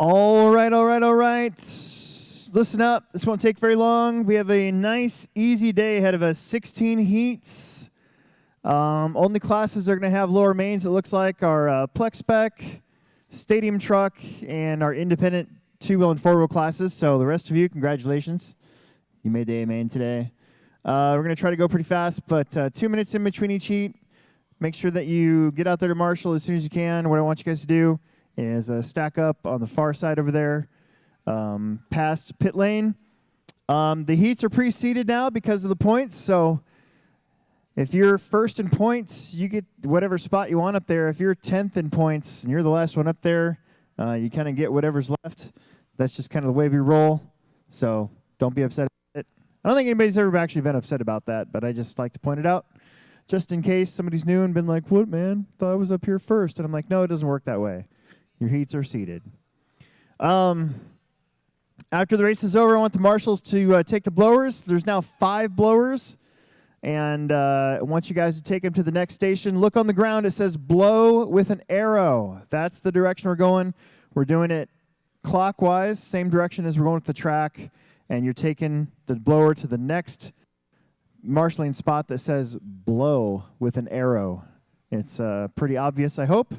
All right. Listen up. This won't take very long. We have a nice, easy day ahead of us. 16 heats. Only classes that are going to have lower mains, it looks like, are plex spec, stadium truck, and our independent two-wheel and four-wheel classes. So the rest of you, congratulations. You made the A main today. We're going to try to go pretty fast, but 2 minutes in between each heat. Make sure that you get out there to Marshall as soon as you can. What I want you guys to do is stack up on the far side over there, past pit lane. The heats are pre-seeded now because of the points, so if you're first in points, you get whatever spot you want up there. If you're 10th in points and you're the last one up there, you kind of get whatever's left. That's just kind of the way we roll, so don't be upset about it. I don't think anybody's ever actually been upset about that, but I just like to point it out just in case somebody's new and been like, what, man? Thought I was up here first. And I'm like, no, it doesn't work that way. Your heats are seated. After the race is over, I want the marshals to take the blowers. There's now 5 blowers. And I want you guys to take them to the next station. Look on the ground. It says blow with an arrow. That's the direction we're going. We're doing it clockwise, same direction as we're going with the track. And you're taking the blower to the next marshalling spot that says blow with an arrow. It's pretty obvious, I hope.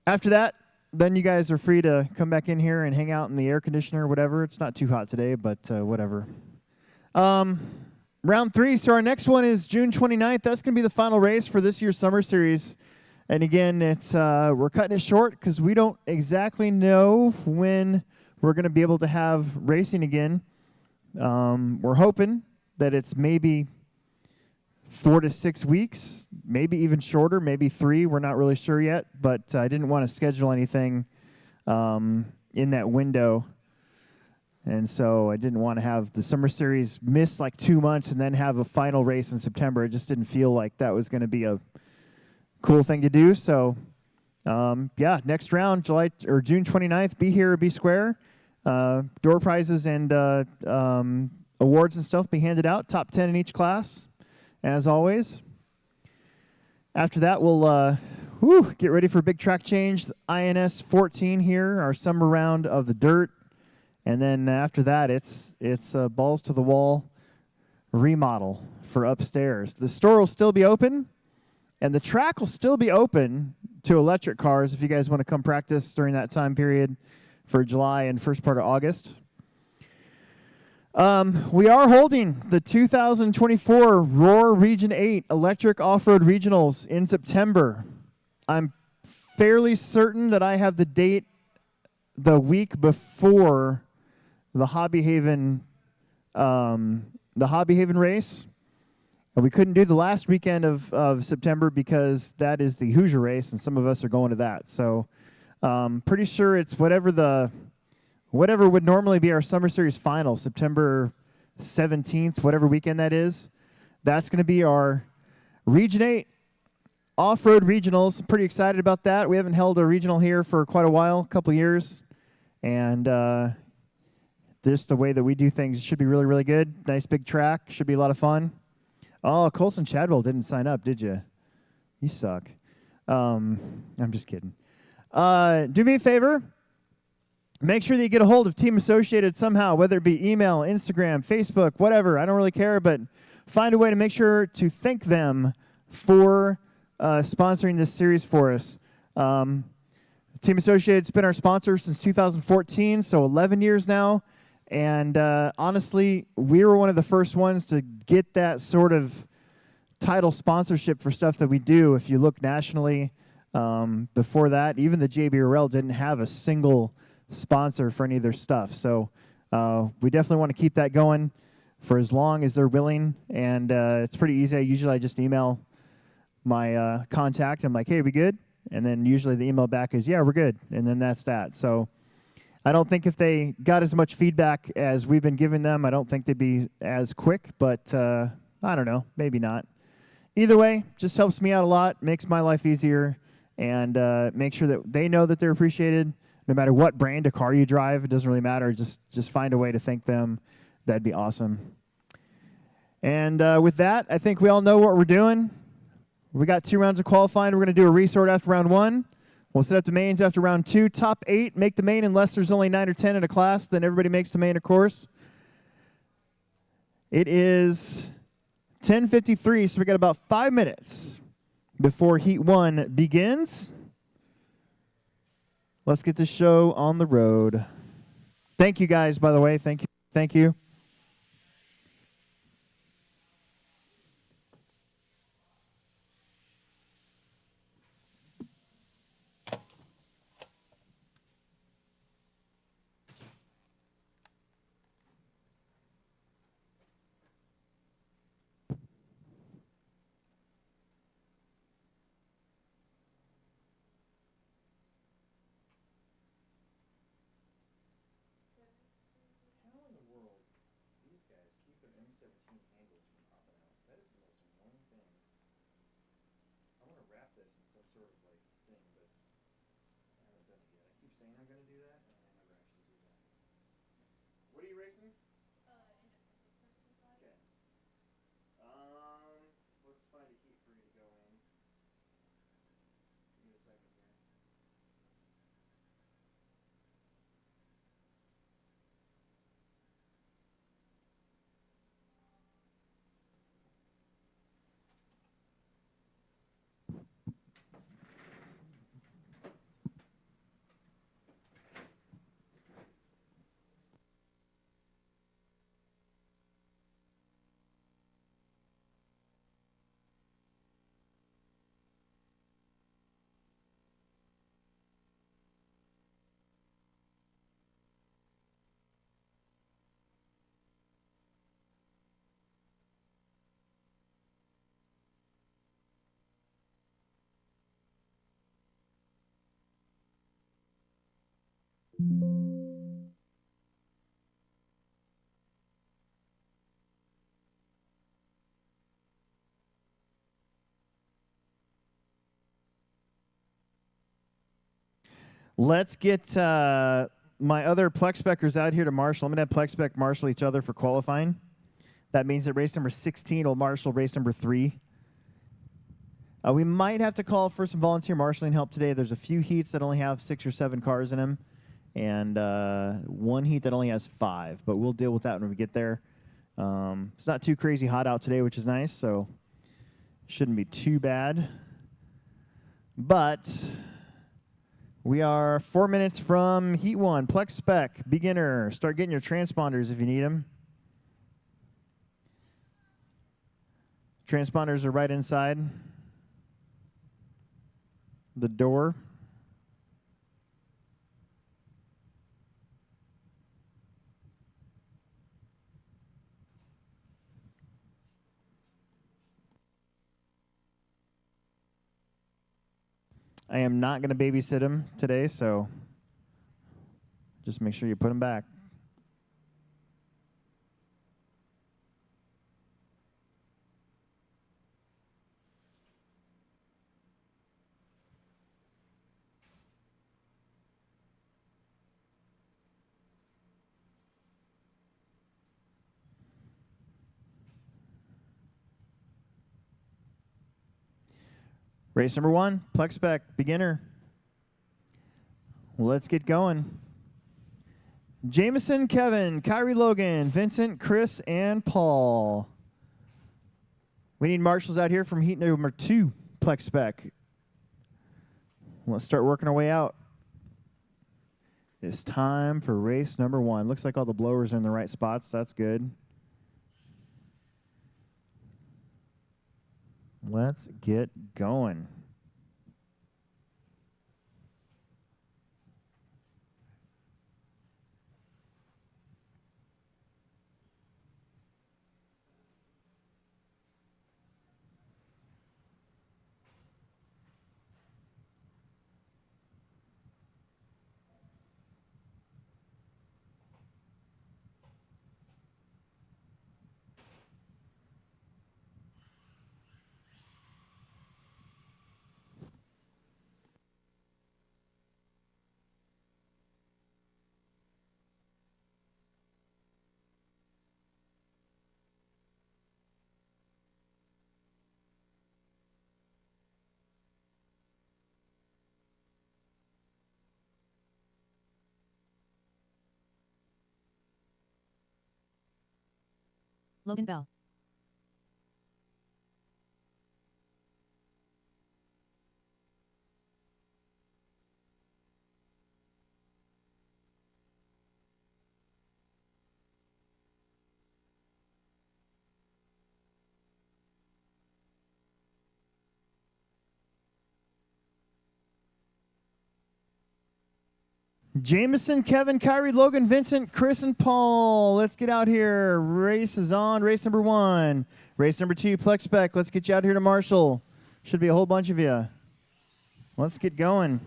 After that, then you guys are free to come back in here and hang out in the air conditioner or whatever. It's not too hot today, but whatever. Round 3, so our next one is June 29th. That's going to be the final race for this year's Summer Series. And again, it's we're cutting it short because we don't exactly know when we're going to be able to have racing again. We're hoping that it's maybe 4 to 6 weeks, maybe even shorter, maybe 3. We're not really sure yet, but I didn't want to schedule anything in that window. And so I didn't want to have the Summer Series miss like 2 months and then have a final race in September. It just didn't feel like that was going to be a cool thing to do. So, yeah, next round, June 29th, be here or be square. Door prizes and awards and stuff be handed out. Top 10 in each class, as always. After that, we'll get ready for a big track change. The INS 14 here, our summer round of the dirt. And then after that, it's balls to the wall remodel for upstairs. The store will still be open, and the track will still be open to electric cars if you guys want to come practice during that time period for July and first part of August. We are holding the 2024 Roar Region 8 Electric Off-Road Regionals in September. I'm fairly certain that I have the date the week before the Hobby Haven race. And we couldn't do the last weekend of September because that is the Hoosier race, and some of us are going to that. So pretty sure it's whatever would normally be our Summer Series final, September 17th, whatever weekend that is. That's going to be our Region 8 Off-Road Regionals. Pretty excited about that. We haven't held a regional here for quite a while, a couple years. And just the way that we do things should be really, really good. Nice big track. Should be a lot of fun. Oh, Colson Chadwell didn't sign up, did you? You suck. I'm just kidding. Do me a favor. Make sure that you get a hold of Team Associated somehow, whether it be email, Instagram, Facebook, whatever. I don't really care, but find a way to make sure to thank them for sponsoring this series for us. Team Associated's been our sponsor since 2014, so 11 years now. And honestly, we were one of the first ones to get that sort of title sponsorship for stuff that we do. If you look nationally, before that, even the JBRL didn't have a single sponsor for any of their stuff. So we definitely want to keep that going for as long as they're willing. And it's pretty easy. I just email my contact. I'm like, hey, we good? And then usually the email back is, yeah, we're good. And then that's that. So I don't think if they got as much feedback as we've been giving them, I don't think they'd be as quick. But I don't know, maybe not. Either way, just helps me out a lot, makes my life easier, and make sure that they know that they're appreciated. No matter what brand of car you drive, it doesn't really matter. Just find a way to thank them. That'd be awesome. And with that, I think we all know what we're doing. We got 2 rounds of qualifying. We're going to do a resort after round 1. We'll set up the mains after round 2. Top 8 make the main unless there's only 9 or 10 in a class. Then everybody makes the main, of course. It is 10:53, so we got about 5 minutes before Heat 1 begins. Let's get this show on the road. Thank you guys, by the way. Thank you. Thank you. What are you racing? Okay. Let's find a heat for you to go in. Give me a second here. Let's get my other plex speckers out here to marshal. I'm going to have plex spec marshal each other for qualifying. That means that race number 16 will marshal race number 3. We might have to call for some volunteer marshaling help today. There's a few heats that only have 6 or 7 cars in them, and one heat that only has 5. But we'll deal with that when we get there. It's not too crazy hot out today, which is nice, so shouldn't be too bad. But we are 4 minutes from Heat 1. Plex spec, beginner. Start getting your transponders if you need them. Transponders are right inside the door. I am not going to babysit him today, so just make sure you put him back. Race number 1, Plex spec, beginner. Let's get going. Jameson, Kevin, Kyrie, Logan, Vincent, Chris, and Paul. We need marshals out here from heat number 2, Plex spec. Let's start working our way out. It's time for race number 1. Looks like all the blowers are in the right spots. That's good. Let's get going. Logan Bell. Jameson, Kevin, Kyrie, Logan, Vincent, Chris, and Paul. Let's get out here. Race is on. Race number 1. Race number 2, plex spec. Let's get you out here to Marshall. Should be a whole bunch of you. Let's get going.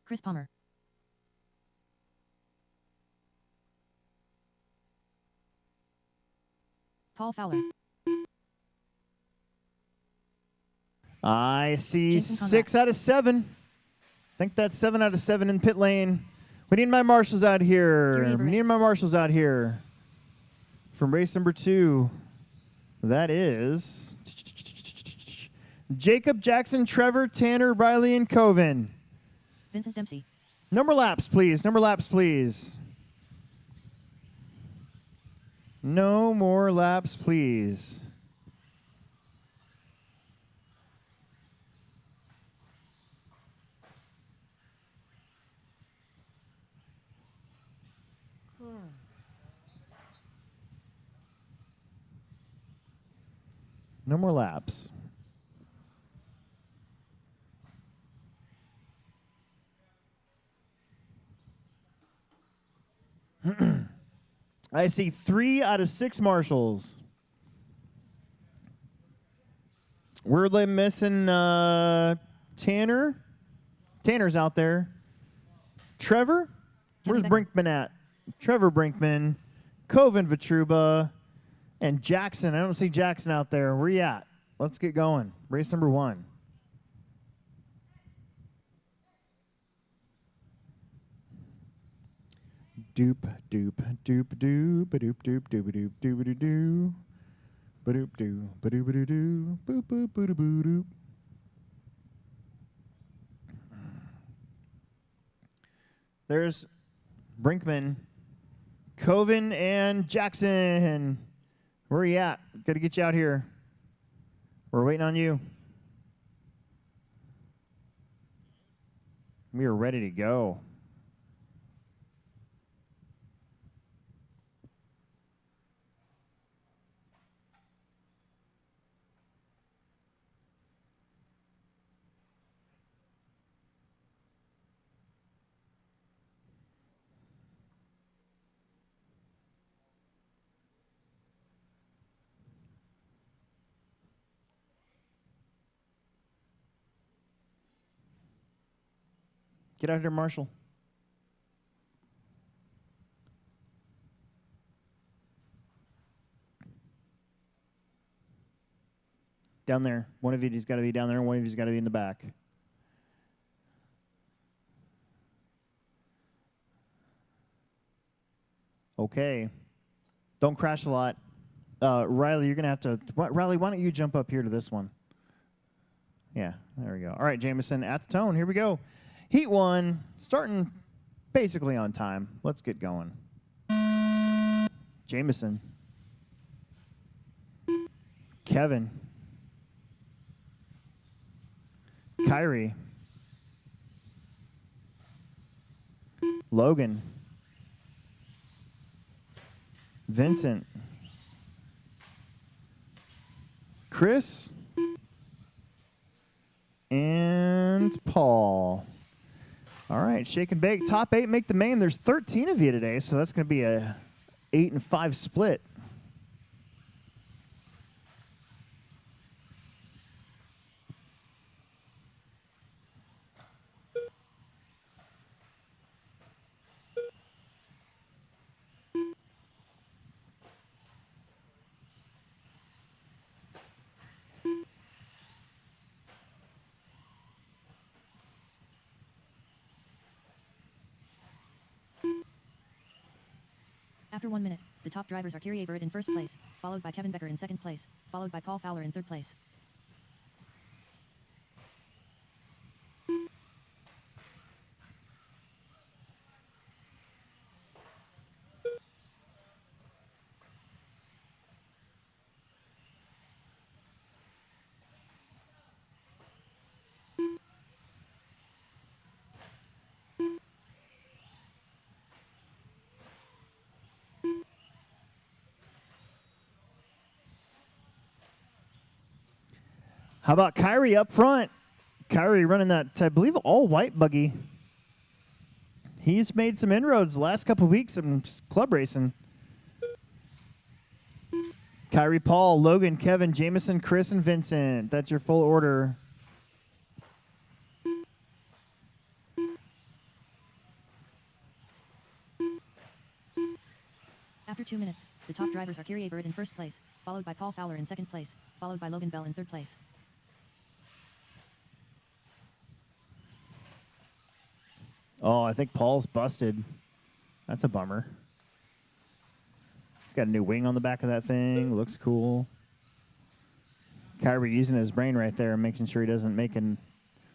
Chris Palmer. Paul Fowler. I see Jason Conrad. 6 out of 7. I think that's 7 out of 7 in pit lane. We need my marshals out here. Gary We Everett. need my marshals out here. From race number 2, that is Jacob, Jackson, Trevor, Tanner, Riley, and Coven. Vincent Dempsey. Number laps, please. Number laps, please. No more laps, please. No more laps. I see 3 out of 6 marshals. We're missing Tanner. Tanner's out there. Trevor? Where's Kevin Brinkman at? Trevor Brinkman, Coven Vitruba, and Jackson. I don't see Jackson out there. Where you at? Let's get going. Race number 1. Doop doop doop doop ba doop doop doop doop doop doop doo ba doop doo ba doo ba doo doo boop boop boo doo boo doop. There's Brinkman, Coven, and Jackson. Where are you at? Got to get you out here. We're waiting on you. We are ready to go. Get out here, Marshall. Down there. One of you's got to be down there, and one of you's got to be in the back. Okay. Don't crash a lot. Riley, you're going to have to... Riley, why don't you jump up here to this one? Yeah, there we go. All right, Jameson, at the tone. Here we go. Heat 1, starting basically on time. Let's get going. Jameson. Kevin. Kyrie. Logan. Vincent. Chris. And Paul. All right, shake and bake. Top 8 make the main. There's 13 of you today, so that's going to be a 8 and 5 split. After 1 minute, the top drivers are Kyrie Bird in first place, followed by Kevin Becker in second place, followed by Paul Fowler in third place. How about Kyrie up front? Kyrie running that, I believe, all white buggy. He's made some inroads the last couple of weeks in club racing. Kyrie, Paul, Logan, Kevin, Jameson, Chris, and Vincent. That's your full order. After 2 minutes, the top drivers are Kyrie Bird in first place, followed by Paul Fowler in second place, followed by Logan Bell in third place. Oh, I think Paul's busted. That's a bummer. He's got a new wing on the back of that thing. Looks cool. Kyrie using his brain right there and making sure he doesn't make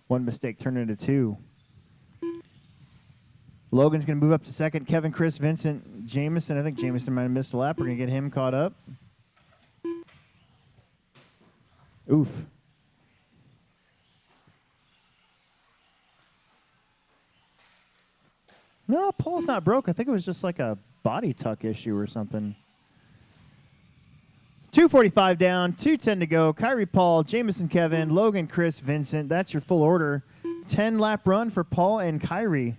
one mistake turn into two. Logan's going to move up to second. Kevin, Chris, Vincent, Jameson. I think Jameson might have missed a lap. We're going to get him caught up. Oof. No, Paul's not broke. I think it was just like a body tuck issue or something. 2:45 down, 2:10 to go. Kyrie, Paul, Jameson, Kevin, Logan, Chris, Vincent. That's your full order. 10-lap run for Paul and Kyrie.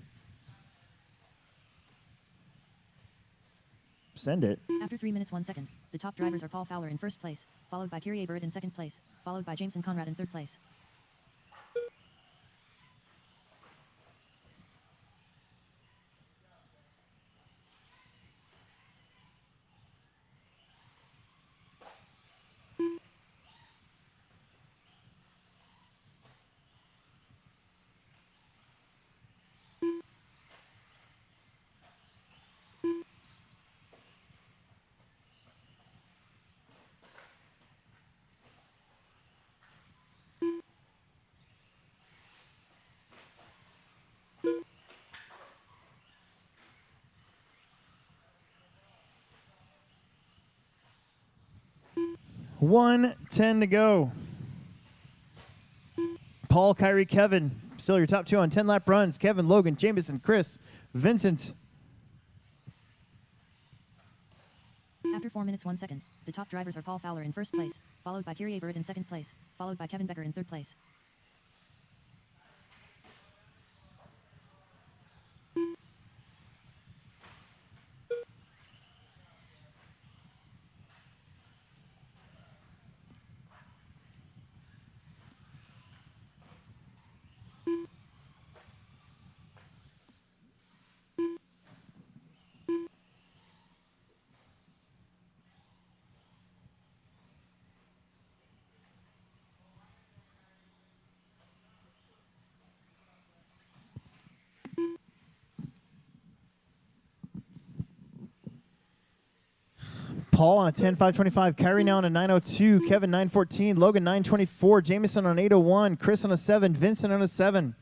Send it. After 3 minutes 1 second, the top drivers are Paul Fowler in first place, followed by Kyrie Bird in second place, followed by Jameson Conrad in third place. $1:10 to go. Paul, Kyrie, Kevin. Still your top two on 10-lap runs. Kevin, Logan, Jameson, Chris, Vincent. After 4 minutes 1 second, the top drivers are Paul Fowler in first place, followed by Kyrie Bird in second place, followed by Kevin Becker in third place. Paul on a 10.525. Kyrie now on a 9.02. Kevin 9.14. Logan 9.24. Jameson on 8.01. Chris on a 7. Vincent on a 7.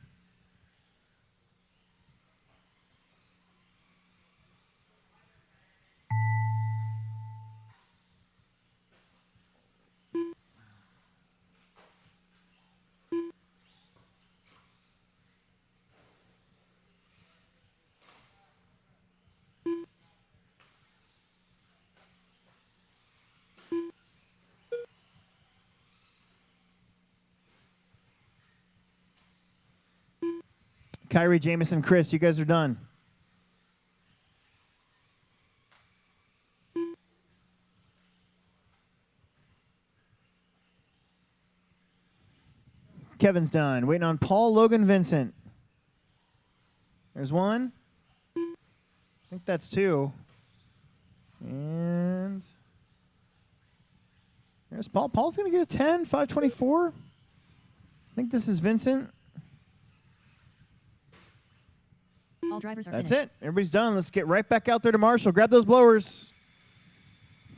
Kyrie, Jameson, Chris, you guys are done. Kevin's done. Waiting on Paul, Logan, Vincent. There's one. I think that's two. And there's Paul. Paul's going to get a 10, 5.24. I think this is Vincent. All drivers are That's finished. it. Everybody's done. Let's get right back out there to Marshall. Grab those blowers.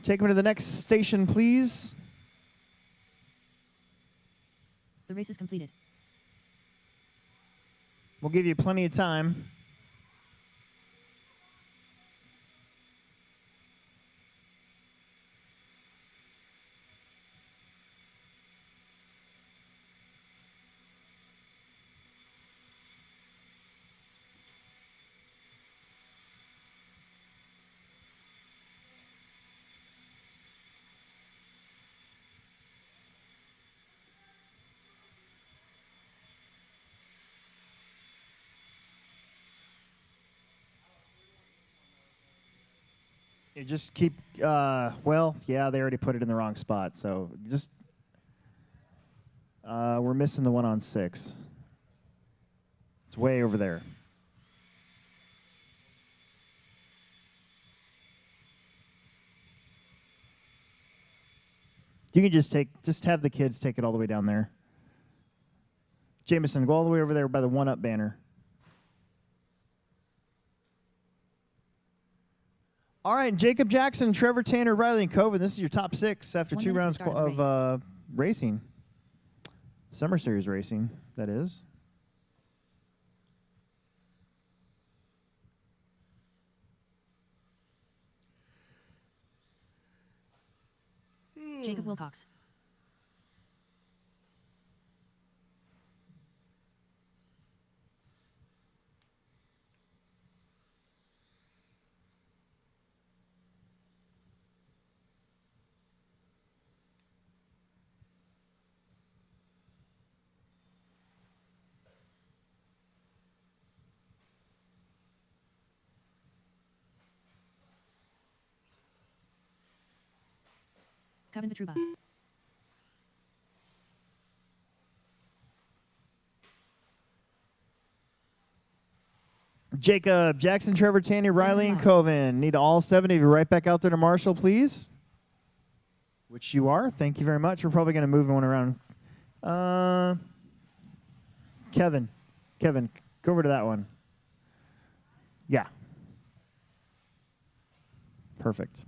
Take them to the next station, please. The race is completed. We'll give you plenty of time. You just keep, well, yeah, they already put it in the wrong spot. So just, we're missing the one on 6. It's way over there. You can just have the kids take it all the way down there. Jameson, go all the way over there by the 1-up banner. All right, Jacob Jackson, Trevor Tanner, Riley, and Coven. This is your top 6 after 1 2 minute to rounds start of the of racing. Summer Series racing, that is. Jacob Wilcox. Kevin Vitruba. Jacob Jackson, Trevor Tanner, Riley, and Coven. Need all 7 of you right back out there to Marshall, please. Which you are. Thank you very much. We're probably going to move one around. Kevin, go over to that one. Yeah. Perfect.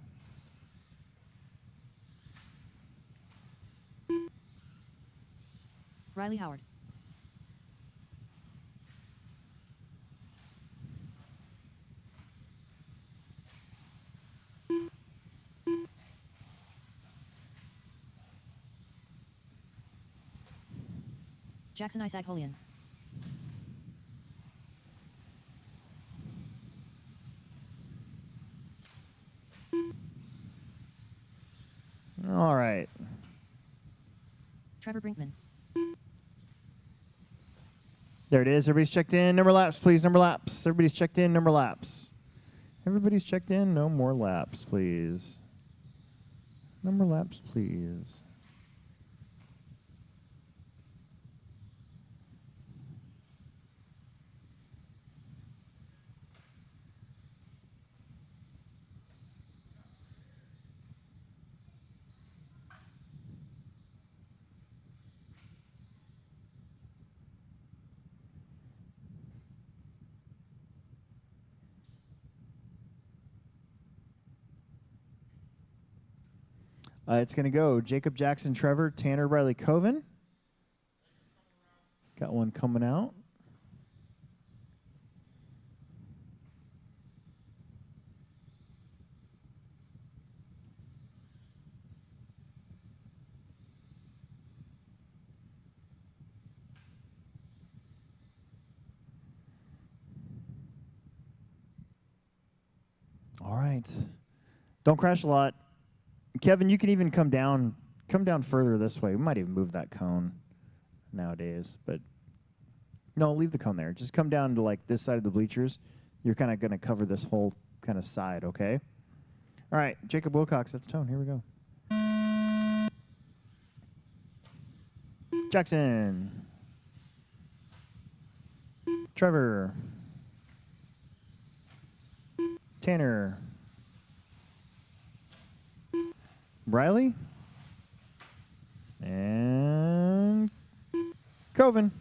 Riley Howard. Jackson Isaac Holian. All right. Trevor Brinkman. There it is. Everybody's checked in. Number laps, please. Number laps. Everybody's checked in. Number laps. Everybody's checked in. No more laps, please. Number laps, please. It's going to go Jacob Jackson, Trevor, Tanner, Riley, Coven. Got one coming out. All right. Don't crash a lot. Kevin, you can even come down further this way. We might even move that cone nowadays, but no, leave the cone there. Just come down to like this side of the bleachers. You're kind of going to cover this whole kind of side, okay? All right, Jacob Wilcox at the tone. Here we go. Jackson. Trevor. Tanner. Riley. And Coven.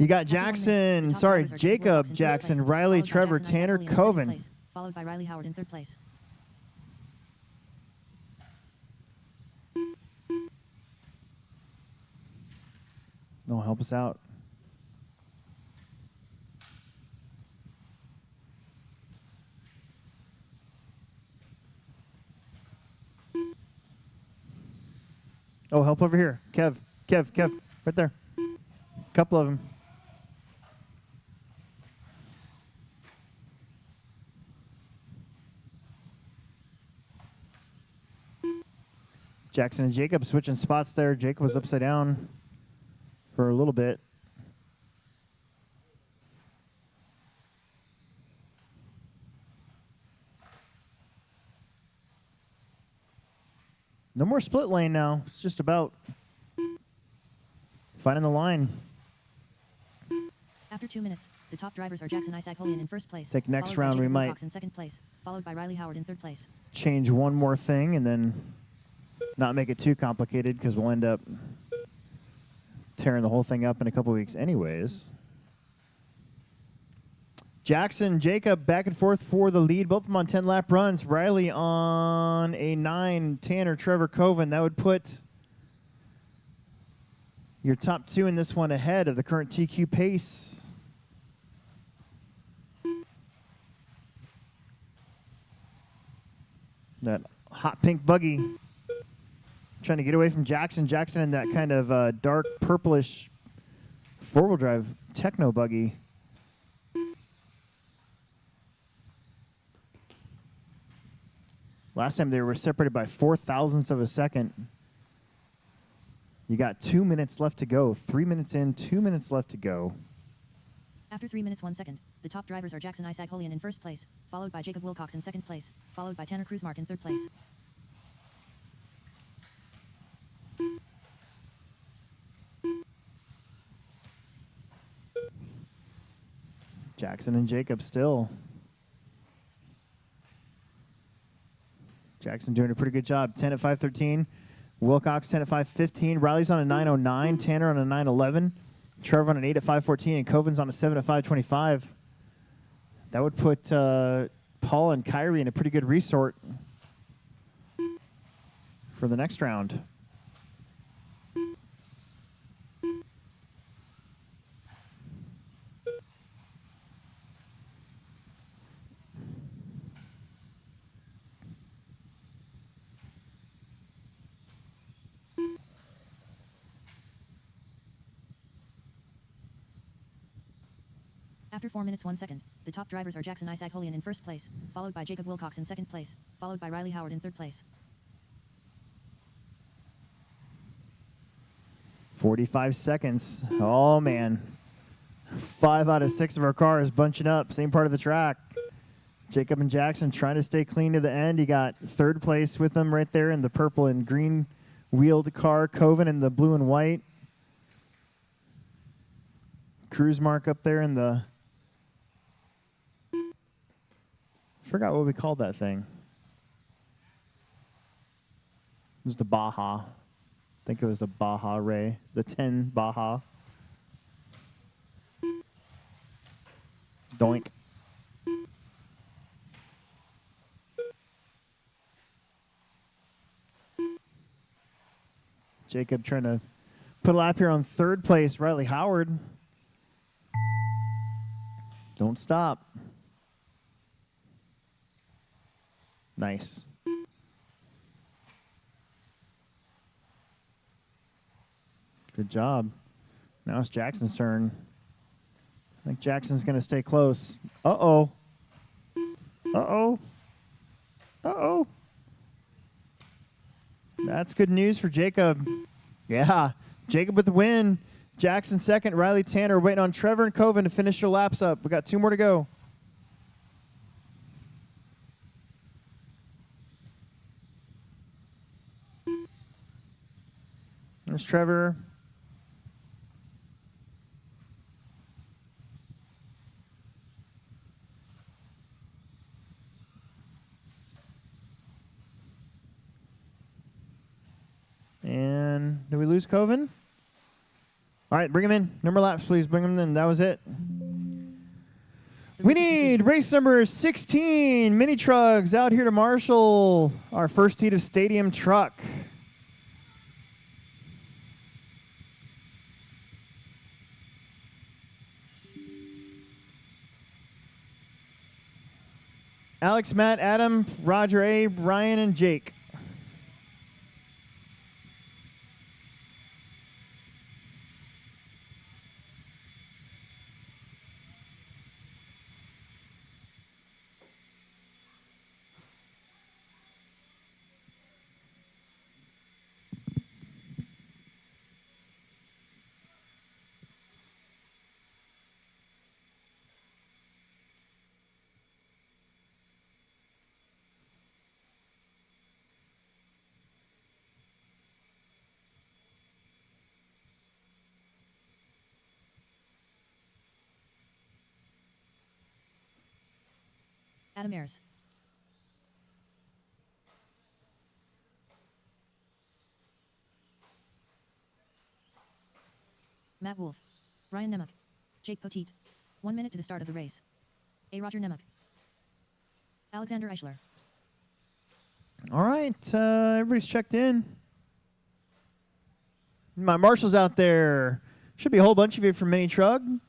You got After 1 minute, Jackson, the top sorry, drivers are Jacob, Wilcox in first Jackson, place, Riley, followed by Trevor, Jackson Isaac Tanner, Holy in second Coven. place, followed by Riley Howard in third place. No, help us out. Oh, help over here. Kev, right there. Couple of them. Jackson and Jacob switching spots there. Jacob was upside down for a little bit. No more split lane now. It's just about finding the line. After 2 minutes, the top drivers are Jackson Isaac Holy in first place. Think next followed by round we Jacob might Wilcox in second place, followed by Riley Howard in third place. Change one more thing and then not make it too complicated because we'll end up tearing the whole thing up in a couple weeks anyways. Jackson, Jacob back and forth for the lead. Both of them on 10-lap runs. Riley on a 9. Tanner, Trevor, Coven. That would put your top two in this one ahead of the current TQ pace. That hot pink buggy trying to get away from Jackson. Jackson in that kind of dark purplish four-wheel drive techno buggy. Last time they were separated by 0.04 of a second. You got 2 minutes left to go. 3 minutes in, 2 minutes left to go. After 3 minutes 1 second, the top drivers are Jackson Isaac Holian in first place, followed by Jacob Wilcox in second place, followed by Tanner Cruzmark in third place. Jackson and Jacob still. Jackson doing a pretty good job. 10 at 5:13. Wilcox 10 at 5:15. Riley's on a 9:09. Tanner on a 9:11. Trevor on an 8 at 5:14. And Coven's on a 7 at 5:25. That would put Paul and Kyrie in a pretty good resort for the next round. After 4 minutes 1 second, the top drivers are Jackson Isaac Holian in first place, followed by Jacob Wilcox in second place, followed by Riley Howard in third place. 45 seconds. Oh, man. 5 out of 6 of our cars bunching up. Same part of the track. Jacob and Jackson trying to stay clean to the end. You got third place with them right there in the purple and green wheeled car. Coven in the blue and white. Cruzmark up there in the... Forgot what we called that thing. This is the Baja. I think it was the Baja Ray, the 10 Baja. Doink. Jacob trying to put a lap here on third place. Riley Howard. Don't stop. Nice. Good job. Now it's Jackson's turn. I think Jackson's going to stay close. Uh-oh. Uh-oh. Uh-oh. That's good news for Jacob. Yeah. Jacob with the win. Jackson second. Riley Tanner waiting on Trevor and Coven to finish their laps up. We got 2 more to go. There's Trevor. And did we lose Coven? All right, bring them in. Number laps, please. Bring them in. That was it. The We race is need complete. race number 16, Mini Trugs, out here to Marshall. Our first heat of Stadium Truck. Alex, Matt, Adam, Roger, Abe, Ryan, and Jake. Adam Ayers. Matt Wolf. Ryan Nemec. Jake Poteet. 1 minute to the start of the race. A. Roger Nemec. Alexander Eichler. All right, everybody's checked in. My Marshall's out there. Should be a whole bunch of you from Mini Trug.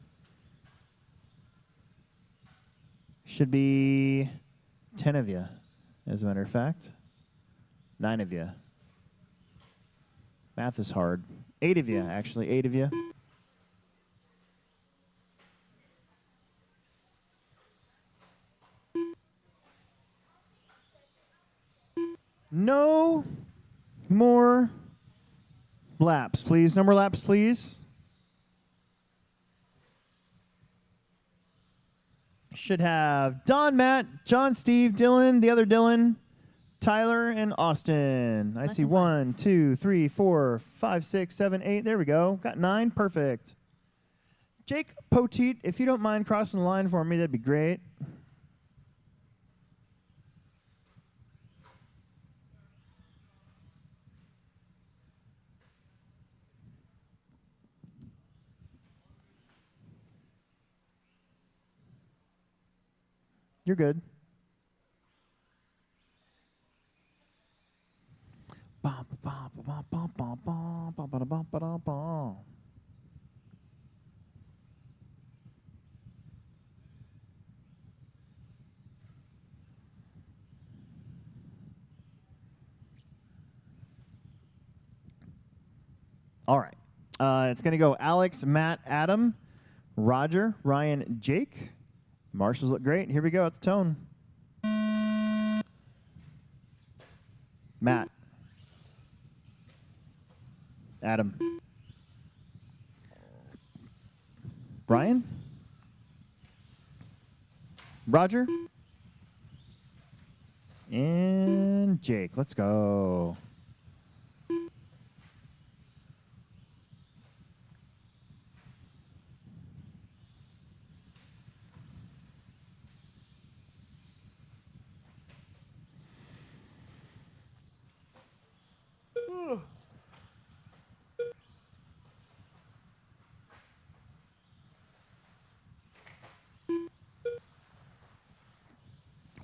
Should be 10 of you, as a matter of fact. 9 of you. Math is hard. 8 of you, actually. 8 of you. No more laps, please. No more laps, please. Should have Don, Matt, John, Steve, Dylan, the other Dylan, Tyler, and Austin. I Less see than 5. 1, 2, 3, 4, 5, 6, 7, 8. There we go. Got 9. Perfect. Jake Poteet, if you don't mind crossing the line for me, that'd be great. You're good. All right. It's going to go Alex, Matt, Adam, Roger, Ryan, Jake. Marshals look great. Here we go at the tone. Matt. Adam. Brian. Roger. And Jake. Let's go.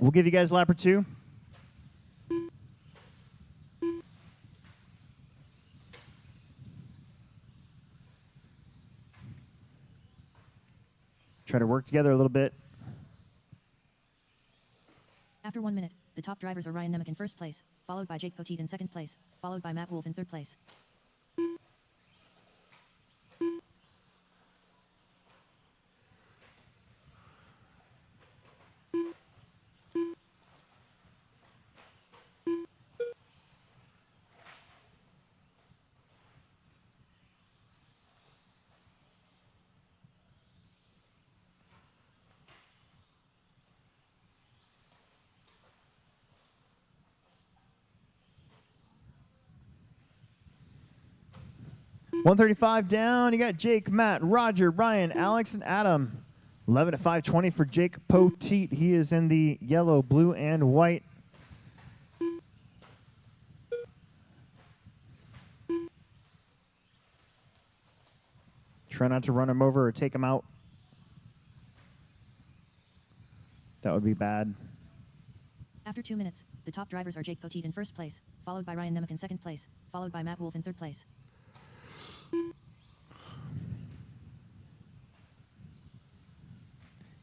We'll give you guys a lap or two. Try to work together a little bit. After 1 minute, the top drivers are Ryan Nemec in first place, followed by Jake Poteet in second place, followed by Matt Wolf in third place. $135 down. You got Jake, Matt, Roger, Ryan, Alex, and Adam. 11 at 520 for Jake Poteet. He is in the yellow, blue, and white. Try not to run them over or take them out. That would be bad. After 2 minutes, the top drivers are Jake Poteet in first place, followed by Ryan Nemec in second place, followed by Matt Wolf in third place.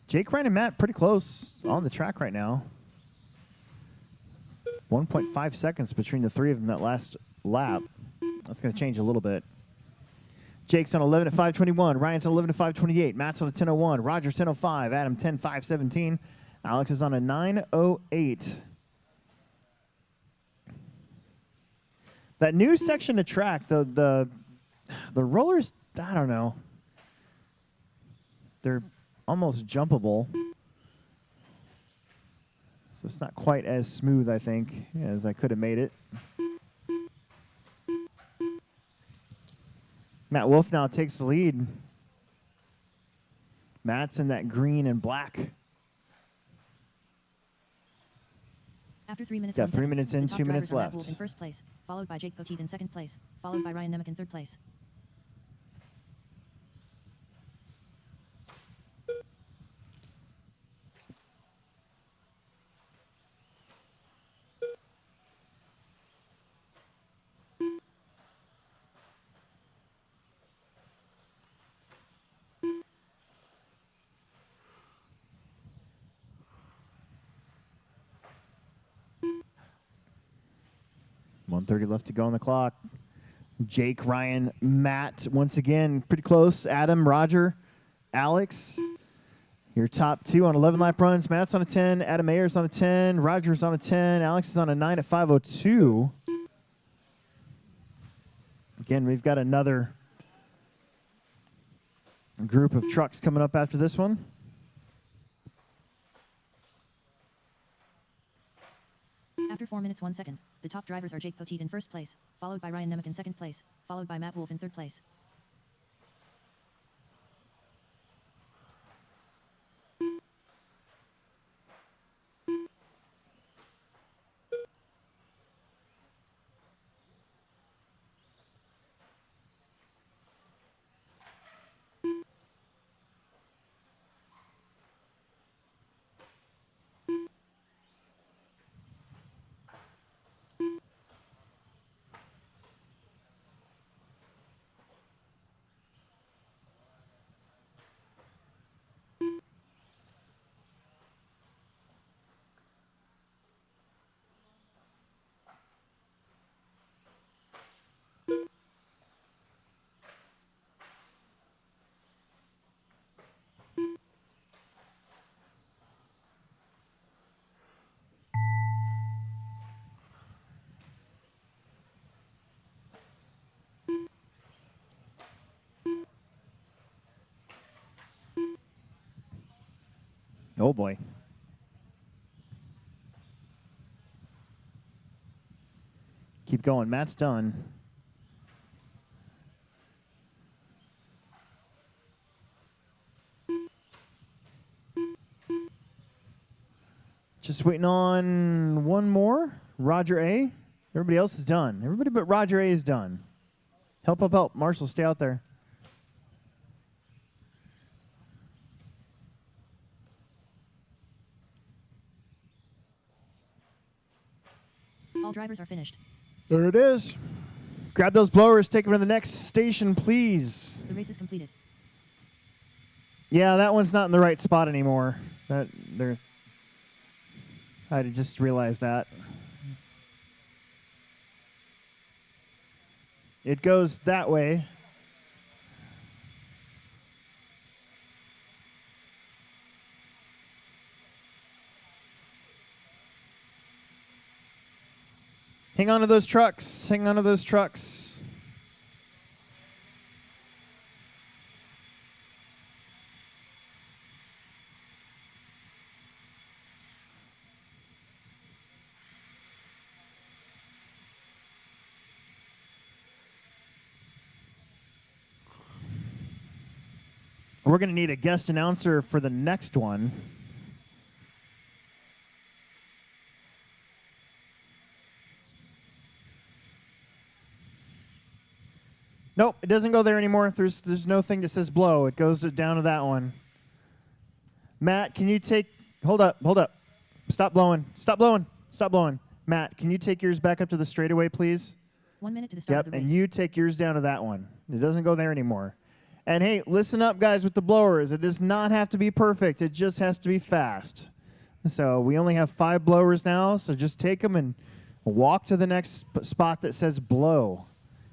Jake, Ryan, and Matt pretty close on the track right now. 1.5 seconds between the three of them that last lap. That's going to change a little bit. Jake's on 11 at 5:21. Ryan's on 11 at 5:28. Matt's on a 10:01. Roger's 10:05. Adam 10:5:17. Alex is on a 9:08. That new section of track, the rollers, I don't know. They're almost jumpable. So it's not quite as smooth, I think, as I could have made it. Matt Wolf now takes the lead. Matt's in that green and black. After 3 minutes, Got 3 minutes in, the top 2 minutes drivers are Matt left. Wolf in first place, followed by Jake Poteet in second place, followed by Ryan Nemec in third place. .130 left to go on the clock. Jake, Ryan, Matt, once again, pretty close. Adam, Roger, Alex. Your top two on 11 lap runs. Matt's on a 10. Adam Ayer's on a 10. Roger's on a 10. Alex is on a 9 at 5:02. Again, we've got another group of trucks coming up after this one. After 4 minutes, 1 second, the top drivers are Jake Poteet in first place, followed by Ryan Nemec in second place, followed by Matt Wolf in third place. Oh, boy. Keep going. Matt's done. Just waiting on one more. Roger A. Everybody else is done. Everybody but Roger A is done. Help, help, help. Marshall, stay out there. All drivers are finished. There it is. Grab those blowers. Take them to the next station, please. The race is completed. Yeah, that one's not in the right spot anymore. I just realized that. It goes that way. Hang on to those trucks. Hang on to those trucks. We're going to need a guest announcer for the next one. Nope, it doesn't go there anymore. There's no thing that says blow. It goes down to that one. Matt, can you take... Hold up. Stop blowing. Matt, can you take yours back up to the straightaway, please? 1 minute to the start Yep, of the race. and you take yours down to that one. It doesn't go there anymore. And hey, listen up, guys, with the blowers. It does not have to be perfect. It just has to be fast. So we only have 5 blowers now, so just take them and walk to the next spot that says blow.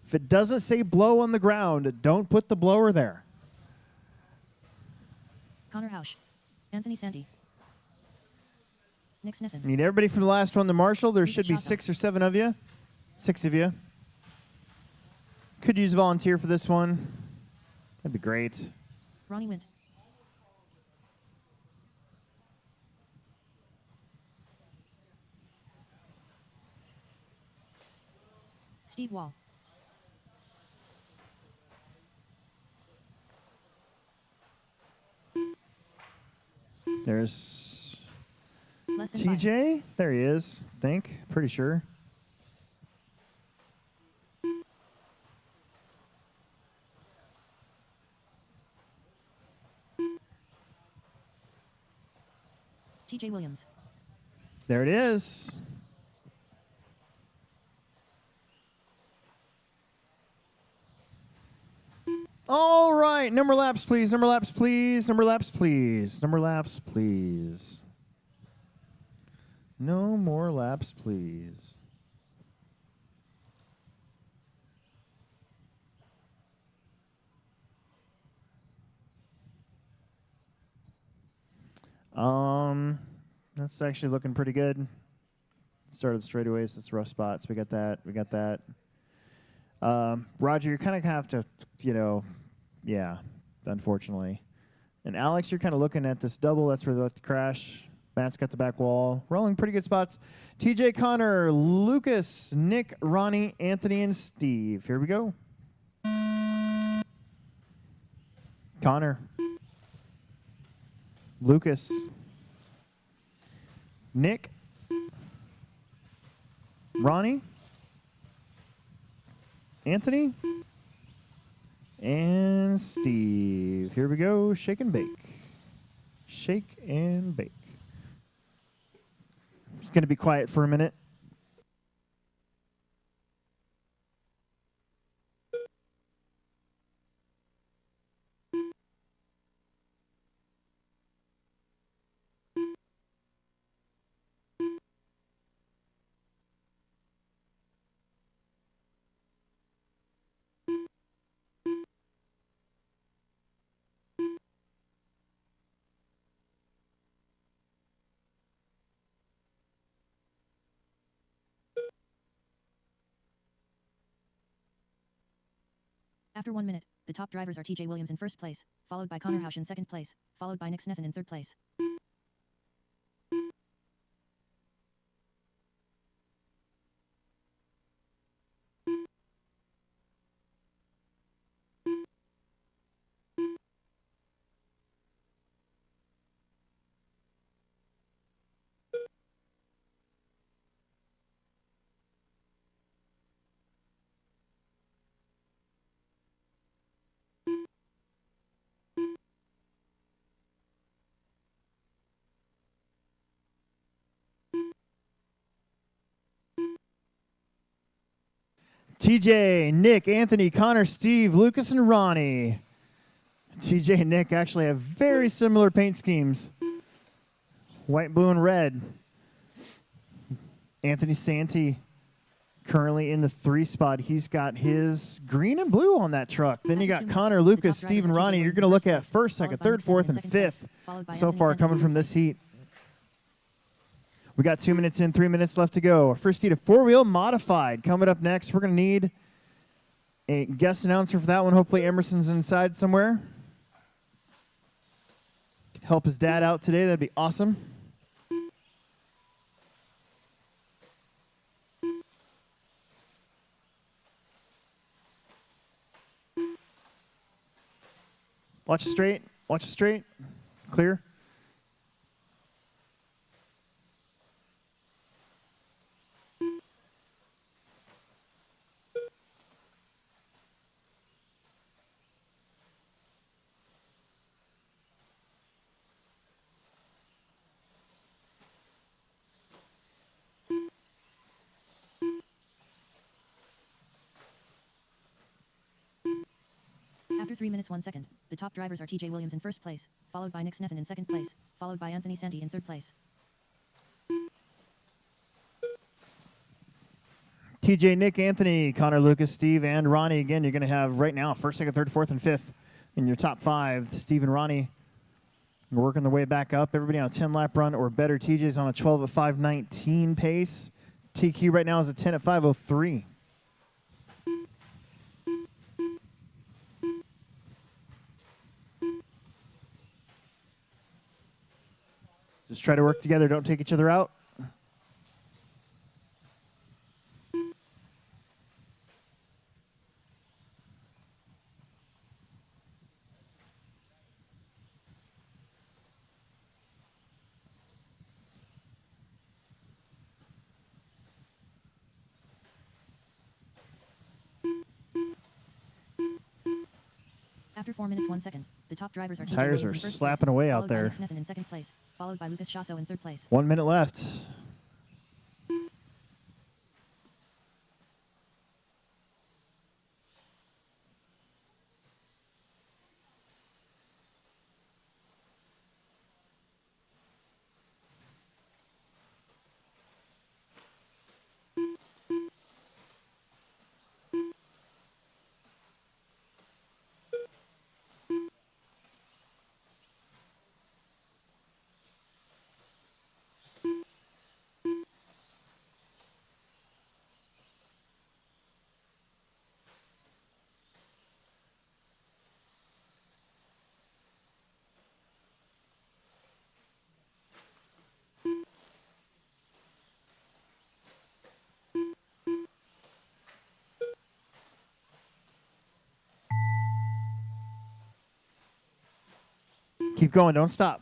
If it doesn't say blow on the ground, don't put the blower there. Connor Hausch. Anthony Santi. Nick Snithin. Need everybody from the last one to Marshall. There Leave should the be shot 6 or 7 of you. 6 of you. Could use a volunteer for this one. That'd be great. Ronnie Wint. Steve Wall. There's Less than 5. TJ. There he is, I think. Pretty sure. TJ Williams. There it is. All right, number laps, please. Number laps, please. Number laps, please. Number laps, please. No more laps, please. That's actually looking pretty good. Started straightaways. That's rough spots. We got that. We got that. Roger, you kind of have to, yeah, unfortunately. And Alex, you're kind of looking at this double. That's where they let the crash. Matt's got the back wall. Rolling pretty good spots. TJ, Connor, Lucas, Nick, Ronnie, Anthony, and Steve. Here we go. Connor. Lucas. Nick. Ronnie. Anthony. And Steve. Here we go. Shake and bake. Shake and bake. Just going to be quiet for a minute. After 1 minute, the top drivers are TJ Williams in first place, followed by Connor Hausch in second place, followed by Nick Snithin in third place. TJ, Nick, Anthony, Connor, Steve, Lucas, and Ronnie. TJ and Nick actually have very similar paint schemes. White, blue, and red. Anthony Santi currently in the 3 spot. He's got his green and blue on that truck. Then you got Connor, Lucas, Steve, and Ronnie. You're going to look at first, second, third, fourth, and fifth so far coming from this heat. We got 2 minutes in, 3 minutes left to go. Our first heat of 4-wheel modified. Coming up next, we're going to need a guest announcer for that one. Hopefully Emerson's inside somewhere. Help his dad out today. That'd be awesome. Watch straight. Watch straight. Clear. After 3 minutes 1 second, the top drivers are TJ Williams in first place, followed by Nick Snethen in second place, followed by Anthony Santi in third place. TJ, Nick, Anthony, Connor, Lucas, Steve, and Ronnie. Again, you're going to have right now first, second, third, fourth, and fifth in your top 5. Steve and Ronnie are working their way back up. Everybody on a 10-lap run or better. TJ's on a 12 at 5:19 pace. TQ right now is a 10 at 5:03. Just try to work together. Don't take each other out. After 4 minutes 1 second, the top drivers are TJ Tires Williams are in first slapping place, away out followed by there. Nick Snethen in second place, followed by Lucas Chasso in third place. 1 minute left. Keep going. Don't stop.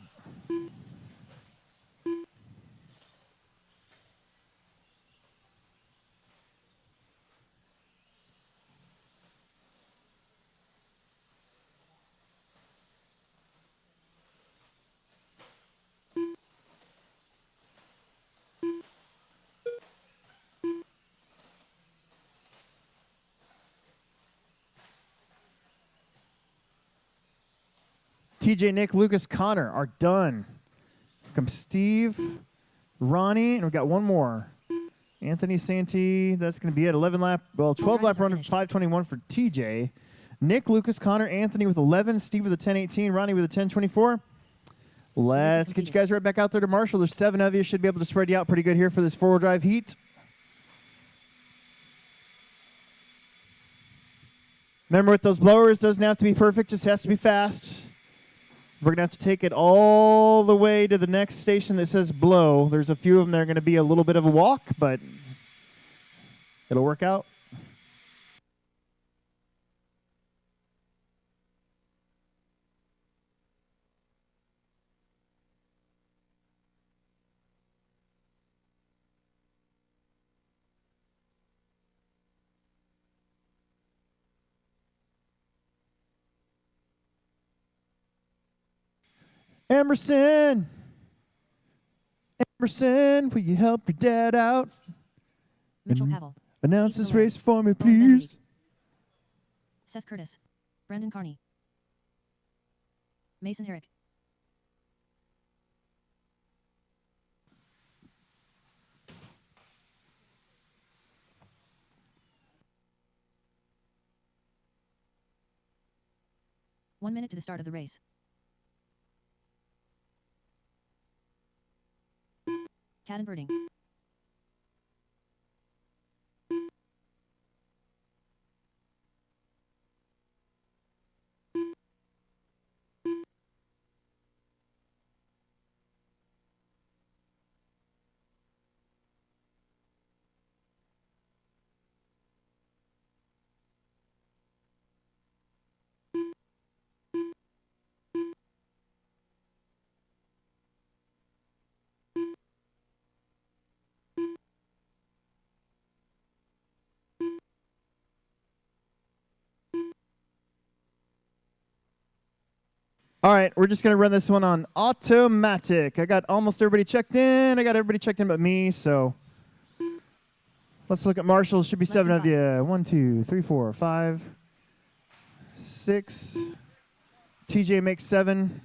TJ, Nick, Lucas, Connor are done. Here comes Steve, Ronnie, and we've got one more. Anthony Santi, that's going to be it. 11 lap, well, 12 lap run of 5:21 for TJ. Nick, Lucas, Connor, Anthony with 11, Steve with a 10:18, Ronnie with a 10:24. Let's get you guys right back out there to Marshall. There's 7 of you. Should be able to spread you out pretty good here for this 4-wheel drive heat. Remember, with those blowers, doesn't have to be perfect, just has to be fast. We're going to have to take it all the way to the next station that says blow. There's a few of them that are going to be a little bit of a walk, but it'll work out. Emerson, will you help your dad out? Mitchell Pavel. Announce Heath this Miller, race for me, Owen Beverly, please. Seth Curtis. Brendan Carney. Mason Herrick. One minute to the start of the race. Cat inverting. All right, we're just going to run this one on automatic. I got almost everybody checked in. I got everybody checked in but me, so let's look at Marshall. Should be 7 of you. 1, 2, 3, 4, 5, 6. TJ makes 7.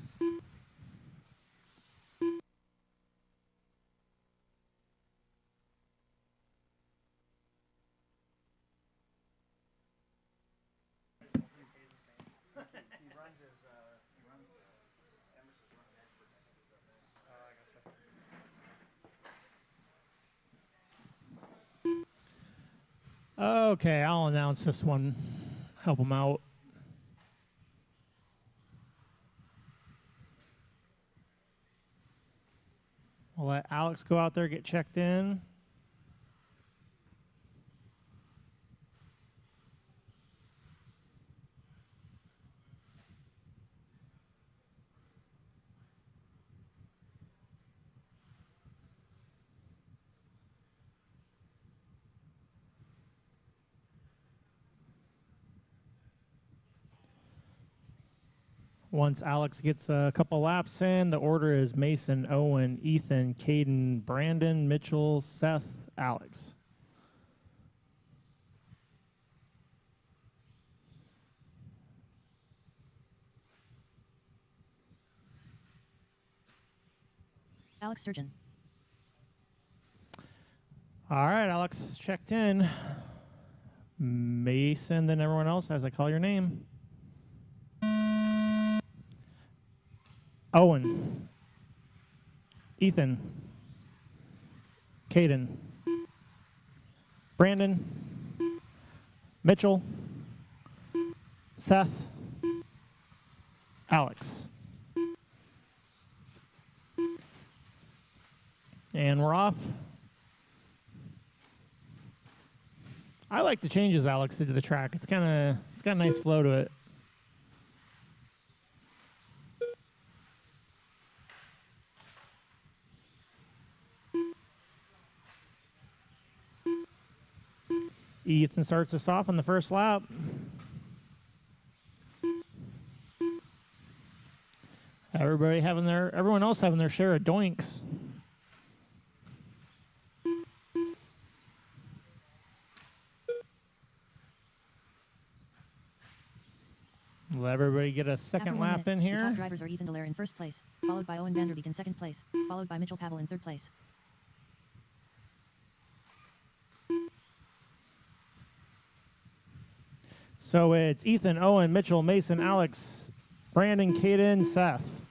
Okay, I'll announce this one. Help them out. We'll let Alex go out there, get checked in. Once Alex gets a couple laps in, the order is Mason, Owen, Ethan, Caden, Brandon, Mitchell, Seth, Alex. Alex Sturgeon. All right, Alex is checked in. Mason, then everyone else as I call your name. Owen. Ethan. Caden. Brandon. Mitchell. Seth. Alex. And we're off. I like the changes Alex did to the track. It's got a nice flow to it. Ethan starts us off on the first lap. Everyone else having their share of doinks. Let everybody get a second lap in The here. top drivers are Ethan Dallaire in first place, followed by Owen Vanderbeek in second place, followed by Mitchell Pavel in third place. So it's Ethan, Owen, Mitchell, Mason, Alex, Brandon, Caden, Seth.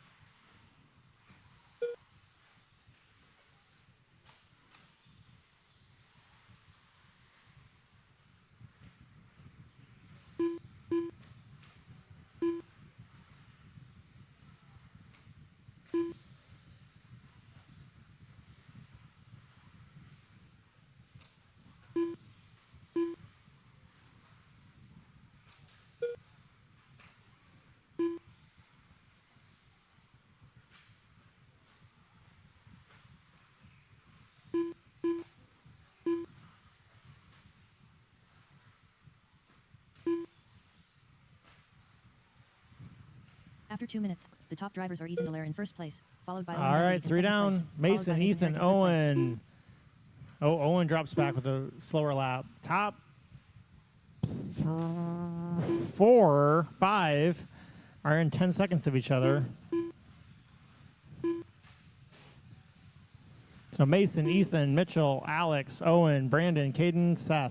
After 2 minutes, the top drivers are Ethan Dallaire in first place, followed by Owen All Vanderbeek right, in 3 second down. place, followed by Mason, Ethan, Herrick in third place. Owen. Oh, Owen drops back with a slower lap. Top 4, 5 are in 10 seconds of each other. So Mason, Ethan, Mitchell, Alex, Owen, Brandon, Caden, Seth.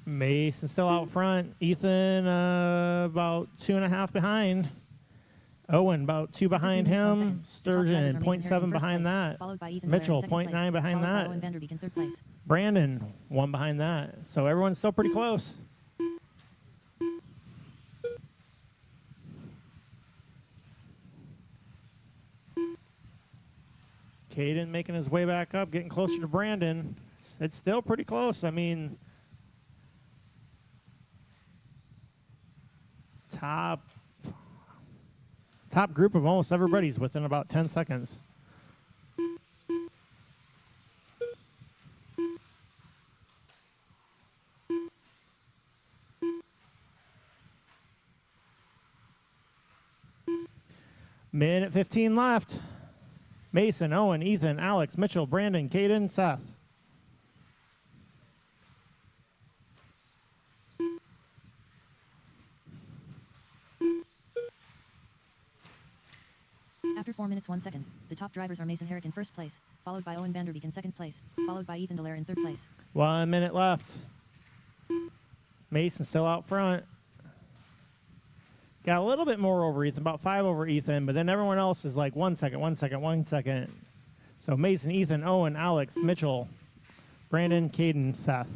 Mason still out front. Ethan about 2.5 behind. Owen about 2 behind After 3 minutes, 1 him. second, the top Sturgeon drivers are Mason Herrick in 0.7 first behind place, that. followed by Ethan Dallaire in Mitchell second place, 0.9 behind followed by that. Owen Vanderbeek in third place. Brandon 1 behind that. So everyone's still pretty close. Caden making his way back up, getting closer to Brandon. It's still pretty close. I mean, top top group of almost everybody's within about 10 seconds. Minute 15 left. Mason, Owen, Ethan, Alex, Mitchell, Brandon, Caden, Seth. After 4 minutes 1 second, the top drivers are Mason Herrick in first place, followed by Owen Vanderbeek in second place, followed by Ethan Dallaire in third place. 1 minute left. Mason still out front. Got a little bit more over Ethan, about 5 over Ethan, but then everyone else is like 1 second, 1 second, 1 second. So Mason, Ethan, Owen, Alex, Mitchell, Brandon, Caden, Seth.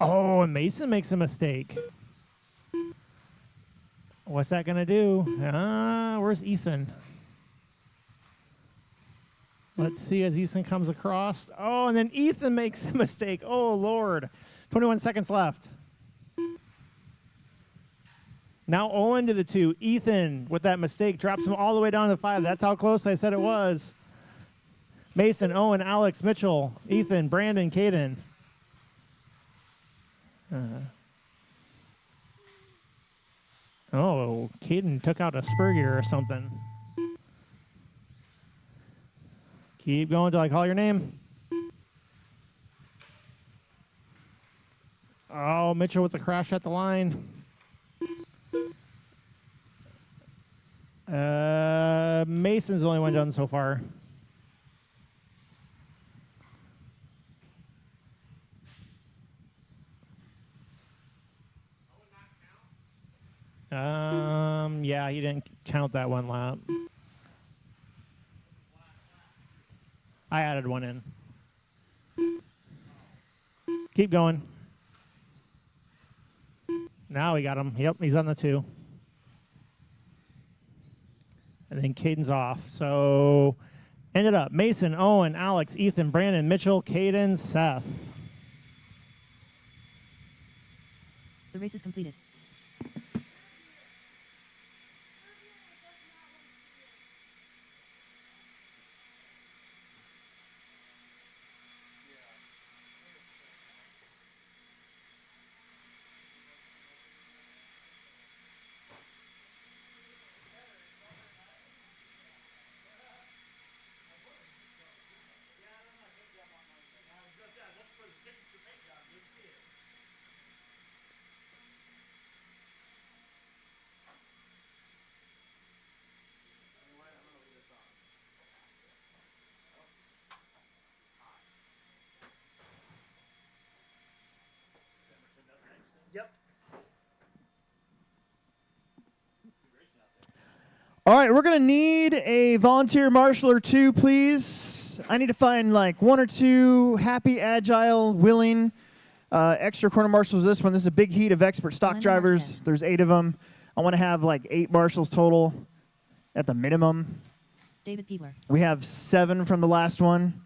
Oh, and Mason makes a mistake. What's that going to do? Where's Ethan? Let's see as Ethan comes across. Oh, and then Ethan makes a mistake. Oh, Lord. 21 seconds left. Now Owen to the 2. Ethan, with that mistake, drops him all the way down to 5. That's how close I said it was. Mason, Owen, Alex, Mitchell, Ethan, Brandon, Caden. Oh, Caden took out a Spurrier or something. Keep going till I call your name. Oh, Mitchell with the crash at the line. Mason's the only one done so far. Yeah, he didn't count that one lap. I added one in. Keep going. Now we got him. Yep, he's on the 2. And then Caden's off. So ended up Mason, Owen, Alex, Ethan, Brandon, Mitchell, Caden, Seth. The race is completed. Yep. All right, we're going to need a volunteer marshal or 2, please. I need to find like 1 or 2 happy, agile, willing, extra corner marshals. This one, this is a big heat of expert stock Find the drivers. marshal. There's 8 of them. I want to have like 8 marshals total at the minimum. David Peebler. We have 7 from the last one.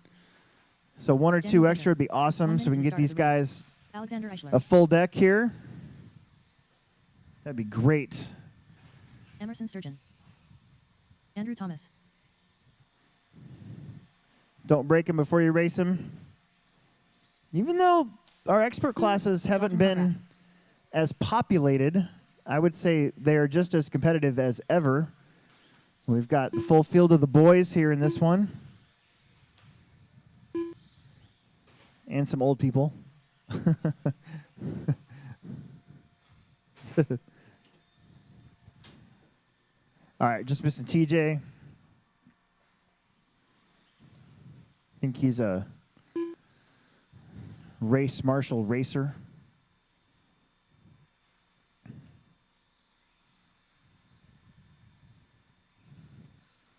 So 1 or 2 Daniel extra would be awesome 1 so we can minute get to these start the guys race. Alexander Eichler. a full deck here. That'd be great. Emerson Sturgeon. Andrew Thomas. Don't break them before you race them. Even though our expert classes haven't Dalton been as populated, I would say they are just as competitive as ever. We've got the full field of the boys here in this one. And some old people. All right, just missing TJ. I think he's a race marshal racer.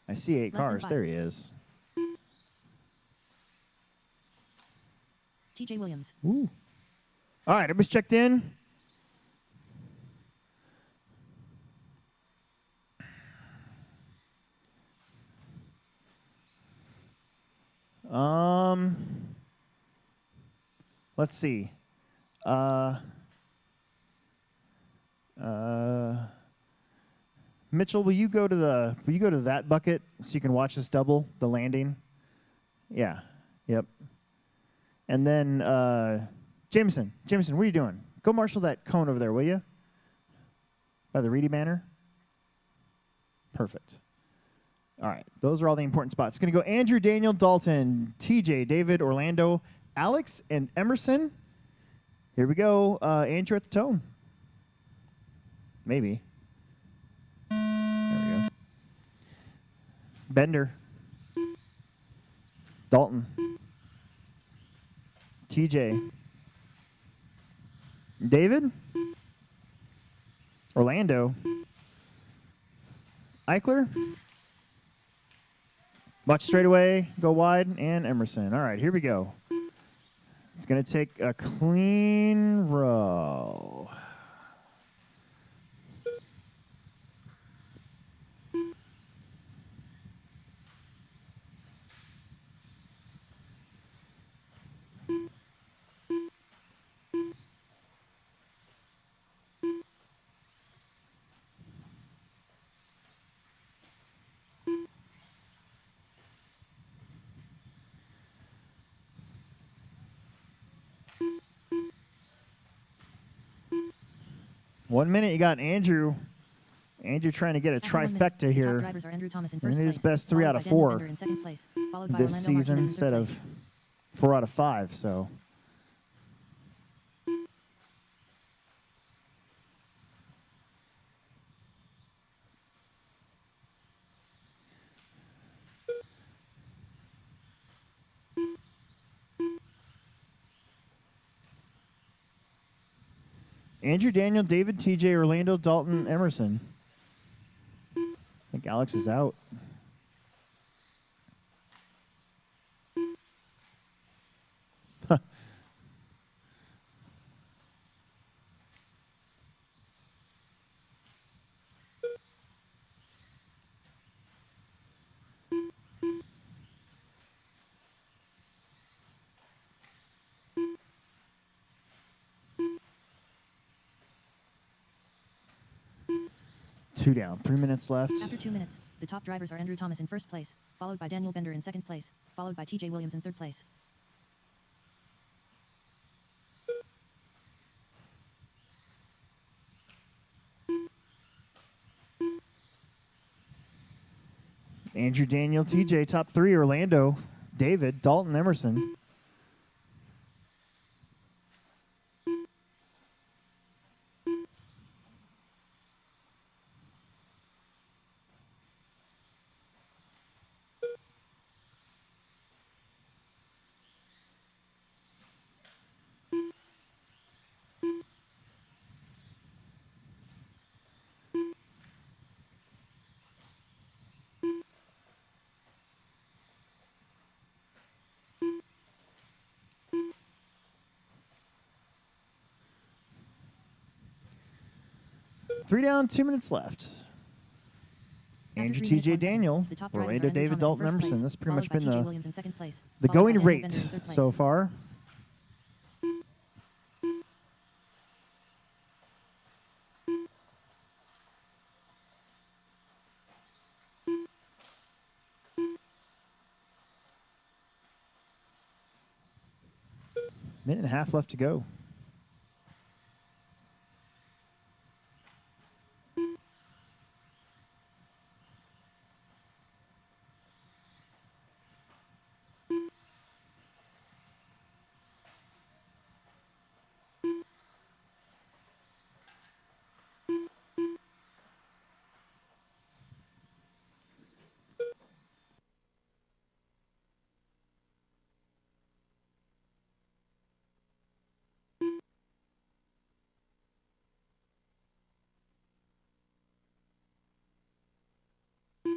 I see 8 Less than cars. 5. There he is. TJ Williams. Ooh. All right, everybody's checked in. Let's see. Mitchell, will you go to that bucket so you can watch this double, the landing? Yeah. Yep. And then Jameson, what are you doing? Go marshal that cone over there, will you? By the Reedy banner. Perfect. All right, those are all the important spots. It's going to go Andrew, Daniel, Dalton, TJ, David, Orlando, Alex, and Emerson. Here we go. Andrew at the tone. Maybe. There we go. Bender. Dalton. TJ. David. Orlando. Eichler. Watch straight away, go wide, and Emerson. All right, here we go. It's going to take a clean row. One minute, you got Andrew. Andrew trying to get a trifecta here. And his best 3 out of 4 this season instead of 4 out of 5. So. Andrew, Daniel, David, TJ, Orlando, Dalton, Emerson. I think Alex is out. Two down, 3 minutes left. After 2 minutes, the top drivers are Andrew Thomas in first place, followed by Daniel Bender in second place, followed by TJ Williams in third place. Andrew, Daniel, TJ, top 3, Orlando, David, Dalton, Emerson. Three down, 2 minutes left. Andrew, TJ, Daniel, Orlando, David, Dalton, Emerson. This has pretty much been the going rate so far. Minute and a half left to go.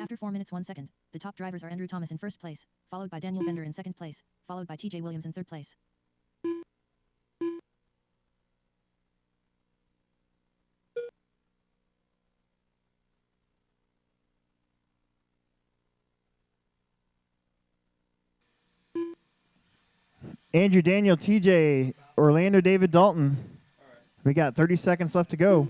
After 4 minutes 1 second, the top drivers are Andrew Thomas in first place, followed by Daniel Bender in second place, followed by TJ Williams in third place. Andrew, Daniel, TJ, Orlando, David, Dalton. We got 30 seconds left to go.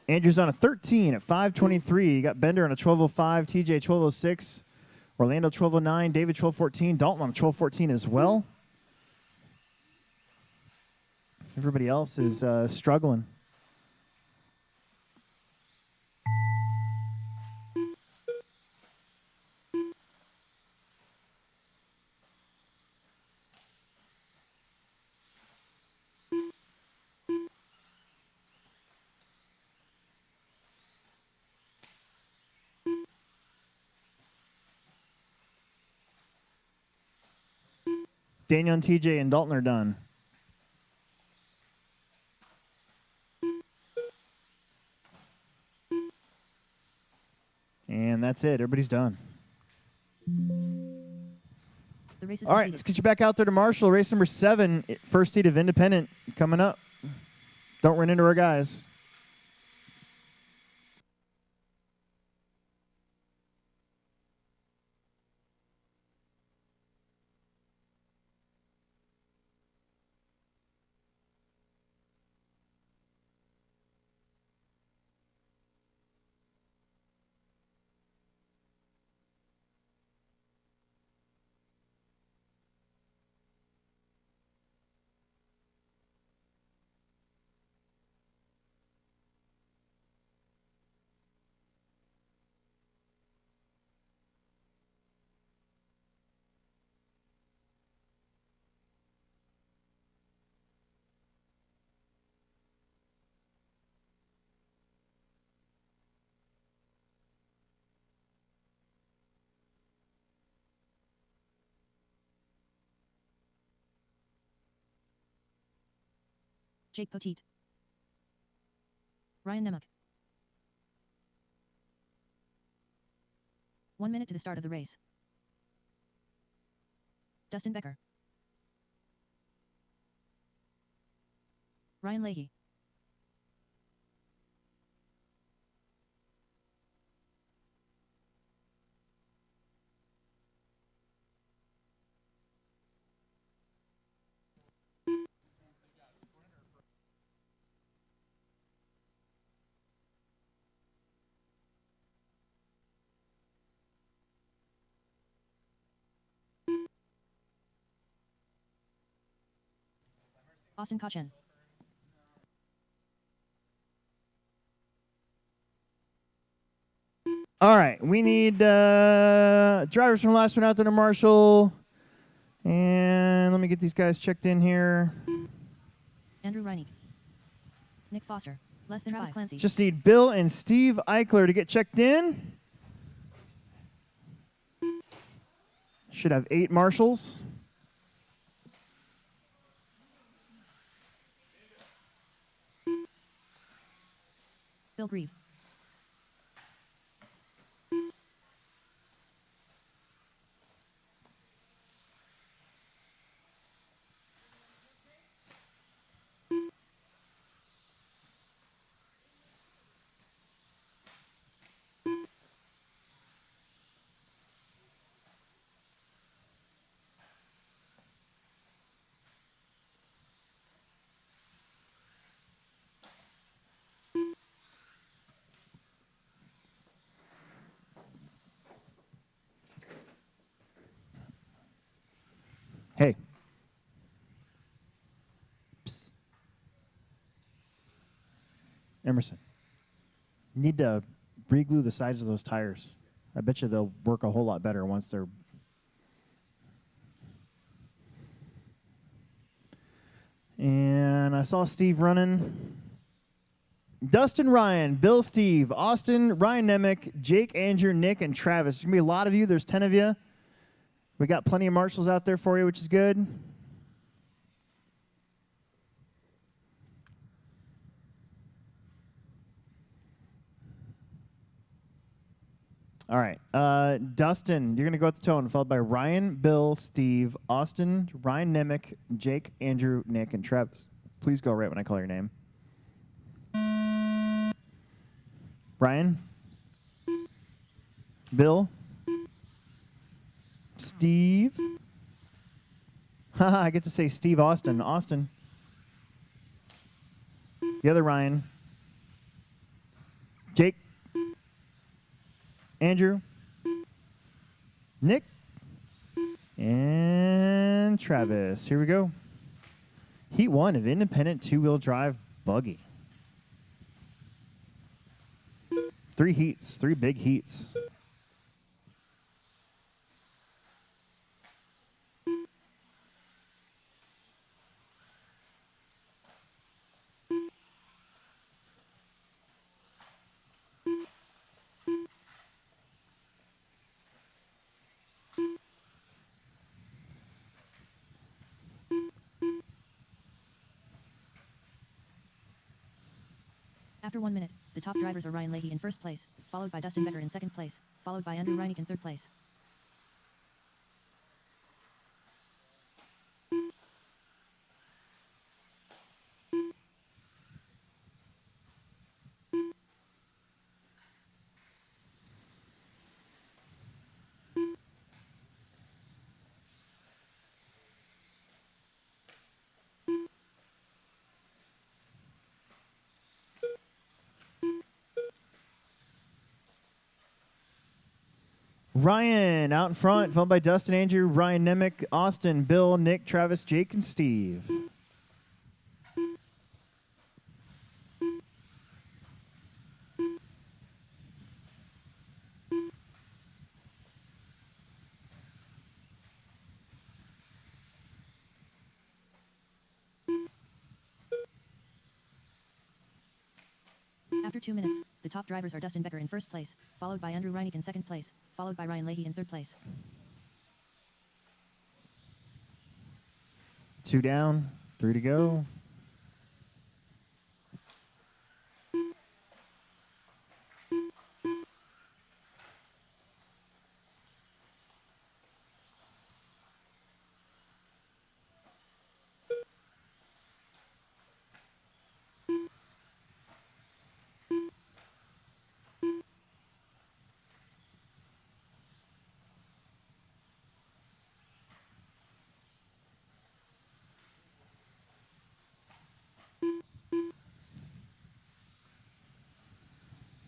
Andrew's on a 13 at 523. You got Bender on a 1205, TJ 1206, Orlando 1209, David 1214, Dalton on a 1214 as well. Everybody else is struggling. Daniel and TJ and Dalton are done. And that's it. Everybody's done. The race is All right, completed. let's get you back out there to Marshall. Race number 7, first heat of independent coming up. Don't run into our guys. Jake Poteet. Ryan Nemec. 1 minute to the start of the race. Dustin Becker. Ryan Leahy. Austin Kachen. All right, we need drivers from the last one out there to Marshall. And let me get these guys checked in here. Andrew Reinig. Nick Foster. Less than Travis Clancy. Just need Bill and Steve Eichler to get checked in. Should have 8 marshals. Bill Grieve. Hey. Psst. Emerson. Need to re-glue the sides of those tires. I bet you they'll work a whole lot better once they're... And I saw Steve running. Dustin, Ryan, Bill, Steve, Austin, Ryan Nemec, Jake, Andrew, Nick, and Travis. There's going to be a lot of you. There's 10 of you. We got plenty of marshals out there for you, which is good. All right. Dustin, you're going to go at the tone, followed by Ryan, Bill, Steve, Austin, Ryan Nemec, Jake, Andrew, Nick, and Travis. Please go right when I call your name. Ryan? Bill? Steve? Haha, I get to say Steve Austin. Austin. The other Ryan. Jake, Andrew, Nick, and Travis. Here we go. Heat 1 of independent two-wheel drive buggy. 3 heats, 3 big heats. After 1 minute, the top drivers are Ryan Leahy in first place, followed by Dustin Becker in second place, followed by Andrew Reinig in third place. Ryan out in front, followed by Dustin, Andrew, Ryan Nemec, Austin, Bill, Nick, Travis, Jake, and Steve. After 2 minutes, the top drivers are Dustin Becker in first place, followed by Andrew Reinig in second place, followed by Ryan Leahy in third place. 2 down, 3 to go.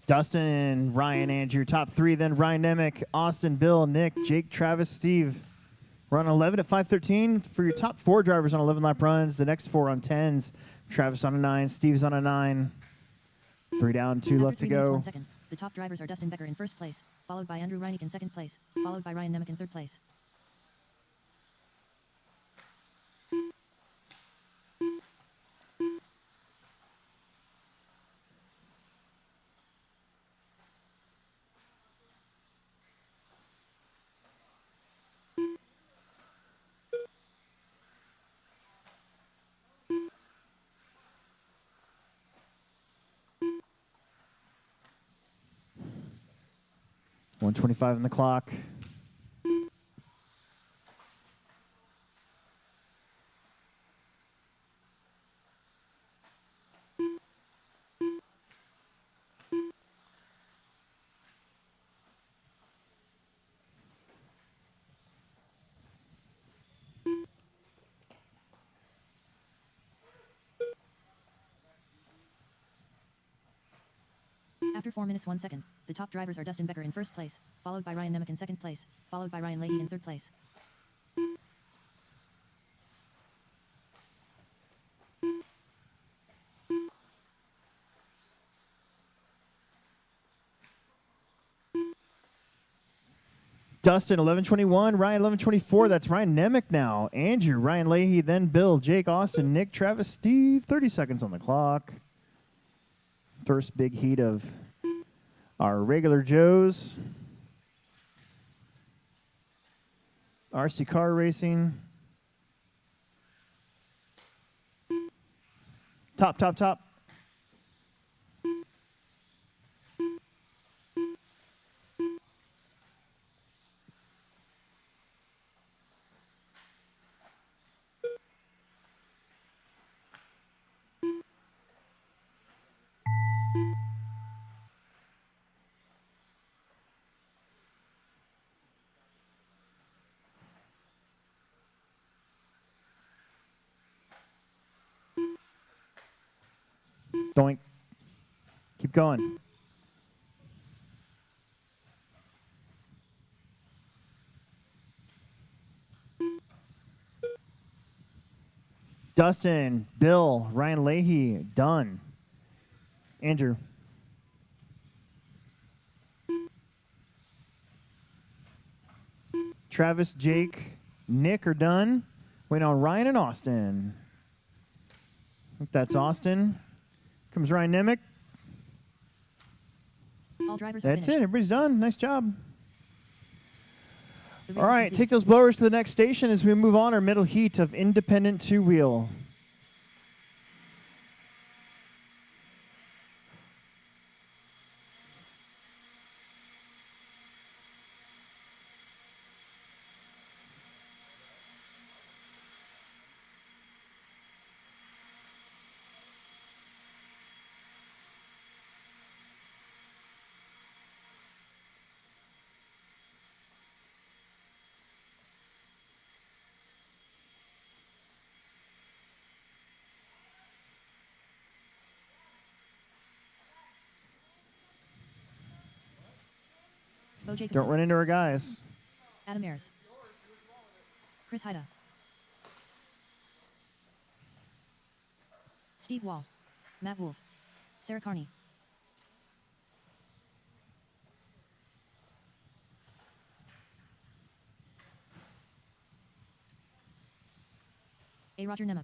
Dustin, Ryan, Andrew, top 3. Then Ryan Nemec, Austin, Bill, Nick, Jake, Travis, Steve. We're on 11 at 5:13 for your top 4 drivers on 11 lap runs. The next 4 on 10s. Travis on a 9, Steve's on a 9. 3 down, 2 After left to 3 minutes, go. 1 second, the top drivers are Dustin Becker in first place, followed by Andrew Reinig in second place, followed by Ryan Nemec in third place. $125 on the clock. After 4 minutes 1 second, the top drivers are Dustin Becker in first place, followed by Ryan Nemec in second place, followed by Ryan Leahy in third place. Dustin, 11:21. Ryan, 11:24. That's Ryan Nemec now. Andrew, Ryan Leahy, then Bill, Jake, Austin, Nick, Travis, Steve. 30 seconds on the clock. First big heat of our regular Joes. RC car racing. Top, top, top. Doink. Keep going. Dustin, Bill, Ryan Leahy, done. Andrew. Travis, Jake, Nick are done. Waiting on Ryan and Austin. I think that's Austin. Comes Ryan Nemec. All drivers are That's it. finished. Everybody's done. Nice job. The race All is right, complete. take those blowers to the next station as we move on our middle heat of independent two-wheel. Bo Jacobson. Don't run into our guys. Adam Ayers. Chris Haida. Steve Wall. Matt Wolf. Sarah Carney. A. Roger Nemec.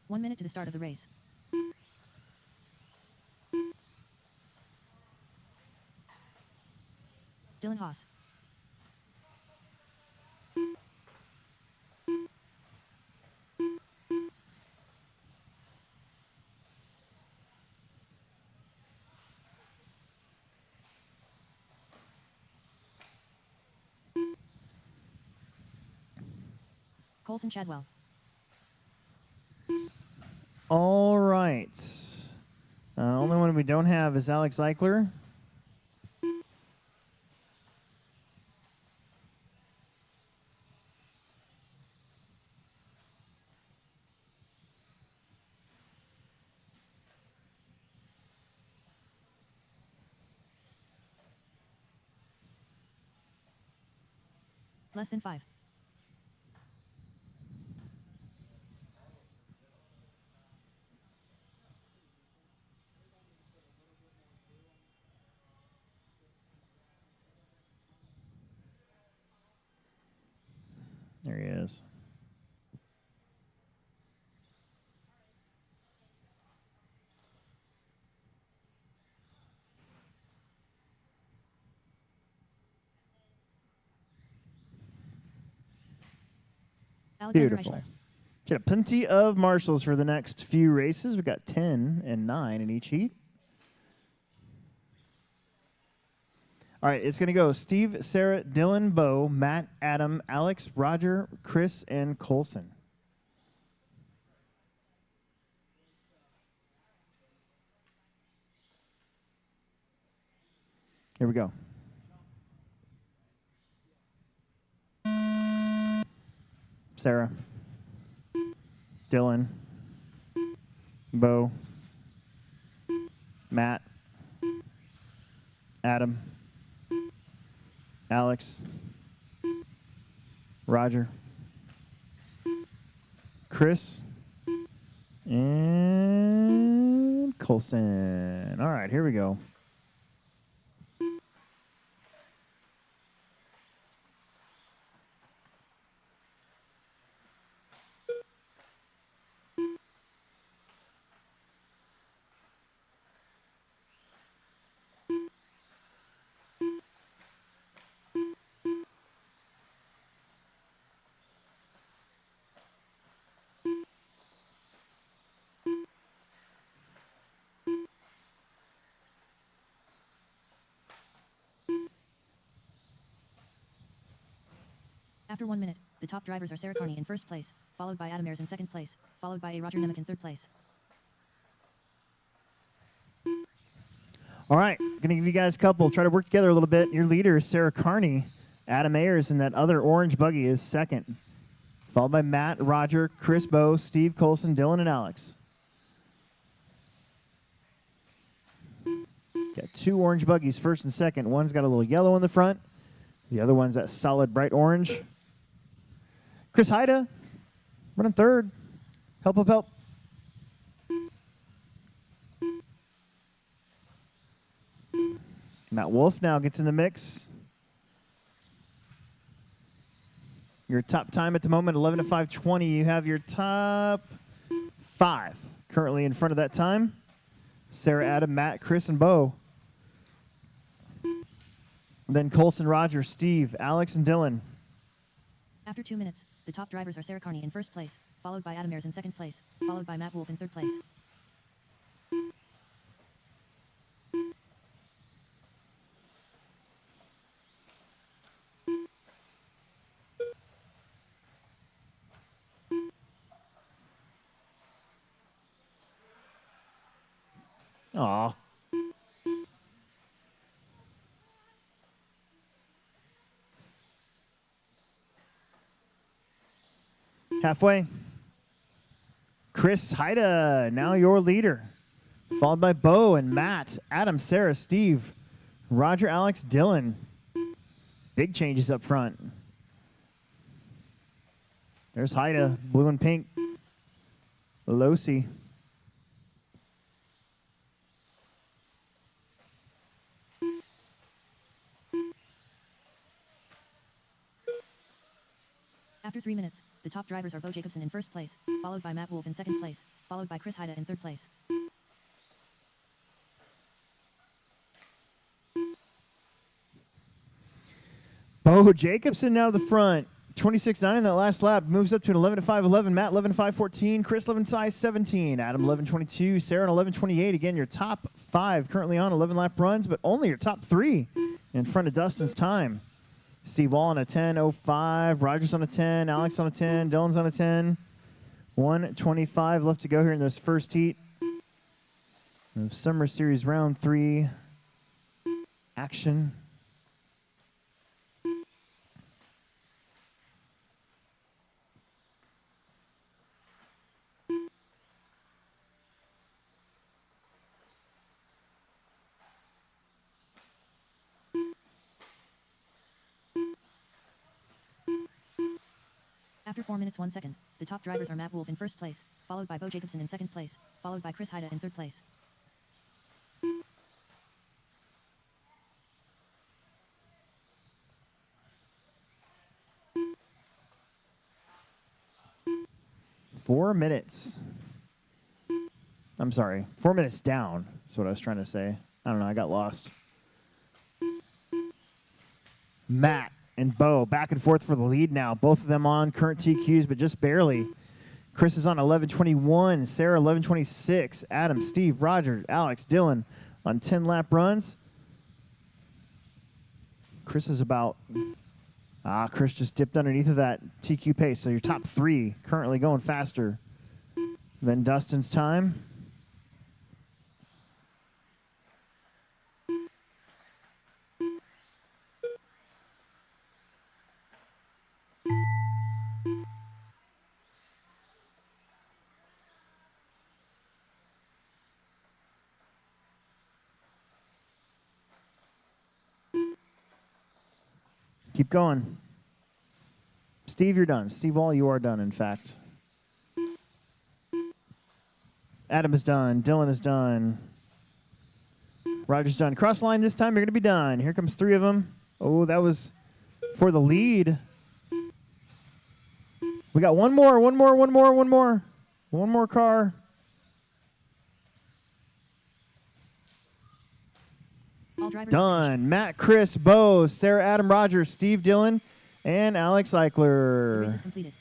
One minute to the start of the race. Dylan Haas. Colson Chadwell. All right. Only one we don't have is Alex Eichler. Less than 5. There he is. Alexander Beautiful. Eichler. Got plenty of marshals for the next few races. We've got 10 and 9 in each heat. All right, it's going to go Steve, Sarah, Dylan, Bo, Matt, Adam, Alex, Roger, Chris, and Colson. Here we go. Sarah, Dylan, Bo, Matt, Adam, Alex, Roger, Chris, and Colson. All right, here we go. After 1 minute, the top drivers are Sarah Carney in first place, followed by Adam Ayers in second place, followed by A. Roger Nemec in third place. All right, going to give you guys a couple. Try to work together a little bit. Your leader is Sarah Carney. Adam Ayers in that other orange buggy is second, followed by Matt, Roger, Chris, Bo, Steve, Colson, Dylan, and Alex. Got two orange buggies, first and second. One's got a little yellow in the front. The other one's that solid bright orange. Chris Haida running third. Help, help, help. Matt Wolf now gets in the mix. Your top time at the moment, 11 to 5:20. You have your top 5 currently in front of that time. Sarah, Adam, Matt, Chris, and Bo. Then Colson, Roger, Steve, Alex, and Dylan. After 2 minutes, the top drivers are Sarah Carney in first place, followed by Adam Ayres in second place, followed by Matt Wolf in third place. Aw. Halfway. Chris Haida, now your leader. Followed by Bo and Matt, Adam, Sarah, Steve, Roger, Alex, Dylan. Big changes up front. There's Haida, blue and pink. Losi. After 3 minutes, the top drivers are Bo Jacobson in first place, followed by Matt Wolf in second place, followed by Chris Haida in third place. Bo Jacobson now to the front. 26.9 in that last lap. Moves up to an 11 to 5:11. Matt 11 to 5:14. Chris 11 to 5:17. Adam 11:22. Sarah 11:28. Again, your top 5 currently on 11 lap runs, but only your top 3 in front of Dustin's time. Steve Wall on a 10.05. Rogers on a 10. Alex on a 10. Dylan's on a 10. 1:25 left to go here in this first heat of Summer Series Round 3 action. After 4 minutes 1 second, the top drivers are Matt Wolf in first place, followed by Bo Jacobson in second place, followed by Chris Haida in third place. Four minutes. I'm sorry. 4 minutes down. That's what I was trying to say. I don't know. I got lost. Matt and Bo back and forth for the lead now. Both of them on current TQs, but just barely. Chris is on 11:21. Sarah 11:26. Adam, Steve, Roger, Alex, Dylan on 10 lap runs. Chris is about... Chris just dipped underneath of that TQ pace. So your top 3 currently going faster than Dustin's time. Keep going. Steve, you're done. Steve Wall, you are done, in fact. Adam is done. Dylan is done. Roger's done. Cross line this time, you're going to be done. Here comes 3 of them. Oh, that was for the lead. We got one more. One more car. All drivers Done. Matt, Chris, Bo, Sarah, Adam, Roger, Steve, Dylan, and Alex The race Eichler. is completed.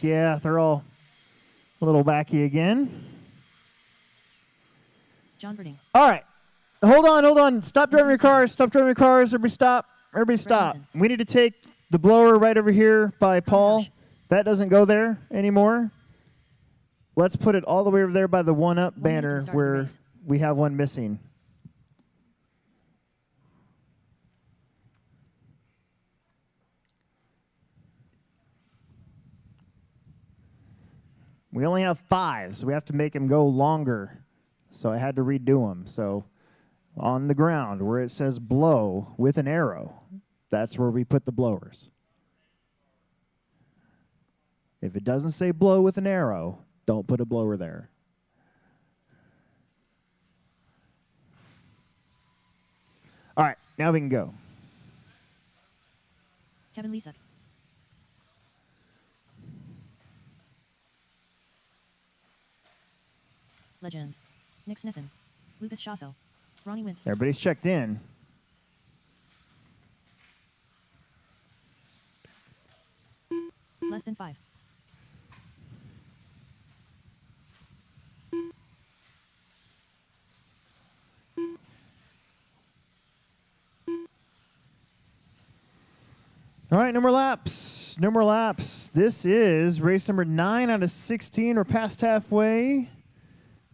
Yeah, they're all a little wacky again. John Birding. All right. Hold on. Stop driving your cars. Stop driving your cars. Everybody stop. Everybody stop. Nelson. We need to take the blower right over here by Paul. Josh. That doesn't go there anymore. Let's put it all the way over there by the 1-up 1 minute to banner start the where race. we have one missing. We only have 5, so we have to make them go longer. So I had to redo them. So on the ground where it says blow with an arrow, that's where we put the blowers. If it doesn't say blow with an arrow, don't put a blower there. All right, now we can go. Kevin Lisak. Legend. Nick Snithin. Lucas Shasso. Ronnie Wint. Everybody's checked in. Less than 5. All right, no more laps. No more laps. This is race number 9 out of 16. We're past halfway.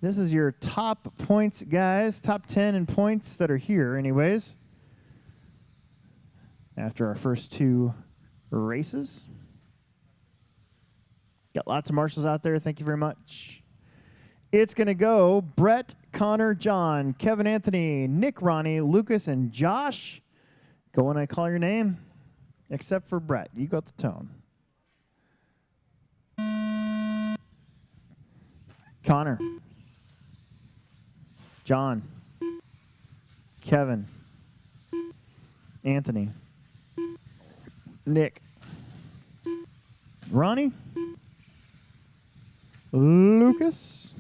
This is your top points, guys. Top 10 in points that are here, anyways. After our first 2 races. Got lots of marshals out there. Thank you very much. It's going to go Brett, Connor, John, Kevin, Anthony, Nick, Ronnie, Lucas, and Josh. Go when I call your name. Except for Brett. You got the tone. Connor. John. Kevin. Anthony. Nick. Ronnie. Lucas.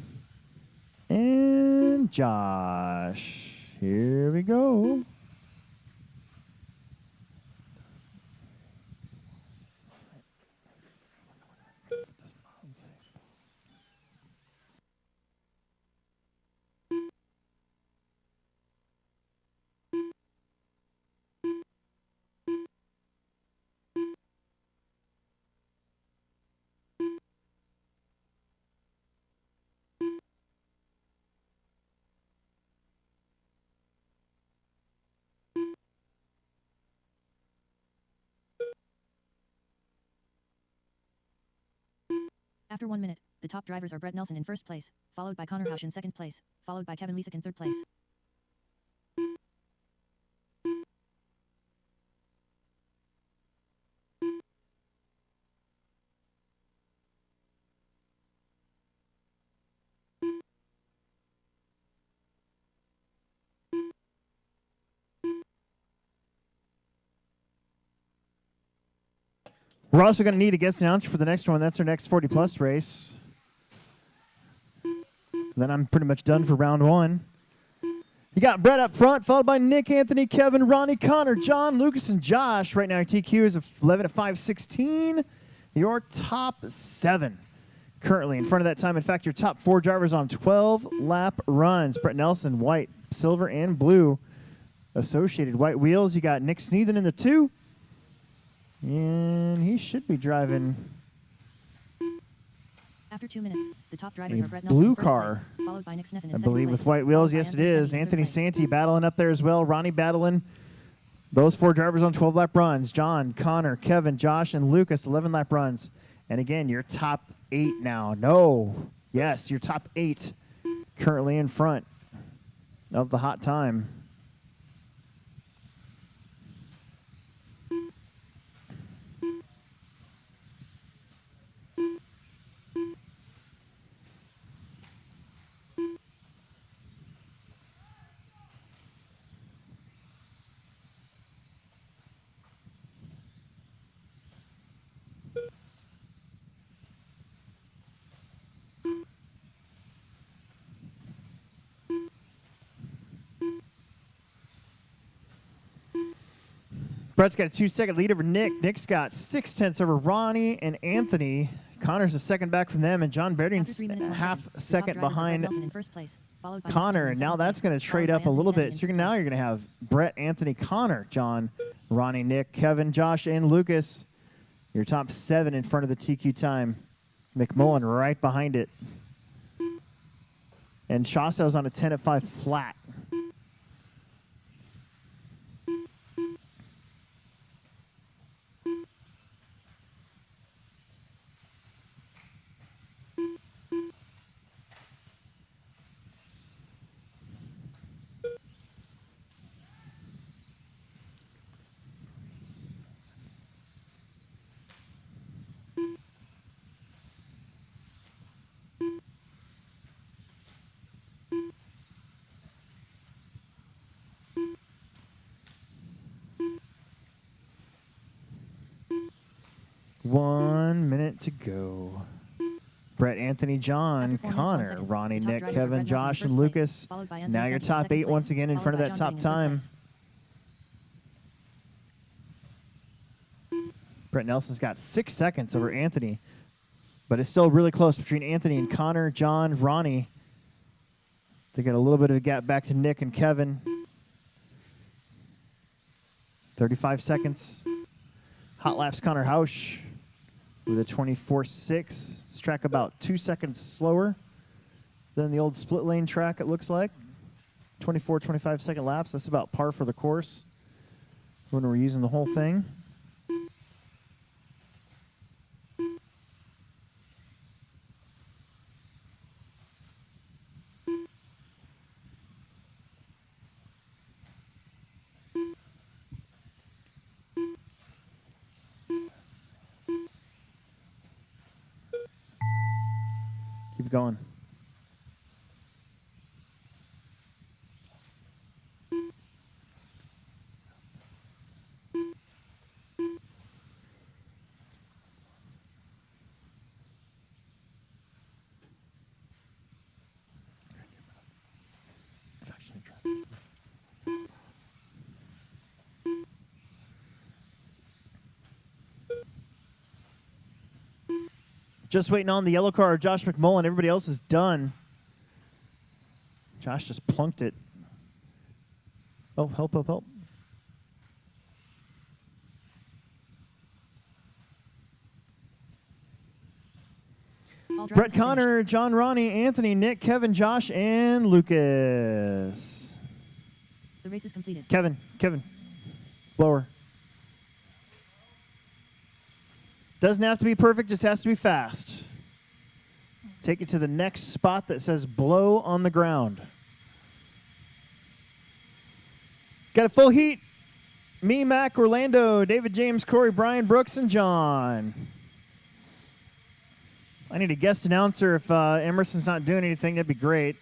And Josh. Here we go. After 1 minute, the top drivers are Brett Nelson in first place, followed by Connor Hausch in second place, followed by Kevin Lisak in third place. We're also going to need a guest announcer for the next one. That's our next 40-plus race. Then I'm pretty much done for round 1. You got Brett up front, followed by Nick, Anthony, Kevin, Ronnie, Connor, John, Lucas, and Josh. Right now, your TQ is 11 at 5:16. Your top 7 currently in front of that time. In fact, your top 4 drivers on 12-lap runs. Brett Nelson, white, silver, and blue. Associated white wheels. You got Nick Sneathen in the 2. And he should be driving After 2 minutes, the top drivers a are Brett Nelson blue in first car, place, followed by Nick Snithin in I second believe, place, with white wheels. followed by Yes, it Anthony is. Santi in Anthony third place. Santi battling up there as well. Ronnie battling. Those 4 drivers on 12-lap runs. John, Connor, Kevin, Josh, and Lucas, 11-lap runs. And again, your top 8 now. No. Yes, your top 8 currently in front of the hot time. Brett's got a 2-second lead over Nick. Nick's got 0.6 over Ronnie and Anthony. Connor's a second back from them, and John After Berding's 3 minutes, 1 half second, the top second drivers are Brett behind Nelson in first place, followed by Connor. Max Mann in Now second that's place, going to trade followed up by a little Anthony bit. Sandy So in now third you're going to have Brett, Anthony, Connor, John, Ronnie, Nick, Kevin, Josh, and Lucas. Your top 7 in front of the TQ time. McMullen right behind it. And Chassel's on a 10 at 5 flat. One minute to go. Brett, Anthony, John, After 4 minutes, 1 Connor, second, Ronnie, the top Nick, drivers are Kevin, Brett Nelson in Josh, and first place, Lucas. followed by Anthony Now your Sandy in top second 8 once place, again in followed front of by that John top Berding in third time. place. Brett Nelson's got 6 seconds over Anthony, but it's still really close between Anthony and Connor, John, Ronnie. They got a little bit of a gap back to Nick and Kevin. 35 seconds. Hot laps Connor Hausch with a 24.6. This track about 2 seconds slower than the old split lane track, it looks like. 24, 25 second laps. That's about par for the course when we're using the whole thing. Keep going. Just waiting on the yellow car, Josh McMullen. Everybody else is done. Josh just plunked it. Oh, help, help, help. All drivers Brett have finished. Connor, John, Ronnie, Anthony, Nick, Kevin, Josh, and Lucas. The race is completed. Kevin, blower. Doesn't have to be perfect, just has to be fast. Take it to the next spot that says blow on the ground. Got a full heat. Me, Mac, Orlando, David, James, Corey, Brian, Brooks, and John. I need a guest announcer. If Emerson's not doing anything, that'd be great.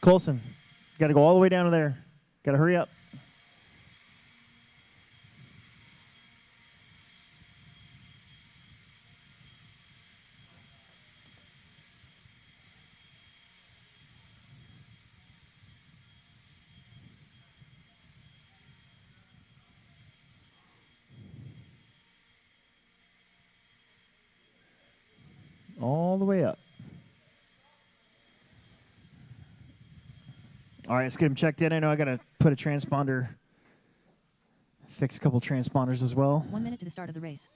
Colson, got to go all the way down to there. Got to hurry up. All the way up. All right, let's get him checked in. I know I got to put a transponder, fix a couple transponders as well. 1 minute to the start of the race.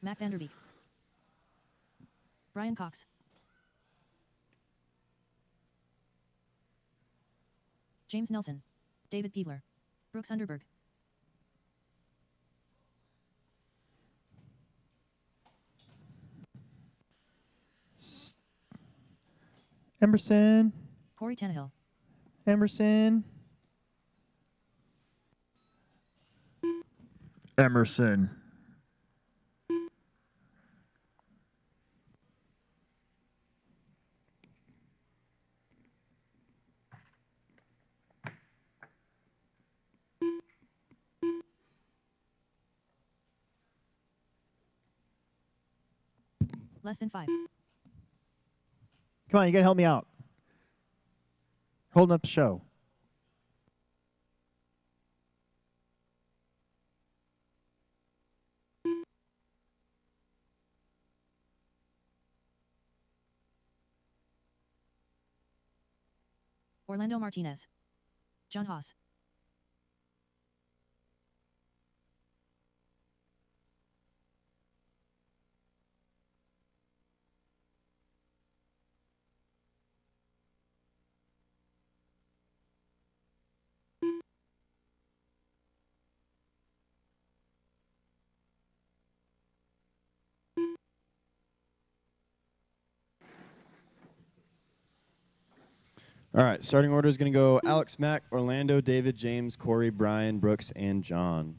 Mac Vanderbeek. Brian Cox. James Nelson. David Peebler. Brooks Underberg. Emerson. Corey Tannehill. Emerson. Emerson. Less than 5. Come on, you got to help me out. Holding up the show. Orlando Martinez. John Haas. All right, starting order is going to go Alex, Mac, Orlando, David, James, Corey, Brian, Brooks, and John.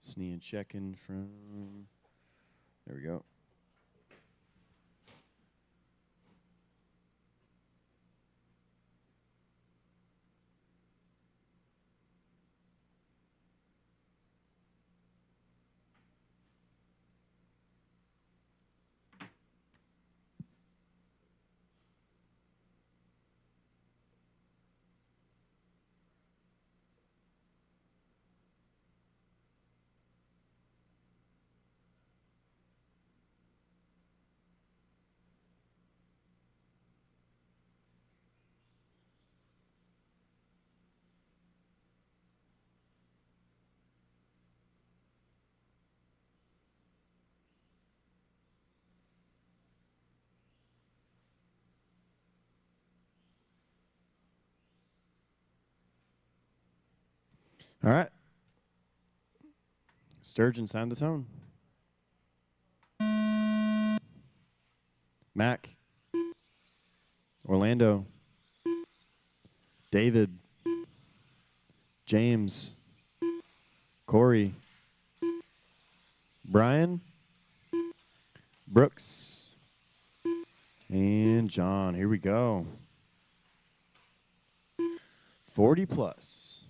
Snee and checking from, there we go. All right. Sturgeon, sound the tone. Mac, Orlando, David, James, Corey, Brian, Brooks, and John. Here we go. 40 plus.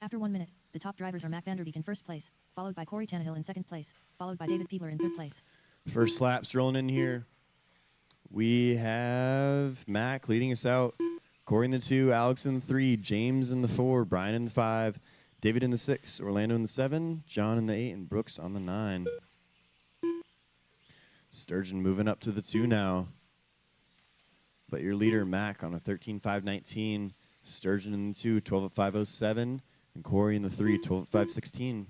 After 1 minute, the top drivers are Mac Vanderbeek in first place, followed by Corey Tannehill in second place, followed by David Peebler in third place. First laps rolling in here. We have Mac leading us out. Corey in the 2, Alex in the 3, James in the 4, Brian in the 5, David in the 6, Orlando in the 7, John in the 8, and Brooks on the 9. Sturgeon moving up to the 2 now. But your leader, Mac, on a 13.519. Sturgeon in the 2, 12.507. And Corey in the 3, 12.516.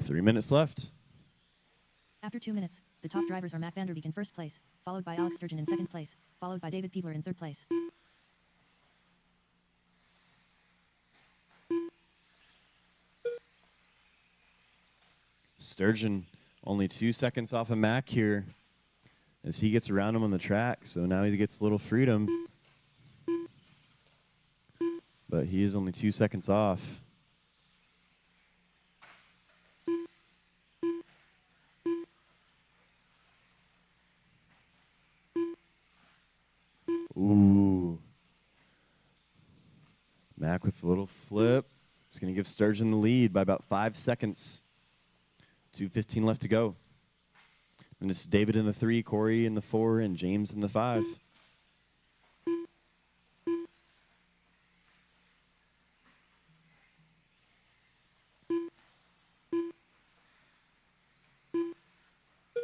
Three minutes left. After 2 minutes, the top drivers are Mac Vanderbeek in first place, followed by Alex Sturgeon in second place, followed by David Peebler in third place. Sturgeon only 2 seconds off of Mac here as he gets around him on the track. So now he gets a little freedom. But he is only 2 seconds off. Mac with a little flip. It's going to give Sturgeon the lead by about 5 seconds. 2:15 left to go. And it's David in the 3, Corey in the 4, and James in the 5.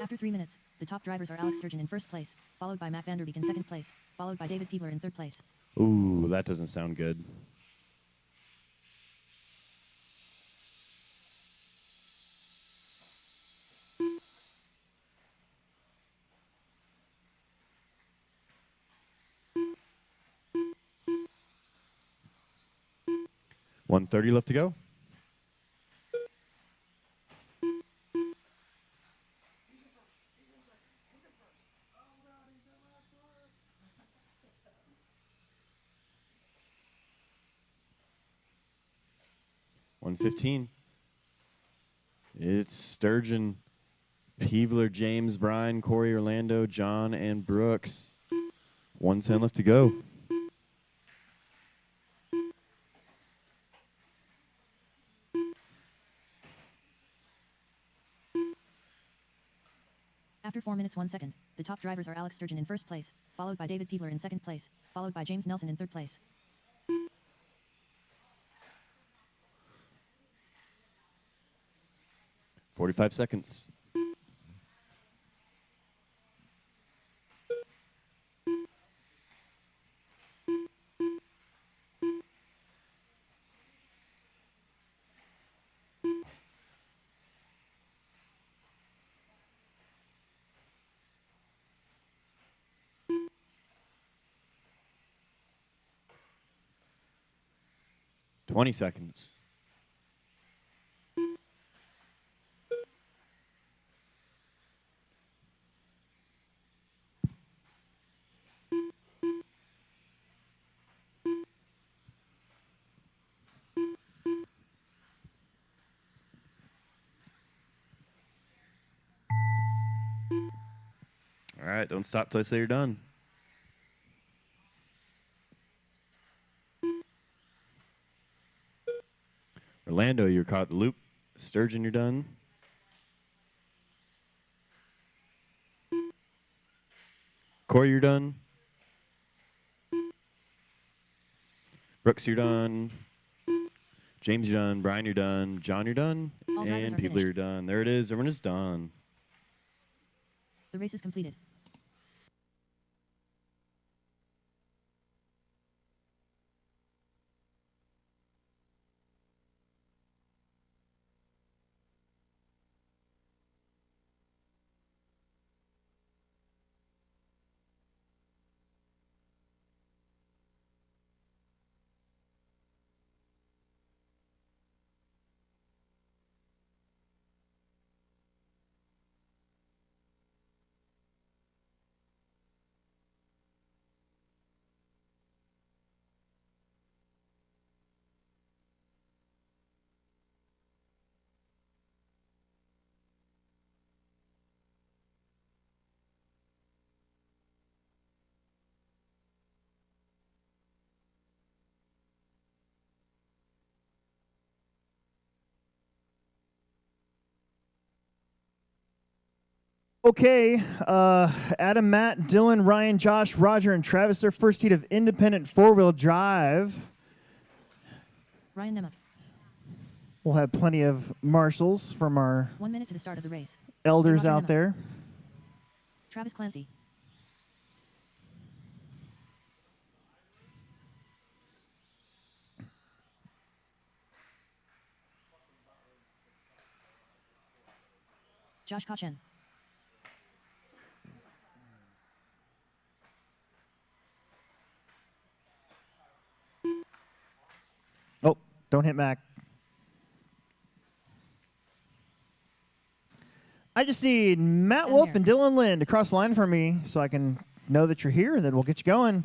After 3 minutes, the top drivers are Alex Sturgeon in first place, followed by Matt Vanderbeek in second place, followed by David Peebler in third place. Ooh, that doesn't sound good. $130 left to go. $115. It's Sturgeon, Peevler, James, Brian, Corey, Orlando, John, and Brooks. 110 left to go. After 4 minutes 1 second, the top drivers are Alex Sturgeon in first place, followed by David Peebler in second place, followed by James Nelson in third place. 45 seconds. Twenty seconds. All right, don't stop till I say you're done. Orlando, you're caught the loop. Sturgeon, you're done. Corey, you're done. Brooks, you're done. James, you're done. Brian, you're done. John, you're done. All drivers And are people, finished. you're done. There it is. Everyone is done. The race is completed. Okay, Adam, Matt, Dylan, Ryan, Josh, Roger, and Travis, their first heat of independent four-wheel drive. Ryan Nemec. We'll have plenty of marshals from our 1 minute to the start of the race. elders Roger out Nemec. there. Travis Clancy. Josh Kochen. Oh, don't hit Mac. I just need Matt Adam Wolf Harris. and Dylan Lind to cross the line for me so I can know that you're here, and then we'll get you going.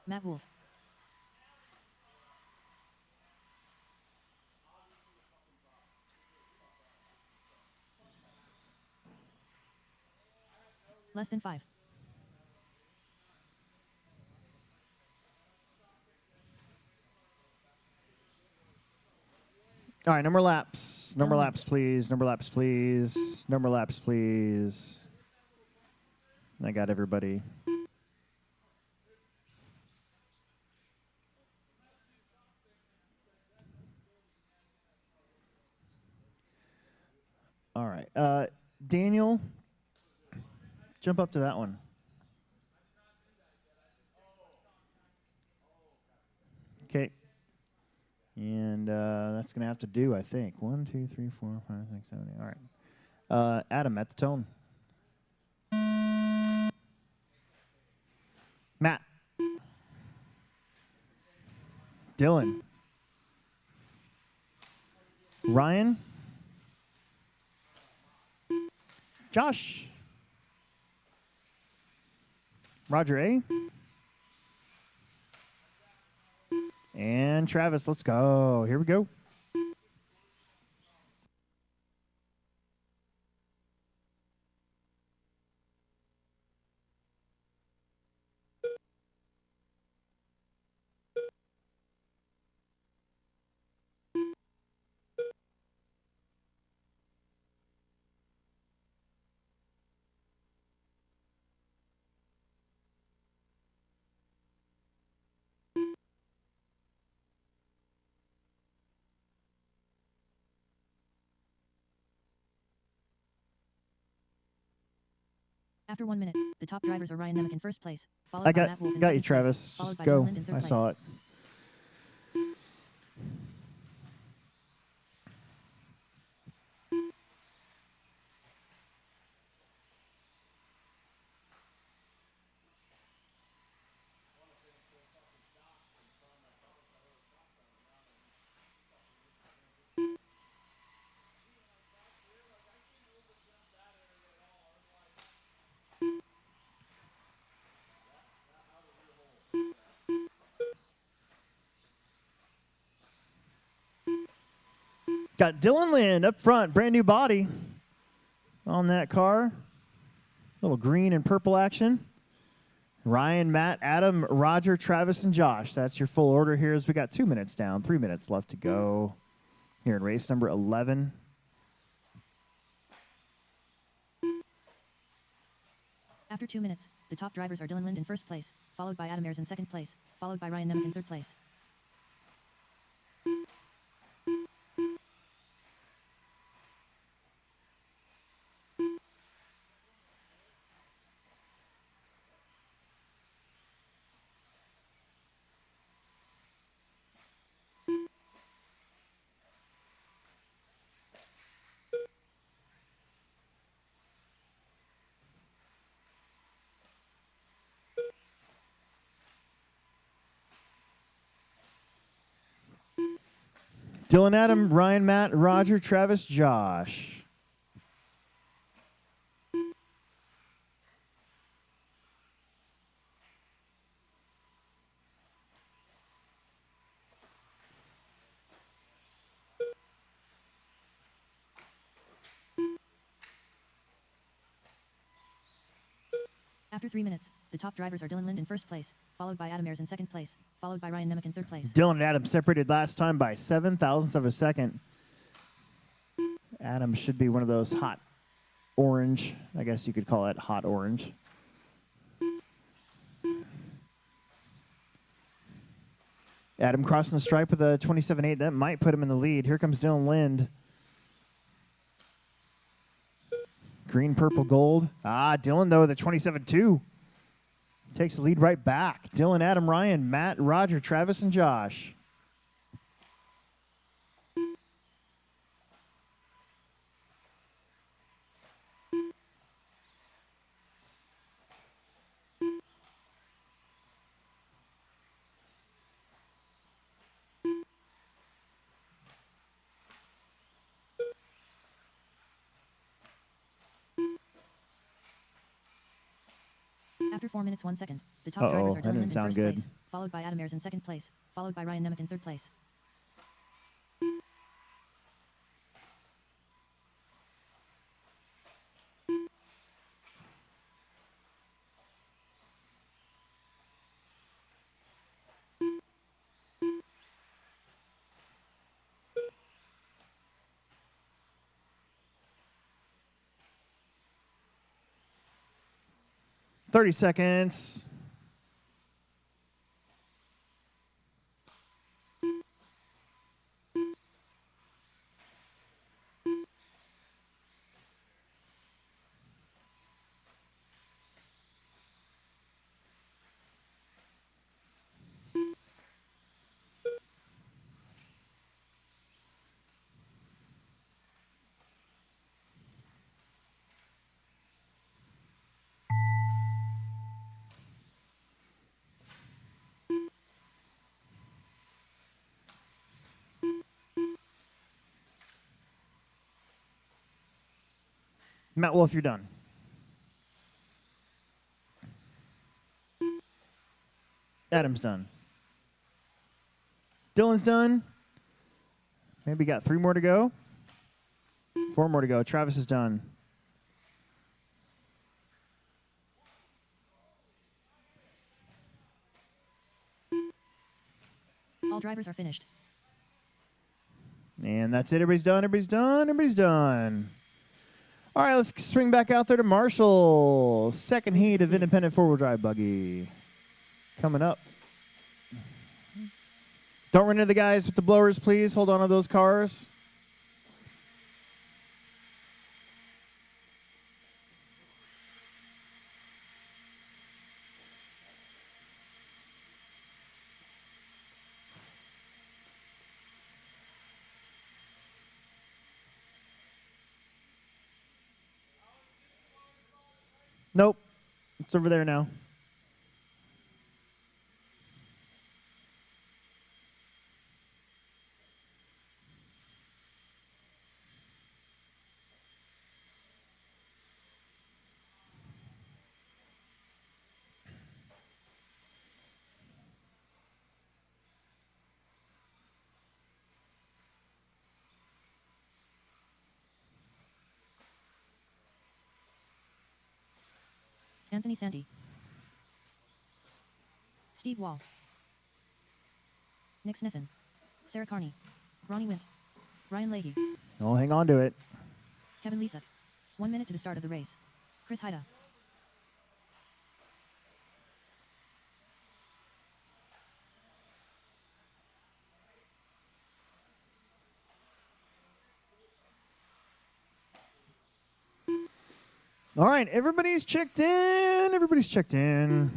Matt Wolf. Less than 5. All right, no more laps. No more No. laps, please. No more laps, please. No more laps, please. I got everybody. All right. Daniel, jump up to that one. Okay. And that's going to have to do, I think. 1, 2, 3, 4, 5, 6, 7, 8. All right. Adam, at the tone. Matt. Dylan. Ryan. Josh. Roger A. And Travis, let's go. Here we go. After 1 minute, the top drivers are Ryan Nemec in first place, followed I by Matt Wolf in got second you, Travis. place, followed Just by go. Dylan Lind in third I place. saw it. Got Dylan Lind up front, brand new body on that car. Little green and purple action. Ryan, Matt, Adam, Roger, Travis, and Josh. That's your full order here as we got 2 minutes down, 3 minutes left to go here in race number 11. After 2 minutes, the top drivers are Dylan Lind in first place, followed by Adam Ayres in second place, followed by Ryan Nemec in third place. Dylan, Adam, Ryan, Matt, Roger, Travis, Josh. After 3 minutes, the top drivers are Dylan Lind in first place, followed by Adam Ayres in second place, followed by Ryan Nemec in third place. Dylan and Adam separated last time by 7,000ths of a second. Adam should be one of those hot orange. I guess you could call it hot orange. Adam crossing the stripe with a 27.8. That might put him in the lead. Here comes Dylan Lind. Green, purple, gold. Dylan, though, the 27.2. Takes the lead right back. Dylan, Adam, Ryan, Matt, Roger, Travis, and Josh. After 4 minutes 1 second, the top Uh-oh, drivers are that Dylan didn't Lind in sound first good. place, followed by Adam Ayres in second place, followed by Ryan Nemec in third place. 30 seconds. Matt Wolf, you're done. Adam's done. Dylan's done. Maybe got 3 more to go. 4 more to go. Travis is done. All drivers are finished. And that's it. Everybody's done. Everybody's done. Everybody's done. All right, let's swing back out there to Marshall. Second heat of independent four-wheel drive buggy. Coming up. Don't run into the guys with the blowers, please. Hold on to those cars. Nope. It's over there now. Anthony Sandy. Steve Wall. Nick Snithin. Sarah Carney. Ronnie Wint. Ryan Leahy. I'll hang on to it. Kevin Lisa. 1 minute to the start of the race. Chris Haida. All right, everybody's checked in. Everybody's checked in.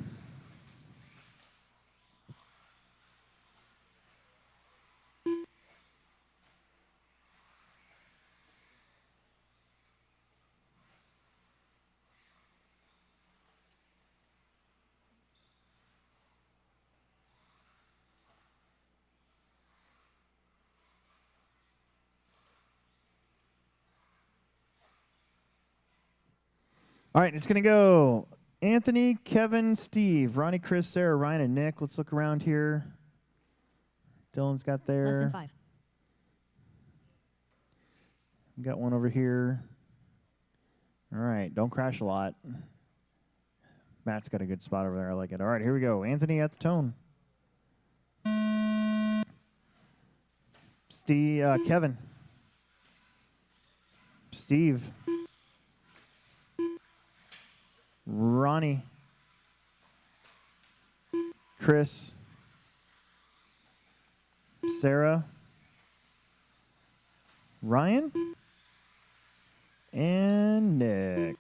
All right, it's going to go Anthony, Kevin, Steve, Ronnie, Chris, Sarah, Ryan, and Nick. Let's look around here. Dylan's got Less than there. 5. Got one over here. All right, don't crash a lot. Matt's got a good spot over there. I like it. All right, here we go. Anthony at the tone. Steve, Kevin. Steve. Ronnie. Chris. Sarah. Ryan. And Nick.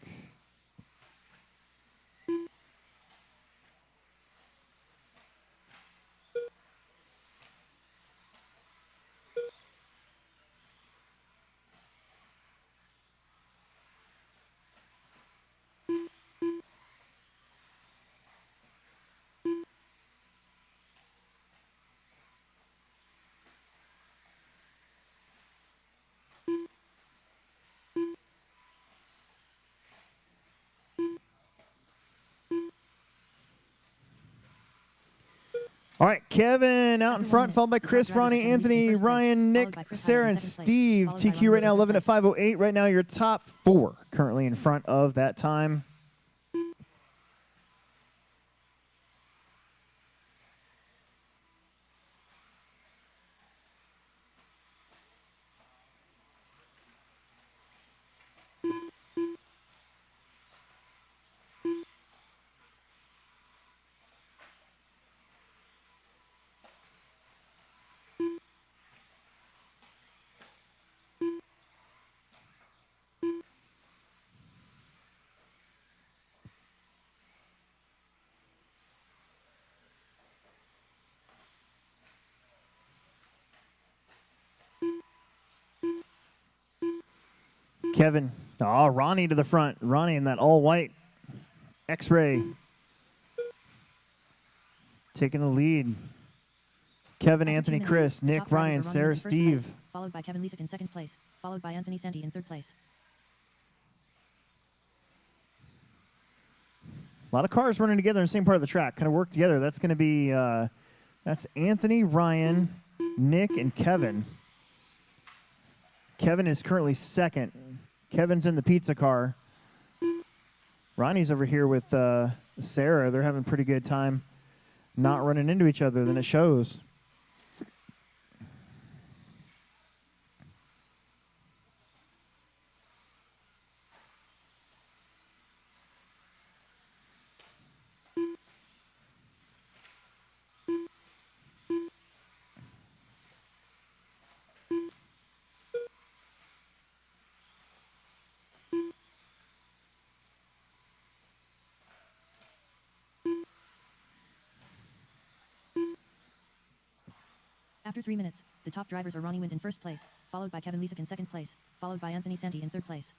All right, Kevin out in front, followed by Chris, Ronnie, Anthony, Ryan, Nick, Sarah, and Steve. TQ right now 11 at 5:08. Right now, your top 4 currently in front of that time. Kevin. Oh, Ronnie to the front. Ronnie in that all-white X-ray. Taking the lead. Kevin, After 2 Anthony, minutes, Chris, the Nick, top drivers Ryan, are running Sarah, in first Steve. place, followed by Kevin Lisick in second place, followed by Anthony Santi in third place. A lot of cars running together in the same part of the track. Kind of work together. That's going to be that's Anthony, Ryan, Nick, and Kevin. Kevin is currently second. Kevin's in the pizza car. Ronnie's over here with Sarah. They're having a pretty good time not running into each other. Then it shows. After 3 minutes, the top drivers are Ronnie Wind in first place, followed by Kevin Lisick in second place, followed by Anthony Santi in third place.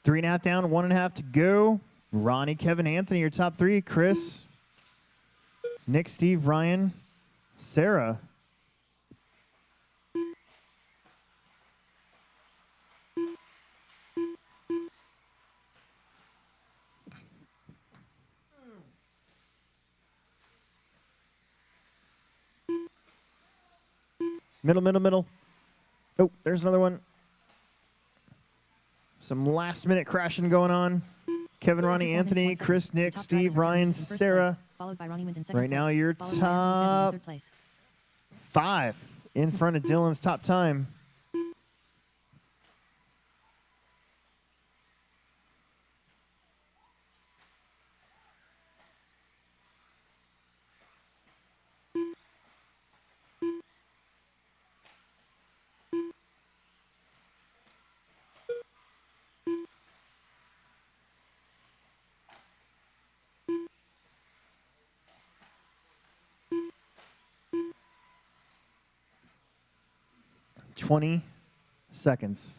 Three and a half down, 1.5 to go. Ronnie, Kevin, Anthony, your top three. Chris, Nick, Steve, Ryan, Sarah. Middle, middle, middle. Oh, there's another one. Some last minute crashing going on. Kevin, Ronnie, After 4 minutes, Anthony, 1 second, Chris, the Nick, top Steve, drivers are Kevin Ryan, Lisick in first Sarah. place, followed by Ronnie Wind in second Right now, place, you're followed by Anthony Santi in top third place. 5 in front of Dylan's top time. Twenty seconds.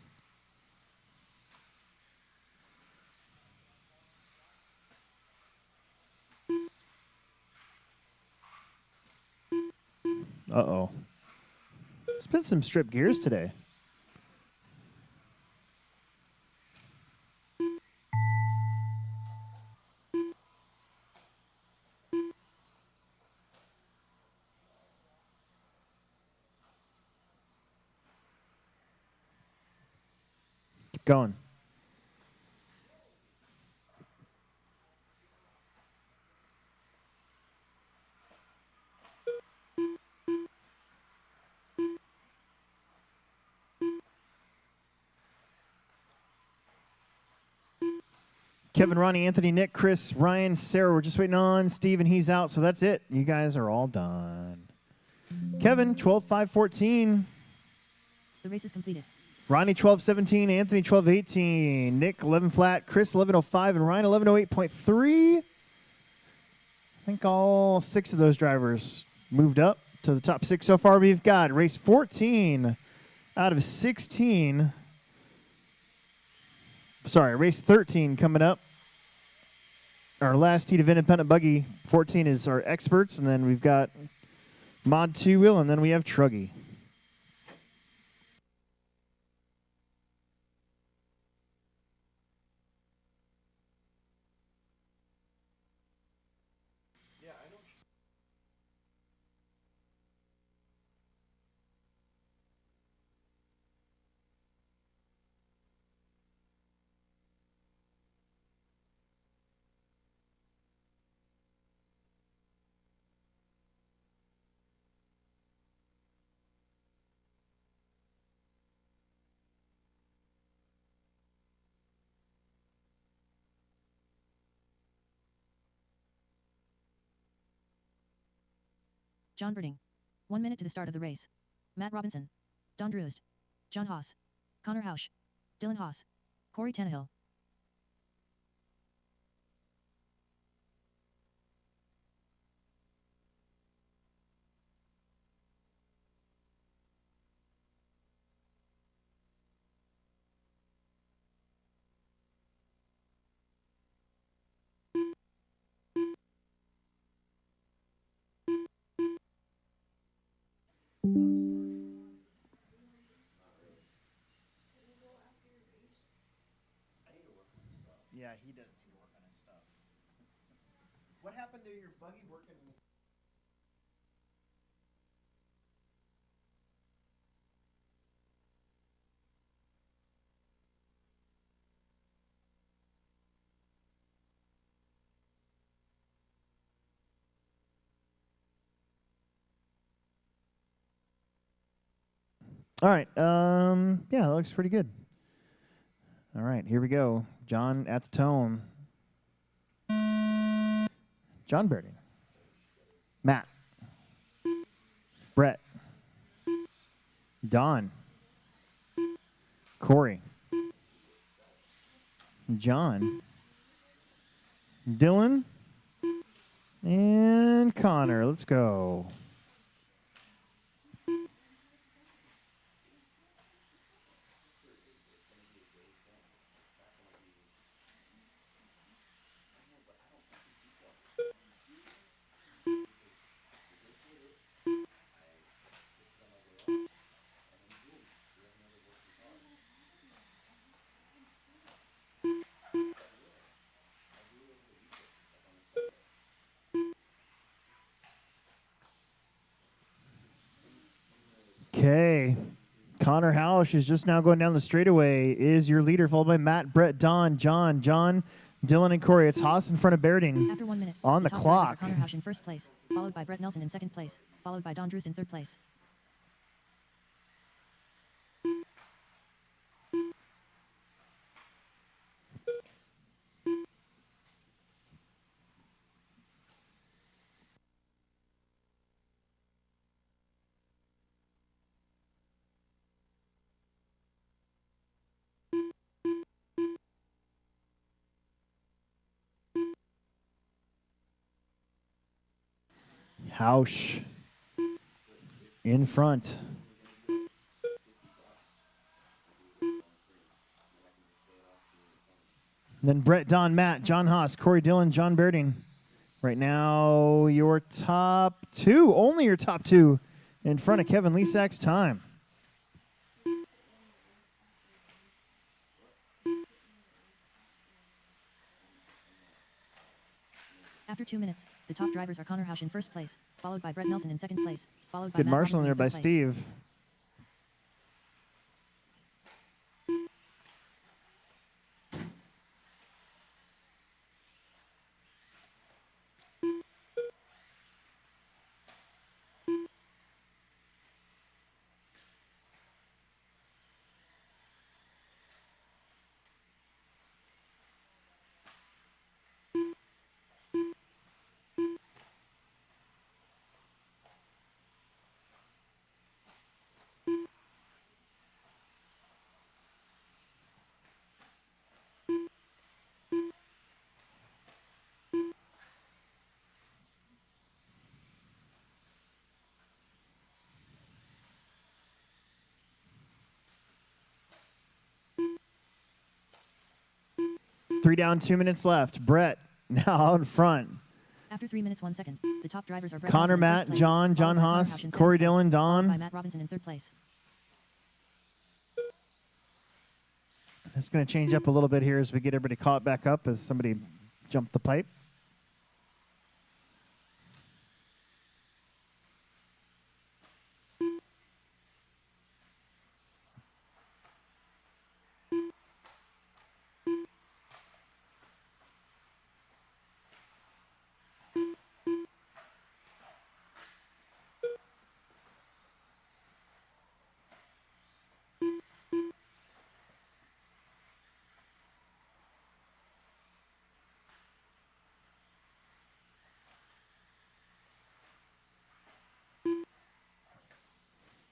Uh-oh. It's been some strip gears today. Keep going. Kevin, Ronnie, Anthony, Nick, Chris, Ryan, Sarah. We're just waiting on Steve, and he's out. So that's it. You guys are all done. Kevin, 12-5-14. The race is completed. Ronnie, 12-17. Anthony, 12-18. Nick, 11 flat. Chris, 11.05. And Ryan, 11.08.3. I think all 6 of those drivers moved up to the top 6 so far. We've got race 14 out of 16. Sorry, race 13 coming up. Our last heat of independent buggy. 14 is our experts, and then we've got mod 2 wheel, and then we have truggy. John Birding. 1 minute to the start of the race. Matt Robinson. Don Druzd. John Haas. Connor Hausch. Dylan Haas. Corey Tannehill. Yeah, he does need to work on his stuff. What happened to your buggy working? All right. Yeah, that looks pretty good. All right, here we go. John at the tone. John Birding. Matt. Brett. Don. Corey. John. Dylan. And Connor. Let's go. Okay. Connor Hausch is just now going down the straightaway. Is your leader, followed by Matt, Brett, Don, John, Dylan, and Corey. It's Haas in front of Berding. After 1 minute, On the top clock. drivers are Connor Hausch in first place, followed by Brett Nelson in second place, followed by Don Druzd in third place. Hausch in front. Then Brett, Don, Matt, John Haas, Corey Dillon, John Berding. Right now, your top two, only your top two, in front of Kevin Lesak's time. After 2 minutes, the top drivers are Connor Hausch in first place, followed by Brett Nelson in second place, followed by Good Matt marshalling there Robinson by in third place. Steve. Three down, 2 minutes left. Brett now out in front. After 3 minutes 1 second, the top drivers are Brett Connor, Nelson in Matt, first place, John, followed John by Connor Haas, Hausch in Corey second place, Dillon, followed by Don. Matt Robinson in third place. It's going to change up a little bit here as we get everybody caught back up as somebody jumped the pipe.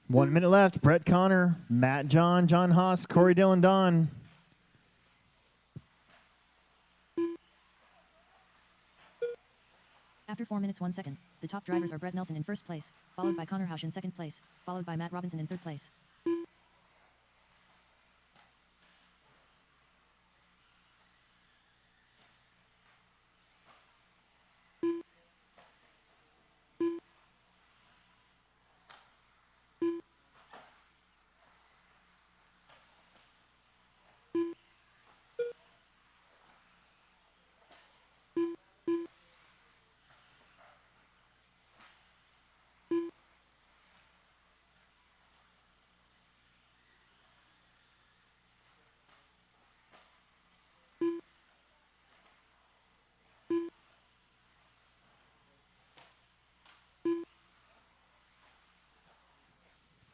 1 minute left. Brett Connor, Matt John, John Haas, Corey Dylan Don. After 4 minutes 1 second, the top drivers are Brett Nelson in first place, followed by Connor Hausch in second place, followed by Matt Robinson in third place.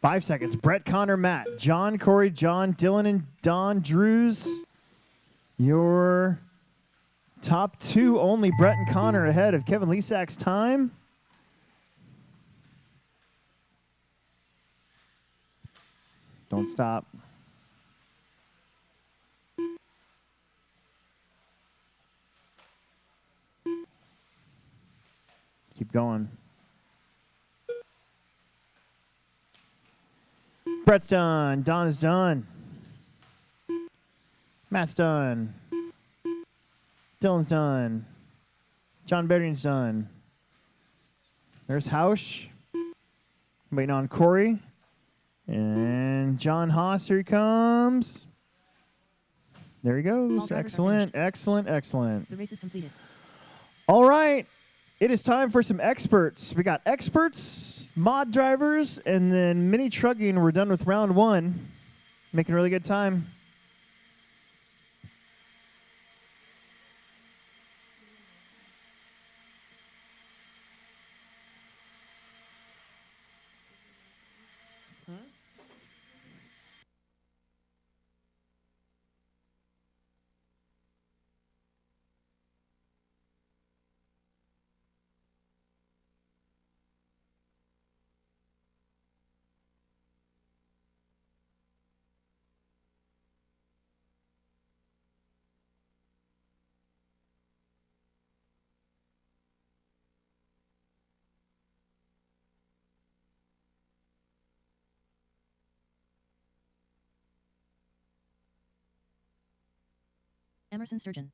Five seconds. Brett Connor, Matt, John, Corey, John, Dylan, and Don Drews. Your top two only. Brett and Connor ahead of Kevin Lesak's time. Don't stop. Keep going. Brett's done. Don is done. Matt's done. Dylan's done. John Bedring's done. There's Hausch. Waiting on Corey. And John Haas, here he comes. There he All goes. drivers are Excellent, finished. excellent, excellent. The race is completed. All right. It is time for some experts. We got experts, mod drivers, and then mini trugging. We're done with round one. Making a really good time. Emerson Sturgeon.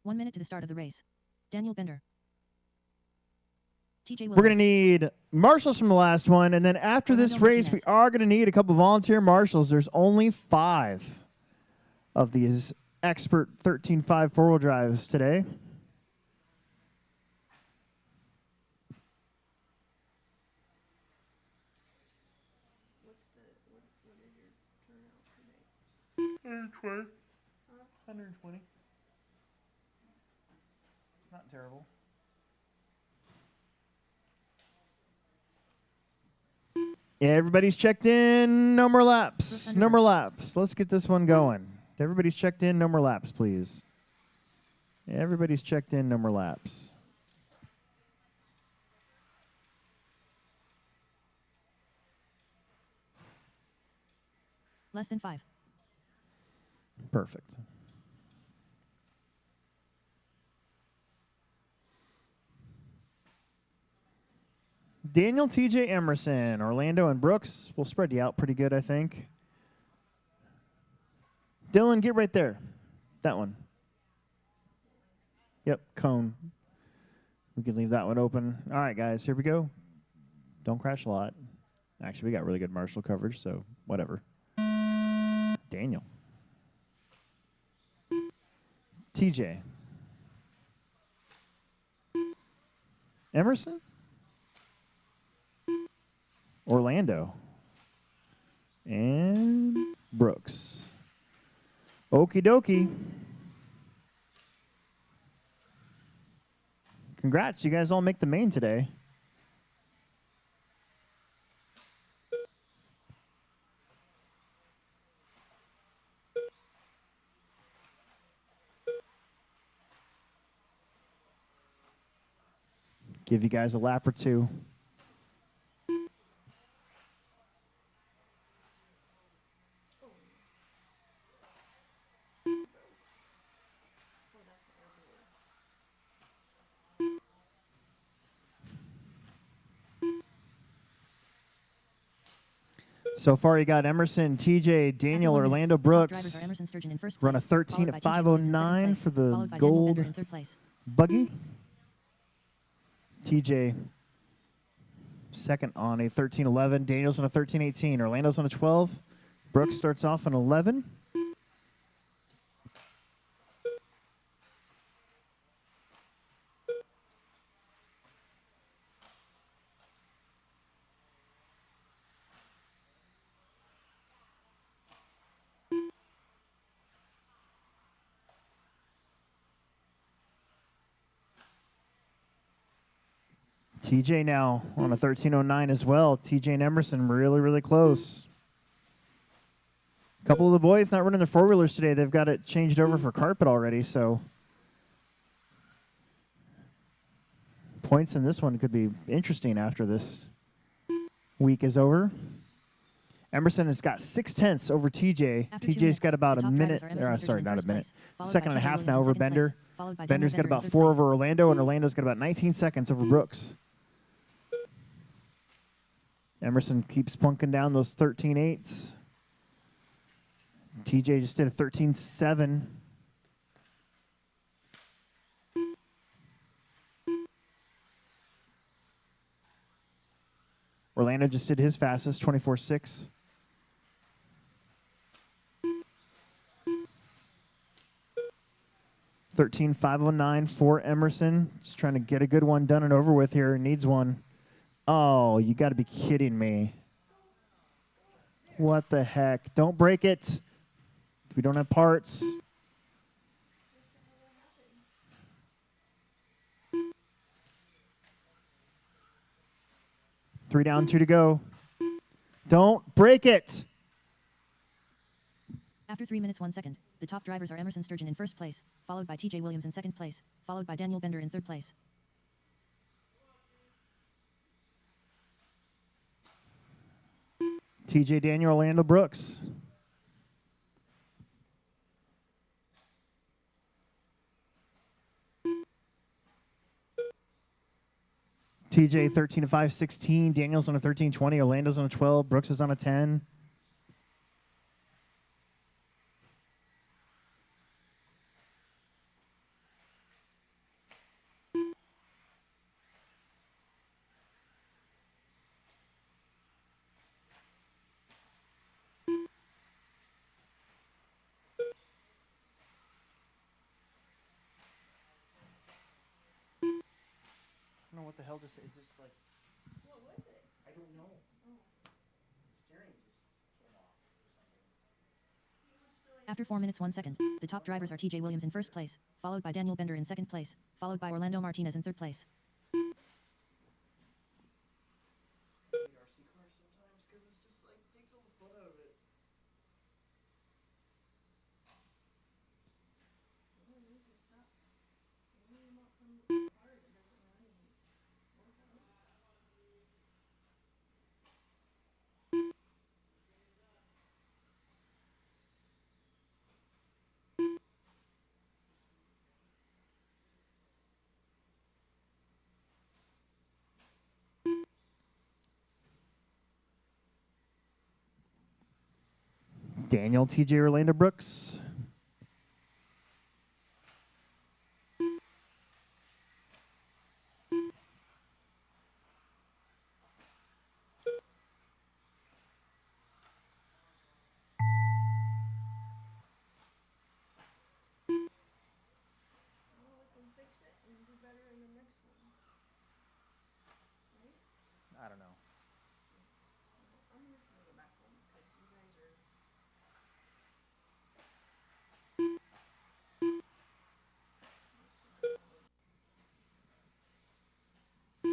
One minute to the start of the race. Daniel Bender. TJ Williams. We're going to need marshals from the last one, and then after this Fernando race, we Martinez. are going to need a couple volunteer marshals. There's only 5 of these expert 13.5 four-wheel drives today. $120. Not terrible. Yeah, everybody's checked in. No more laps. No more laps. Let's get this one going. Everybody's checked in. No more laps, please. Everybody's checked in. No more laps. Less than 5. Perfect. Daniel, TJ, Emerson, Orlando, and Brooks. We'll spread you out pretty good, I think. Dylan, get right there. That one. Yep, cone. We can leave that one open. All right, guys, here we go. Don't crash a lot. Actually, we got really good marshal coverage, so whatever. Daniel. TJ. Emerson. Orlando. And Brooks. Okie dokie. Congrats, you guys all make the main today. Give you guys a lap or two. So far, you got Emerson, TJ, Daniel, After 1 minute, Orlando the top drivers Brooks. are Emerson Sturgeon in first Run a place, 13 followed at by TJ Williams in second 5:09 place, for the followed by Daniel gold Bender in third place. buggy. TJ second on a 13:11. Daniel's on a 13:18. Orlando's on a 12. Brooks starts off on 11. TJ now on a 13:09 as well. TJ and Emerson really, really close. A couple of the boys not running their four-wheelers today. They've got it changed over for carpet already, so points in this one could be interesting after this week is over. Emerson has got 6/10 over TJ. After 2 TJ's minutes, got about the a top minute. drivers are Emerson Sorry, Sturgeon in not a first minute. place, followed Second by and a TJ half Williams now in over second Bender. place, followed by Bender's Daniel got Bender in about third 4 place. over Orlando, and Orlando's got about 19 seconds over Brooks. Emerson keeps plunking down those 13.8s. TJ just did a 13.7. Orlando just did his fastest, 24.6. $13.509 for Emerson. Just trying to get a good one done and over with here. Needs one. Oh, you got to be kidding me. What the heck? Don't break it. We don't have parts. Three down, 2 to go. Don't break it. After 3 minutes 1 second, the top drivers are Emerson Sturgeon in first place, followed by TJ Williams in second place, followed by Daniel Bender in third place. TJ Daniel, Orlando Brooks. TJ 13.516. Daniel's on a 13.20. Orlando's on a 12. Brooks is on a 10. I don't know what the hell just is this like. What was it? I don't know. Steering just came off or something. After 4 minutes 1 second, the top drivers are TJ Williams in first place, followed by Daniel Bender in second place, followed by Orlando Martinez in third place. RC cars sometimes because it's just like takes all the fun out of it. Daniel, TJ, Orlando Brooks. I don't know.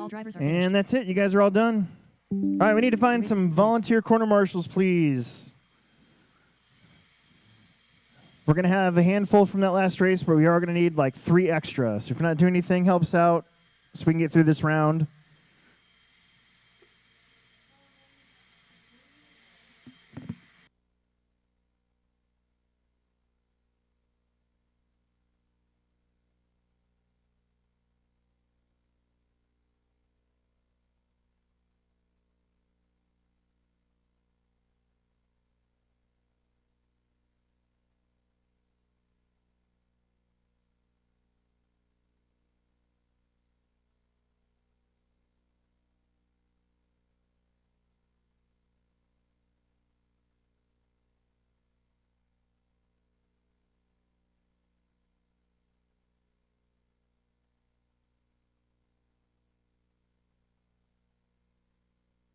All drivers are And finished. that's it. You guys are all done. All right, we need to find some volunteer corner marshals, please. We're going to have a handful from that last race, but we are going to need like 3 extra. So if you're not doing anything, helps out. so we can get through this round.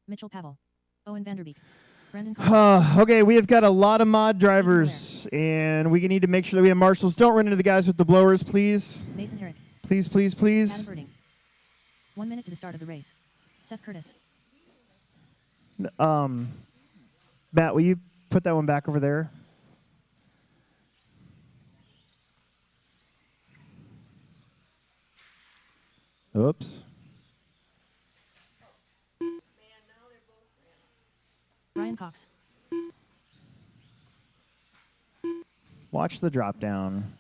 Mitchell Pavel. Owen Vanderbeek. Brandon Collins. Okay, we have got a lot of mod drivers, and we need to make sure that we have marshals. Don't run into the guys with the blowers, please. Mason Herrick. Please, please, Adam please. Birding. 1 minute to the start of the race. Seth Curtis. Matt, will you put that one back over there? Oops. Brian Cox. Watch the drop down.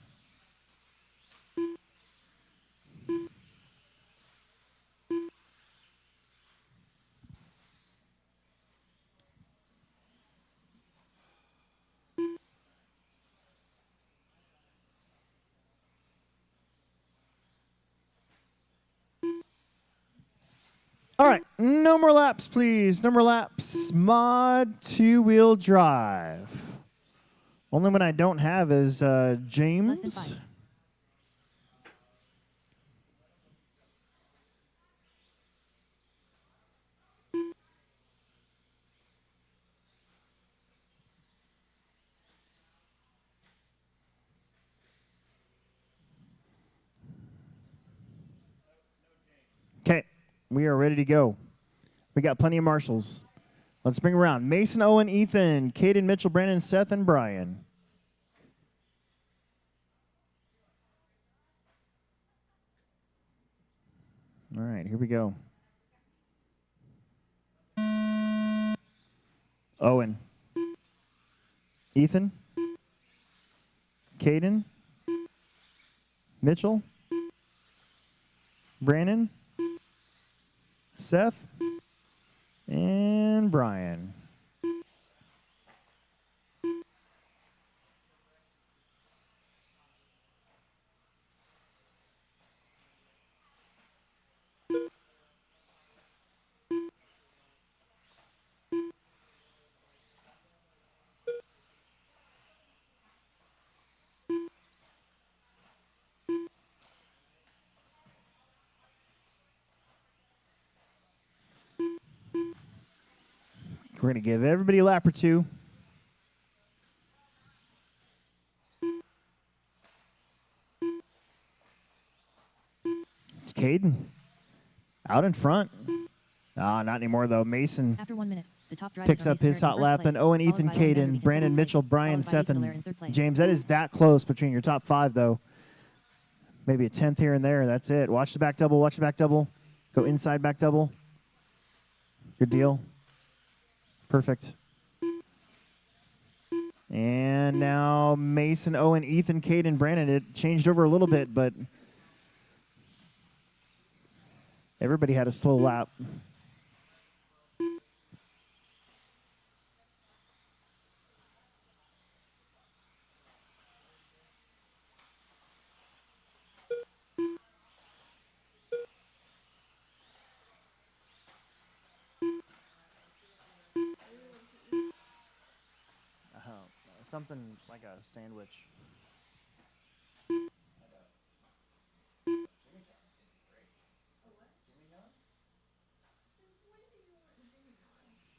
All right, no more laps, please. No more laps. Mod two-wheel drive. Only one I don't have is Less than James. 5. Okay, we are ready to go. We got plenty of marshals. Let's bring around Mason, Owen, Ethan, Caden, Mitchell, Brandon, Seth, and Brian. All right, here we go. Owen, Ethan, Caden, Mitchell, Brandon, Seth, and Brian. We're going to give everybody a lap or two. It's Caden out in front. Not anymore, though. Mason After 1 minute, the top drivers picks are up Mason his Herrick in hot first lap, place, and Owen, followed Ethan, by Owen Vanderbeek Caden, in Brandon, second Mitchell, place, Brian, followed by Seth, Ethan Dallaire and in third place. James. That is that close between your top 5, though. Maybe a 10th here and there. That's it. Watch the back double. Watch the back double. Go inside back double. Good deal. Perfect. And now Mason, Owen, Ethan, Caden, Brandon. It changed over a little bit, but everybody had a slow lap. Something like a sandwich.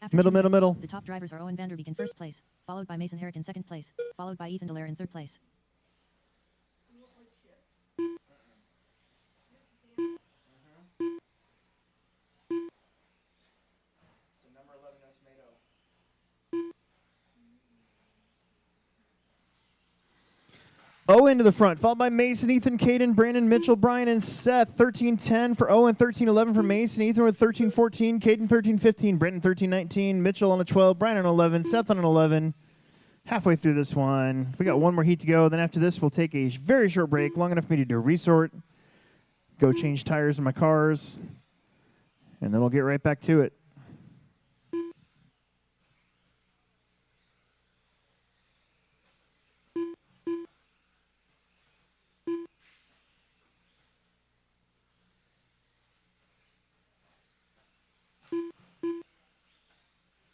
After Middle, 2 middle, minutes, middle. The top drivers are Owen Vanderbeek in first place, followed by Mason Herrick in second place, followed by Ethan Dallaire in third place. Owen to the front, followed by Mason, Ethan, Caden, Brandon, Mitchell, Brian, and Seth. 13-10 for Owen, 13-11 for Mason, Ethan with 13-14, Caden 13-15, Brandon 13-19, Mitchell on a 12, Brian on 11, Seth on an 11. Halfway through this one, we got one more heat to go. Then after this, we'll take a very short break, long enough for me to do a resort, go change tires in my cars, and then we'll get right back to it.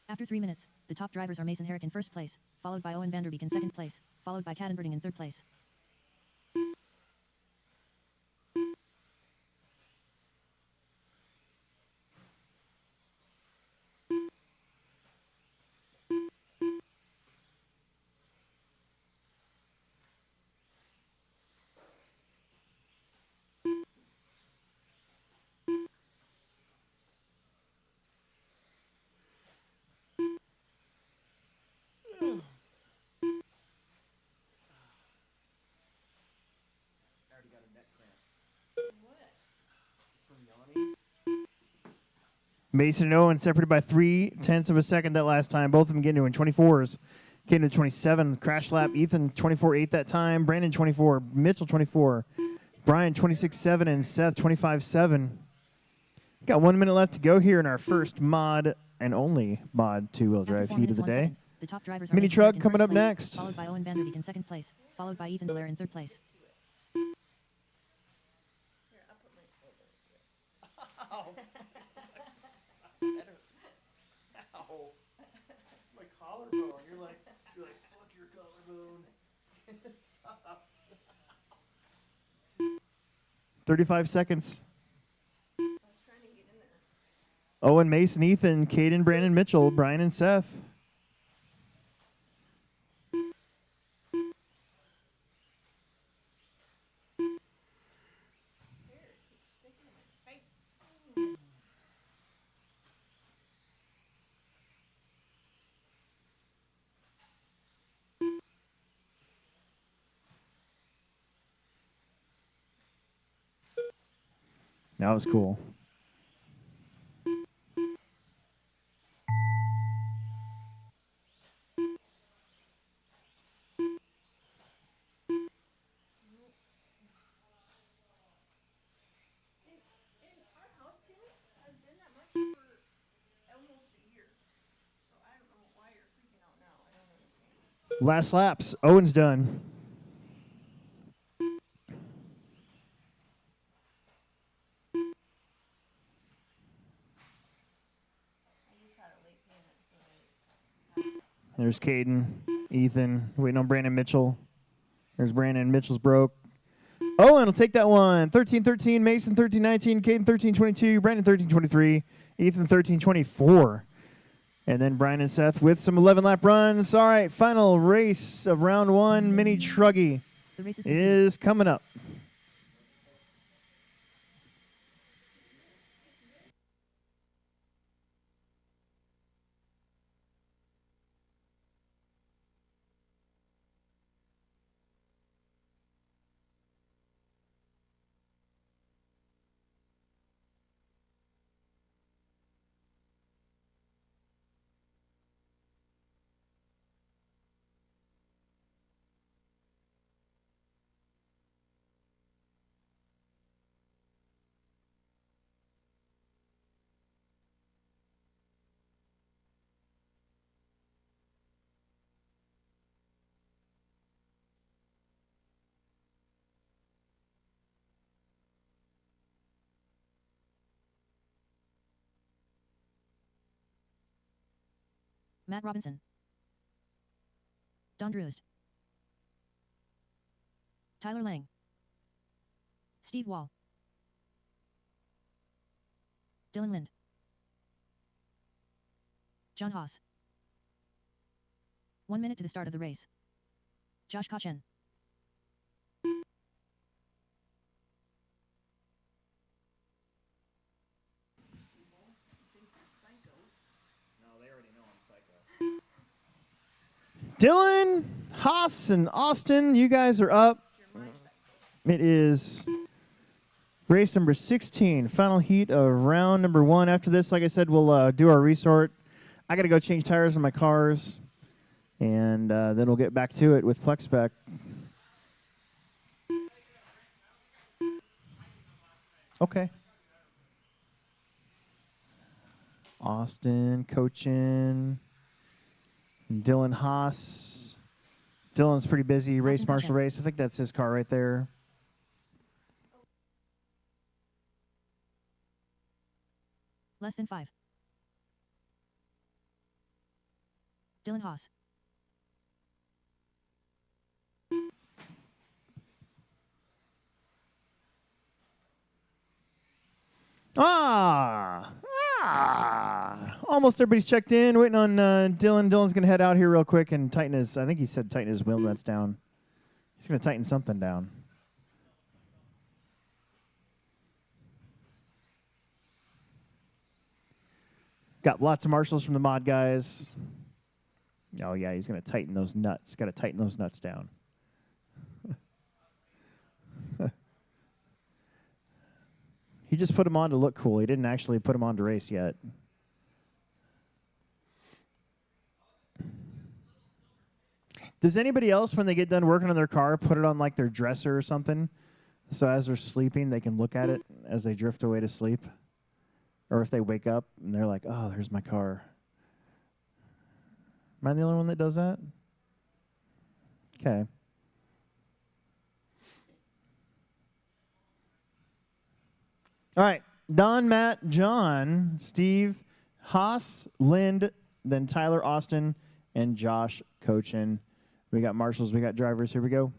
After 3 minutes, the top drivers are Mason Herrick in first place, followed by Owen Vanderbeek in second place, followed by Caden Birding in third place. Mason and Owen separated by 0.3 of a second that last time. Both of them getting to in 24s. Getting to 27, crash lap. Ethan 24.8 that time. Brandon 24. Mitchell 24. Brian 26.7 and Seth 25.7. Got 1 minute left to go here in our first mod and only mod two-wheel drive heat of the day. The top drivers are Mini Mason truck Herrick in coming first up place, next. followed by Owen Vanderbeek in second place, followed by Ethan Dallaire in third place. Here, I'll put my elbow here. Ow. My collarbone. You're like, fuck your collarbone. Stop. 35 seconds. I was trying to get in there. Owen, Mason, Ethan, Caden, Brandon, Mitchell, Brian, and Seth. Here, it keeps sticking in my face. That was cool. And our house payment has been that much for almost a year. So I don't know why you're freaking out now. I don't understand. Last laps. Owen's done. I just had a late payment, so I There's Caden, Ethan, waiting on Brandon Mitchell. There's Brandon. Mitchell's broke. Owen will take that one. 13-13, Mason 13-19, Caden 13-22, Brandon 13-23, Ethan 13-24. And then Brian and Seth with some 11-lap runs. All right, final race of round one, mini truggy The race is complete. is coming up. Matt Robinson. Don Drewst. Tyler Lang. Steve Wall. Dylan Lind. John Haas. 1 minute to the start of the race. Josh Kochen. Dylan, Haas, and Austin, you guys are up. It is race number 16, final heat of round number 1. After this, like I said, we'll do our resort. I got to go change tires on my cars, and then we'll get back to it with plex spec. Okay. Austin coaching. Dylan Haas. Dylan's pretty busy. Race Austin Marshall coaching. Race. I think that's his car right there. Less than 5. Dylan Haas. Almost everybody's checked in. Waiting on Dylan. Dylan's going to head out here real quick and tighten his, I think he said tighten his wheel nuts down. He's going to tighten something down. Got lots of marshals from the mod guys. Oh, yeah, he's going to tighten those nuts. Got to tighten those nuts down. He just put them on to look cool. He didn't actually put them on to race yet. Does anybody else, when they get done working on their car, put it on like their dresser or something? So as they're sleeping, they can look at it as they drift away to sleep? Or if they wake up and they're like, oh, there's my car. Am I the only one that does that? Okay. All right. Don, Matt, John, Steve, Haas, Lind, then Tyler, Austin, and Josh coaching. We got marshals. We got drivers. Here we go.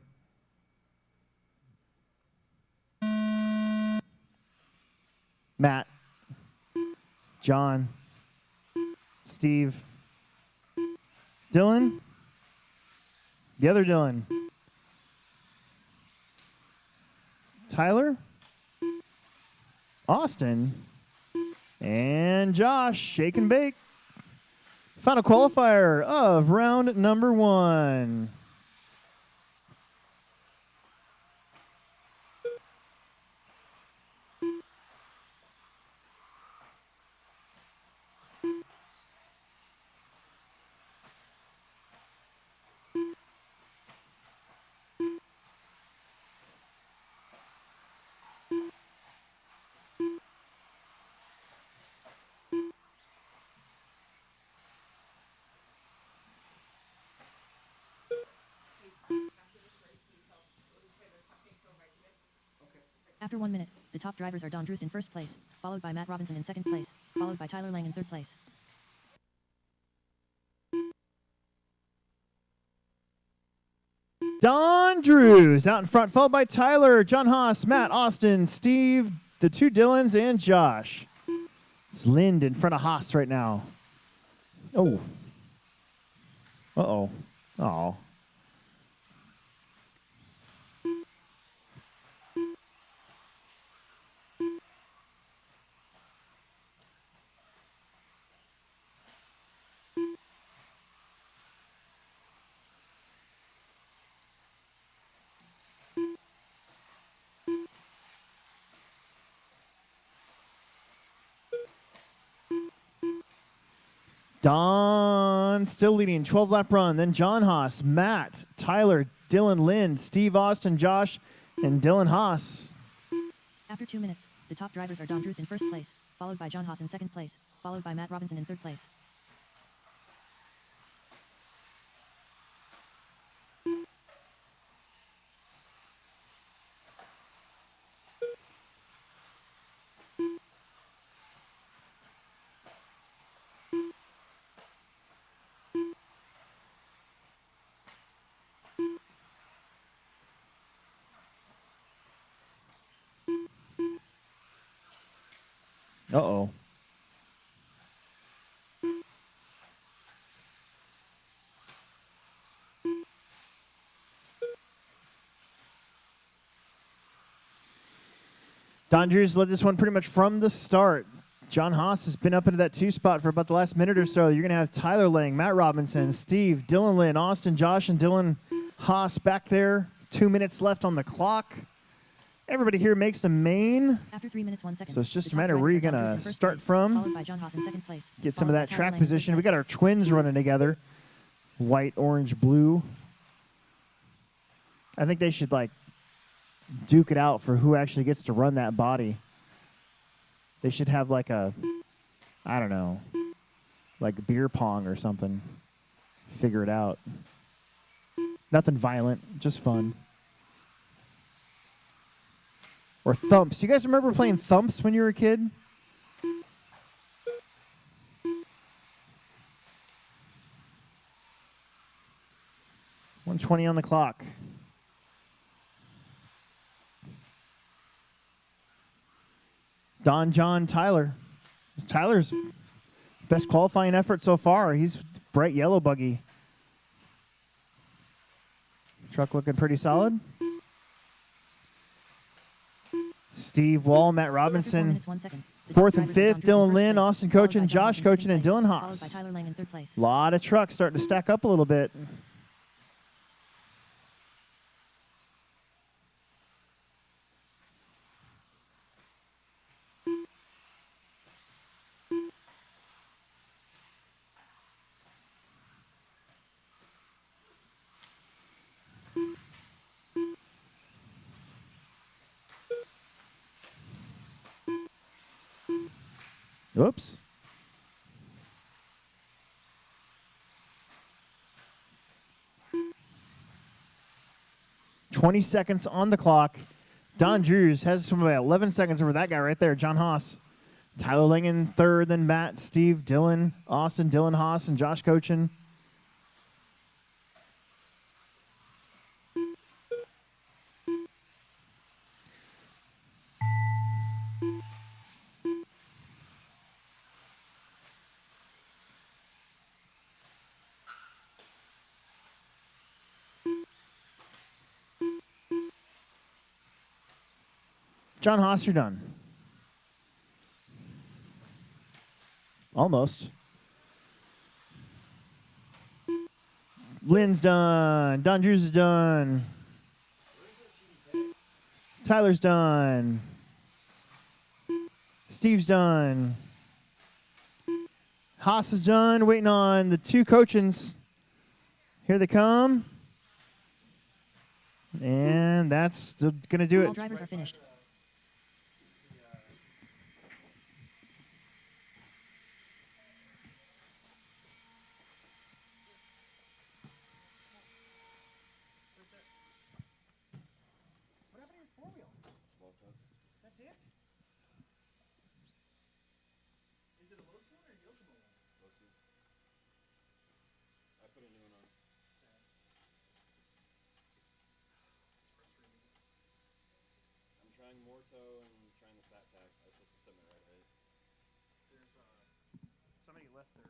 Matt, John, Steve, Dylan, the other Dylan, Tyler, Austin, and Josh. Shake and bake. Final qualifier of round number 1. After 1 minute, the top drivers are Don Druce in first place, followed by Matt Robinson in second place, followed by Tyler Lang in third place. Don Drews out in front, followed by Tyler, John Haas, Matt, Austin, Steve, the 2 Dylans, and Josh. It's Lind in front of Haas right now. Oh. Uh-oh. Oh. Don still leading, 12-lap run. Then John Haas, Matt, Tyler, Dylan, Lind, Steve, Austin, Josh, and Dylan Haas. After 2 minutes, the top drivers are Don Druce in first place, followed by John Haas in second place, followed by Matt Robinson in third place. Uh-oh. Don Drews led this one pretty much from the start. John Haas has been up into that 2 spot for about the last minute or so. You're going to have Tyler Lang, Matt Robinson, Steve, Dylan Lynn, Austin, Josh, and Dylan Haas back there. 2 minutes left on the clock. Everybody here makes the main. After 3 minutes, 1 second. So it's just the a top matter where drivers you're are Don going Cruz to in first start place, from. Followed by John Haas in second place. Get some of followed by that Tyler track Lang in third position. We place. got our twins running together. White, orange, blue. I think they should like duke it out for who actually gets to run that body. They should have like a, I don't know, like beer pong or something. Figure it out. Nothing violent, just fun. Or thumps. You guys remember playing thumps when you were a kid? $1:20 on the clock. Don, John, Tyler. It's Tyler's best qualifying effort so far. He's bright yellow buggy. Truck looking pretty solid. Steve Wall, Matt After 4 Robinson, minutes, 1 second. The top fourth and drivers are fifth. Don Cruz in Dylan first Lynn, place, Austin followed Coachin, by John Josh Haas in Coachin, second and place, Dylan Followed by Haas. Tyler Lang in third place. A lot of trucks starting to stack up a little bit. Whoops. $20 seconds on the clock. Don Drews has some about 11 seconds over that guy right there, John Haas. Tyler Lang in third, then Matt, Steve, Dylan, Austin, Dylan Haas, and Josh Coachin. John Haas, you're done. Almost. Lynn's done. Don Drews is done. Tyler's done. Steve's done. Haas is done. Waiting on the two Coachins. Here they come. And that's going to do All it. drivers are finished. What happened to your four-wheel? That's it? Is it a low one or a Yokomo one? I put a new one on. I'm trying Morto and trying the fat pack. I just have to set my right height. There's somebody left there.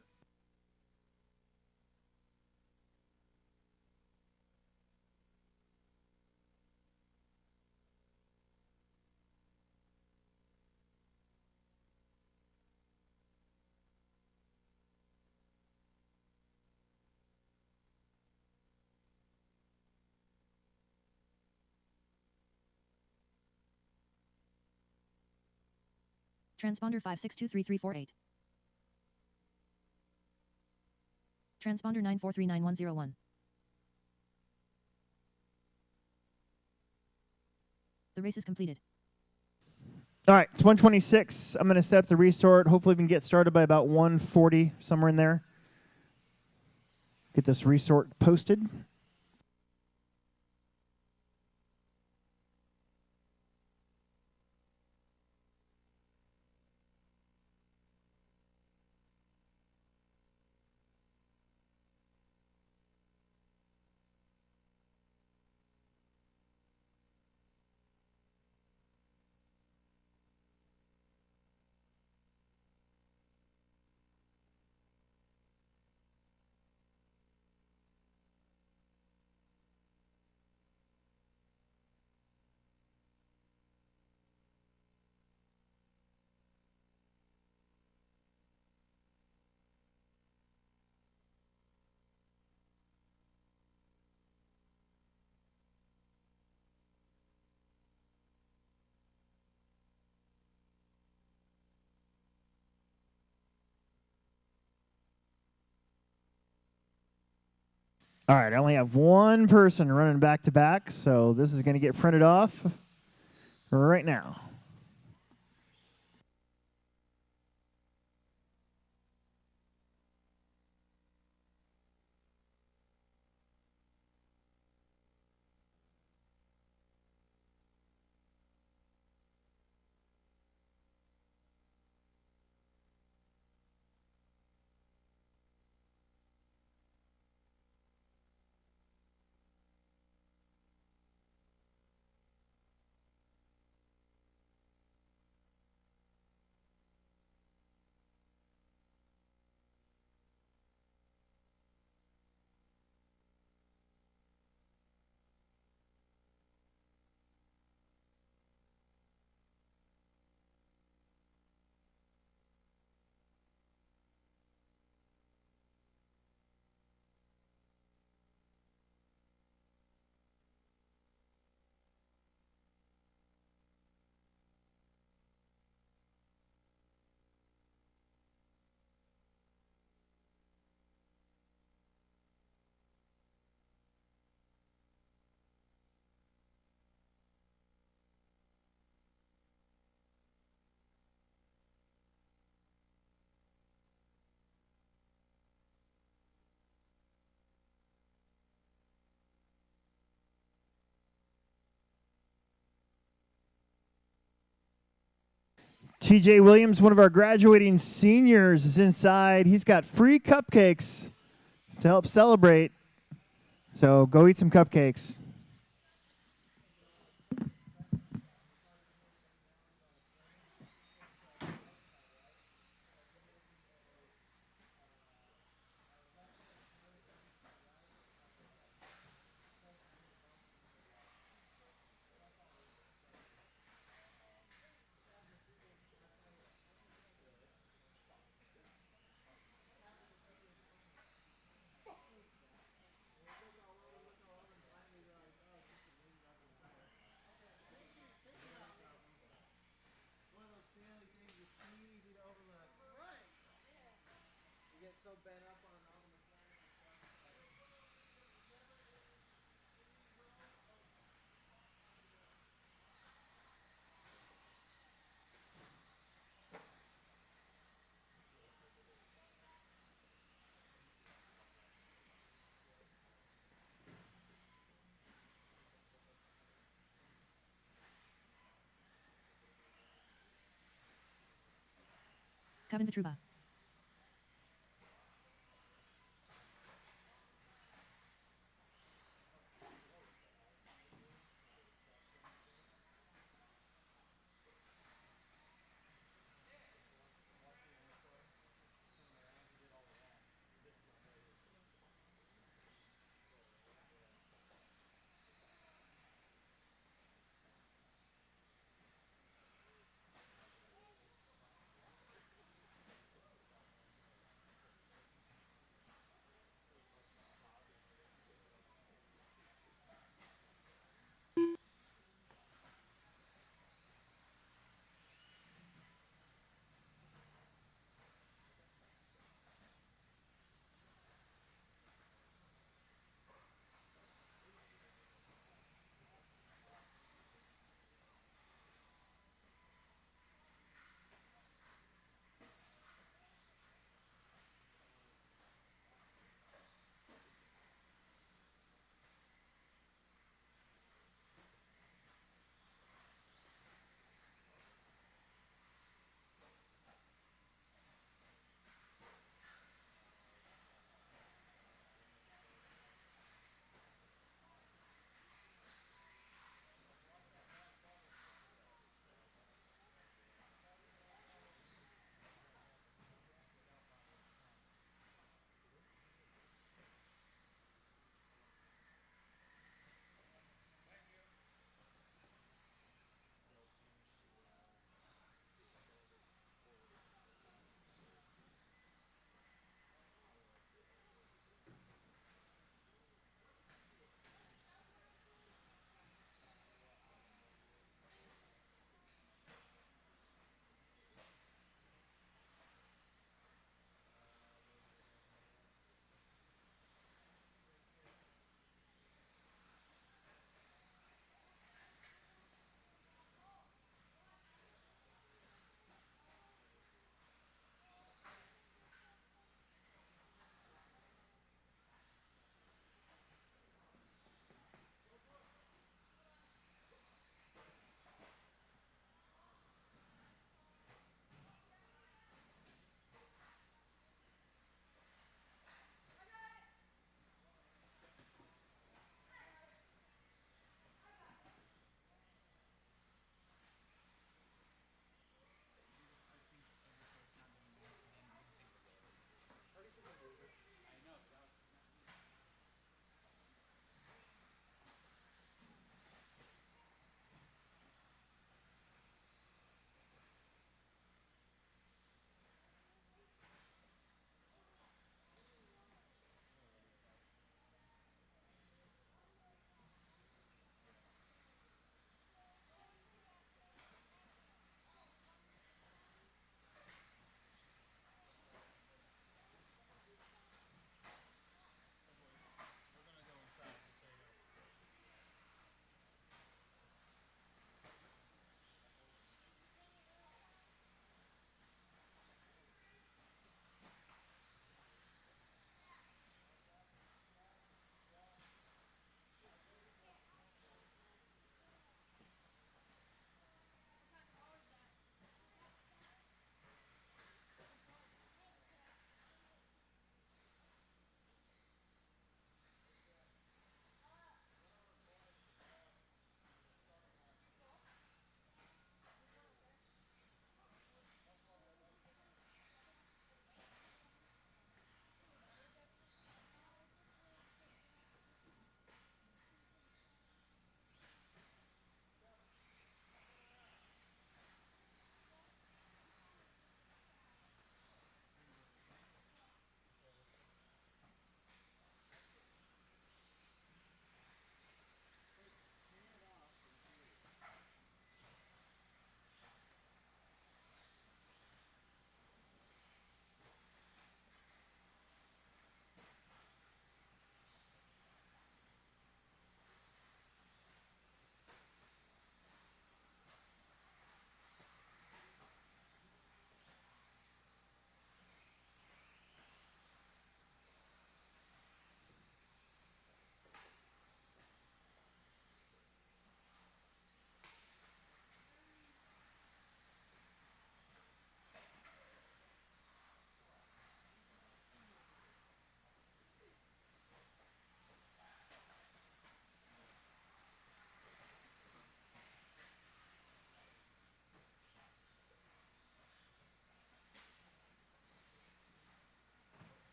Transponder 56233348. Transponder 9439101. The race is completed. All right, it's 1:26. I'm going to set up the resort. Hopefully we can get started by about 1:40, somewhere in there. Get this resort posted. All right, I only have one person running back to back, so this is going to get printed off right now. TJ Williams, one of our graduating seniors, is inside. He's got free cupcakes to help celebrate. So go eat some cupcakes. Kevin Petruba.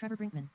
Trevor Brinkman.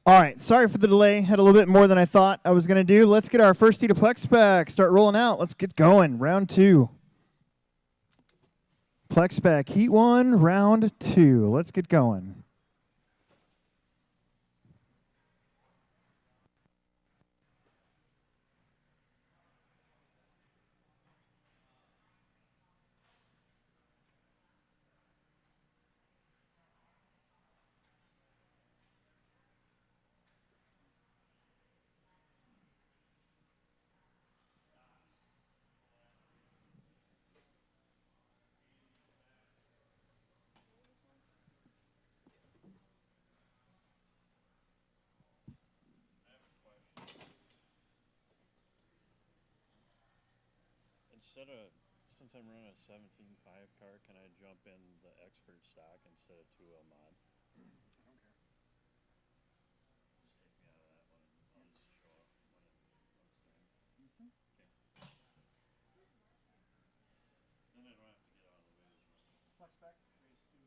All right, sorry for the delay. Had a little bit more than I thought I was going to do. Let's get our first heat of Plex spec. Start rolling out. Let's get going. Round 2. Plex spec, heat 1, round 2. Let's get going. since I'm running a 17.5 car, can I jump in the expert stock instead of 2L mod? I don't care. Just take me out of that one and I'll just show up when it comes time. Mm-hmm. Okay. Then I don't have to get out of the way as much. Flex spec, race 2.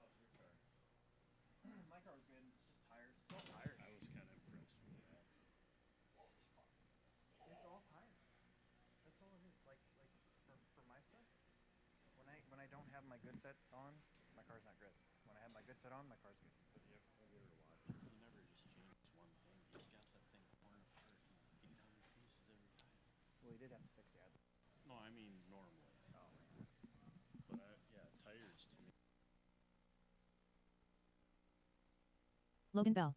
How's your car? My car was good. It's just tires. It's all tires. I was kind of impressed with that. It's all tires. That's all it is. Like for my stuff, when I don't have my good set on, my car's not good. When I have my good set on, my car's good. But you never just change one thing. He's got that thing torn apart in 800 pieces every time. Well, he did have to fix the other. No, I mean normally. Oh. But yeah, tires to me. Logan Bell.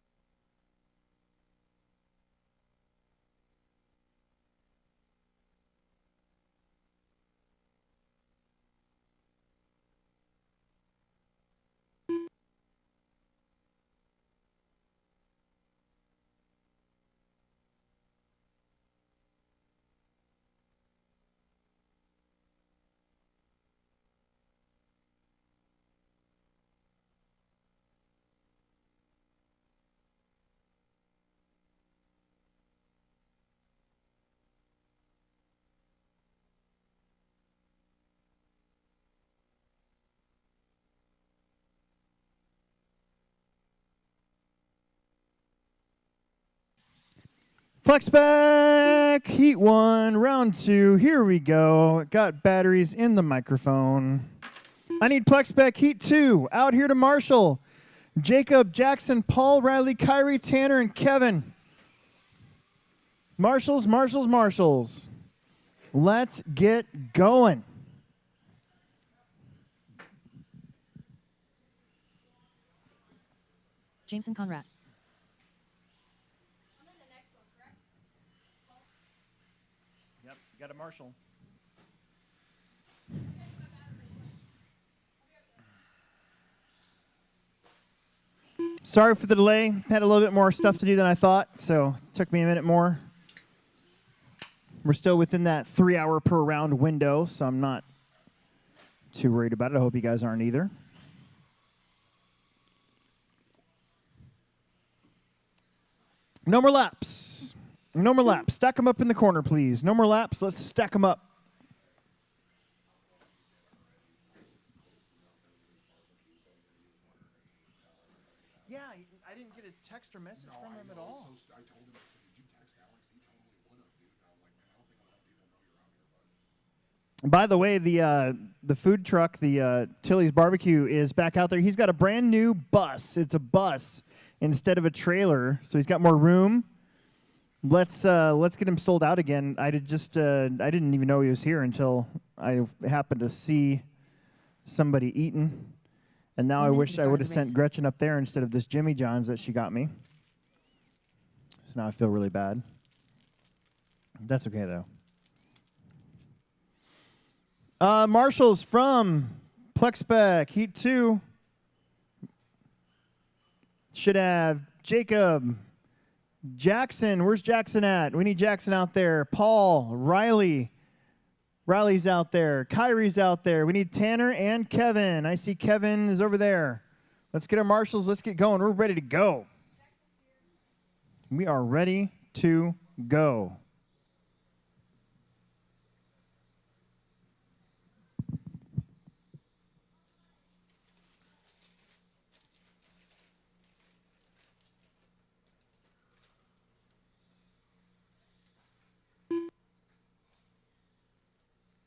Plex spec, heat 1, round 2. Here we go. Got batteries in the microphone. I need Plex spec, heat 2. Out here to Marshall. Jacob, Jackson, Paul, Riley, Kyrie, Tanner, and Kevin. Marshalls, Marshalls, Marshalls. Let's get going. Jameson Conrad. I'm in the next one, correct? Yep, got a Marshall. Sorry for the delay. Had a little bit more stuff to do than I thought, so it took me a minute more. We're still within that 3-hour per round window, so I'm not too worried about it. I hope you guys aren't either. No more laps. No more laps. Stack them up in the corner, please. No more laps. Let's stack them up. Yeah, I didn't get a text or message from him at all. I told him, I said, did you text Alex? He told me one of, dude. And I was like, man, I don't think a lot of people know you're out here, bud. By the way, the food truck, the Tilly's Barbecue, is back out there. He's got a brand new bus. It's a bus instead of a trailer, so he's got more room. Let's get him sold out again. I didn't even know he was here until I happened to see somebody eating. And now I wish I would have sent Gretchen up there instead of this Jimmy John's that she got me. So now I feel really bad. That's okay, though. Marshall's from Plex spec, Heat 2. Should have Jacob, Jackson. Where's Jackson at? We need Jackson out there. Paul, Riley. Riley's out there. Kyrie's out there. We need Tanner and Kevin. I see Kevin is over there. Let's get our marshals. Let's get going. We're ready to go. We are ready to go.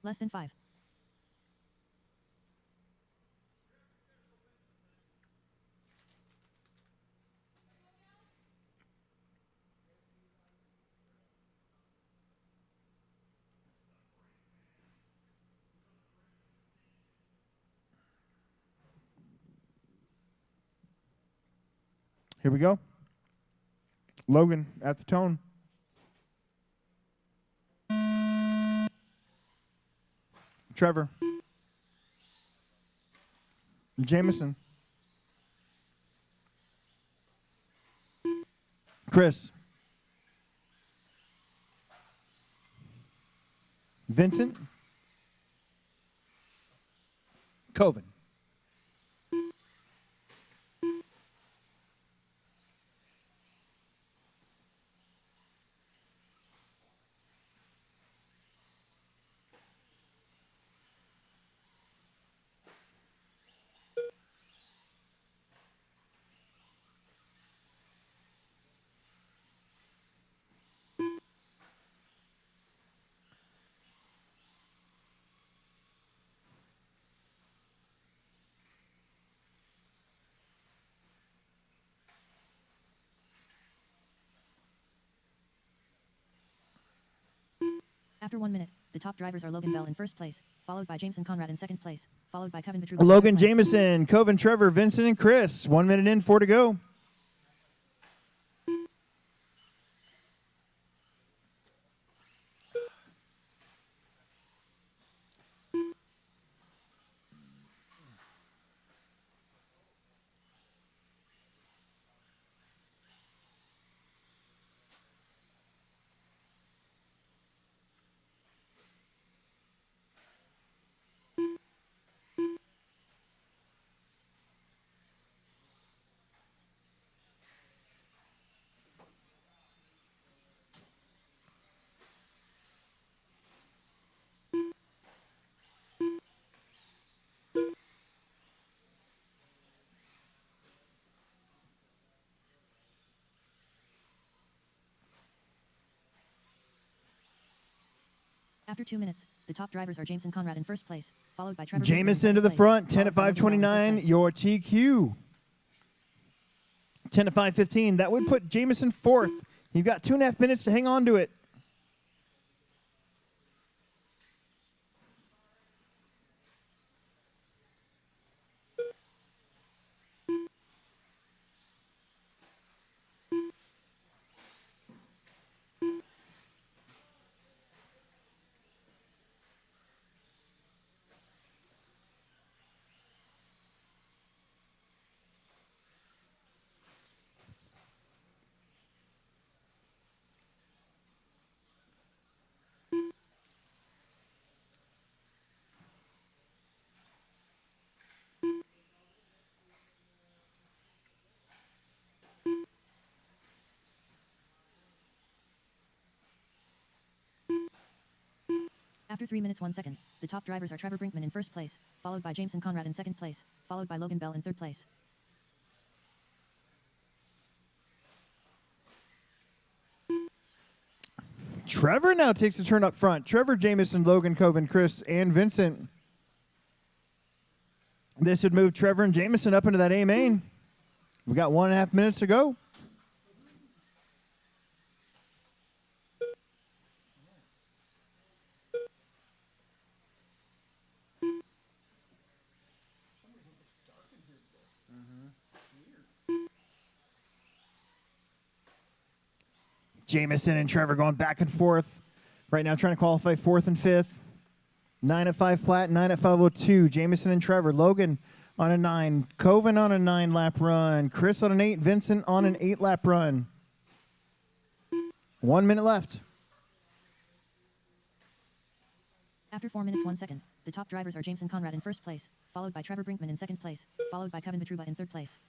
Less than 5. Here we go. Logan at the tone. Trevor. Jameson. Chris. Vincent. Coven. After 1 minute, the top drivers are Logan Bell in first place, followed by Jameson Conrad in second place, followed by Kevin Vitruba in Logan third place. Jameson, Coven Trevor, Vincent, and Chris. 1 minute in, 4 to go. After 2 minutes, the top drivers are Jameson Conrad in first place, followed by Trevor Brinkman in Jameson second to the place, front, 10 followed at by Logan Bell in 5:29, third place. your TQ. 10 at 5:15. That would put Jameson fourth. You've got 2.5 minutes to hang on to it. After 3 minutes 1 second, the top drivers are Trevor Brinkman in first place, followed by Jameson Conrad in second place, followed by Logan Bell in third place. Trevor now takes a turn up front. Trevor, Jameson, Logan, Coven, Chris, and Vincent. This would move Trevor and Jameson up into that A main. We got 1.5 minutes to go. Jameson and Trevor going back and forth. Right now trying to qualify fourth and fifth. 9 at 5 flat, 9 at 5:02. Jameson and Trevor. Logan on a 9. Coven on a 9-lap run. Chris on an 8. Vincent on an 8-lap run. 1 minute left. After 4 minutes 1 second, the top drivers are Jameson Conrad in first place, followed by Trevor Brinkman in second place, followed by Kevin Vitruba in third place.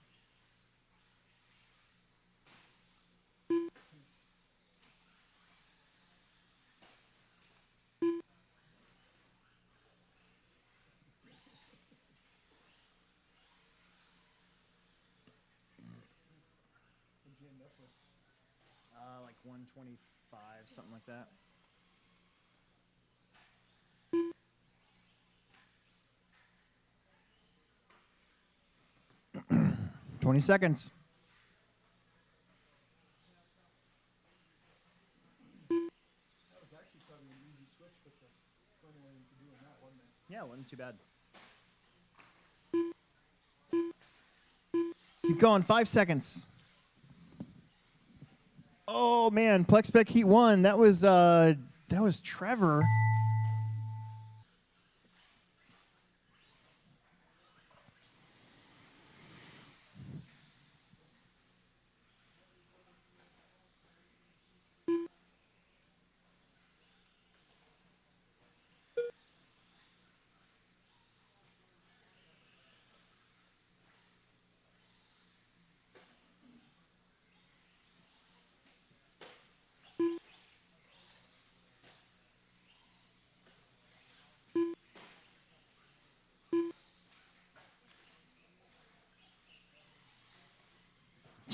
Like 125, something like that. 20 seconds. Yeah, it wasn't too bad. Keep going, 5 seconds. Oh man, Plex Spec Heat 1. That was Trevor.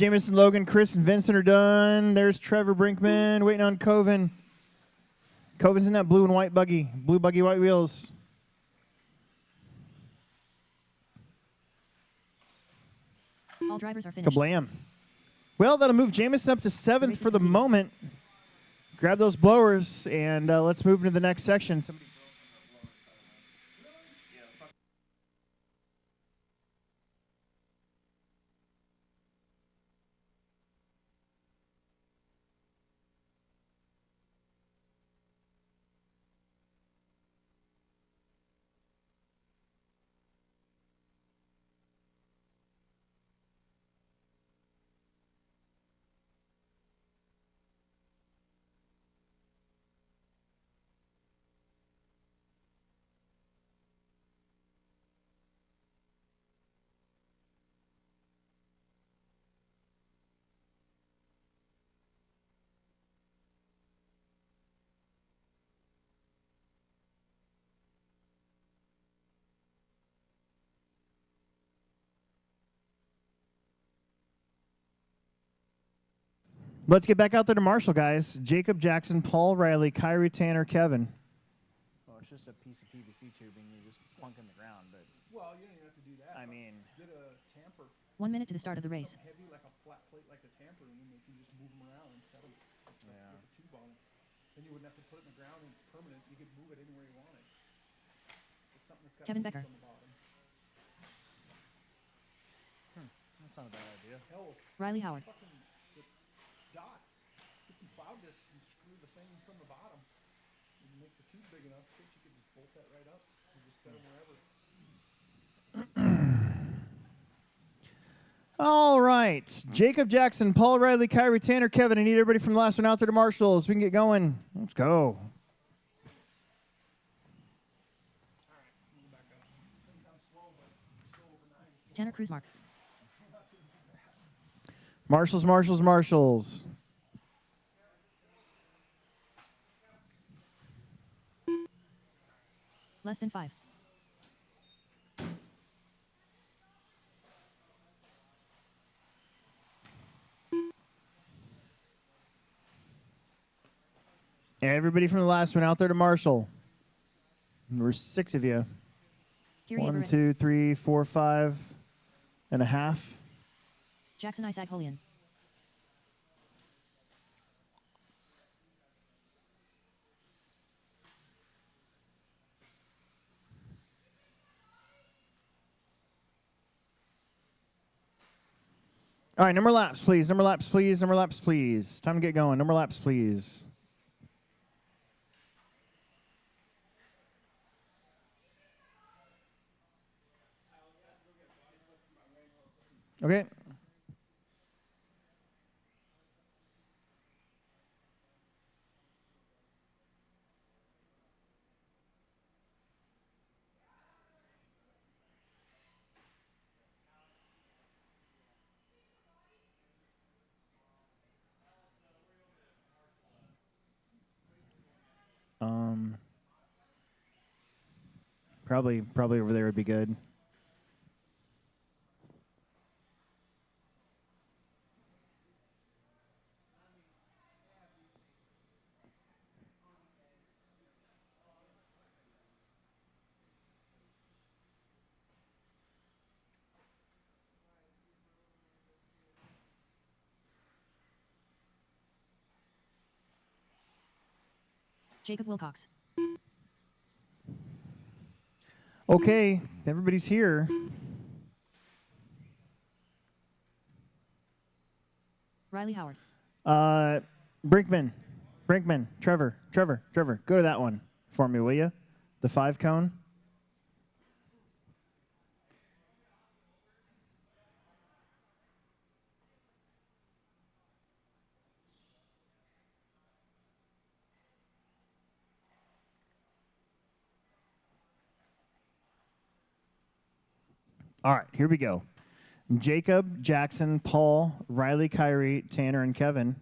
Jameson, Logan, Chris, and Vincent are done. There's Trevor Brinkman waiting on Coven. Coven's in that blue and white buggy. Blue buggy, white wheels. All drivers are finished. Kablam. Well, that'll move Jameson up to 7th for the moment. Grab those blowers, and let's move into the next section. Somebody Let's get back out there to Marshall, guys. Jacob, Jackson, Paul, Riley, Kyrie, Tanner, Kevin. Well, it's just a piece of PVC tubing you just plunk in the ground, but Well, you don't even have to do that. I mean, Get a tamper, 1 minute to the start of the race. something heavy like a flat plate like the tamper, and then you can just move them around and set them with the tube on it. Then you wouldn't have to put it in the ground, and it's permanent. You could move it anywhere you wanted. It's something that's got Kevin hooks Becker. on the bottom. that's not a bad idea. Hell, Riley Howard. fucking with dots. Get some plow discs and screw the thing from the bottom. And make the tube big enough that you could just bolt that right up and just set them wherever. All right. Jacob, Jackson, Paul, Riley, Kyrie, Tanner, Kevin. I need everybody from the last one out there to Marshall so we can get going. Let's go. Tanner Cruz Mark. Marshalls, Marshalls, Marshalls. Less than 5. Everybody from the last one out there to Marshall. There's 6 of you. Kiri 1, Everett. 2, 3, 4, 5 and a half. Jackson Isaac Holian. All right, number laps, please. Number laps, please. Number laps, please. Time to get going. Number laps, please. Okay. Probably over there would be good. Jacob Wilcox. Okay, everybody's here. Riley Howard. Brinkman, Trevor. Go to that one for me, will you? The 5 cone. All right, here we go. Jacob, Jackson, Paul, Riley, Kyrie, Tanner, and Kevin.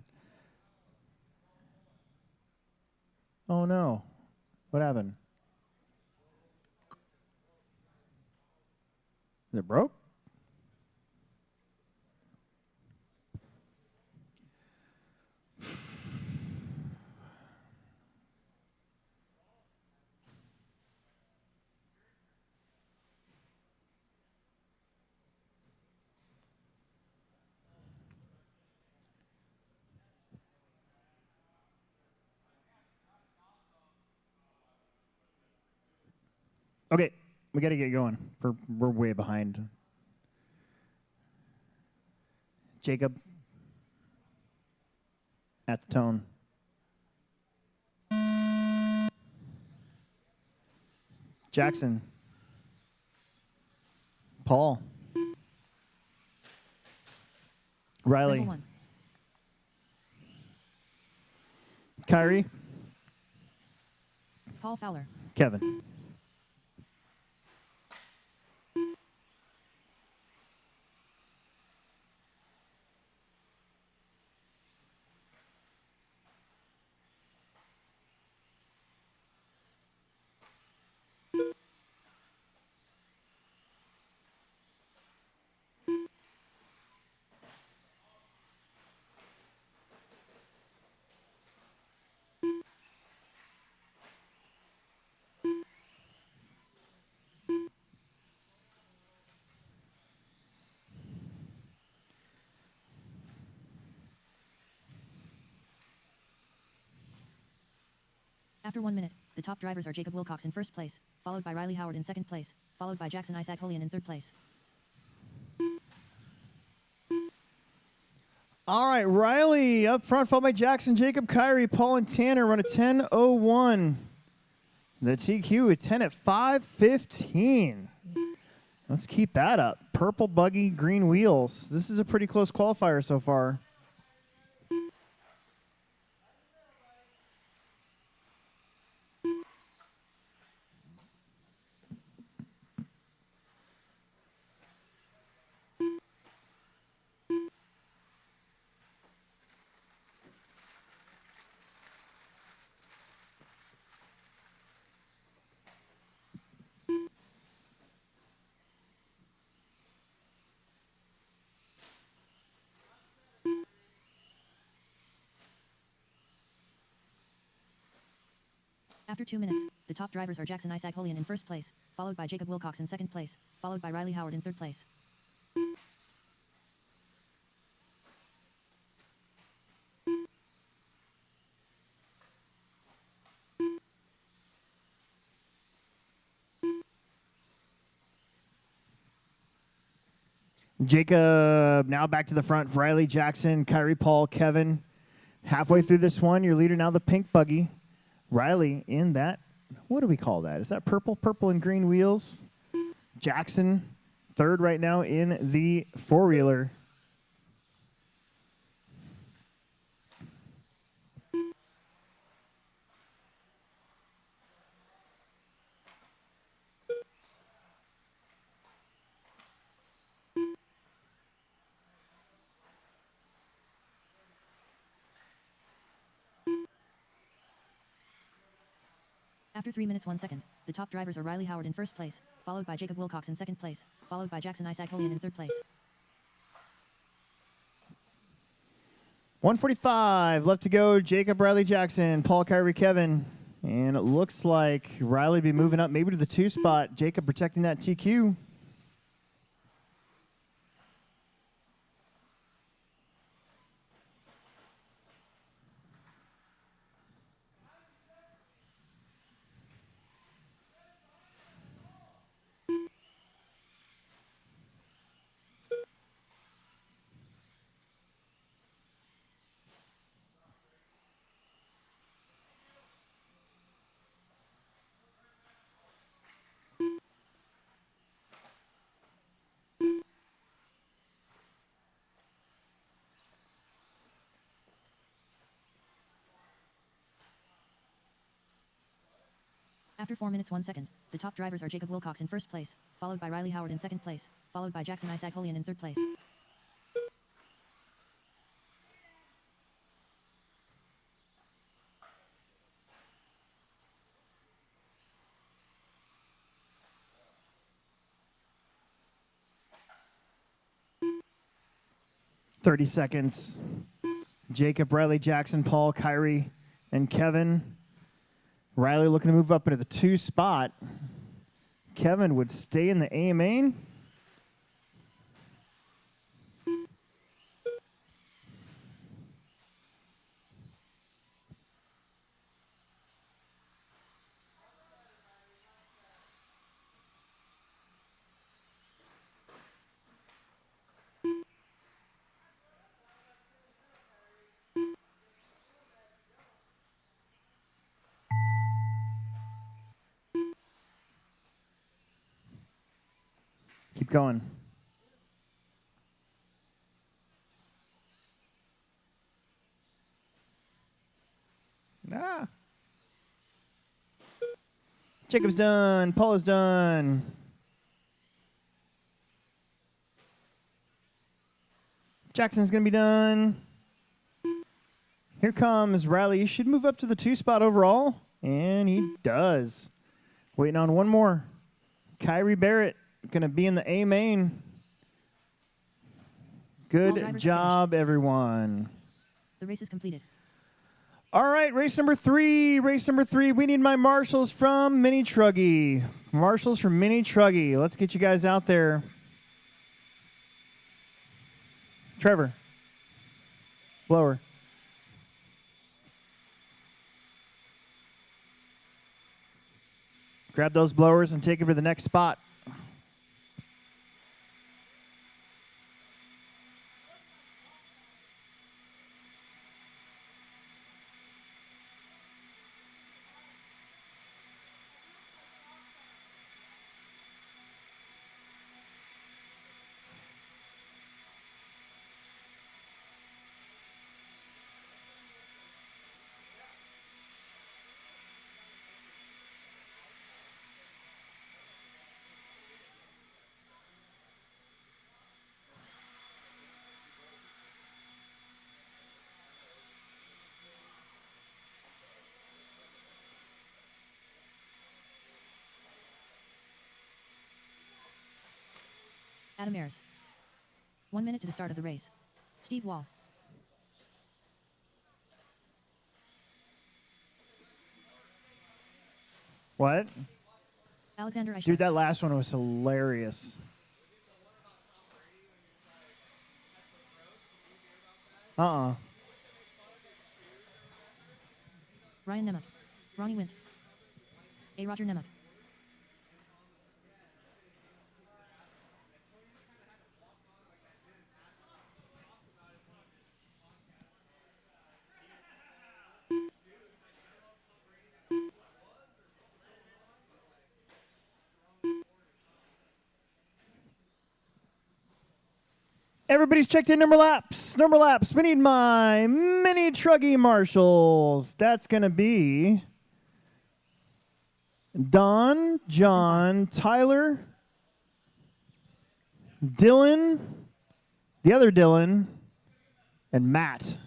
Oh, no. What happened? Is it broke? Okay, we got to get going. We're way behind. Jacob, at the tone. Jackson. Paul. Riley. Number 1. Kyrie. Paul Fowler. Kevin. After 1 minute, the top drivers are Jacob Wilcox in first place, followed by Riley Howard in second place, followed by Jackson Isaac Holian in third place. All right, Riley up front, followed by Jackson, Jacob, Kyrie, Paul, and Tanner. Run a 10:01. The TQ is 10 at 5:15. Let's keep that up. Purple buggy, green wheels. This is a pretty close qualifier so far. After 2 minutes, the top drivers are Jackson Isaac Holian in first place, followed by Jacob Wilcox in second place, followed by Riley Howard in third place. Jacob now back to the front. Riley, Jackson, Kyrie, Paul, Kevin. Halfway through this one, your leader now the pink buggy. Riley in that, what do we call that? Is that purple? Purple and green wheels. Jackson, third right now in the four-wheeler. After 3 minutes 1 second, the top drivers are Riley Howard in first place, followed by Jacob Wilcox in second place, followed by Jackson Isaac Holian in third place. 1:45 left to go. Jacob, Riley, Jackson, Paul, Kyrie, Kevin. And it looks like Riley be moving up maybe to the 2 spot. Jacob protecting that TQ. After 4 minutes 1 second, the top drivers are Jacob Wilcox in first place, followed by Riley Howard in second place, followed by Jackson Isaac Holian in third place. .30 seconds. Jacob, Riley, Jackson, Paul, Kyrie, and Kevin. Riley looking to move up into the 2 spot. Kevin would stay in the A main. Keep going. Ah. Jacob's done. Paula's done. Jackson's going to be done. Here comes Riley. You should move up to the 2 spot overall. And he does. Waiting on one more. Kyrie Barrett going to be in the A main. Good job, everyone. The race is completed. All right, race number 3. Race number 3. We need my marshals from Mini Truggy. Marshals from Mini Truggy. Let's get you guys out there. Trevor. Blower. Grab those blowers and take them to the next spot. Adam Ayers. 1 minute to the start of the race. Steve Wall. What? Alexander Eichel. Dude, that last one was hilarious. Uh-uh. Ryan Nemeth. Ronnie Wint. A. Roger Nemeth. Everybody's checked in number laps. Number laps. We need my Mini Truggy marshals. That's going to be Don, John, Tyler, Dylan, the other Dylan, and Matt.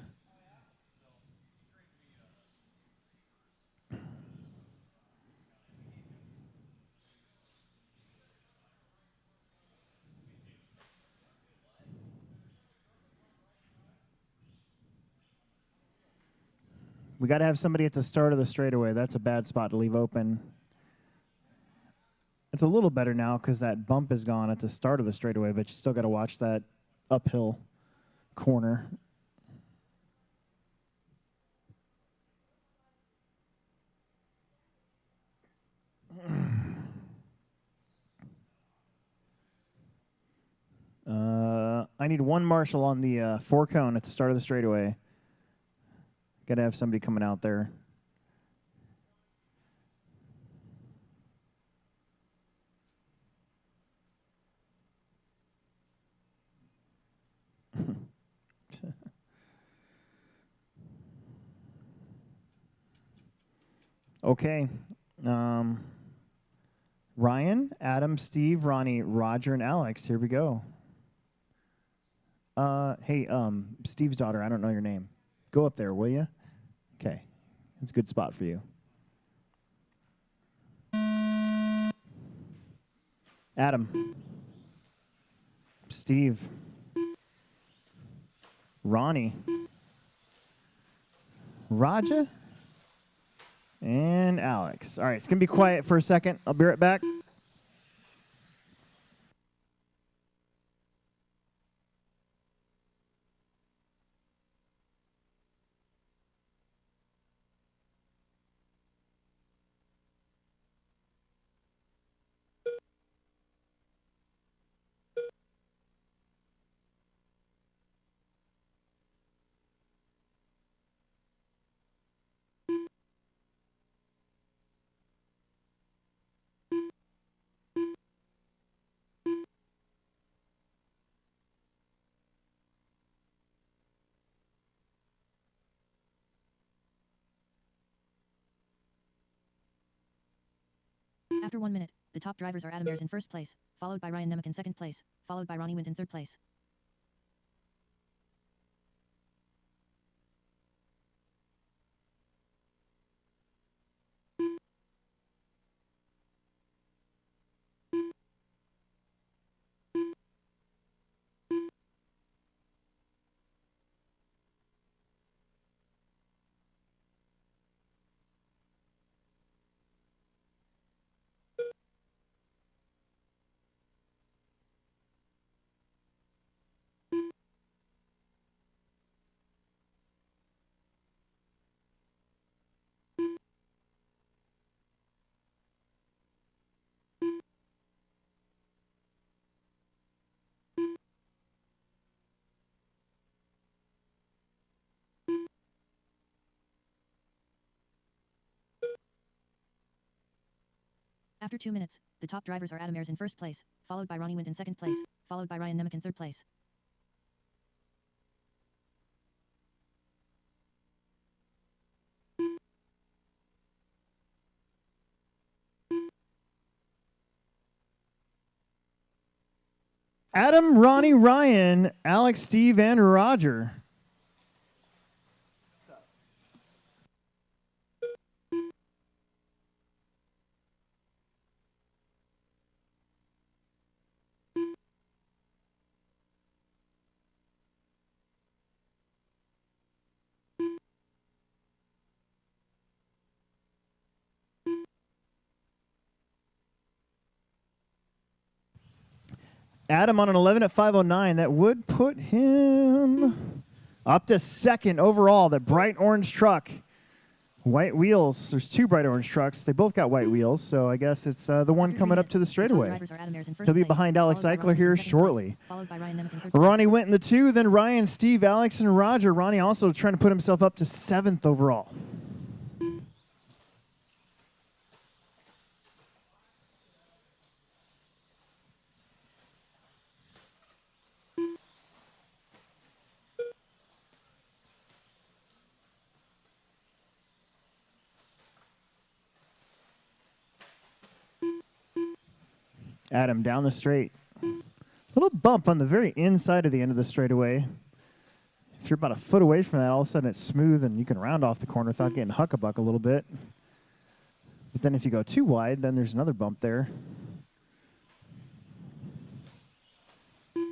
We got to have somebody at the start of the straightaway. That's a bad spot to leave open. It's a little better now because that bump is gone at the start of the straightaway, but you still got to watch that uphill corner. I need one marshal on the 4 cone at the start of the straightaway. Got to have somebody coming out there. Okay. Ryan, Adam, Steve, Ronnie, Roger, and Alex. Here we go. Hey, Steve's daughter, I don't know your name. Go up there, will you? Okay. It's a good spot for you. Adam. Steve. Ronnie. Raja. And Alex. All right, it's going to be quiet for a second. I'll be right back. After 1 minute, the top drivers are Adam Ayres in first place, followed by Ryan Nemec in second place, followed by Ronnie Wind in third place. After 2 minutes, the top drivers are Adam Ayres in first place, followed by Ronnie Wind in second place, followed by Ryan Nemec in third place. Adam, Ronnie, Ryan, Alex, Steve, and Roger. Adam on an 11 at 509. That would put him up to second overall. That bright orange truck. White wheels. There's two bright orange trucks. They both got white wheels, so I guess it's the one After 3 coming up minutes, to the the top straightaway. drivers are Adam Ayres in first He'll be place, behind Alex followed by Eichler Ronnie here Wind in second place, shortly. followed by Ryan Nemec in third Ronnie place. went in the 2, then Ryan, Steve, Alex, and Roger. Ronnie also trying to put himself up to 7th overall. Adam down the straight. Little bump on the very inside of the end of the straightaway. If you're about a foot away from that, all of a sudden it's smooth and you can round off the corner without getting huck-a-buck a little bit. But then if you go too wide, then there's another bump there. I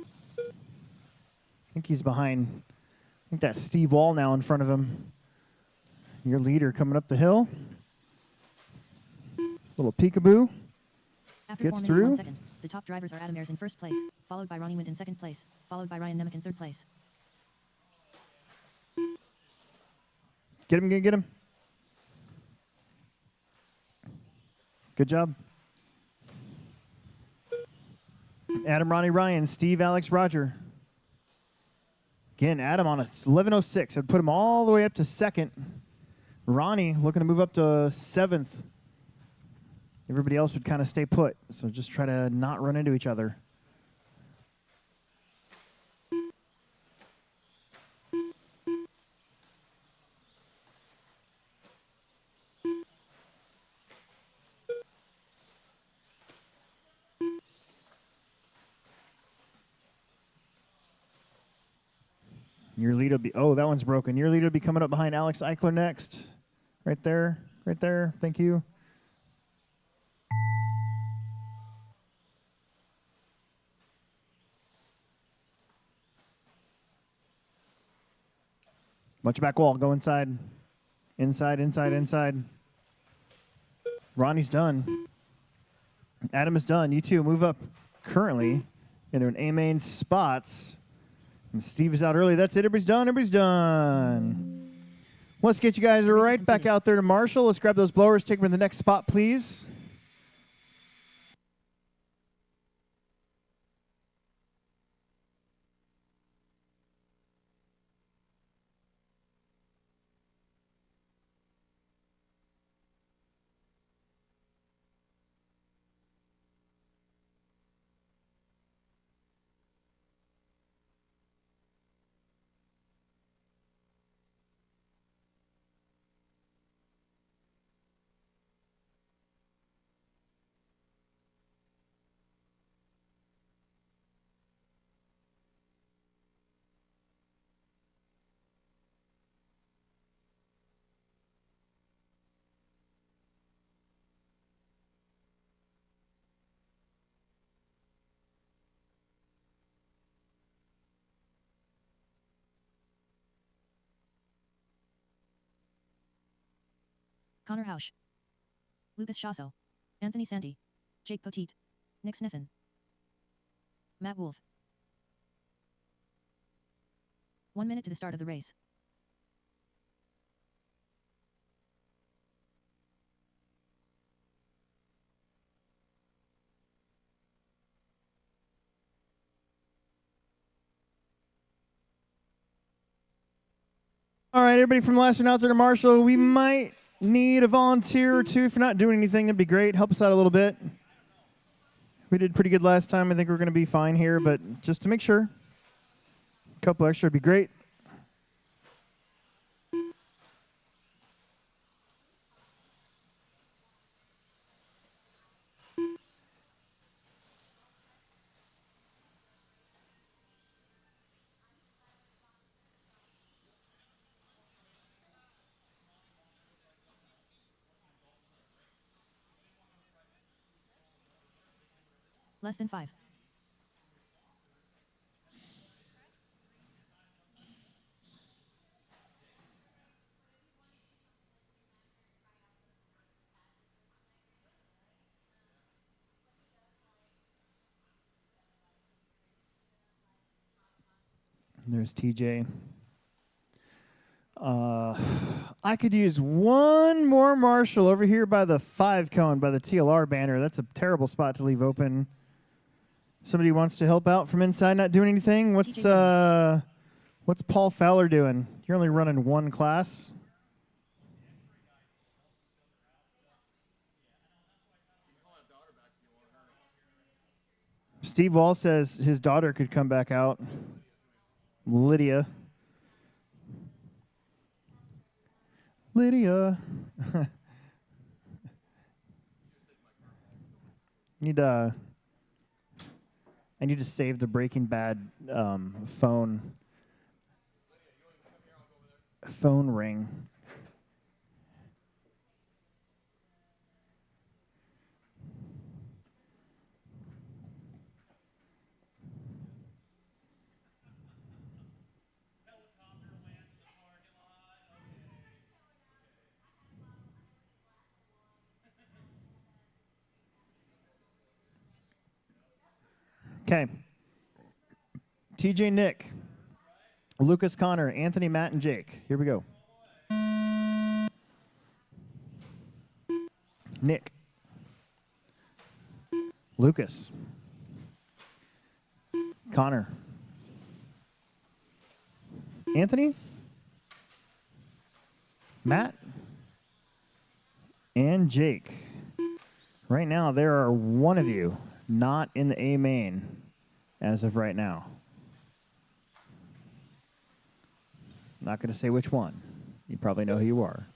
think he's behind, I think that's Steve Wall now in front of him. Your leader coming up the hill. Little peekaboo. After Gets 4 minutes, through. 1 second, the top drivers are Adam Ayres in first place, followed by Ronnie Wind in second place, followed by Ryan Nemec in third place. Get him, get him. Good job. Adam, Ronnie, Ryan, Steve, Alex, Roger. Again, Adam on a 11:06. I'd put him all the way up to second. Ronnie looking to move up to 7th. Everybody else would kind of stay put. So just try to not run into each other. Your lead will be, oh, that one's broken. Your lead will be coming up behind Alex Eichler next. Right there, right there. Thank you. Watch your back wall. Go inside. Inside, inside, inside. Ronnie's done. Adam is done. You two move up currently into an A-main spots. And Steve is out early. That's it. Everybody's done. Everybody's done. Let's get you guys right back out there to Marshall. Let's grab those blowers. Take them to the next spot, please. Connor Hausch, Lucas Shasso, Anthony Sandy, Jake Poteet, Nick Sniffen, Matt Wolf. 1 minute to the start of the race. All right, everybody from Lester out there to Marshall, we might need a volunteer or two. If you're not doing anything, that'd be great. Help us out a little bit. We did pretty good last time. I think we're going to be fine here, but just to make sure, a couple extra would be great. Less than 5. There's TJ. I could use one more Marshall over here by the 5 cone, by the TLR banner. That's a terrible spot to leave open. Somebody wants to help out from inside, not doing anything. What's Paul Fowler doing? You're only running one class. Steve Wall says his daughter could come back out. Lydia. I need to save the Breaking Bad phone ring. Okay. TJ, Nick, Lucas, Connor, Anthony, Matt, and Jake. Here we go. Nick, Lucas, Connor, Anthony, Matt, and Jake. Right now, there are one of you not in the A main as of right now. Not going to say which one. You probably know who you are.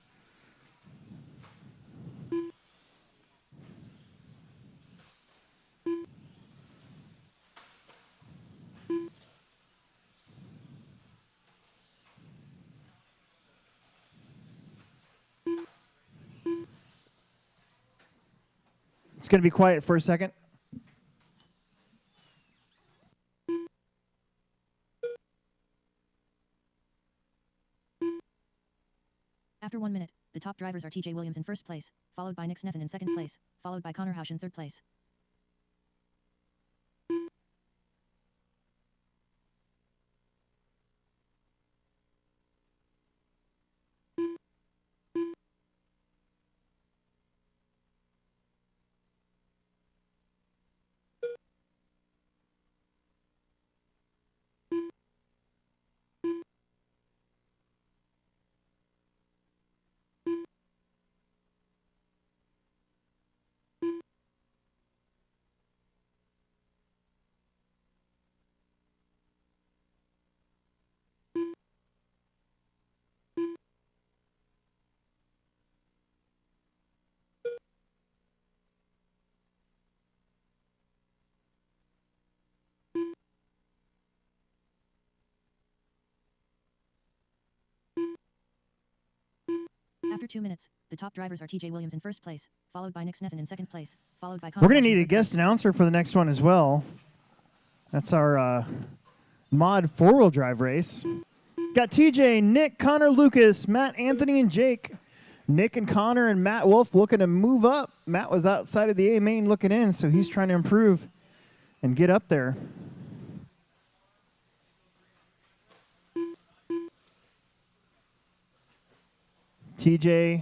It's going to be quiet for a second. After 1 minute, the top drivers are TJ Williams in first place, followed by Nick Sneffen in second place, followed by Connor Hausch in third place. After 2 minutes, the top drivers are TJ Williams in first place, followed by Nick Sneffen in second place, followed by Connor We're going Hausch to in need a third guest place. announcer for the next one as well. That's our mod four-wheel drive race. Got TJ, Nick, Connor, Lucas, Matt, Anthony, and Jake Nick and Connor and Matt Wolf looking to move up. Matt was outside of the A main looking in, so he's trying to improve and get up there. TJ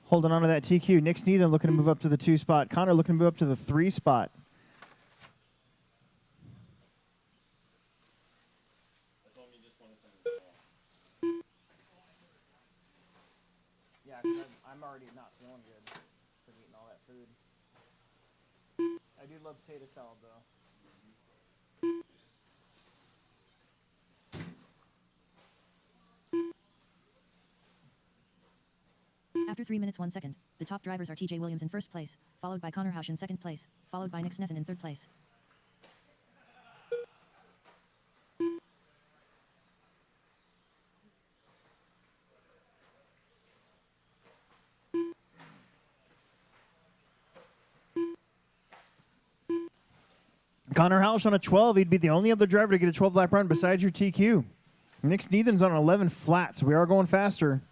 holding on to that TQ. Nick Sneathen looking to move up to the 2 spot. Connor looking to move up to the 3 spot. Yeah, because I'm already not feeling good from eating all that food. I do love potato salad, though. After 3 minutes 1 second, the top drivers are TJ Williams in first place, followed by Connor Hausch in second place, followed by Nick Snethen in third place. Connor Hausch on a 12. He'd be the only other driver to get a 12-lap run besides your TQ. Nick Sneathen's on an 11 flat, so we are going faster.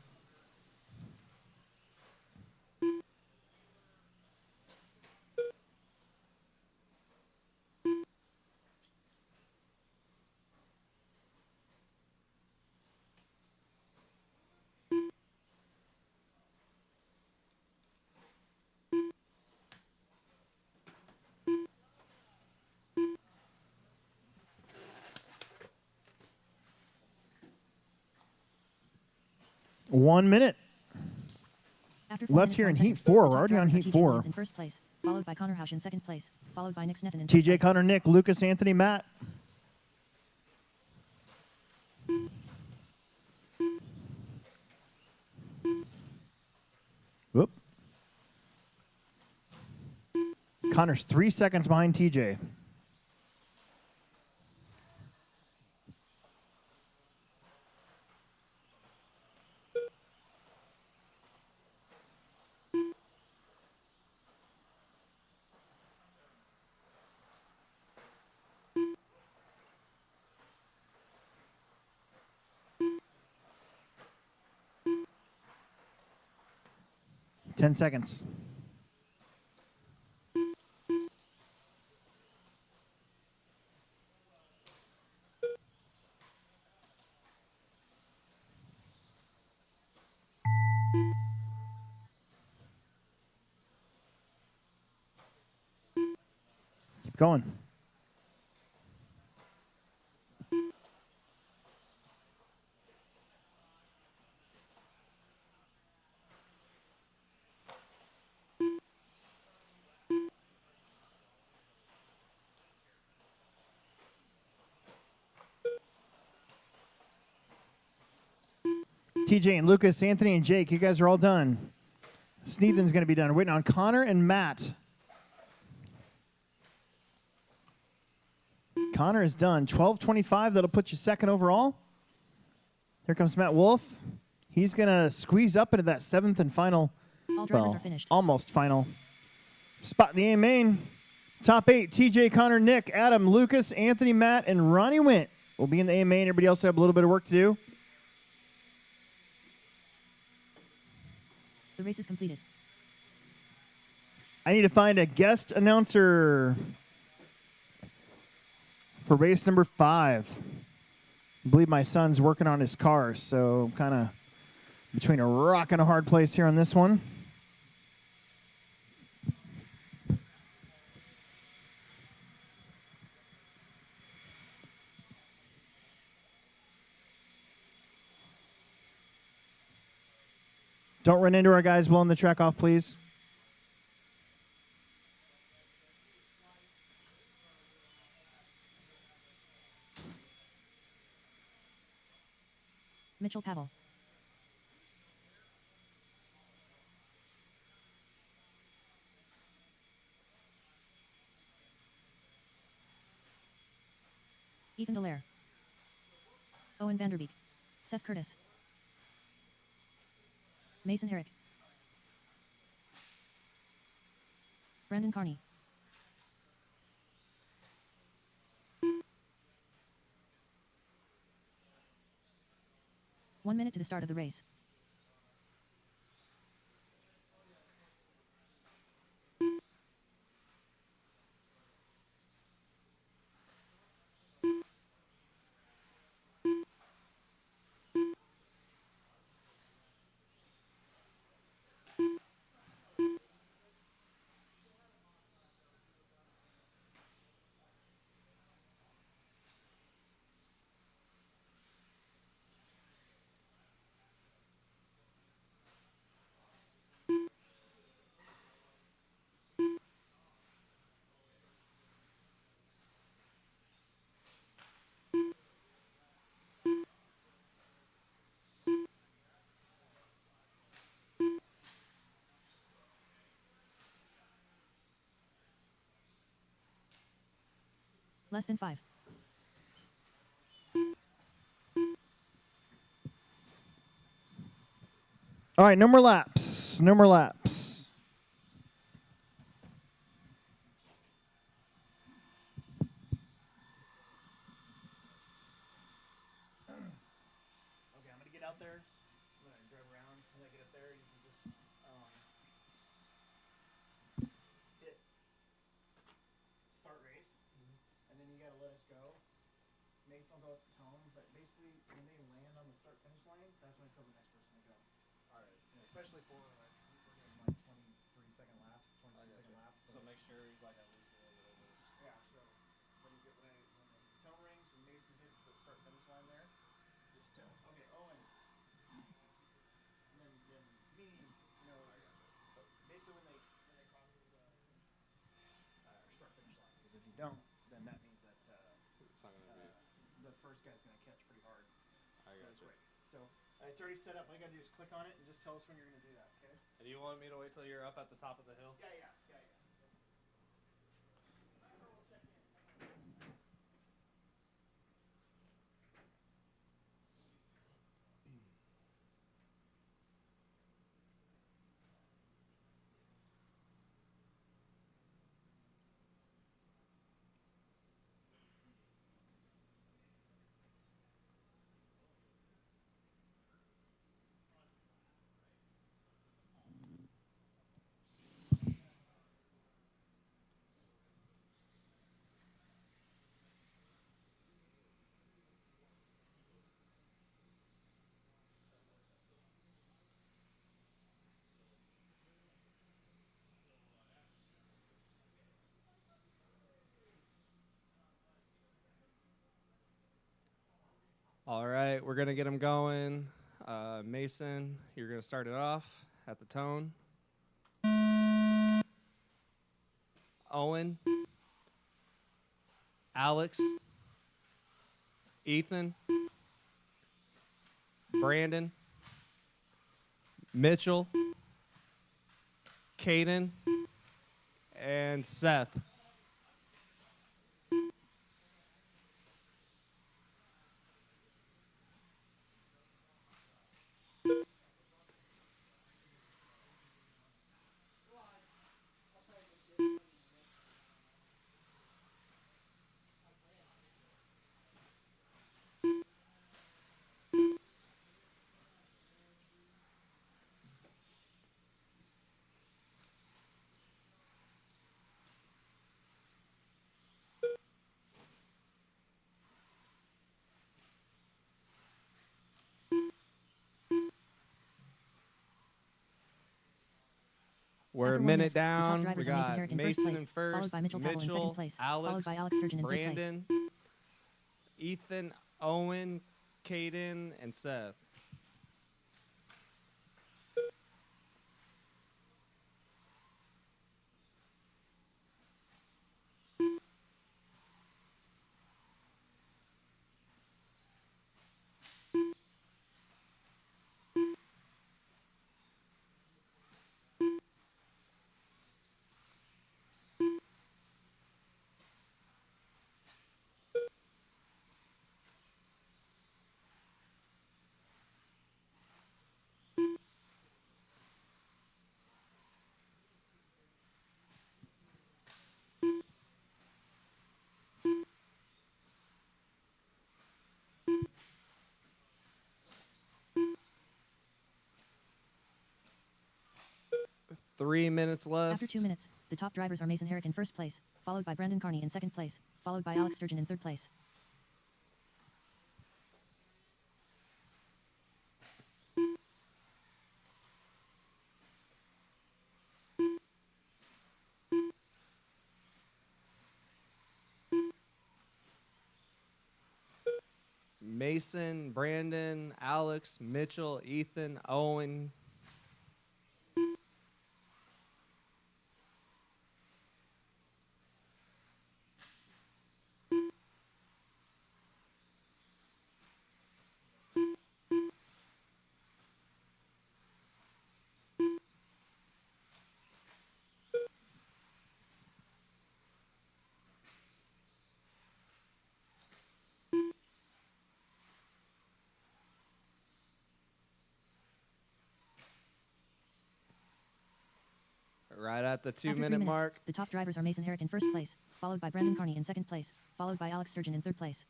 One minute. After Left here in heat 4. We're already on heat 4. In first place, followed by Connor Hausch in second place, followed by Nick Snethen in third TJ, place. Connor, Nick, Lucas, Anthony, Matt. Whoop. Connor's 3 seconds behind TJ. Ten seconds. Keep going. TJ and Lucas, Anthony and Jake, you guys are all done. Sneathen's going to be done. We're waiting on Connor and Matt. Connor is done. 12:25. That'll put you second overall. Here comes Matt Wolf. He's going to squeeze up into that 7th and final, All drivers are finished. almost final spot in the A main. Top 8, TJ, Connor, Nick, Adam, Lucas, Anthony, Matt, and Ronnie Wint will be in the A main. Everybody else have a little bit of work to do. The race is completed. I need to find a guest announcer for race number 5. I believe my son's working on his car, so kind of between a rock and a hard place here on this one. Don't run into our guys blowing the track off, please. Mitchell Pavel. Ethan Dallaire. Owen Vanderbeek. Seth Curtis. Mason Herrick. Brandon Carney. One minute to the start of the race. Less than 5. All right, no more laps. No more laps. Okay, I'm gonna get out there. I'm gonna drive around. As soon as I get up there, you can just hit start race, and then you gotta let us go. Mason will go at the tone, but basically when they land on the start finish line, that's when I tell the next person to go. All right. And especially for like we're doing like 23-second laps, 22-second laps. So make sure he's like at least a little bit over. Yeah, so when the tone rings, when Mason hits the start finish line there, just tell okay, Owen. And then me, you know, just basically when they cross the finish line, or start finish line. Because if you don't, then that means that It's not gonna be. the first guy's gonna catch pretty hard. I got Really you. quick. So it's already set up. All you gotta do is click on it and just tell us when you're gonna do that. Okay? And you want me to wait till you're up at the top of the hill? Yeah. All right, we're gonna get him going. Mason, you're gonna start it off at the tone. Owen, Alex, Ethan, Brandon, Mitchell, Caden, and Seth. We're After a 1 minute the top down. drivers We are Mason got Herrick in first Mason place, in first, followed by Mitchell Pavel in second place, Alex, followed by Alex Sturgeon in third place. Brandon, Ethan, Owen, Caden, and Seth. Three minutes left. After 2 minutes, the top drivers are Mason Herrick in first place, followed by Brendan Carney in second place, followed by Alex Sturgeon in third place. Mason, Brandon, Alex, Mitchell, Ethan, Owen. right at the After 3 2-minute minutes, mark. the top drivers are Mason Herrick in first place, followed by Brandon Carney in second place, followed by Alex Sturgeon in third place.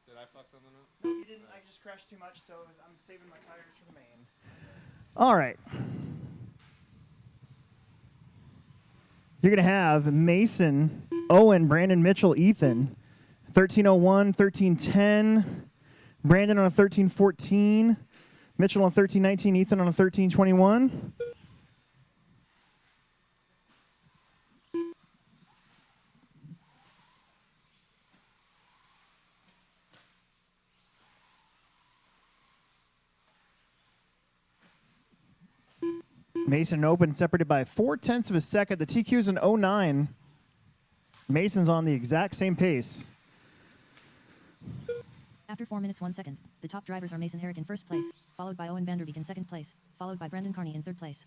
Did I fuck something up? No, you didn't. I just crashed too much, so I'm saving my tires for the main. All right. You're going to have Mason, Owen, Brandon, Mitchell, Ethan. 1301, 1310. Brandon on a 1314. Mitchell on 1319. Ethan on a 1321. Mason and Open separated by 0.4 of a second. The TQ's an 09. Mason's on the exact same pace. After 4 minutes 1 second, the top drivers are Mason Herrick in first place, followed by Owen Vanderbeek in second place, followed by Brandon Carney in third place.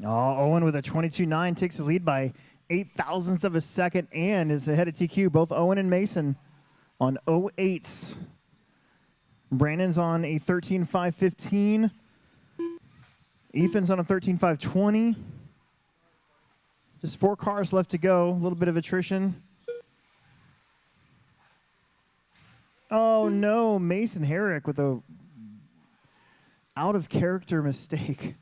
Oh, Owen with a 22.9 takes the lead by 0.08 of a second and is ahead of TQ. Both Owen and Mason on 08s. Brandon's on a 13.515. Ethan's on a 13.520. Just 4 cars left to go. A little bit of attrition. Oh no, Mason Herrick with a out of character mistake.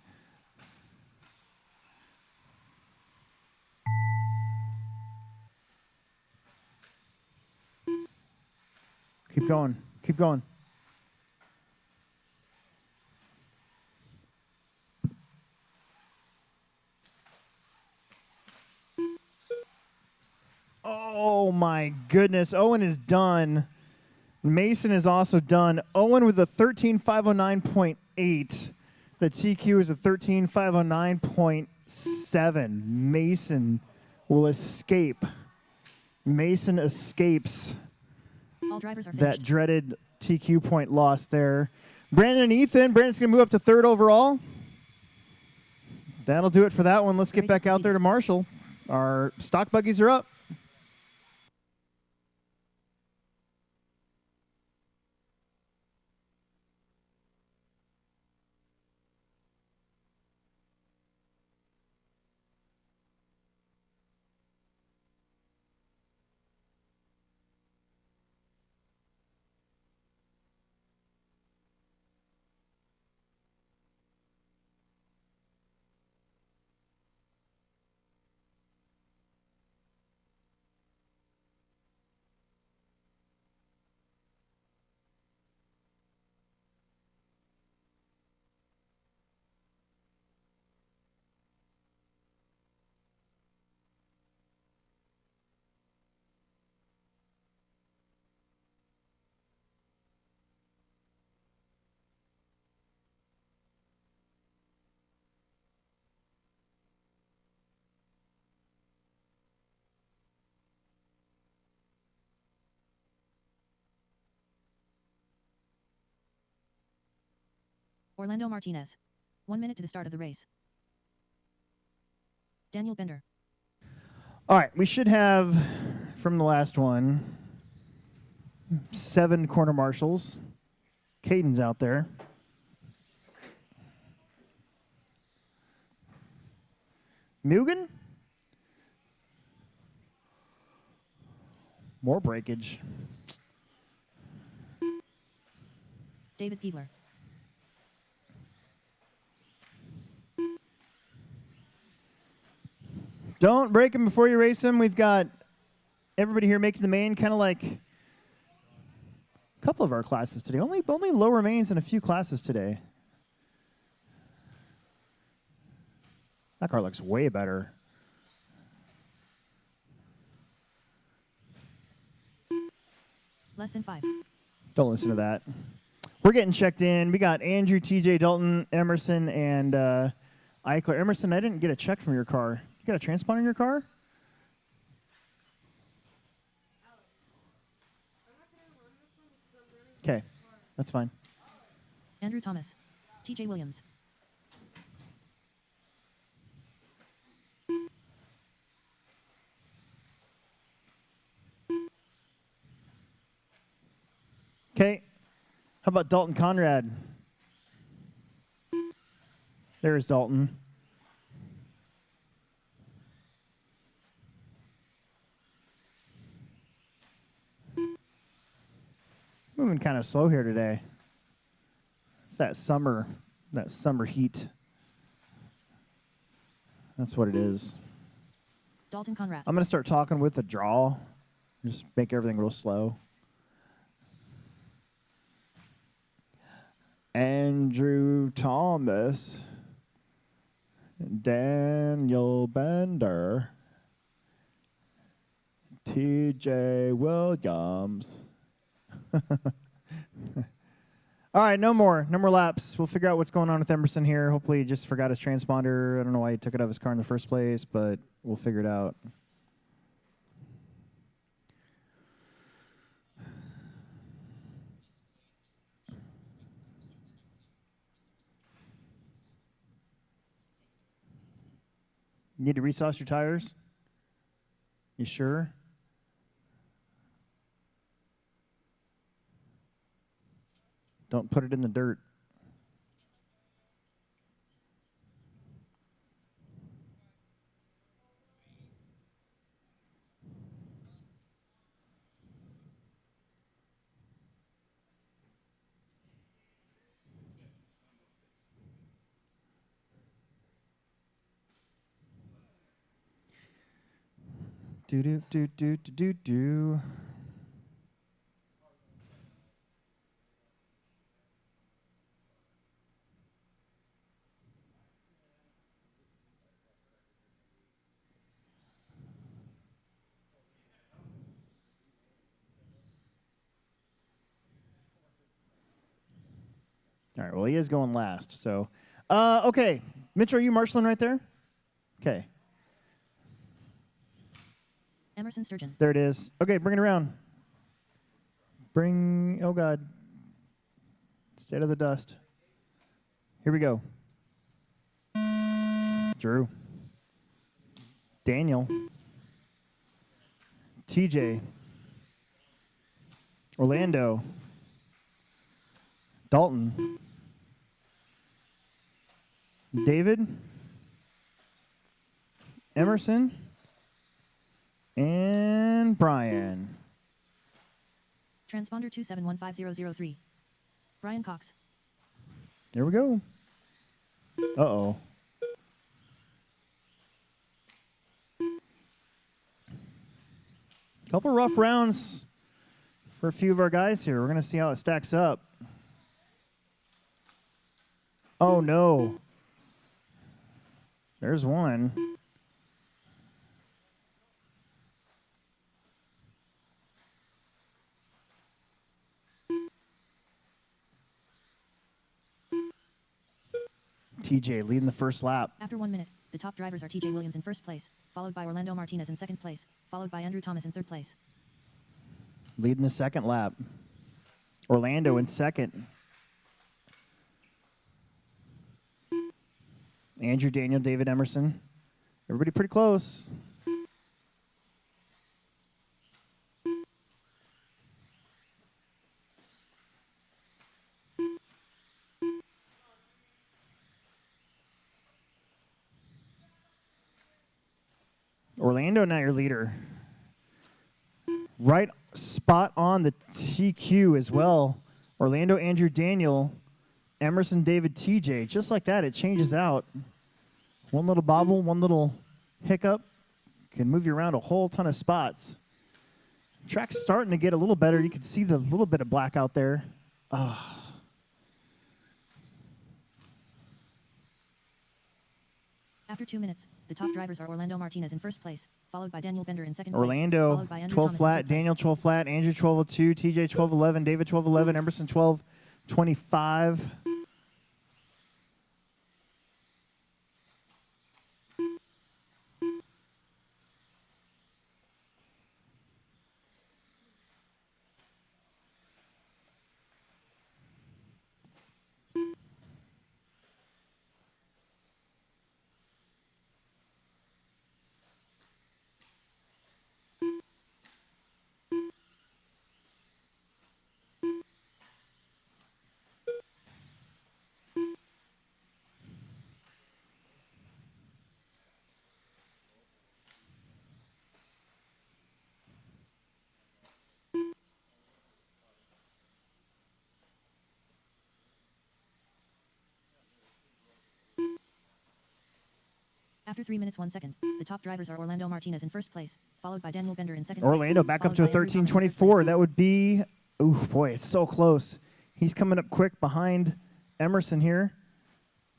Keep going. Keep going. Oh my goodness. Owen is done. Mason is also done. Owen with a 13.509.8. The TQ is a 13.509.7. Mason will escape. Mason escapes All drivers are that finished. dreaded TQ point loss there. Brandon and Ethan. Brandon's going to move up to third overall. That'll do it for that one. Let's get Race back is out there to Marshall. Our stock buggies are up. Orlando Martinez. 1 minute to the start of the race. Daniel Bender. All right, we should have, from the last one, 7 corner marshals. Caden's out there. Mugen? More breakage. David Peebler. Don't break him before you race him. We've got everybody here making the main, kind of like a couple of our classes today. Only lower mains in a few classes today. That car looks way better. Less than 5. Don't listen to that. We're getting checked in. We got Andrew, TJ, Dalton, Emerson, and Eichler. Emerson, I didn't get a check from your car. got a transponder in your car? Okay, that's fine. Andrew Thomas. TJ Williams. Okay, how about Dalton Conrad? There's Dalton. Moving kind of slow here today. It's that summer heat. That's what it is. Dalton Conrad. I'm going to start talking with a draw. Just make everything real slow. Andrew Thomas. Daniel Bender. TJ Williams. All right, no more laps. We'll figure out what's going on with Emerson here. Hopefully he just forgot his transponder. I don't know why he took it out of his car in the first place, but we'll figure it out. Need to resauce your tires? You sure? Don't put it in the dirt. Do do do do do do do. All right, well, he is going last. So, okay. Mitch, are you marshaling right there? Okay. Emerson Sturgeon. There it is. Okay, bring it around. Oh, God. Stay out of the dust. Here we go. Drew. Daniel. TJ. Orlando. Dalton. David. Emerson. And Brian. Transponder 2715003. Brian Cox. There we go. Uh-oh. Couple rough rounds for a few of our guys here. We're going to see how it stacks up. Oh, no. There's one. TJ leading the first lap. After 1 minute, the top drivers are TJ Williams in first place, followed by Orlando Martinez in second place, followed by Andrew Thomas in third place. Leading the second lap. Orlando in second. Andrew, Daniel, David, Emerson. Everybody pretty close. Orlando now your leader. Right spot on the TQ as well. Orlando, Andrew, Daniel, Emerson, David, TJ. Just like that, it changes out. One little bobble, one little hiccup can move you around a whole ton of spots. Track's starting to get a little better. You can see the little bit of black out there. After 2 minutes, the top drivers are Orlando Martinez in first place, followed by Daniel Bender in second place. Orlando, followed by Andrew 12 Thomas in flat, third place. Daniel 12 flat, Andrew 1202, TJ 1211, David 1211, Emerson 1225. After 3 minutes 1 second, the top drivers are Orlando Martinez in first place, followed by Daniel Bender in second place. Orlando back up followed to a by Andrew Thomas in third 13:24. place. That would be, ooh, boy, it's so close. He's coming up quick behind Emerson here.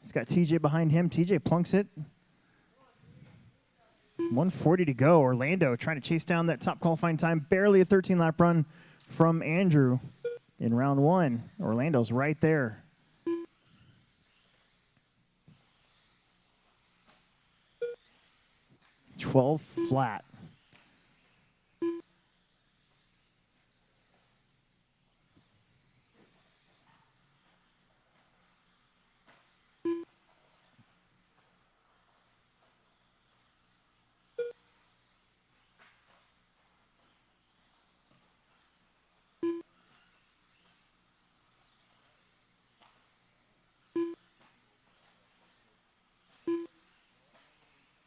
He's got TJ behind him. TJ plunks it. 1:40 to go. Orlando trying to chase down that top qualifying time. Barely a 13-lap run from Andrew in round 1. Orlando's right there. $12 flat.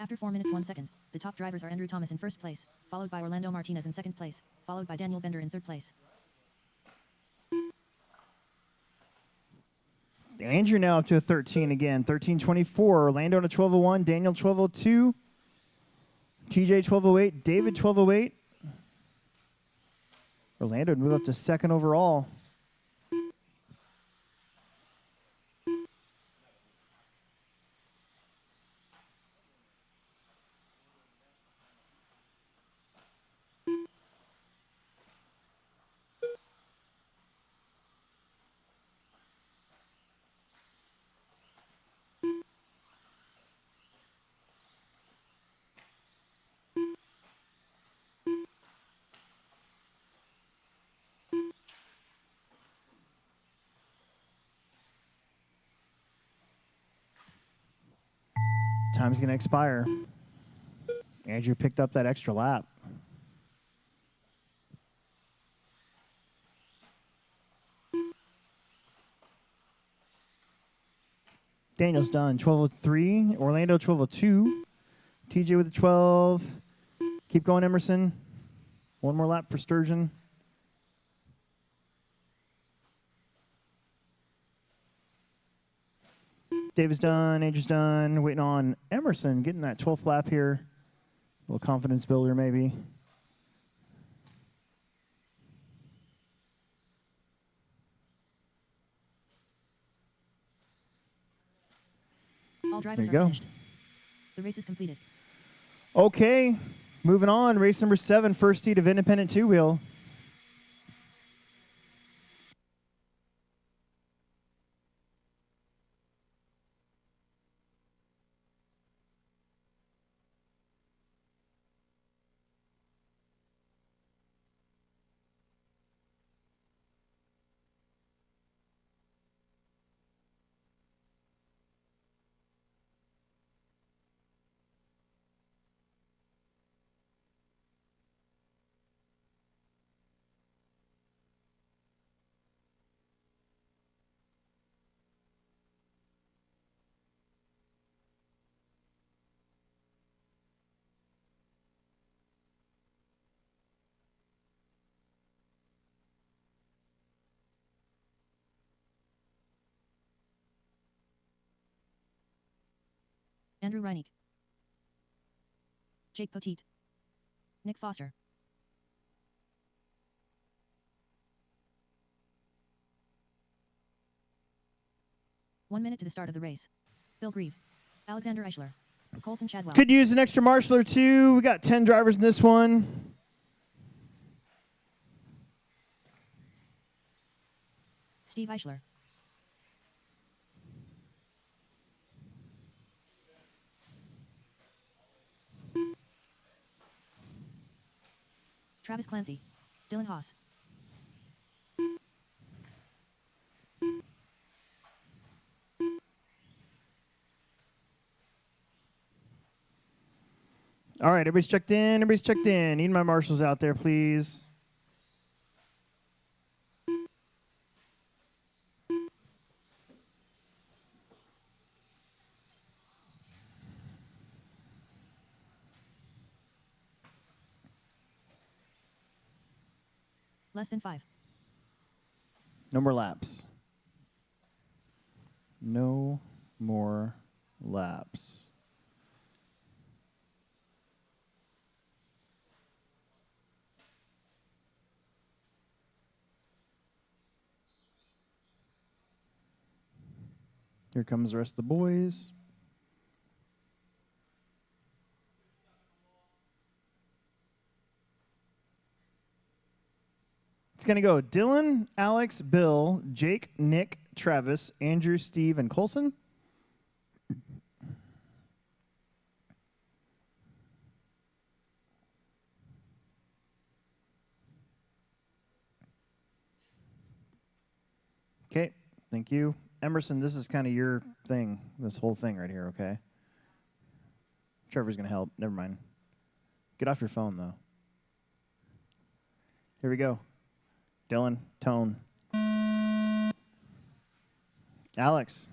After 4 minutes 1 second, the top drivers are Andrew Thomas in first place, followed by Orlando Martinez in second place, followed by Daniel Bender in third place. Andrew now up to a 13 again. 13:24. Orlando on a 12:01. Daniel 12:02. TJ 12:08. David 12:08. Orlando would move up to second overall. Time's going to expire. Andrew picked up that extra lap. Daniel's done. 12:03. Orlando 12:02. TJ with a 12. Keep going, Emerson. One more lap for Sturgeon. David's done. Andrew's done. Waiting on Emerson getting that 12th lap here. A little confidence builder, maybe. All drivers you are go. finished. The race is completed. Okay, moving on. Race number 7, first heat of independent two-wheel. Andrew Reineck, Jake Poteet, Nick Foster, One minute to the start of the race. Bill Grieve, Alexander Eichler, Colson Chadwell. Could use an extra marshal or two. We got 10 drivers in this one. Steve Eichler, Travis Clancy, Dylan Haas, All right, everybody's checked in. Everybody's checked in. Need my marshals out there, please. less than 5. No more laps. No more laps. Here comes the rest of the boys. It's going to go Dylan, Alex, Bill, Jake, Nick, Travis, Andrew, Steve, and Colson. Okay, thank you. Emerson, this is kind of your thing, this whole thing right here, okay? Trevor's going to help. Never mind. Get off your phone, though. Here we go. Dylan, tone. Alex.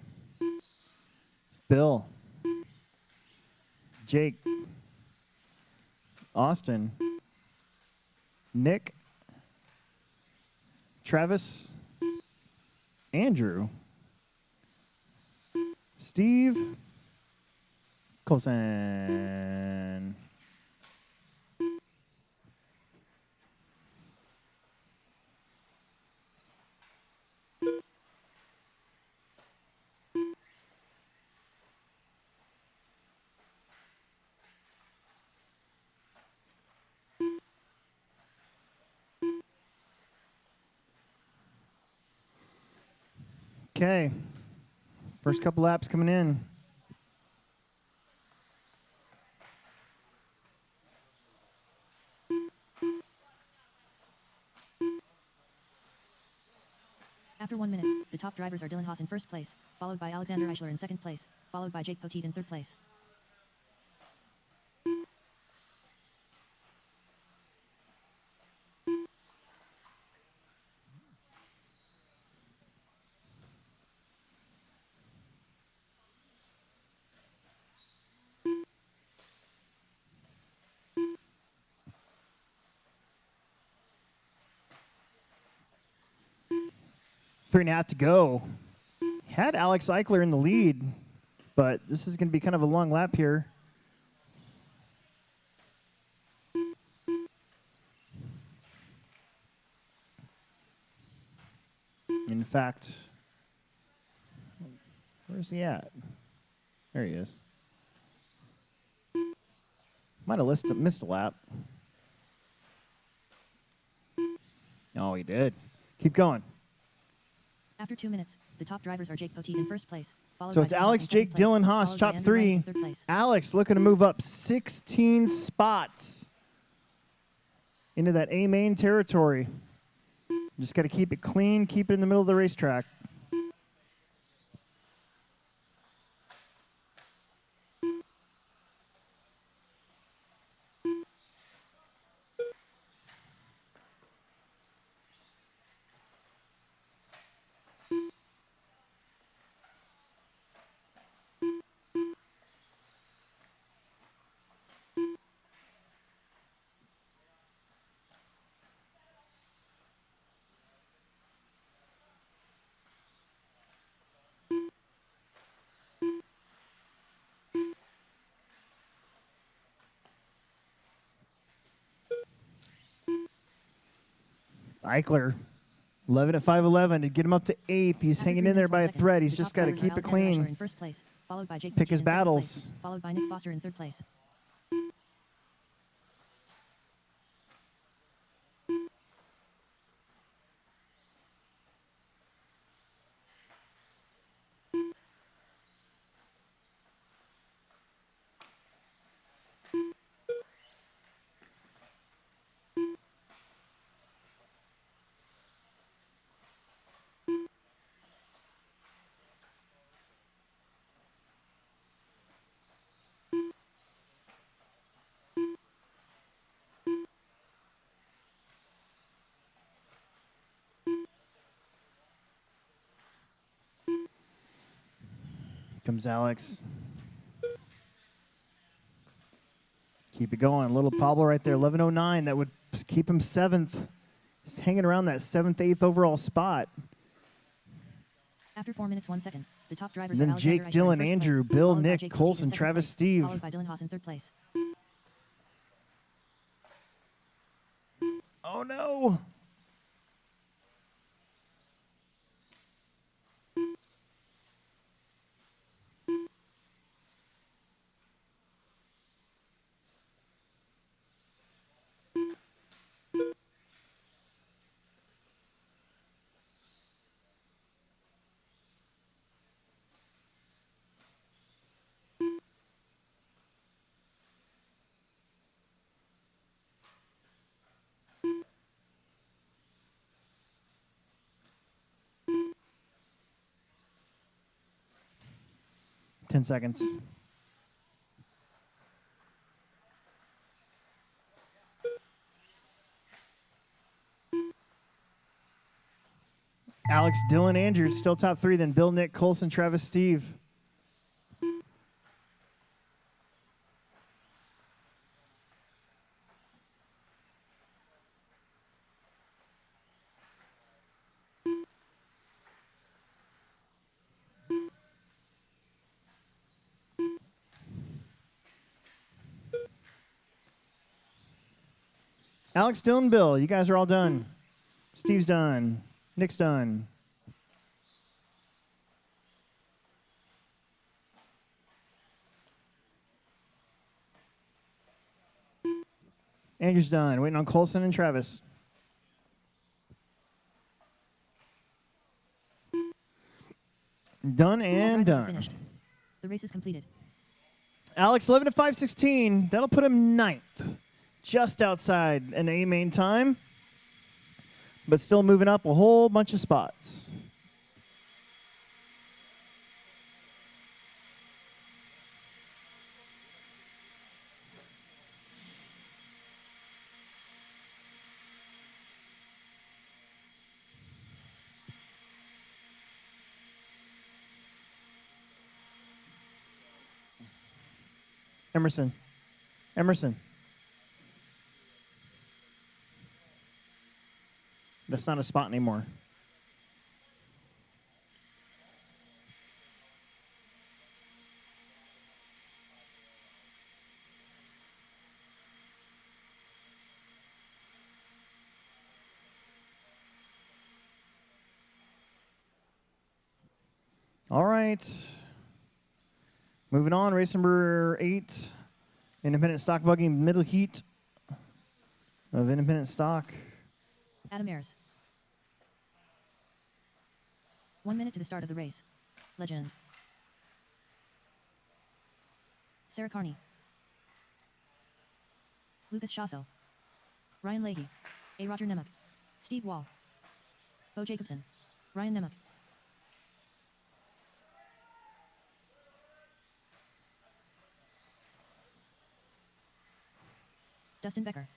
Bill. Jake. Austin. Nick. Travis. Andrew. Steve. Colson. Okay. First couple laps coming in. After 1 minute, the top drivers are Dylan Haas in first place, followed by Alexander Eichler in second place, followed by Jake Poteet in third place. Three and a half to go. Had Alex Eichler in the lead, but this is going to be kind of a long lap here. In fact, where's he at? There he is. Might have missed a lap. Oh, he did. Keep going. After 2 minutes, the top drivers are Jake Poteet in first place, followed So by it's Dylan Haas Alex, in second Jake, place, Dylan Haas, followed by top Andrew Wright in three. third place. Alex looking to move up 16 spots into that A main territory. Just got to keep it clean, keep it in the middle of the racetrack. Eichler, 11 at 5'11" to get him up to 8th. He's After hanging 3 in there minutes, 1 by a second, thread. the He's just top got to drivers are keep it Alexander Eichler clean. in first place, followed by Jake Pick Poteet his in second battles. place, followed by Nick Foster in third place. Comes Alex. Keep it going. Little Pablo right there, 11:09. That would keep him 7th. He's hanging around that 7th, 8th overall spot. After 4 minutes, 1 second, the top drivers And are then Jake, Alexander Eichler in Dylan, first Andrew, place, Bill, followed by Nick, Jake Poteet in Colson, second Travis, place, Steve. followed by Dylan Haas in third place. Oh, no. 10 seconds. Alex, Dylan, Andrew still top 3. Then Bill, Nick, Colson, Travis, Steve. Alex, Dylan, Bill, you guys are all done. Steve's done. Nick's done. Andrew's done. Waiting on Colson and Travis. Done and All drivers are done. finished. The race is completed. Alex, 11 to 5:16. That'll put him 9th. Just outside an A main time. But still moving up a whole bunch of spots. Emerson. Emerson. That's not a spot anymore. All right. Moving on, race number 8. Independent stock buggy, middle heat of independent stock. Adam Ayers. 1 minute to the start of the race. Legend. Sarah Carney. Lucas Shasso. Ryan Leahy. A. Roger Nemec. Steve Wall. Bo Jacobson. Ryan Nemec. Dustin Becker.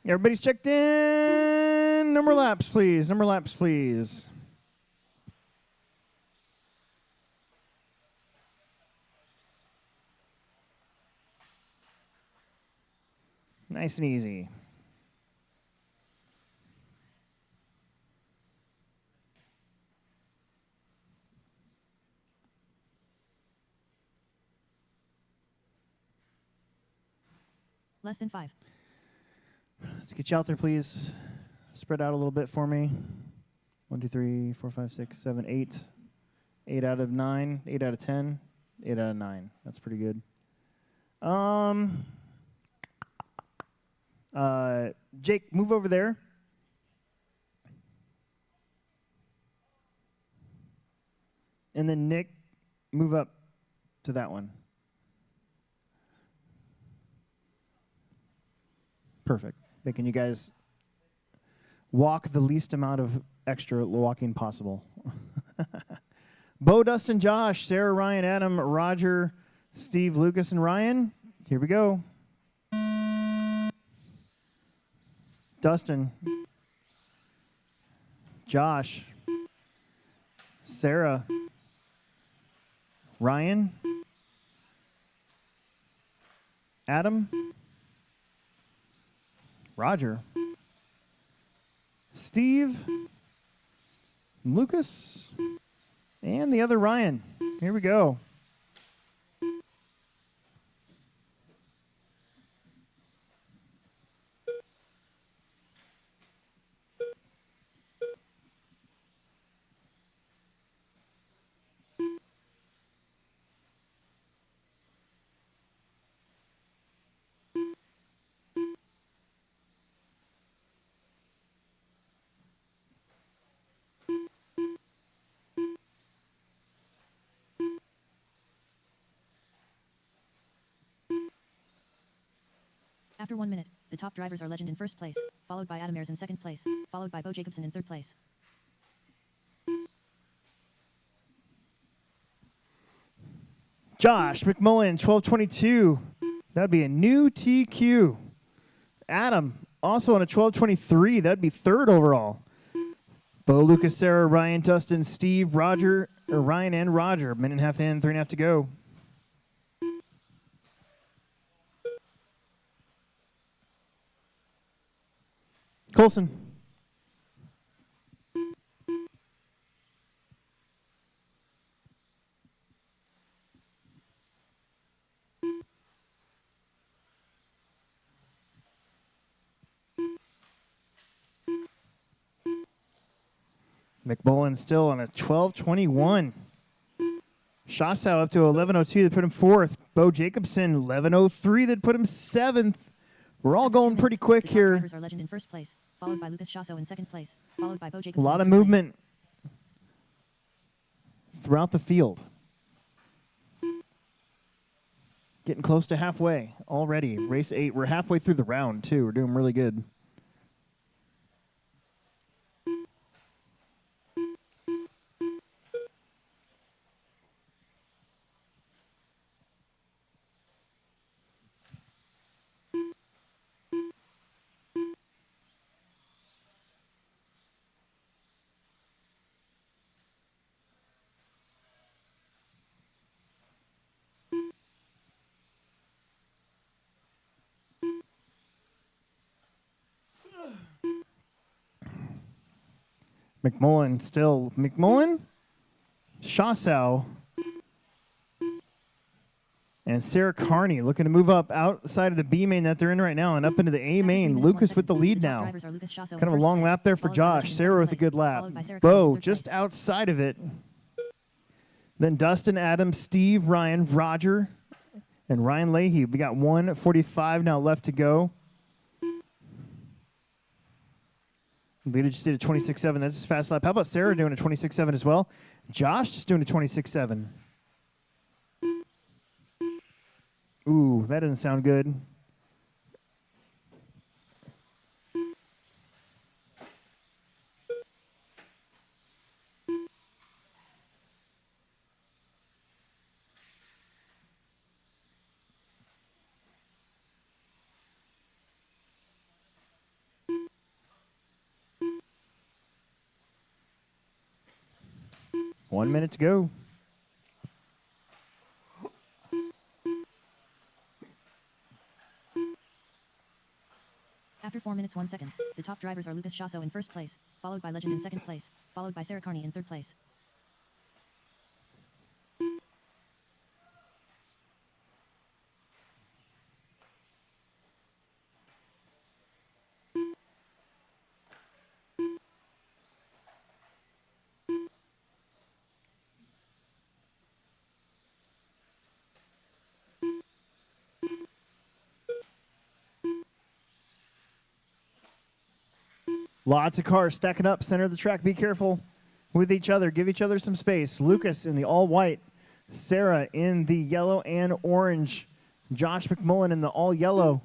Everybody's checked in. Number laps, please. Number laps, please. Nice and easy. Less than 5. Let's get you out there, please. Spread out a little bit for me. 1, 2, 3, 4, 5, 6, 7, 8. 8 out of 9. 8 out of 10. 8 out of 9. That's pretty good. Jake, move over there. And then Nick, move up to that one. Perfect. Making you guys walk the least amount of extra walking possible. Bo, Dustin, Josh, Sarah, Ryan, Adam, Roger, Steve, Lucas, and Ryan. Here we go. Dustin, Josh, Sarah, Ryan, Adam, Roger, Steve, Lucas, and the other Ryan. Here we go. After 1 minute, the top drivers are Legend in first place, followed by Adam Ayers in second place, followed by Bo Jacobson in third place. Josh McMullen, 1222. That'd be a new TQ. Adam, also on a 1223. That'd be third overall. Bo, Lucas, Sarah, Ryan, Dustin, Steve, Roger, or Ryan and Roger. Minute and a half in, 3.5 to go. Colson. McMullen still on a 1221. Shasau up to 1102 that put him fourth. Bo Jacobson, 1103 that put him seventh. We're all After 2 going pretty minutes, quick the top here. drivers are Legend in first place, followed by Lucas Chasso in second place, followed by Bo A Jacobson lot in of third place. movement throughout the field. Getting close to halfway already. Race 8. We're halfway through the round, too. We're doing really good. McMullen still. McMullen, Shasau, and Sarah Carney looking to move up outside of the B main that they're in right now and up into the A After 3 main. minutes, 1 Lucas with the second, lead top now. drivers are Lucas Chasso in Kind of a first long place, lap there for followed by Legend Josh. in Sarah second with a place, good lap. followed by Sarah Carney in Bo third just place. outside of it. Then Dustin, Adam, Steve, Ryan, Roger, and Ryan Leahy. We got 1:45 now left to go. Leader just did a 26.7. That's his fast lap. How about Sarah doing a 26.7 as well? Josh just doing a 26.7. Ooh, that doesn't sound good. One minute to go. After 4 minutes 1 second, the top drivers are Lucas Chasso in first place, followed by Legend in second place, followed by Sarah Carney in third place. Lots of cars stacking up, center of the track. Be careful with each other. Give each other some space. Lucas in the all white. Sarah in the yellow and orange. Josh McMullen in the all yellow.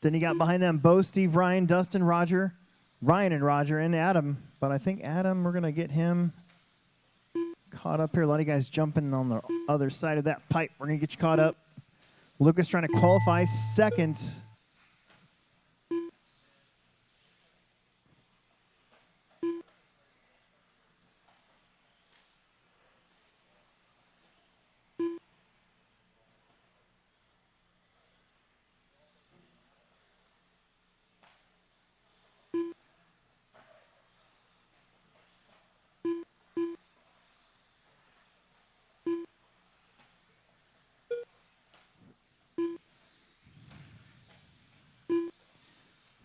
Then you got behind them Bo, Steve, Ryan, Dustin, Roger, Ryan and Roger, and Adam. But I think Adam, we're going to get him caught up here. A lot of guys jumping on the other side of that pipe. We're going to get you caught up. Lucas trying to qualify second.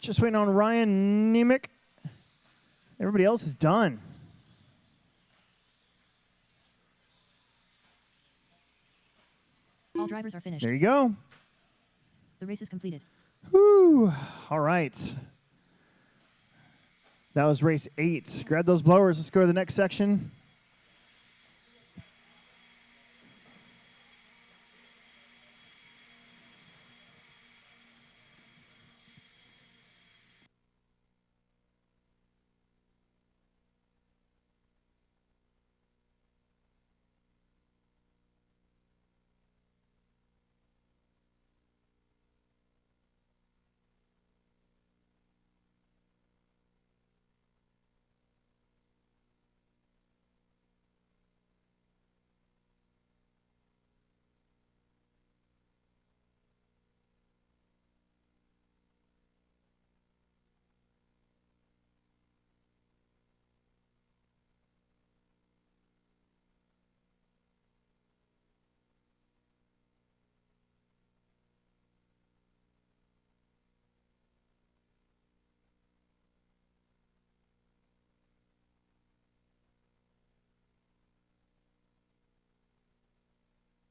Just waiting on Ryan Nemec. Everybody else is done. All drivers are finished. There you go. The race is completed. Whew. All right. That was race 8. Grab those blowers. Let's go to the next section.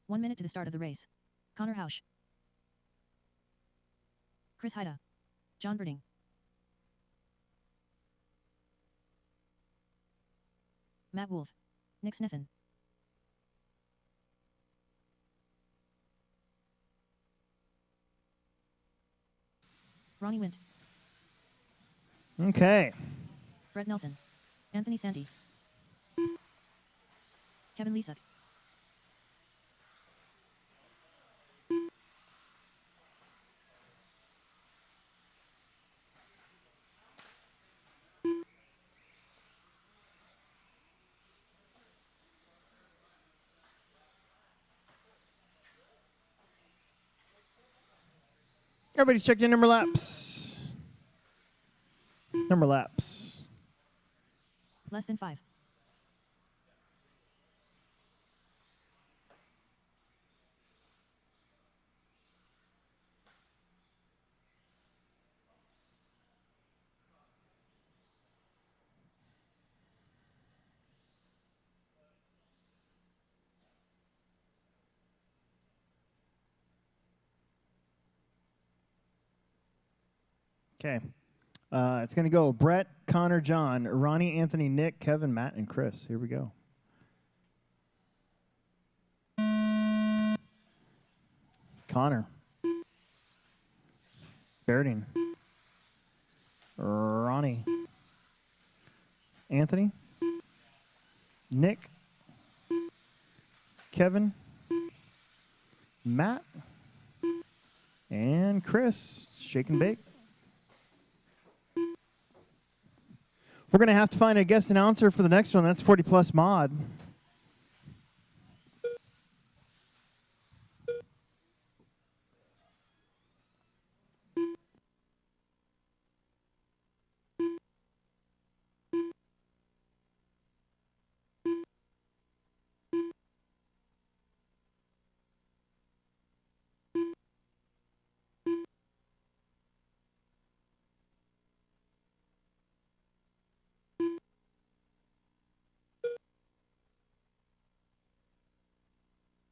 1 minute to the start of the race. Connor Hausch. Chris Haida. John Birding. Matt Wolf. Nick Snithen. Ronnie Wint. Okay. Brett Nelson. Anthony Santi. Kevin Lisuk. Everybody's checked in number laps. Number laps. Less than 5. Okay. It's going to go Brett, Connor, John, Ronnie, Anthony, Nick, Kevin, Matt, and Chris. Here we go. Connor. Berding. Ronnie. Anthony. Nick. Kevin. Matt. And Chris. Shake and bake. We're going to have to find a guest announcer for the next one. That's 40 Plus Mod.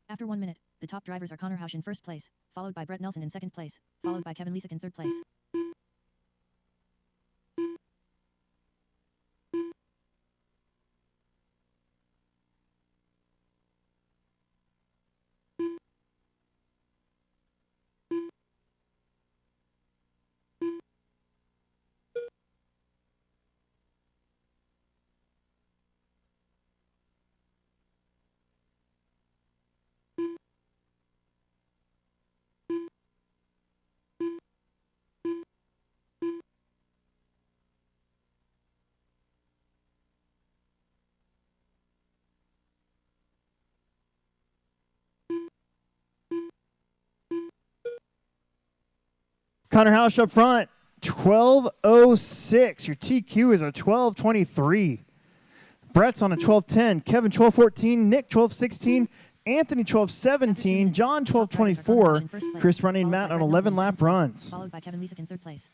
After 1 minute, the top drivers are Connor Hausch in first place, followed by Brett Nelson in second place, followed by Kevin Lisuk in third place. Connor Hausch up front, 12:06. Your TQ is a 12:23. Brett's on a 12:10. Kevin 12:14. Nick 12:16. Anthony 12:17. John 12:24. Chris running Matt on 11 lap runs. Followed by Kevin Lisuk in third place.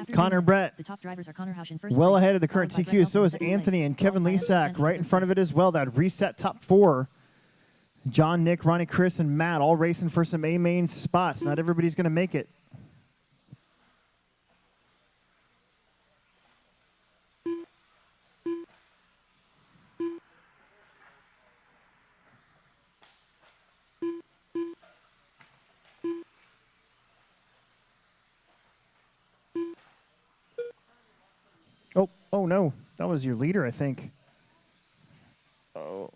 After Connor 3 minutes, Brett, the top drivers are Connor Hausch in first well place, ahead of the current followed by Brett TQ. Nelson So in is second Anthony place, and Kevin followed by Anthony Lisak Santi right in third front of place. it as well. That reset top 4. John, Nick, Ronnie, Chris, and Matt all racing for some A-main spots. Not everybody's going to make it. Oh, no. That was your leader, I think. Oh.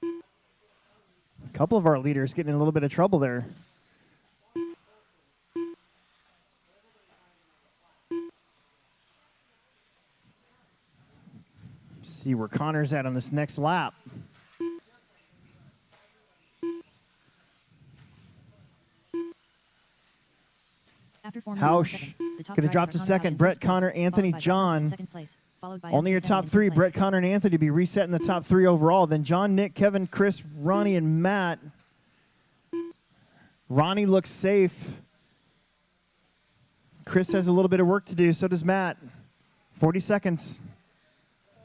A couple of our leaders getting in a little bit of trouble there. See where Connor's at on this next lap. After 4 minutes, 1 Hausch second, the top gonna drivers drop are to Connor second. Hyatt in Brett, first place, Connor, followed Anthony, by Zach Russell in John. second place, followed by Only Anthony your Sammy top in three. third Brett, place. Connor, and Anthony to be reset in the top 3 overall. Then John, Nick, Kevin, Chris, Ronnie, and Matt. Ronnie looks safe. Chris has a little bit of work to do. So does Matt. 40 seconds.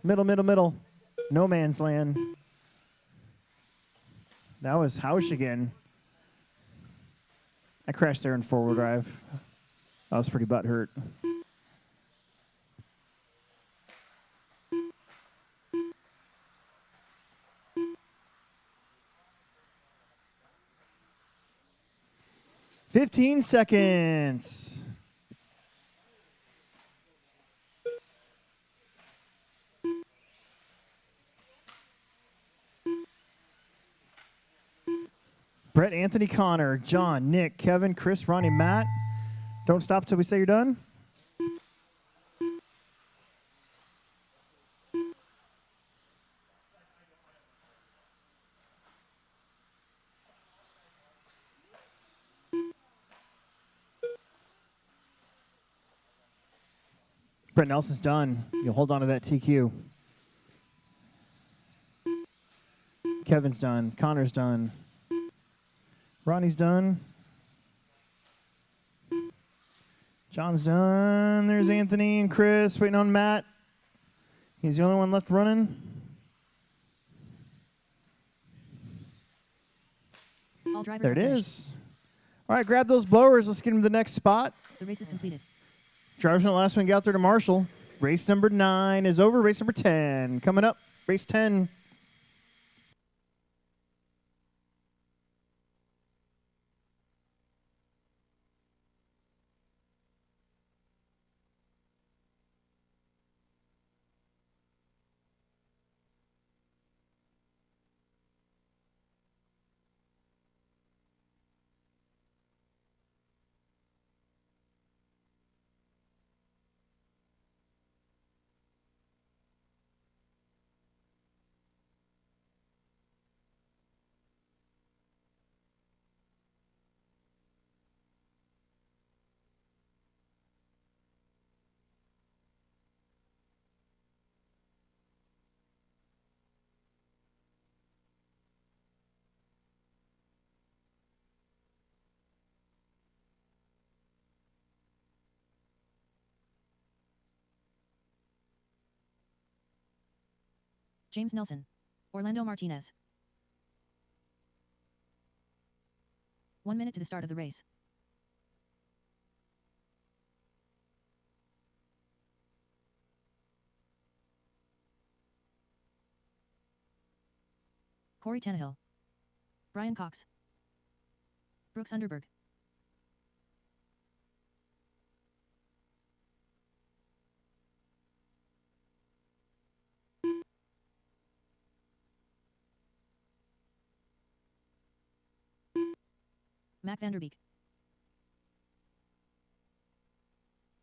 Middle, middle, middle. No man's land. That was Hausch again. I crashed there in 4-wheel drive. I was pretty butthurt. "15 seconds. Brett, Anthony, Connor, John, Nick, Kevin, Chris, Ronnie, Matt. Don't stop till we say you're done. Brett Nelson's done. You'll hold on to that TQ. Kevin's done. Connor's done. Ronnie's done. John's done. There's Anthony and Chris waiting on Matt. He's the only one left running. All drivers There are it finished. is. All right, grab those blowers. Let's get him to the next spot. The race is completed. Drivers on the last one, get out there to Marshall. Race number 9 is over. Race number 10 coming up. Race 10. James Nelson. Orlando Martinez. 1 minute to the start of the race. Corey Tannehill. Brian Cox. Brooks Underberg. Mac Vanderbeek.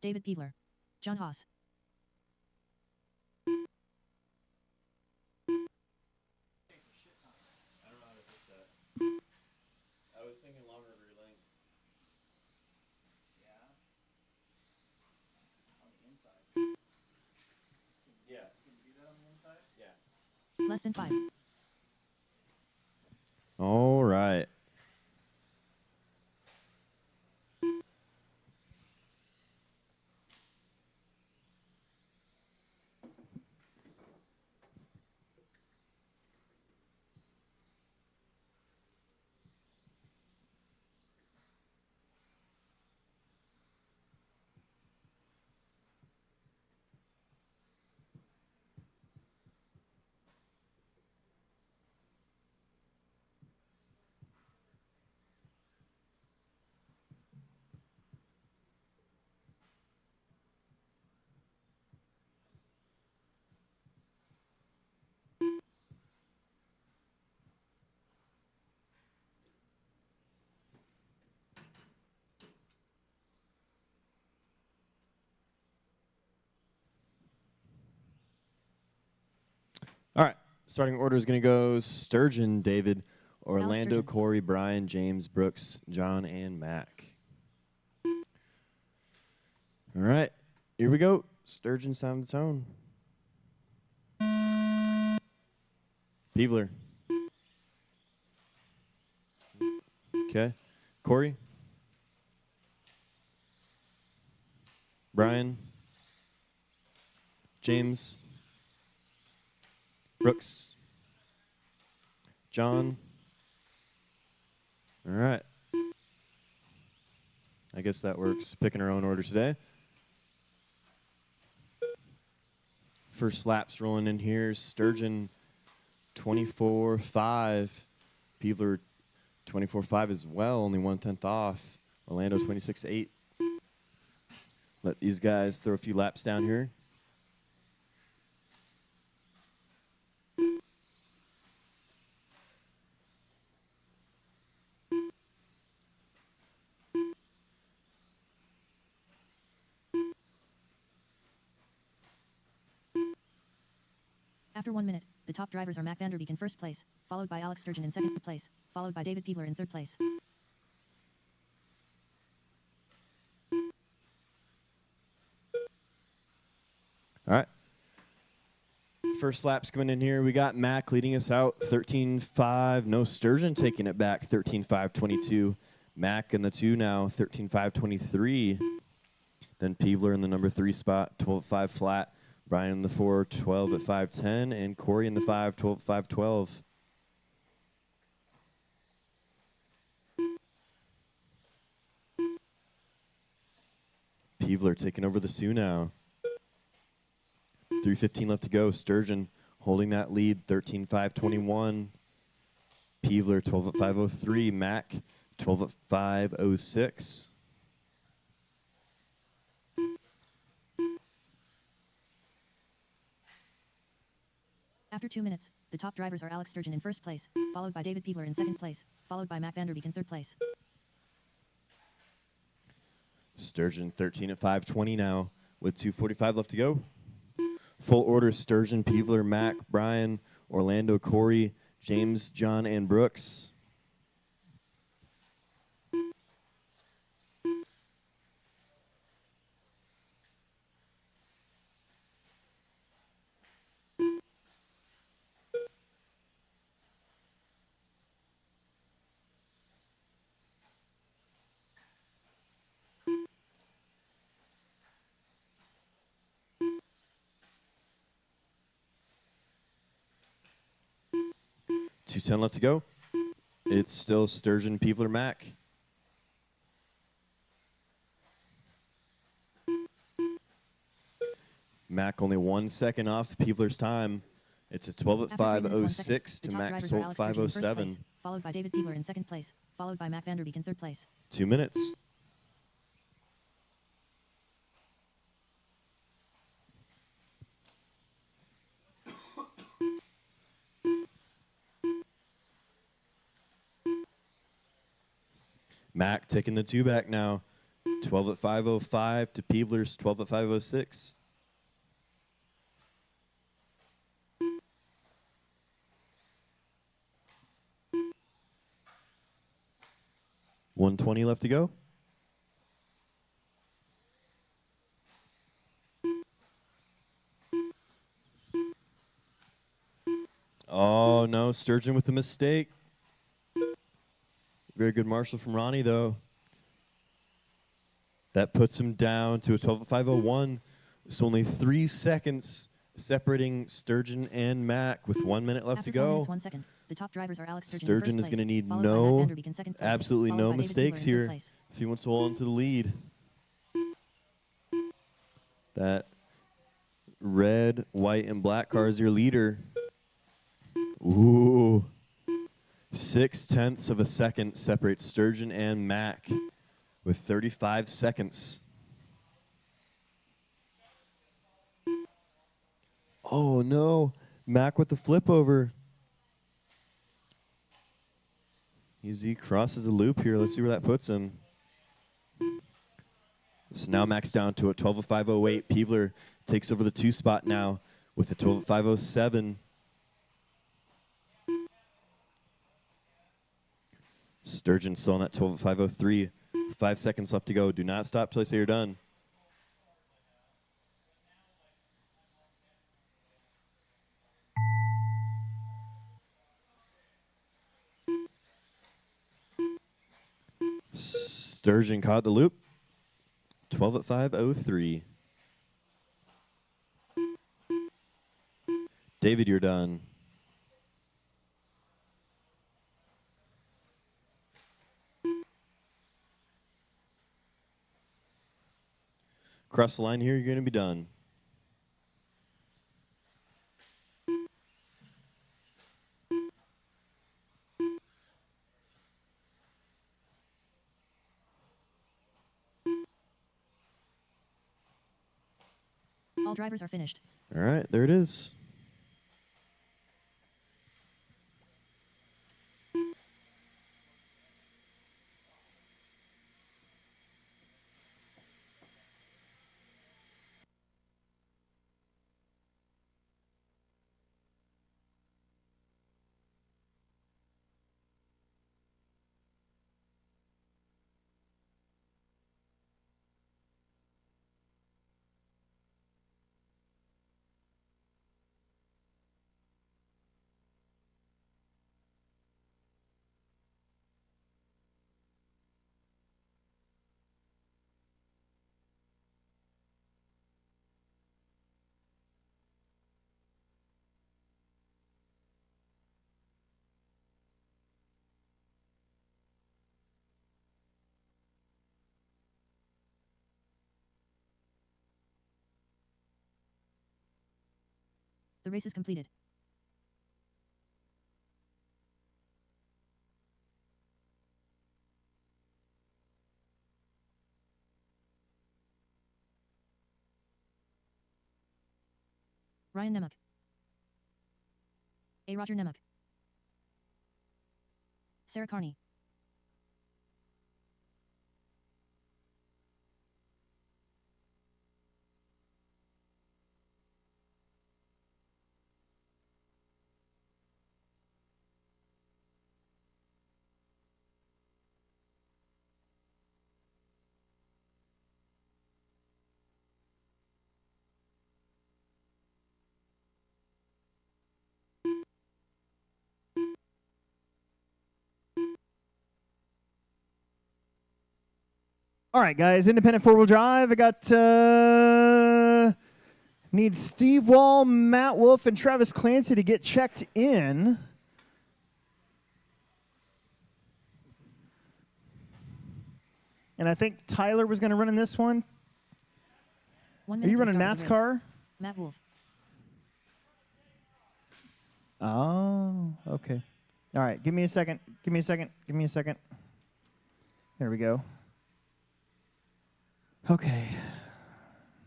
David Peevler. John Haas. I was thinking longer rear length. Yeah. On the inside. Yeah. Can you do that on the inside? Yeah. Less than 5. All right. All right. Starting order is going to go Sturgeon, David, Orlando, Sturgeon. Corey, Brian, James, Brooks, John, and Mac. All right. Here we go. Sturgeon, sound the tone. Peevler. Okay. Corey. Brian. James. Brooks. John. All right. I guess that works. Picking our own orders today. First laps rolling in here. Sturgeon 24.5. Peevler 24.5 as well, only 1/10 off. Orlando 26.8. Let these guys throw a few laps down here. After 1 minute, the top drivers are Mac Vanderbeek in first place, followed by Alex Sturgeon in second place, followed by David Peevler in third place. All right. First laps coming in here. We got Mac leading us out 13.5. No, Sturgeon taking it back 13.5.22. Mac in the 2 now 13.5.23. Then Peevler in the number 3 spot 12.5 flat. Brian in the 4 12 at 5.10. And Corey in the 5 12 at 5.12. Peevler taking over the Sioux now. 3:15 left to go. Sturgeon holding that lead, 13.5.21. Peevler 12 at 5.03. Mac 12 at 5.06. After 2 minutes, the top drivers are Alex Sturgeon in first place, followed by David Peevler in second place, followed by Mac Vanderbeek in third place. Sturgeon 13 at 5.20 now with 2:45 left to go. Full order: Sturgeon, Peevler, Mac, Brian, Orlando, Corey, James, John, and Brooks. .210 left to go. It's still Sturgeon, Peevler, Mac. Mac only 1 second off Peevler's time. It's a 12 at After 3 minutes, 1 second, 5.06 the to top Mac drivers are Solt Alex Sturgeon in first 5.07. place, followed by David Peevler in second place, followed by Mac Vanderbeek in third place. 2 minutes. Mac taking the 2 back now. 12 at 5.05 to Peevler's 12 at 5.06. .120 left to go. Oh, no. Sturgeon with a mistake. Very good marshal from Ronnie, though. That puts him down to a 12 at 5.01. It's only 3 seconds separating Sturgeon and Mac with 1 minute left After to 4 go. minutes, 1 second, the top drivers are Alex Sturgeon, Sturgeon in is first going to place, need followed by Mac no, Vanderbeek in second place, absolutely followed no by David Peevler mistakes in third here place. if he wants to hold on to the lead. That red, white, and black car is your leader. Ooh. 0.6 of a second separates Sturgeon and Mac with 35 seconds. Oh, no. Mac with the flip over. He crosses a loop here. Let's see where that puts him. So now Mac's down to a 12 at 5.08. Peevler takes over the 2 spot now with a 12 at 5.07. Sturgeon still on that 12 at 503. 5 seconds left to go. Do not stop till I say you're done. Sturgeon caught the loop. 12 at 503. David, you're done. Cross the line here, you're going to be done. All drivers are finished. All right, there it is. The race is completed. Ryan Nemec. A. Roger Nemec. Sarah Carney. All right, guys, independent four-wheel drive. I got need Steve Wall, Matt Wolf, and Travis Clancy to get checked in. And I think Tyler was going to run in this one. 1 Are minute you to running start the Matt's race. car? Matt Wolf. Oh, okay. All right, give me a second. Give me a second. Give me a second. There we go. Okay.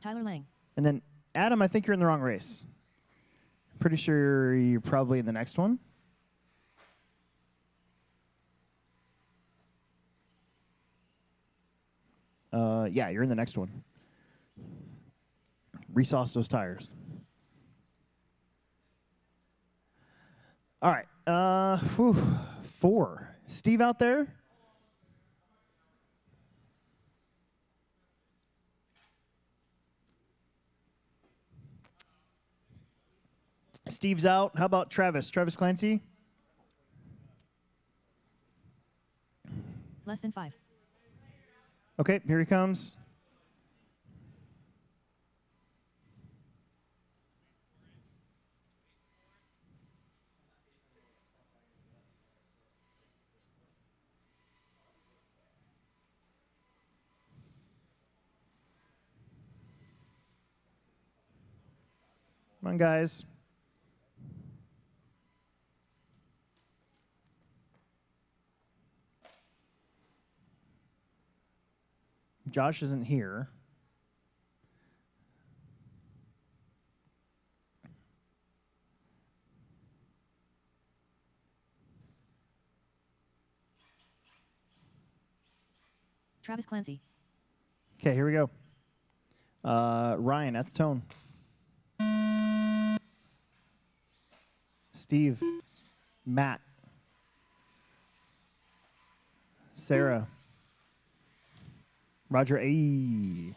Tyler Lang. And then, Adam, I think you're in the wrong race. Pretty sure you're probably in the next one. Yeah, you're in the next one. Resauce those tires. All right. 4. Steve out there? Steve's out. How about Travis? Travis Clancy? Less than 5. Okay, here he comes. Come on, guys. Josh isn't here. Travis Clancy. Okay, here we go. Ryan at the tone. Steve. Matt. Sarah. Roger A.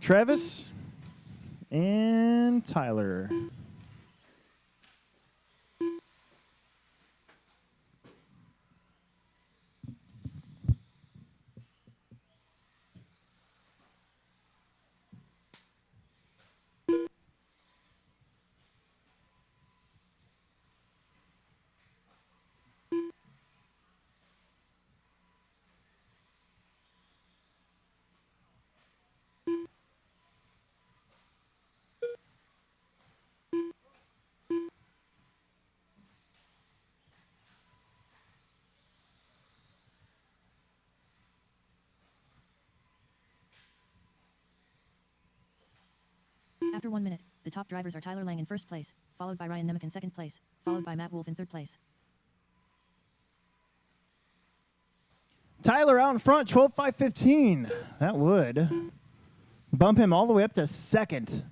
Travis. And Tyler. After 1 minute, the top drivers are Tyler Lang in first place, followed by Ryan Nemec in second place, followed by Matt Wolf in third place. Tyler out in front, 12.515. That would bump him all the way up to second.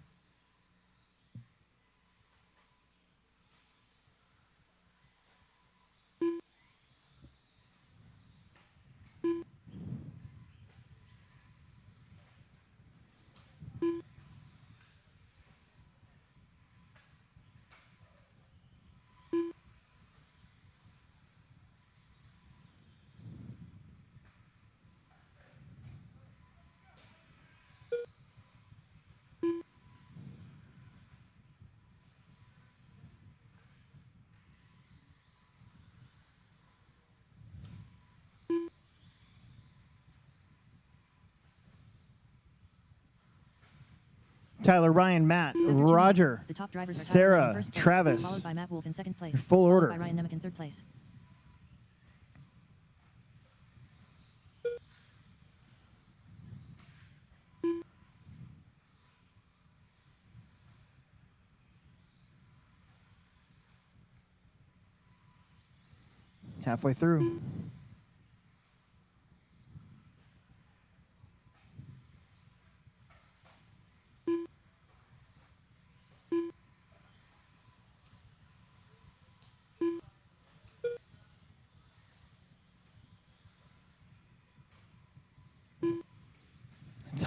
Tyler, Ryan, Matt, After 2 Roger, minutes, the top drivers are Tyler Lang in Sarah, first place, Travis. followed by Matt Wolf in second place, In full followed order. by Ryan Nemec in third place. Halfway through.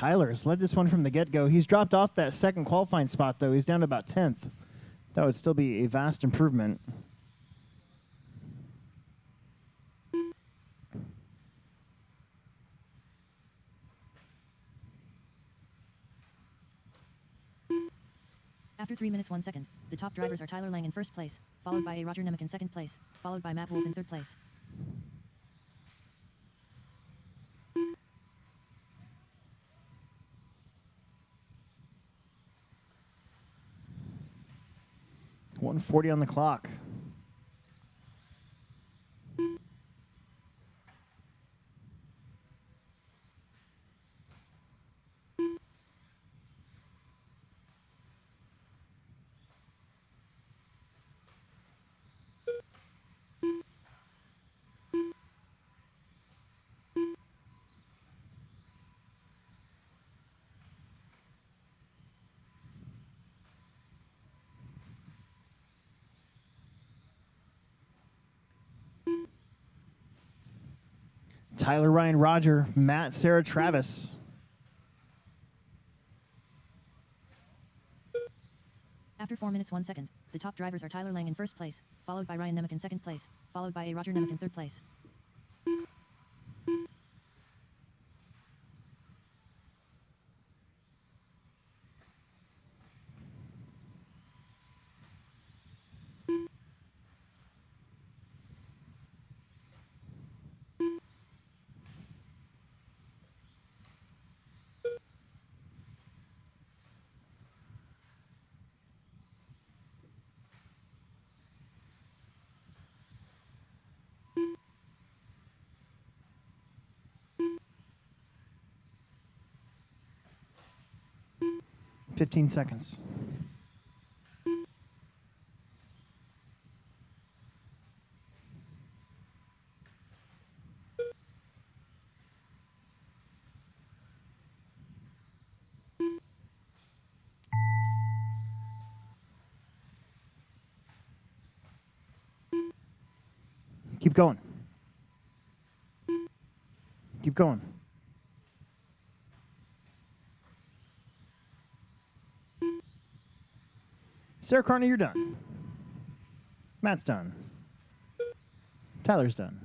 Tyler's led this one from the get-go. He's dropped off that second qualifying spot, though. He's down to about 10th. That would still be a vast improvement. After 3 minutes 1 second, the top drivers are Tyler Lang in first place, followed by Roger Nemec in second place, followed by Matt Wolf in third place. .140 on the clock. Tyler, Ryan, Roger, Matt, Sarah, Travis. After 4 minutes 1 second, the top drivers are Tyler Lang in first place, followed by Ryan Nemec in second place, followed by Roger Nemec in third place. .15 seconds. Keep going. Keep going. Sarah Carney, you're done. Matt's done. Tyler's done.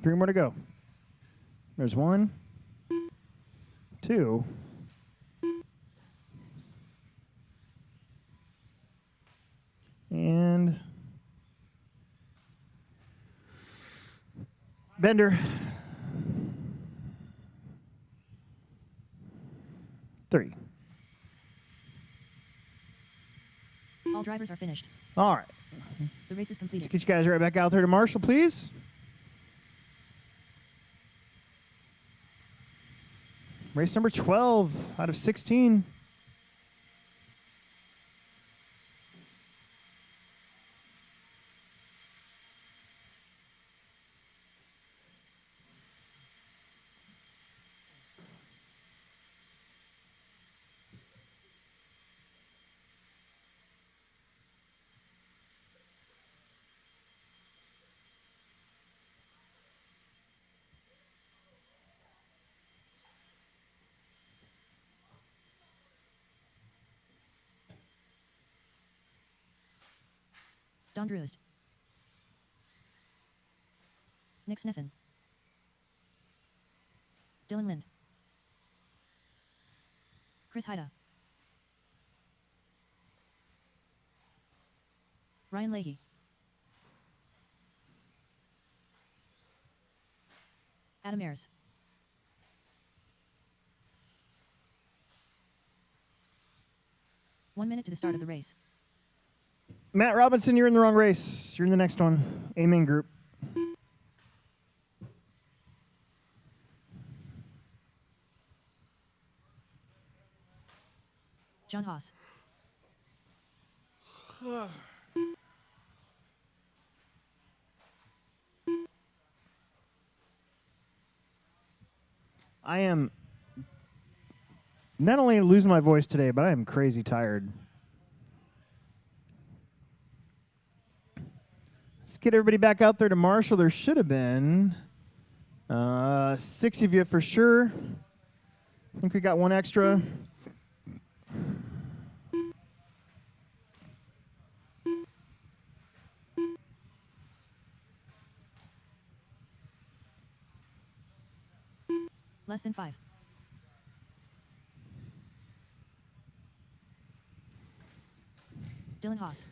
3 more to go. There's 1, 2, and Bender. 3. All drivers are finished. All right. The race is Let's completed. get you guys right back out there to Marshall, please. Race number 12 out of 16. Don Drewist. Nick Sniffen. Dylan Lind. Chris Haida. Ryan Leahy. Adam Ayers. One minute to the start of the race. Matt Robinson, you're in the wrong race. You're in the next one. Amen group. John Haas. I am not only losing my voice today, but I am crazy tired. Let's get everybody back out there to Marshall. There should have been 6 of you for sure. I think we got 1 extra. Less than 5. Dylan Haas.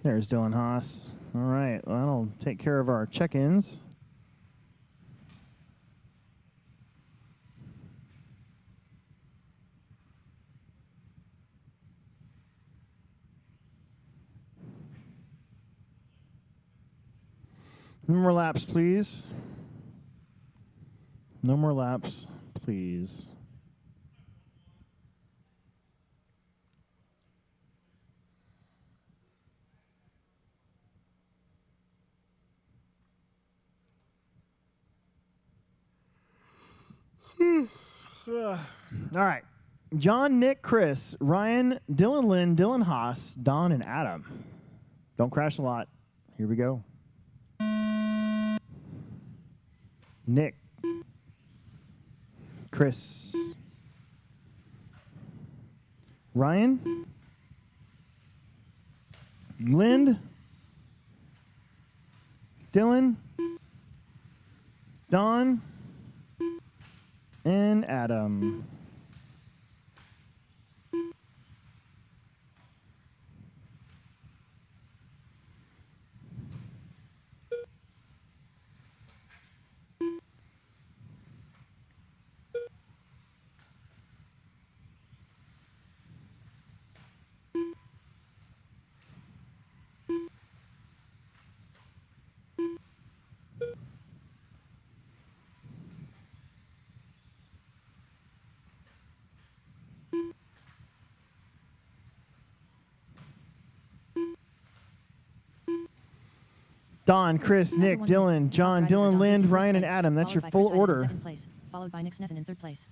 There's Dylan Haas. All right, well, that'll take care of our check-ins. No more laps, please. No more laps, please. All right. John, Nick, Chris, Ryan, Dylan Lynn, Dylan Haas, Don, and Adam. Don't crash a lot. Here we go. Nick, Chris, Ryan, Lind, Dylan, Don, and Adam. Don, Chris, Nick, Dylan, John, Dylan, Lind, Ryan, and Adam. That's your full order. Second place, followed by Nick Sniffen in third place.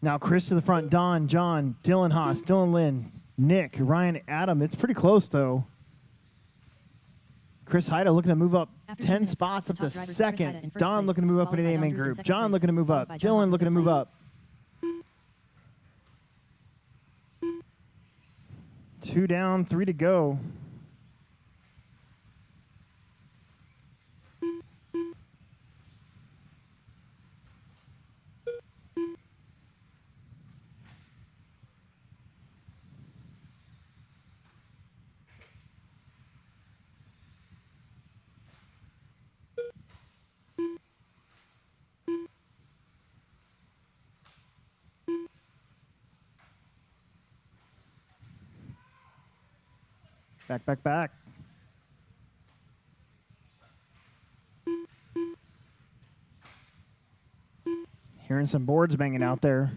Now Chris to the front. Don, John, Dylan Haas, Dylan Lynn, Nick, Ryan, Adam. It's pretty close, though. Chris Haida looking to move up After 2 10 minutes, spots the up top to drivers are Chris Haida second. in first Don place, looking to move up followed into the by A Don main Drews in group. second John place, looking to move followed up. by John Haas Dylan in looking to third move place. up. 2 down, 3 to go. Back, back, back. Hearing some boards banging out there.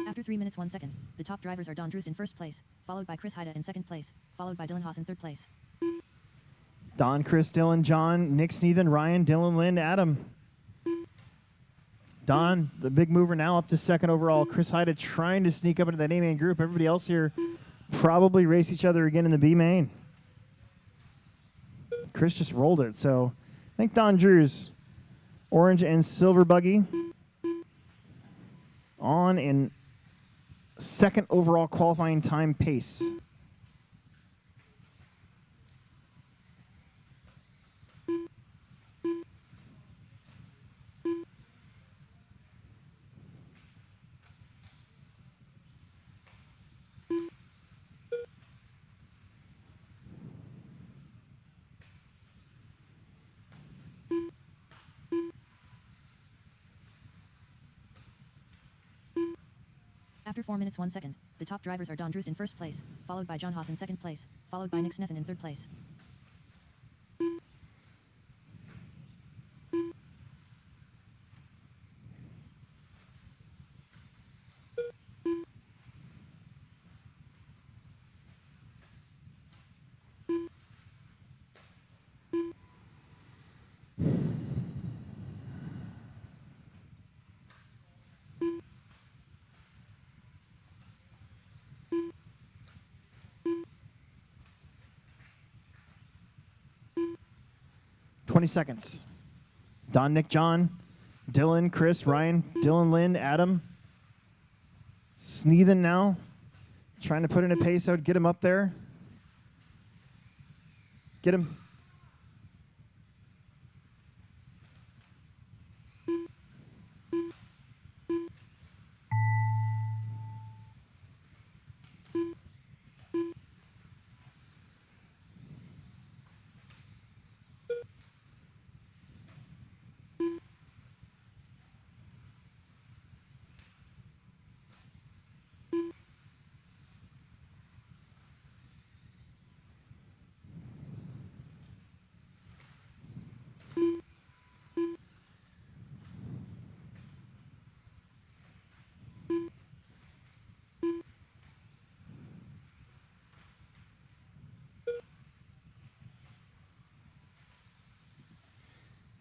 After 3 minutes 1 second, the top drivers are Don Drews in first place, followed by Chris Haida in second place, followed by Dylan Haas in third place. Don, Chris, Dylan, John, Nick, Sneathan, Ryan, Dylan, Lynn, Adam. Don, the big mover now up to second overall. Chris Haida trying to sneak up into that A main group. Everybody else here probably race each other again in the B main. Chris just rolled it, so I think Don Drews, orange and silver buggy, on in second overall qualifying time pace. After 4 minutes 1 second, the top drivers are Don Drews in first place, followed by John Haas in second place, followed by Nick Snethen in third place. Seconds. Don, Nick, John, Dylan, Chris, Ryan, Dylan, Lynn, Adam. Sneathan now. Trying to put in a pace out, get him up there. Get him.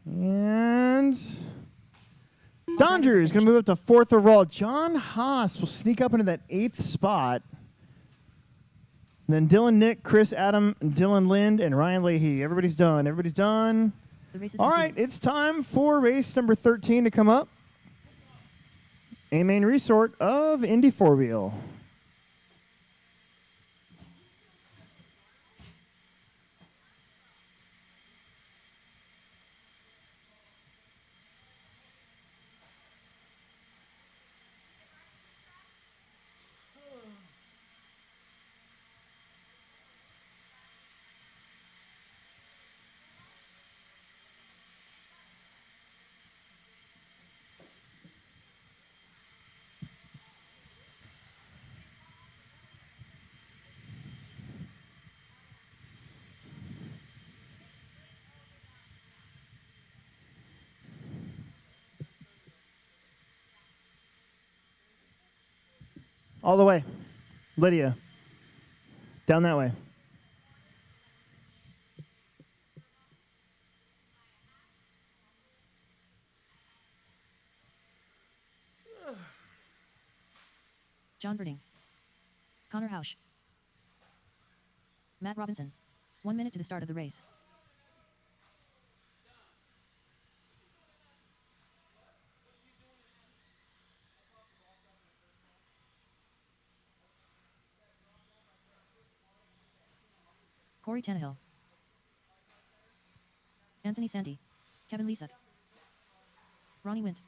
And Don Drews is going to move up to fourth overall. John Haas will sneak up into that eighth spot. And then Dylan, Nick, Chris, Adam, Dylan Lind, and Ryan Leahy. Everybody's done. Everybody's done. The race is All right, complete. it's time for race number 13 to come up. A main resort of Indy four-wheel. All the way. Lydia. Down that way. John Birding. Connor Hausch. Matt Robinson. 1 minute to the start of the race. Corey Tannehill. Anthony Sandy. Kevin Lesuck. Ronnie Wint.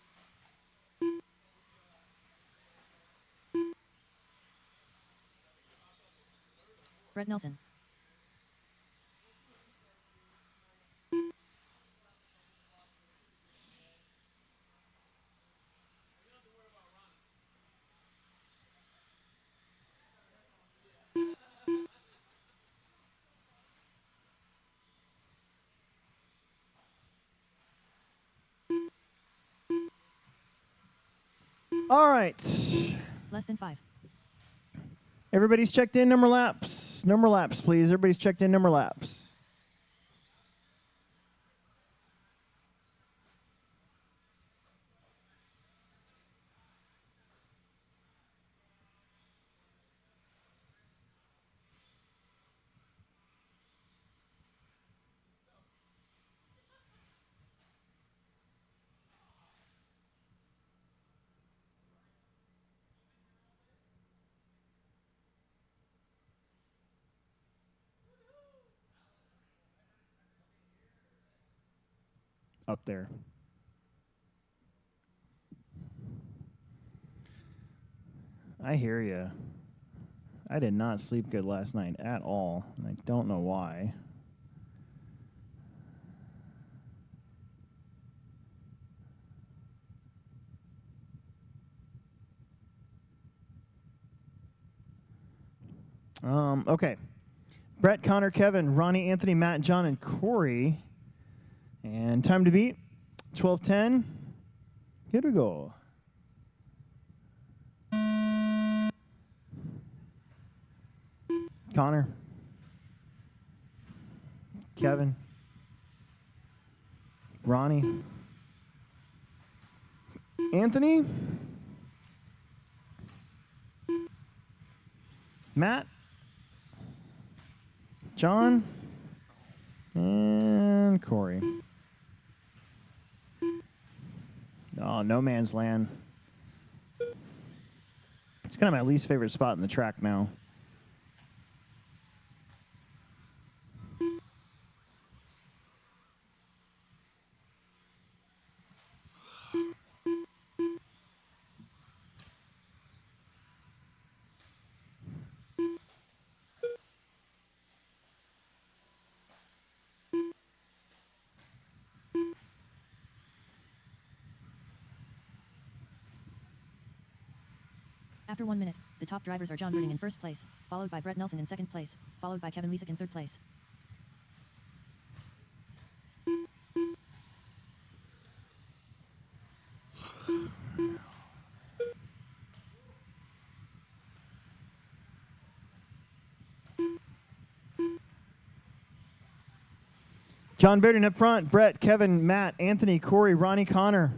Brett Nelson. All right. Less than 5. Everybody's checked in. Number laps. Number laps, please. Everybody's checked in. Number laps. Up there. I hear you. I did not sleep good last night at all, and I don't know why. Okay. Brett, Connor, Kevin, Ronnie, Anthony, Matt, John, and Corey. And time to beat, 12:10. Here we go. Connor. Kevin. Ronnie. Anthony. Matt. John. And Corey. Oh, no man's land. It's kind of my least favorite spot in the track now. After 1 minute, the top drivers are John Birding in first place, followed by Brett Nelson in second place, followed by Kevin Lesuck in third place. John Birding up front. Brett, Kevin, Matt, Anthony, Corey, Ronnie, Connor.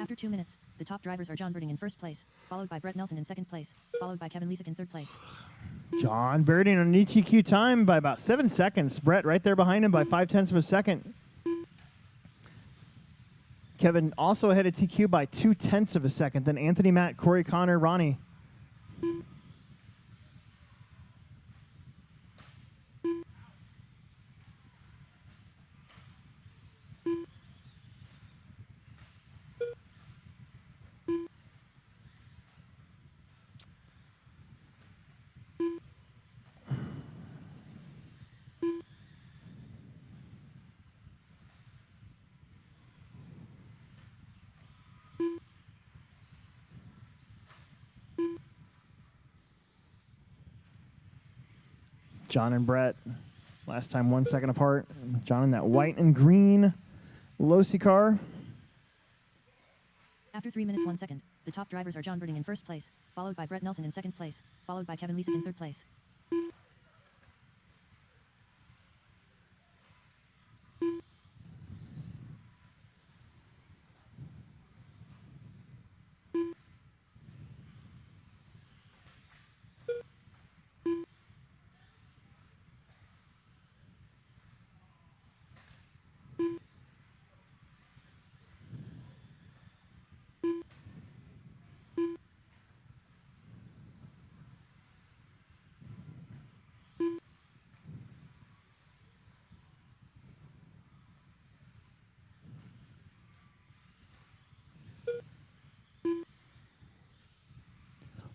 After 2 minutes, the top drivers are John Birding in first place, followed by Brett Nelson in second place, followed by Kevin Lesuck in third place. John Birding on ETQ time by about 7 seconds. Brett right there behind him by 0.5 of a second. Kevin also ahead of TQ by 0.2 of a second. Then Anthony, Matt, Corey, Connor, Ronnie. John and Brett, last time 1 second apart. John in that white and green Losi car. After 3 minutes 1 second, the top drivers are John Birding in first place, followed by Brett Nelson in second place, followed by Kevin Lesick in third place.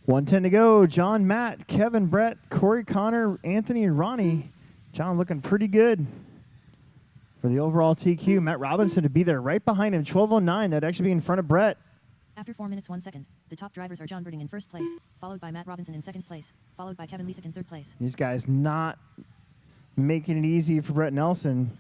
.110 to go. John, Matt, Kevin, Brett, Corey, Connor, Anthony, and Ronnie. John looking pretty good for the overall TQ. Matt Robinson to be there right behind him. 12:09. That'd actually be in front of Brett. After 4 minutes 1 second, the top drivers are John Birding in first place, followed by Matt Robinson in second place, followed by Kevin Lesick in third place. These guys not making it easy for Brett Nelson.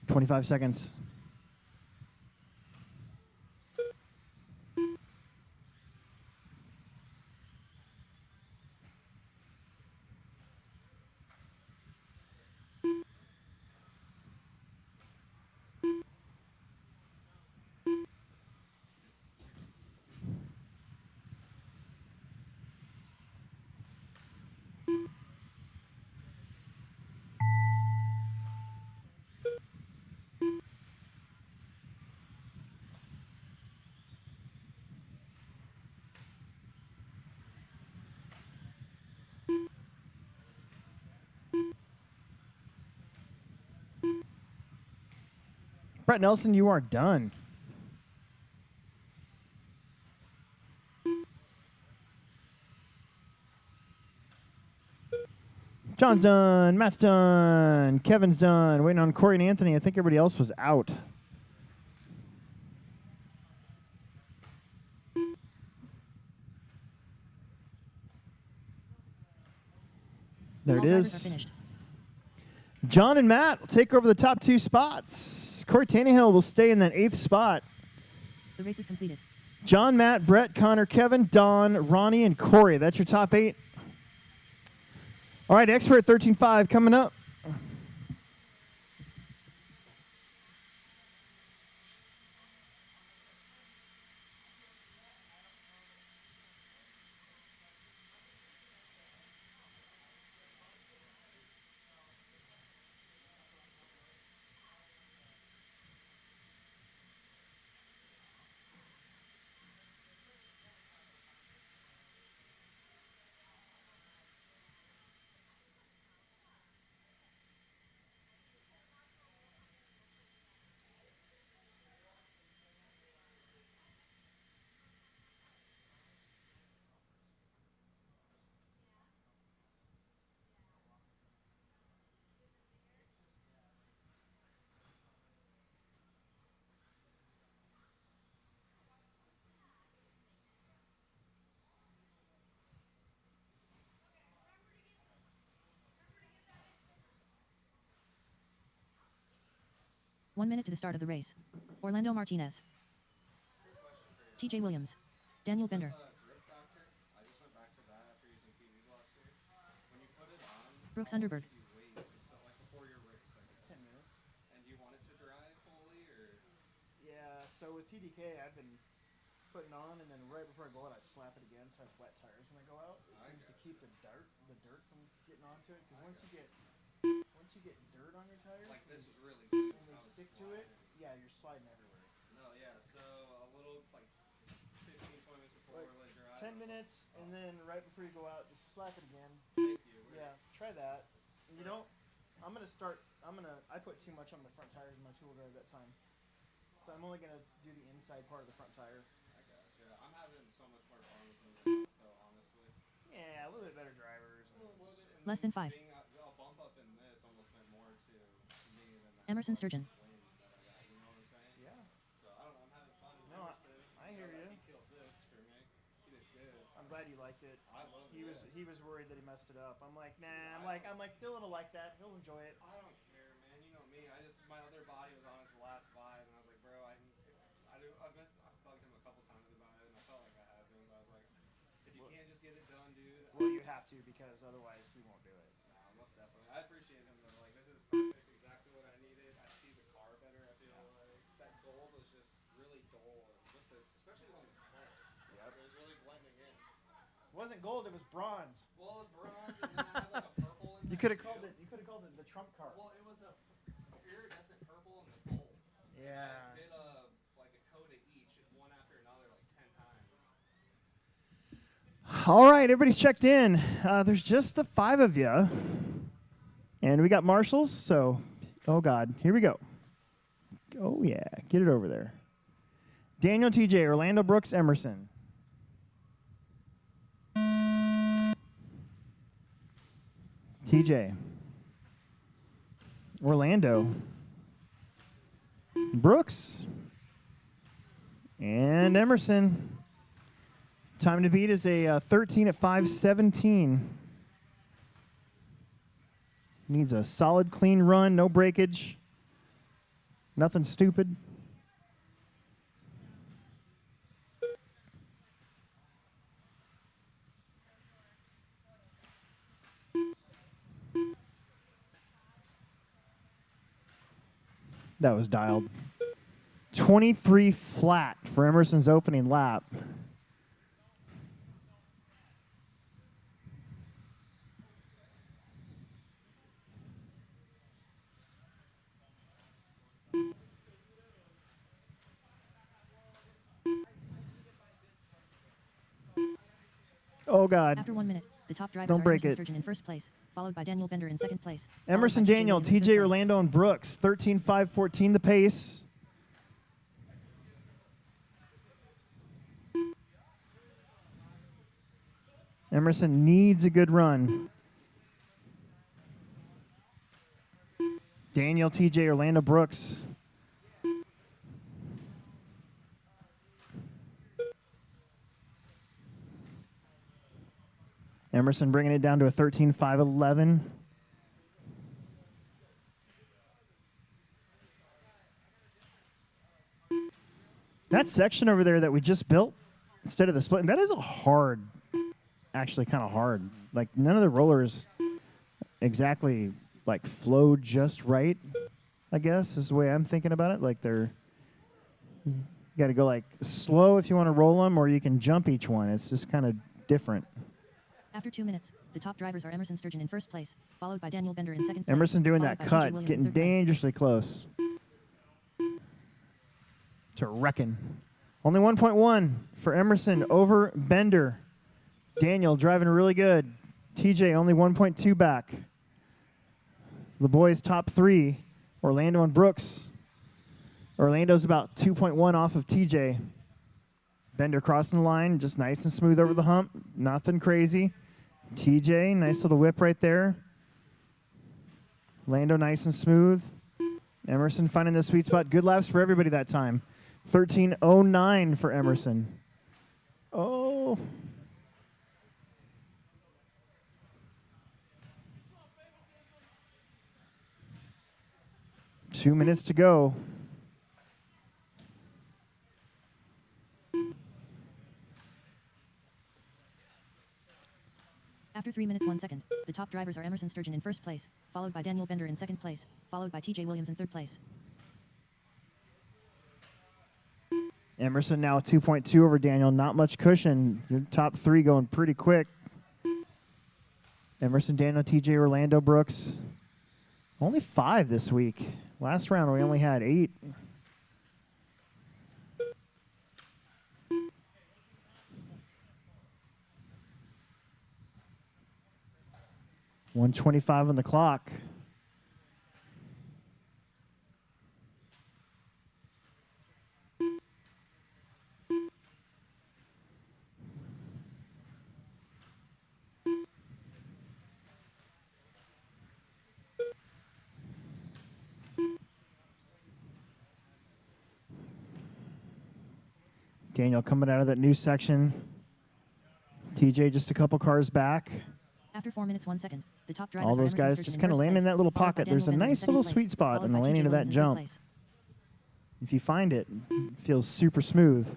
.25 seconds. Brett Nelson, you are done. John's done. Matt's done. Kevin's done. Waiting on Corey and Anthony. I think everybody else was out. There All it drivers are is. finished. John and Matt will take over the top 2 spots. Corey Tannehill will stay in that 8th spot. The race is completed. John, Matt, Brett, Connor, Kevin, Don, Ronnie, and Corey. That's your top 8. All right, Expert 13.5 coming up. One minute to the start of the race. Orlando Martinez. TJ Williams. Daniel Bender. I just went back to that after using PV last year. When you put it on, Brooks Underberg. you wait until like before your race, I guess. 10 minutes. And do you want it to dry fully or? Yeah, so with TDK, I've been putting on, and then right before I go out, I slap it again so I have wet tires when I go out. It seems to keep the dirt from getting onto it, because once you get dirt on your tires, Like this was really and good. they stick to it, yeah, you're sliding everywhere. No, yeah. So a little like 15, 20 minutes before Like, we let it dry. 10 minutes, and then right before you go out, just slap it again. Thank you. Yeah, try that. And you don't. I put too much on the front tires in my tool drive that time. So I'm only gonna do the inside part of the front tire. I gotcha. I'm Less than 5. Being a bump up in this almost meant more to me than that Emerson close Sturgeon. win that I got. You know what I'm saying? Yeah. So I don't know. I'm having fun. No, Emerson, I hear like, you. he killed this for me. He did good. I'm glad you liked it. I loved He it. was worried that he messed it up. I'm like, nah. Dude, I'm like Dylan will like that. He'll enjoy it. I don't care, man. You know me. My other body was on its last vibe, and I was like, bro, I've bugged him a couple times about it, and I felt like I had been, but I was like, if you can't just get it done, dude. Well, you have to because otherwise we won't do it. Nah, most definitely. I appreciate him though. Like, this is perfect, exactly what I needed. I see the car better. I feel like that gold was just really dull, and especially on the front. Yep. It was really blending in. It wasn't gold. It was bronze. Well, it was bronze, and then I had like a purple in You there, could have too. called it. You could have called it the Trump car. Well, it was a iridescent purple and the gold. Yeah. I did like a coat of each, one after another, like 10 times. All right, everybody's checked in. There's just the 5 of you. And we got marshals, so, oh God, here we go. Oh yeah, get it over there. Daniel, TJ, Orlando, Brooks, Emerson. TJ. Orlando. Brooks. And Emerson. Time to beat is a 13 at 5:17. Needs a solid, clean run, no breakage. Nothing stupid. That was dialed. 23 flat for Emerson's opening lap. Oh, God. After 1 minute, the top drivers Don't are break Emerson it. Sturgeon in first place, followed by Daniel Bender in second place. followed by Emerson, TJ Daniel, Williams in third TJ, place. Orlando, and Brooks. 13, 5, 14 the pace. Emerson needs a good run. Daniel, TJ, Orlando, Brooks. Emerson bringing it down to a 13, 5, 11. That section over there that we just built, instead of the split, that is a hard, actually kind of hard. Like, none of the rollers exactly, like, flow just right, I guess, is the way I'm thinking about it. Like, you got to go, like, slow if you want to roll them, or you can jump each one. It's just kind of different. After 2 minutes, the top drivers are Emerson Sturgeon in first place, followed by Daniel Bender in second place. Emerson doing followed that by TJ cut, Williams in getting third place. dangerously close to reckon. Only 1.1 for Emerson over Bender. Daniel driving really good. TJ only 1.2 back. So the boys top 3, Orlando and Brooks. Orlando's about 2.1 off of TJ. Bender crossing the line, just nice and smooth over the hump. Nothing crazy. TJ, nice little whip right there. Lando nice and smooth. Emerson finding the sweet spot. Good laps for everybody that time. 13:09 for Emerson. Oh. Two minutes to go. After 3 minutes 1 second, the top drivers are Emerson Sturgeon in first place, followed by Daniel Bender in second place, followed by TJ Williams in third place. Emerson now 2.2 over Daniel. Not much cushion. Your top 3 going pretty quick. Emerson, Daniel, TJ, Orlando, Brooks. Only 5 this week. Last round we only had 8. $125 on the clock. Daniel coming out of that new section. TJ just a couple cars back. After 4 minutes 1 second, the top drivers All are those Emerson guys Sturgeon just in kind of first land in place, that little followed by pocket. Daniel There's a Bender in nice second little place, sweet spot followed in the by landing TJ of that Williams in third jump. place. If you find it, it feels super smooth.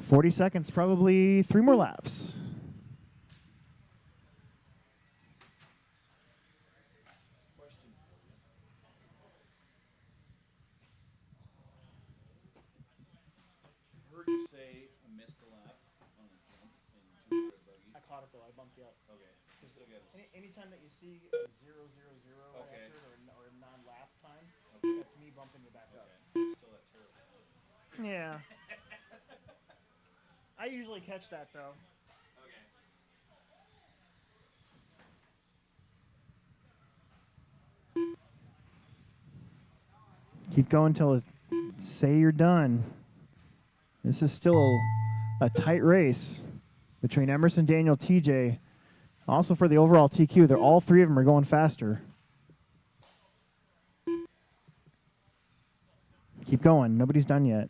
40 seconds, probably 3 more laps. Heard you say I missed a lap on a jump in 200 buggy. I caught it though. I bumped you up. Okay. You still got Anytime that you see a 0, 0, 0 right Okay. after it or a non-lap time, Okay. that's me bumping you back up. Okay. Still that terrible. Yeah. I usually catch that though. Okay. Keep going till say you're done. This is still a tight race between Emerson, Daniel, TJ. Also for the overall TQ, they're all 3 of them are going faster. Keep going. Nobody's done yet.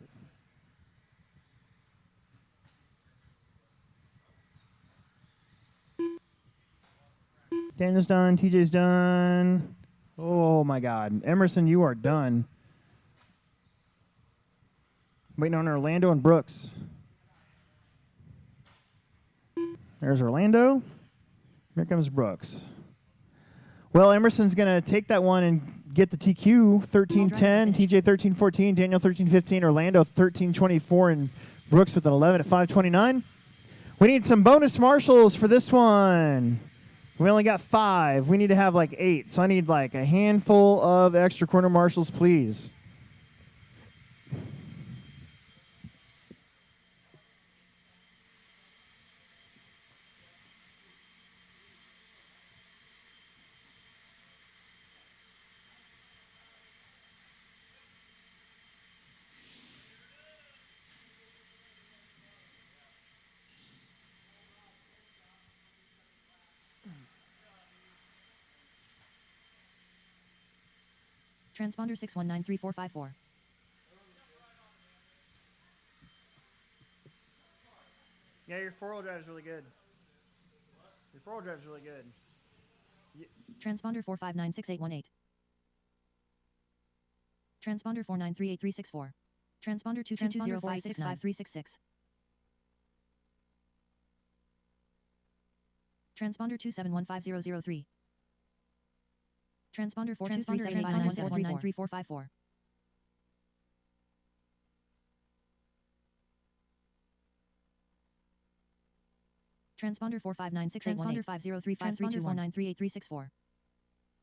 Daniel's done. TJ's done. Oh, my God. Emerson, you are done. Waiting on Orlando and Brooks. There's Orlando. Here comes Brooks. Well, Emerson's going to take that one and get the TQ 13:10, TJ 13:14, Daniel 13:15, Orlando 13:24, and Brooks with an 11 at 5:29. We need some bonus marshals for this one. We only got 5. We need to have like 8. So I need like a handful of extra corner marshals, please. Transponder 6193454. Yeah, your 4-wheel drive is really good. Your 4-wheel drive is really good. Transponder 4596818. Transponder 4938364. Transponder 222056536. Transponder 2715003. Transponder 423759164. Transponder 4596818. Transponder 5035321. Transponder 4938364.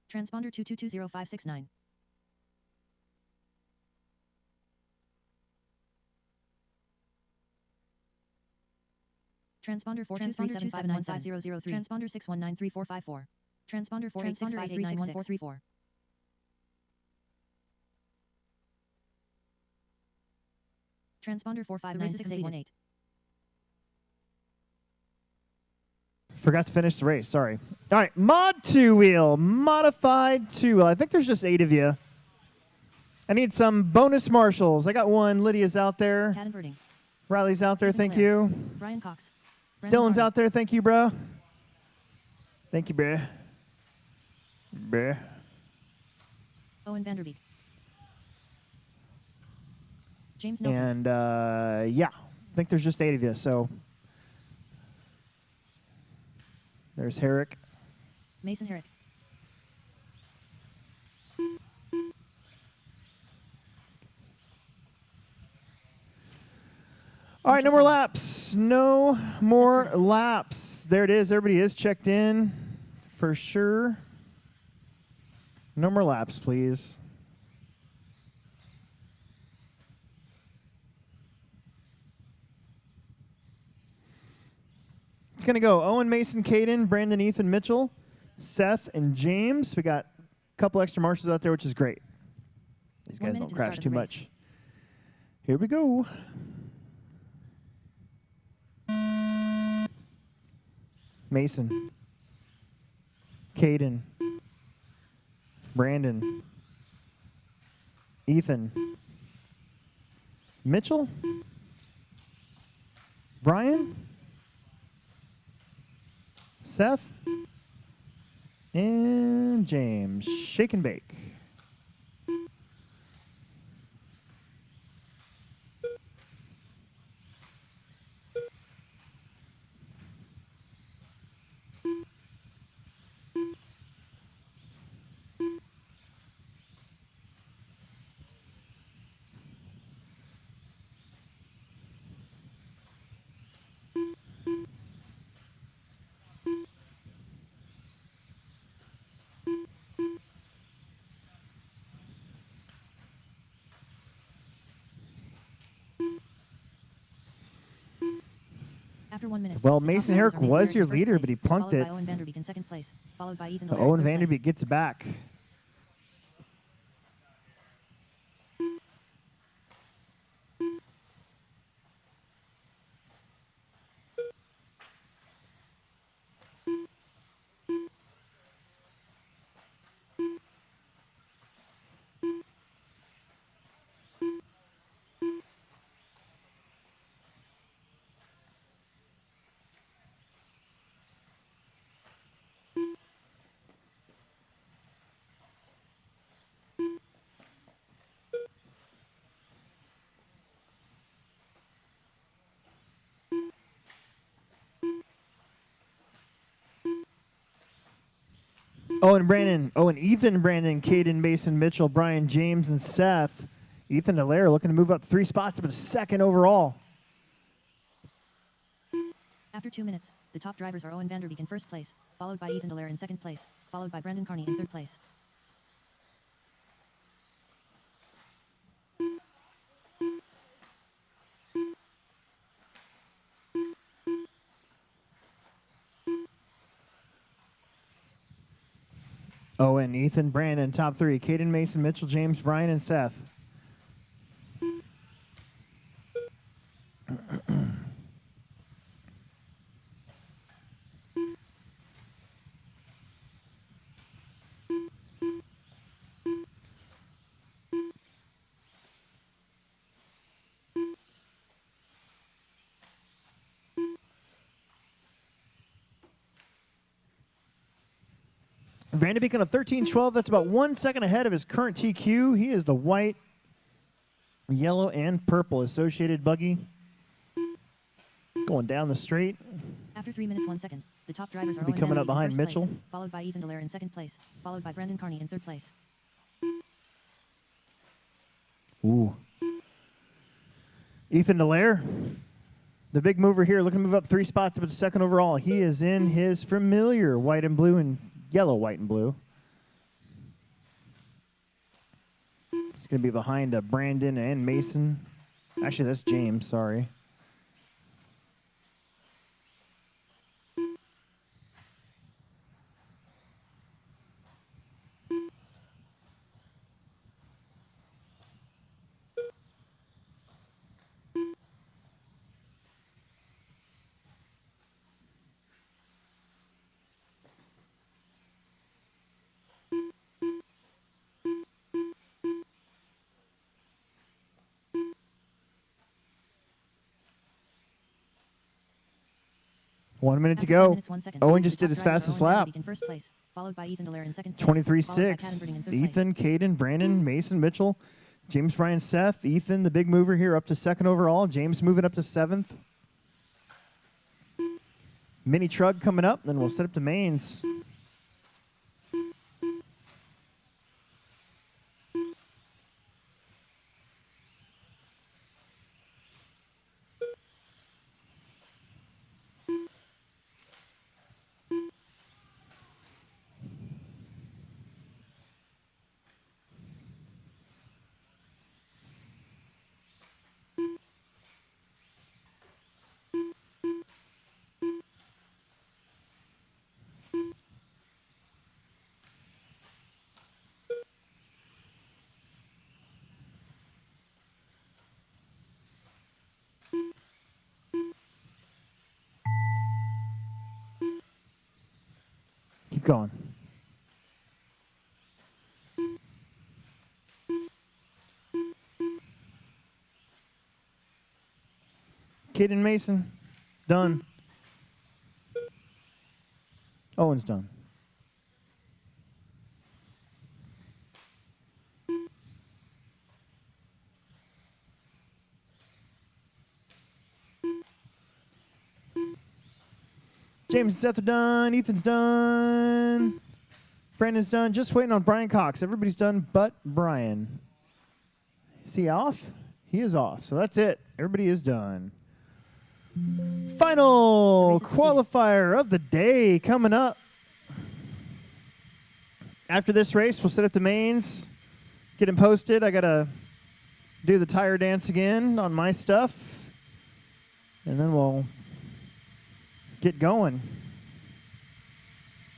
Transponder 2220569. Transponder 42375915003. Transponder 6193454. Transponder 48658914434. Transponder 4596818. Forgot to finish the race. Sorry. All right. Mod 2-wheel. Modified 2-wheel. I think there's just 8 of you. I need some bonus marshals. I got one. Lydia's out there. Cat inverting. Riley's out there. Ethan Thank Blair. you. Brian Cox. Brandon Dylan's Hardy. out there. Thank you, bro. Thank you, bro. Bro. Owen Vanderbeek. James Nelson. And, yeah. I think there's just 8 of you. So there's Herrick. Mason Herrick. All right, no more laps. No more laps. There it is. Everybody is checked in for sure. No more laps, please. It's going to go Owen, Mason, Caden, Brandon, Ethan, Mitchell, Seth, and James. We got a couple extra marshals out there, which is great. These 1 guys minute don't to the crash start of too the race. much. Here we go. Mason, Caden, Brandon, Ethan. Mitchell. Brian. Seth. And James. Shake and bake. After 1 minute. Well, the top Mason drivers Herrick are Mason was Herrick your in first leader, place, but he punked followed it. by Owen Vanderbeek in second place, followed by Ethan So Delaire in Owen third place. Vanderbeek gets it back. Owen Brandon, Owen Ethan Brandon, Caden Mason Mitchell, Brian James, and Seth. Ethan Delaire looking to move up 3 spots, but second overall. After 2 minutes, the top drivers are Owen Vanderbeek in first place, followed by Ethan Delaire in second place, followed by Brendan Carney in third place. Owen, Ethan Brandon, top 3. Caden Mason Mitchell, James, Brian, and Seth. Vanderbeek on a 13-12. That's about 1 second ahead of his current TQ. He is the white, yellow, and purple associated buggy. Going down the straight. After 3 minutes 1 second, the top drivers are Be Owen coming up Vanderbeek behind in first Mitchell. place, followed by Ethan Delaire in second place, followed by Brendan Carney in third place. Ooh. Ethan Delaire, the big mover here, looking to move up 3 spots, but second overall. He is in his familiar white and blue and yellow, white and blue. He's going to be behind Brandon and Mason. Actually, that's James, sorry. One minute to After 5 go. minutes, 1 second, Owen the just did top his drivers are fastest Owen lap. Vanderbeek in first place, followed by Ethan Delaire in second place, followed by Caden 23-6. Brennan in third Ethan, Caden, Brandon, Mason, Mitchell, James, Brian, Seth. Ethan, the big mover here, up to second overall. James moving up to 7th. Mini Trug coming up, then we'll set up the mains. Keep going. Caden Mason, done. Owen's done. James and Seth are done. Ethan's done. Brandon's done. Just waiting on Brian Cox. Everybody's done but Brian. Is he off? He is off. So that's it. Everybody is done. Final qualifier of the day coming up. After this race, we'll set up the mains, get them posted. I got to do the tire dance again on my stuff, and then we'll get going.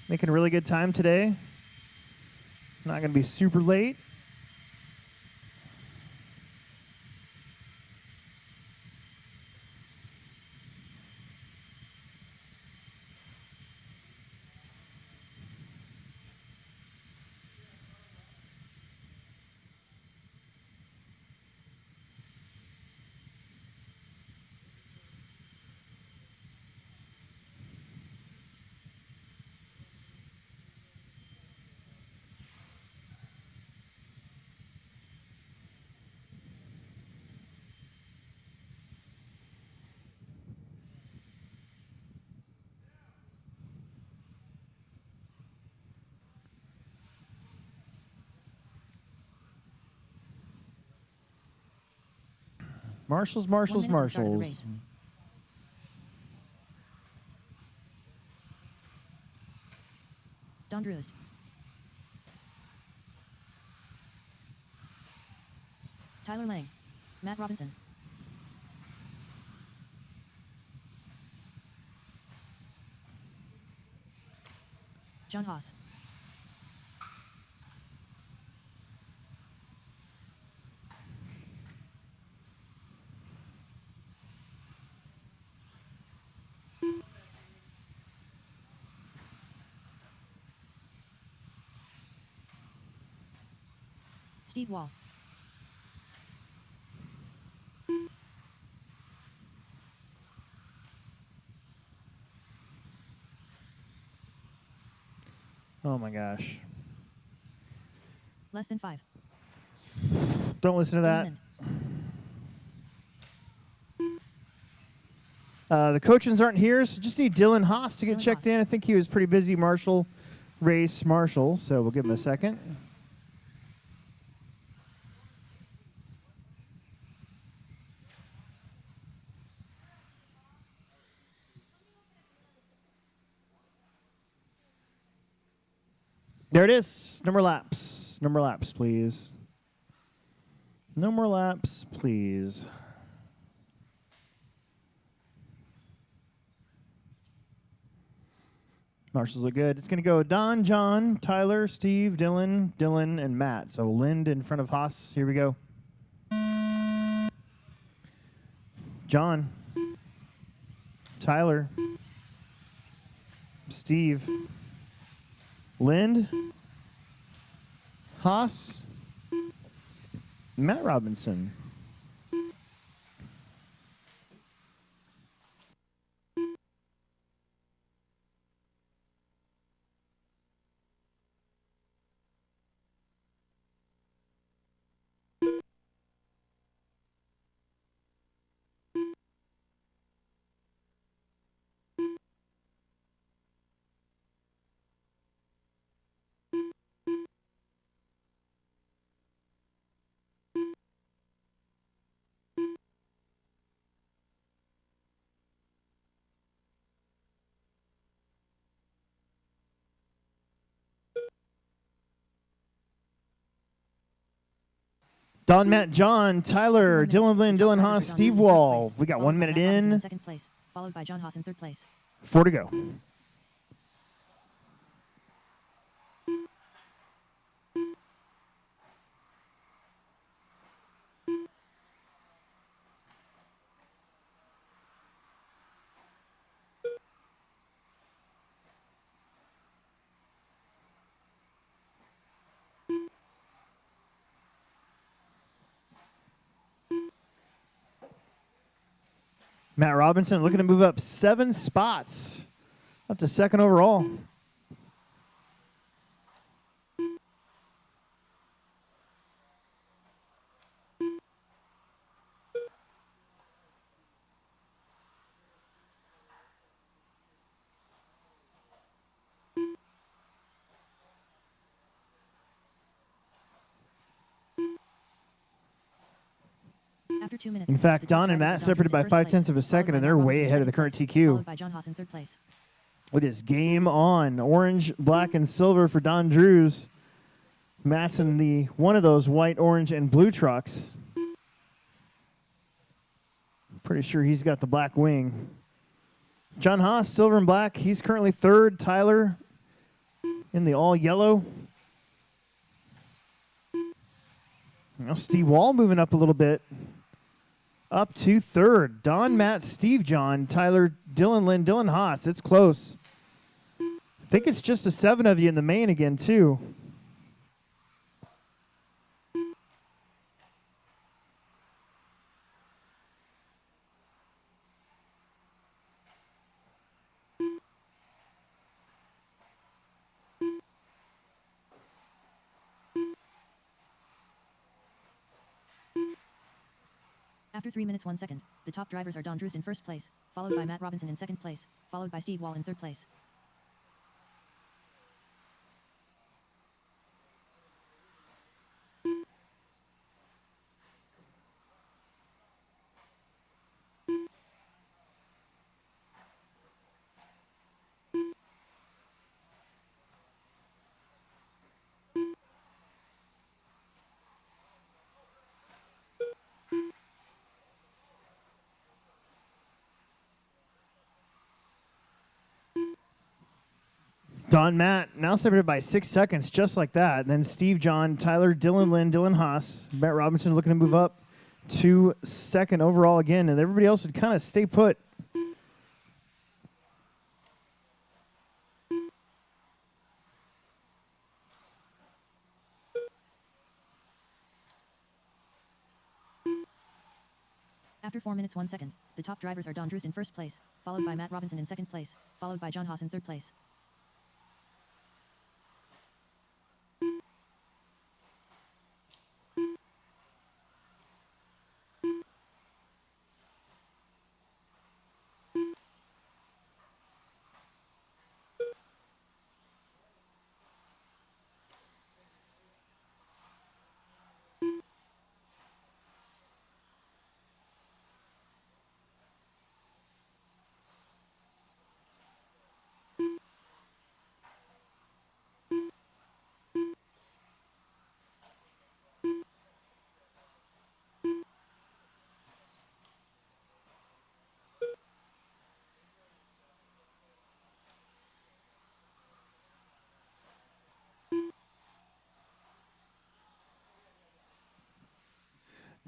Making a really good time today. Not going to be super late. Marshals, Marshals, 1 minute to the start of the Marshals. race. Don Drewest. Tyler Lang. Matt Robinson. John Haas. Steve Wall. Oh my gosh. Less than 5. Don't listen to that. Dylan The coachins aren't here, so just need Dylan Haas to get Dylan checked Haas. in. I think he was pretty busy Marshall race Marshall, so we'll give him a second. There it is. No more laps. No more laps, please. No more laps, please. Marshals look good. It's going to go Don, John, Tyler, Steve, Dylan, and Matt. So Lind in front of Haas. Here we go. John, Tyler, Steve, Lind, Haas, Matt Robinson. Don, Matt, John, Tyler, Dylan, Lynn, Dylan Haas, Steve Wall. We got 1 minute in. Second place, followed by John Haas in third place. 4 to go. Matt Robinson looking to move up 7 spots, up to second overall. After 2 minutes. In fact, the top Don and drivers are Matt Don separated Drews by in first 0.5 of a place, second, followed and by they're Matt way Robinson in ahead of the second current place, TQ. Followed by John Haas in third place. It is game on. Orange, black, and silver for Don Drews. Matt's in the one of those white, orange, and blue trucks. Pretty sure he's got the black wing. John Haas, silver and black. He's currently third. Tyler in the all yellow. Now Steve Wall moving up a little bit. Up to third. Don, Matt, Steve, John, Tyler, Dylan, Lynn, Dylan Haas. It's close. I think it's just the 7 of you in the main again, too. After 3 minutes 1 second, the top drivers are Don Drews in first place, followed by Matt Robinson in second place, followed by Steve Wall in third place. Don, Matt, now separated by 6 seconds, just like that. And then Steve, John, Tyler, Dylan, Lynn, Dylan Haas. Matt Robinson looking to move up to second overall again. And everybody else would kind of stay put. After 4 minutes 1 second, the top drivers are Don Drews in first place, followed by Matt Robinson in second place, followed by John Haas in third place.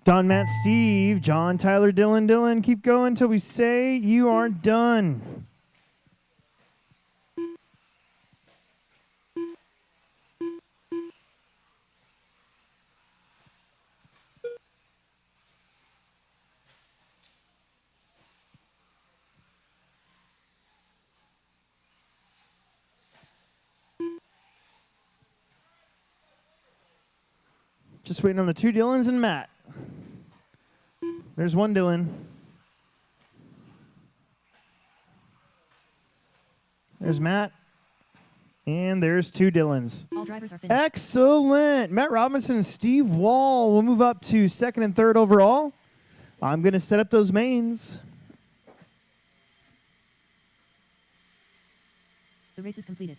Don, Matt, Steve, John, Tyler, Dylan, Dylan. Keep going until we say you are done. Just waiting on the 2 Dylans and Matt. There's 1 Dylan. There's Matt. And there's 2 Dylans. All drivers are finished. Excellent. Matt Robinson and Steve Wall will move up to second and third overall. I'm going to set up those mains. The race is completed.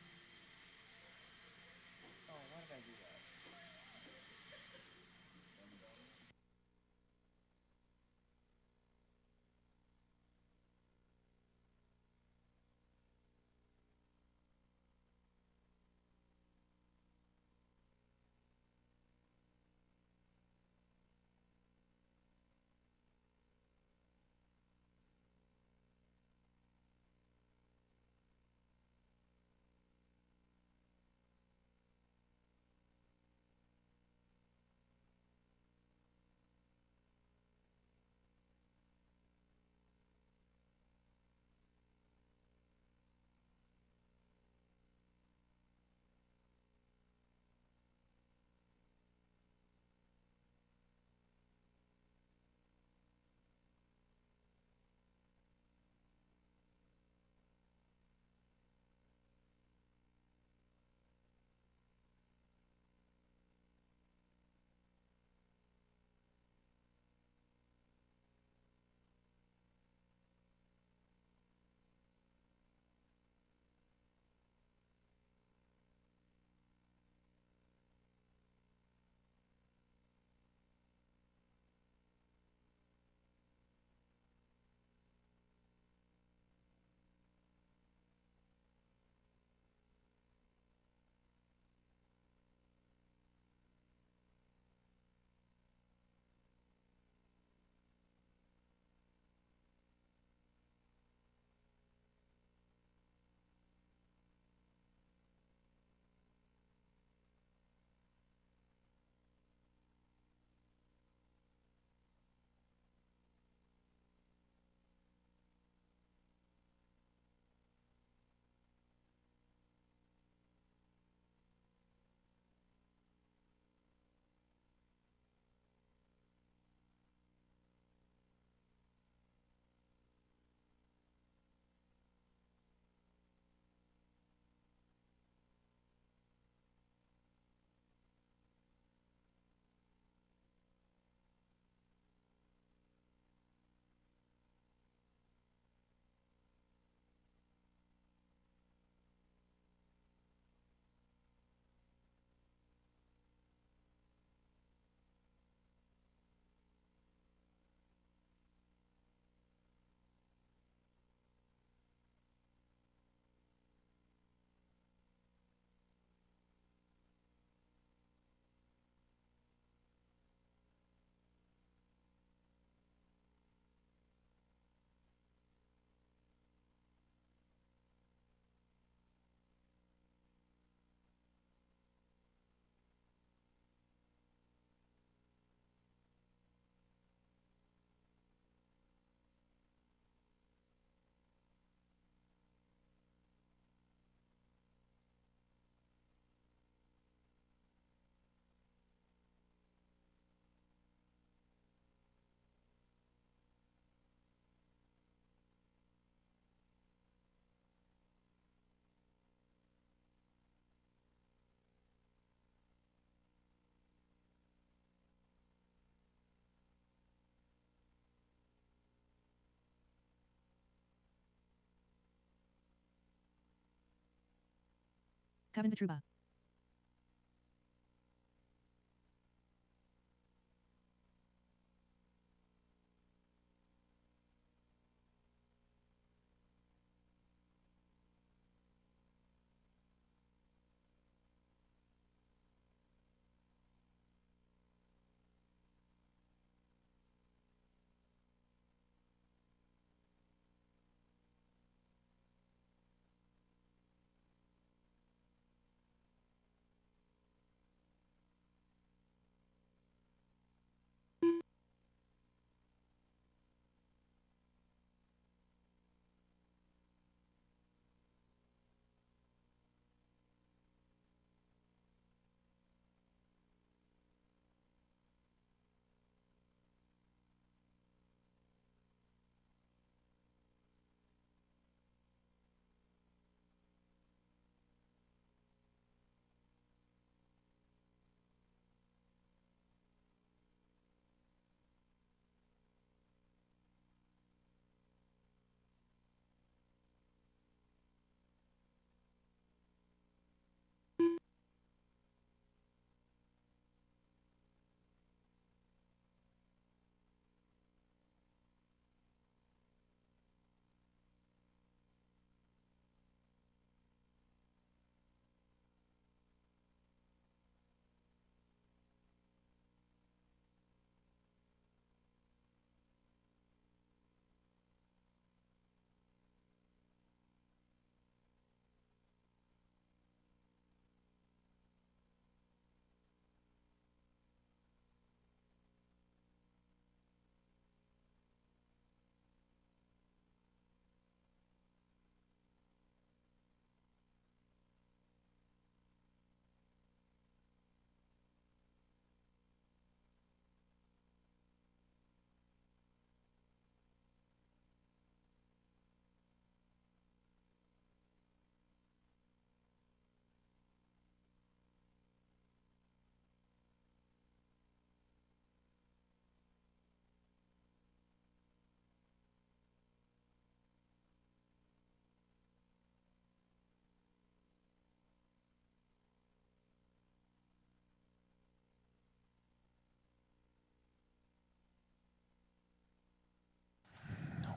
Kevin Vitruba.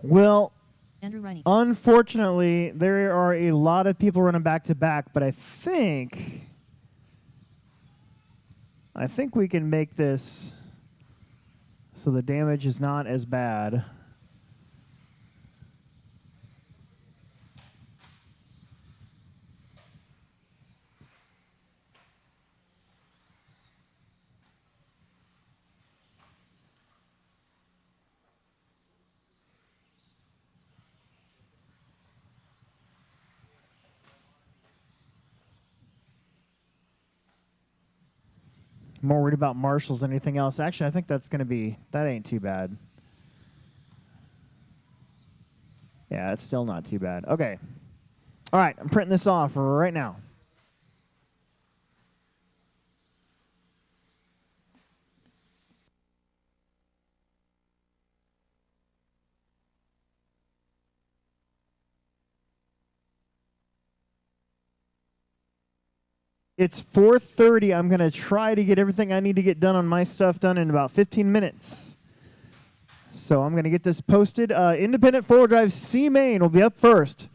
Well, Andrew Riney. unfortunately, there are a lot of people running back to back, but I think we can make this so the damage is not as bad. More worried about marshals than anything else. Actually, I think that ain't too bad. Yeah, it's still not too bad. Okay. All right, I'm printing this off right now. It's 4:30. I'm going to try to get everything I need to get done on my stuff done in about 15 minutes. So I'm going to get this posted. Independent four-wheel drive C main will be up first.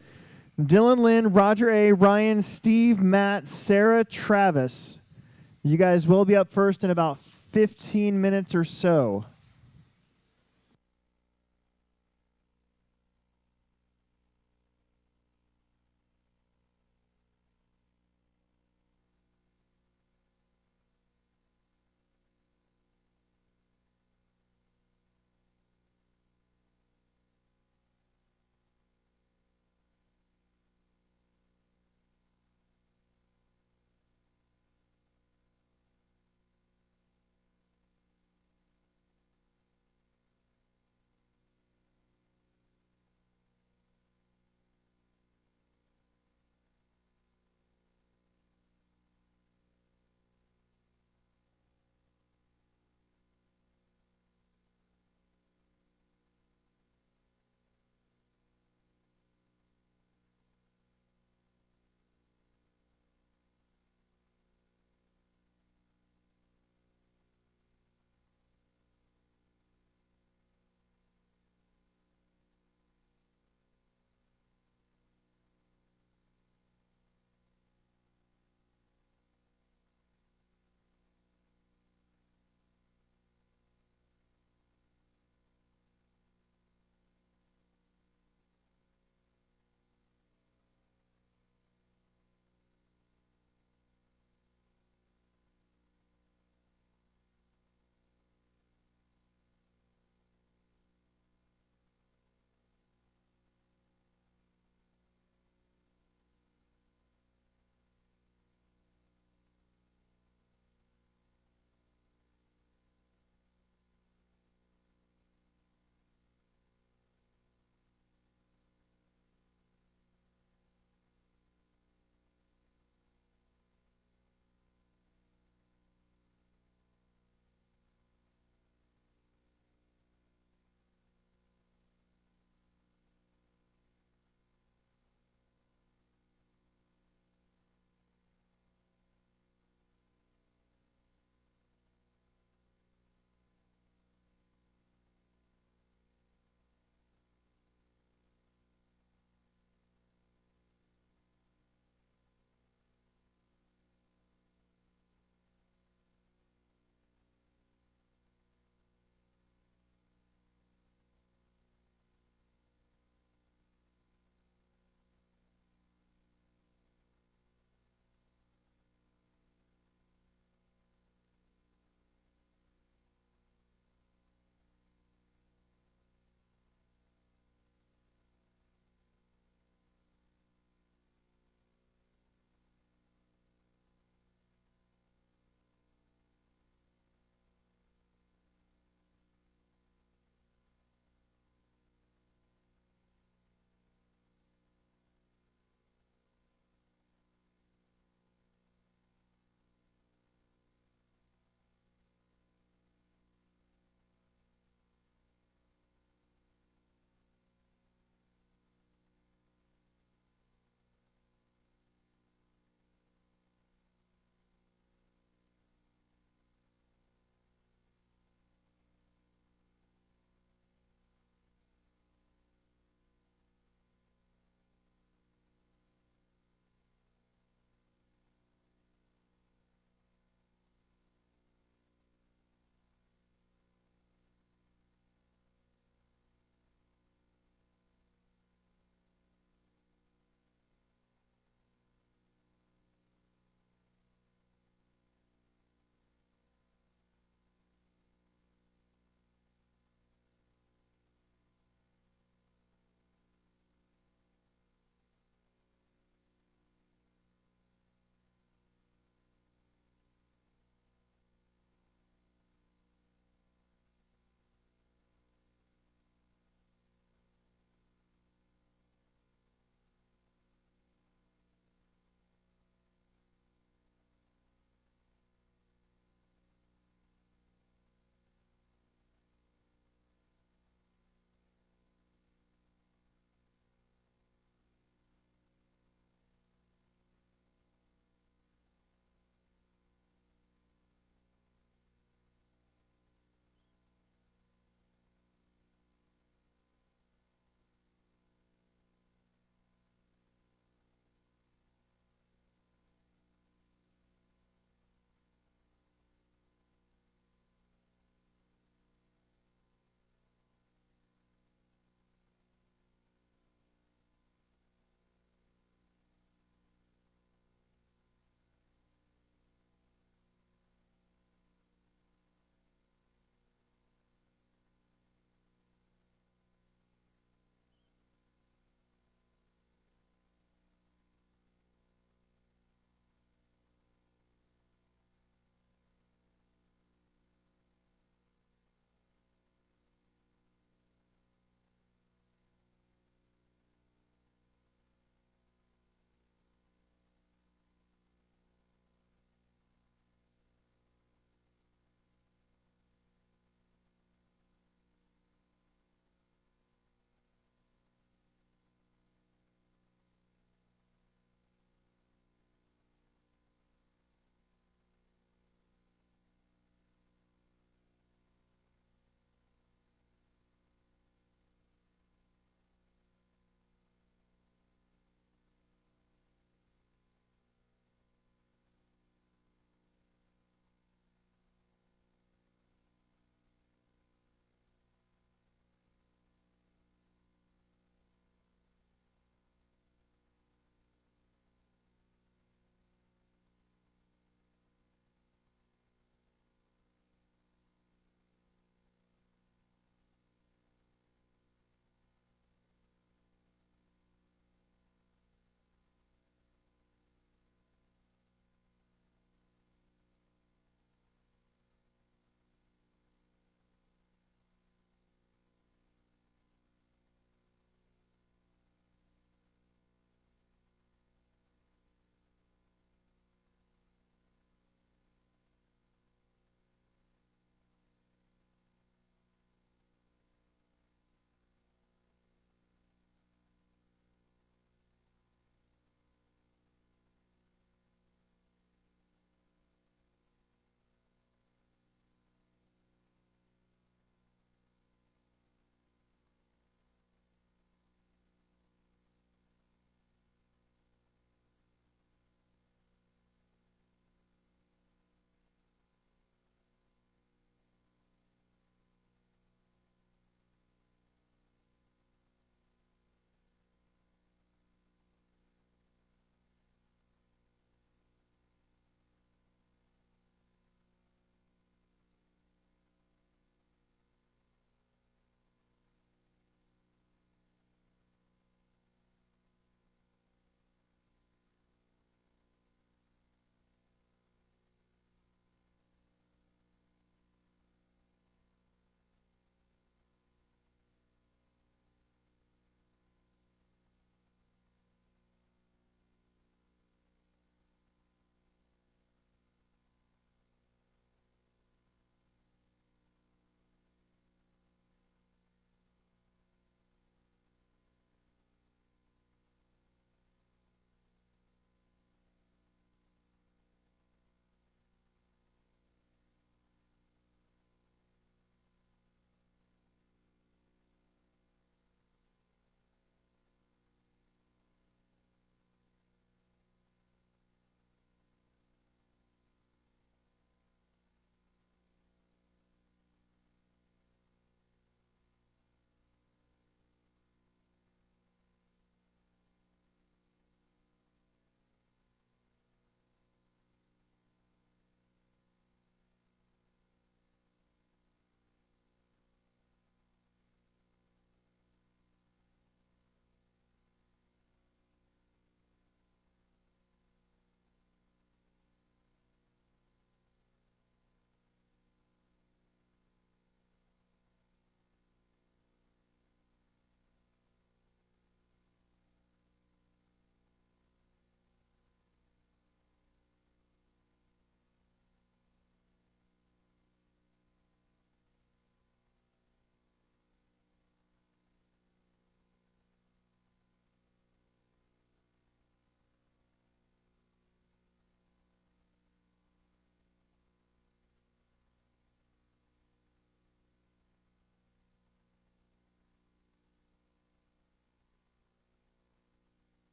Dylan, Lynn, Roger A., Ryan, Steve, Matt, Sarah, Travis. You guys will be up first in about 15 minutes or so.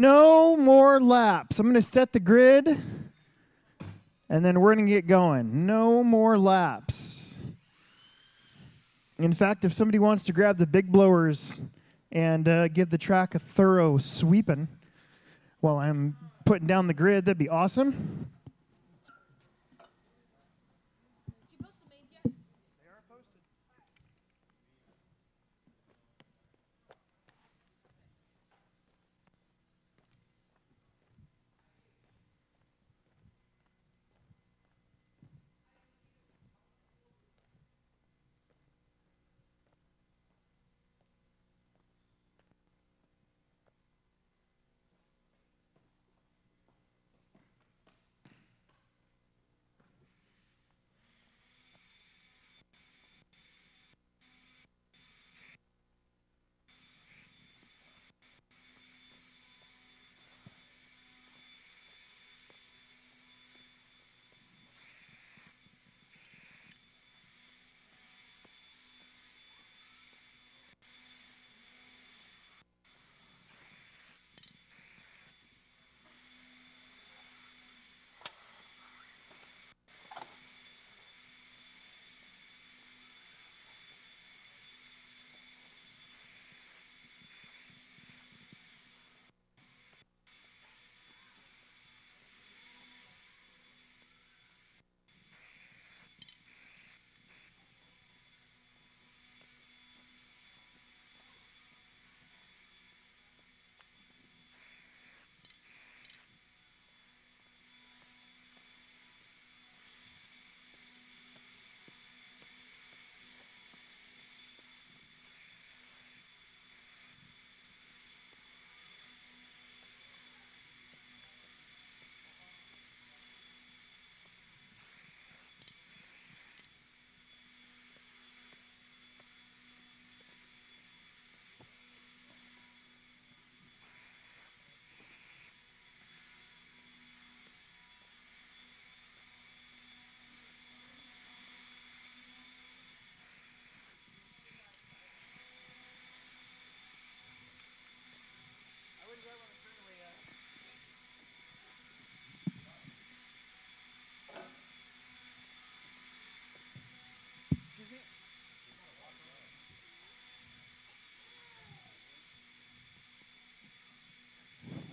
No more laps. I'm going to set the grid, and then we're going to get going. No more laps. In fact, if somebody wants to grab the big blowers and give the track a thorough sweeping while I'm putting down the grid, that'd be awesome.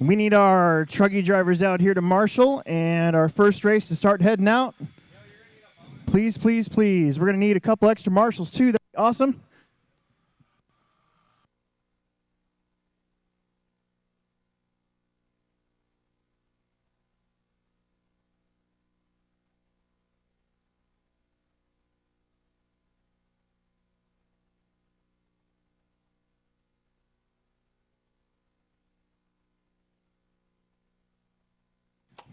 We need our truggy drivers out here to marshal and our first race to start heading out. Please, please, please. We're going to need a couple extra marshals too. That'd be awesome.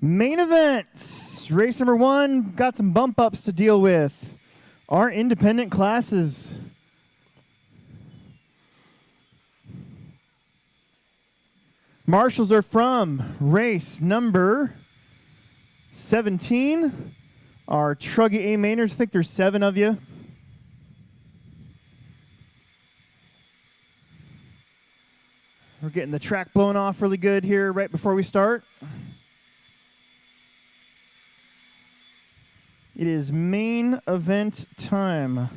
Main events. Race number 1, got some bump ups to deal with. Our independent classes. Marshals are from race number 17. Our truggy A mainers, I think there's 7 of you. We're getting the track blown off really good here right before we start. It is main event time.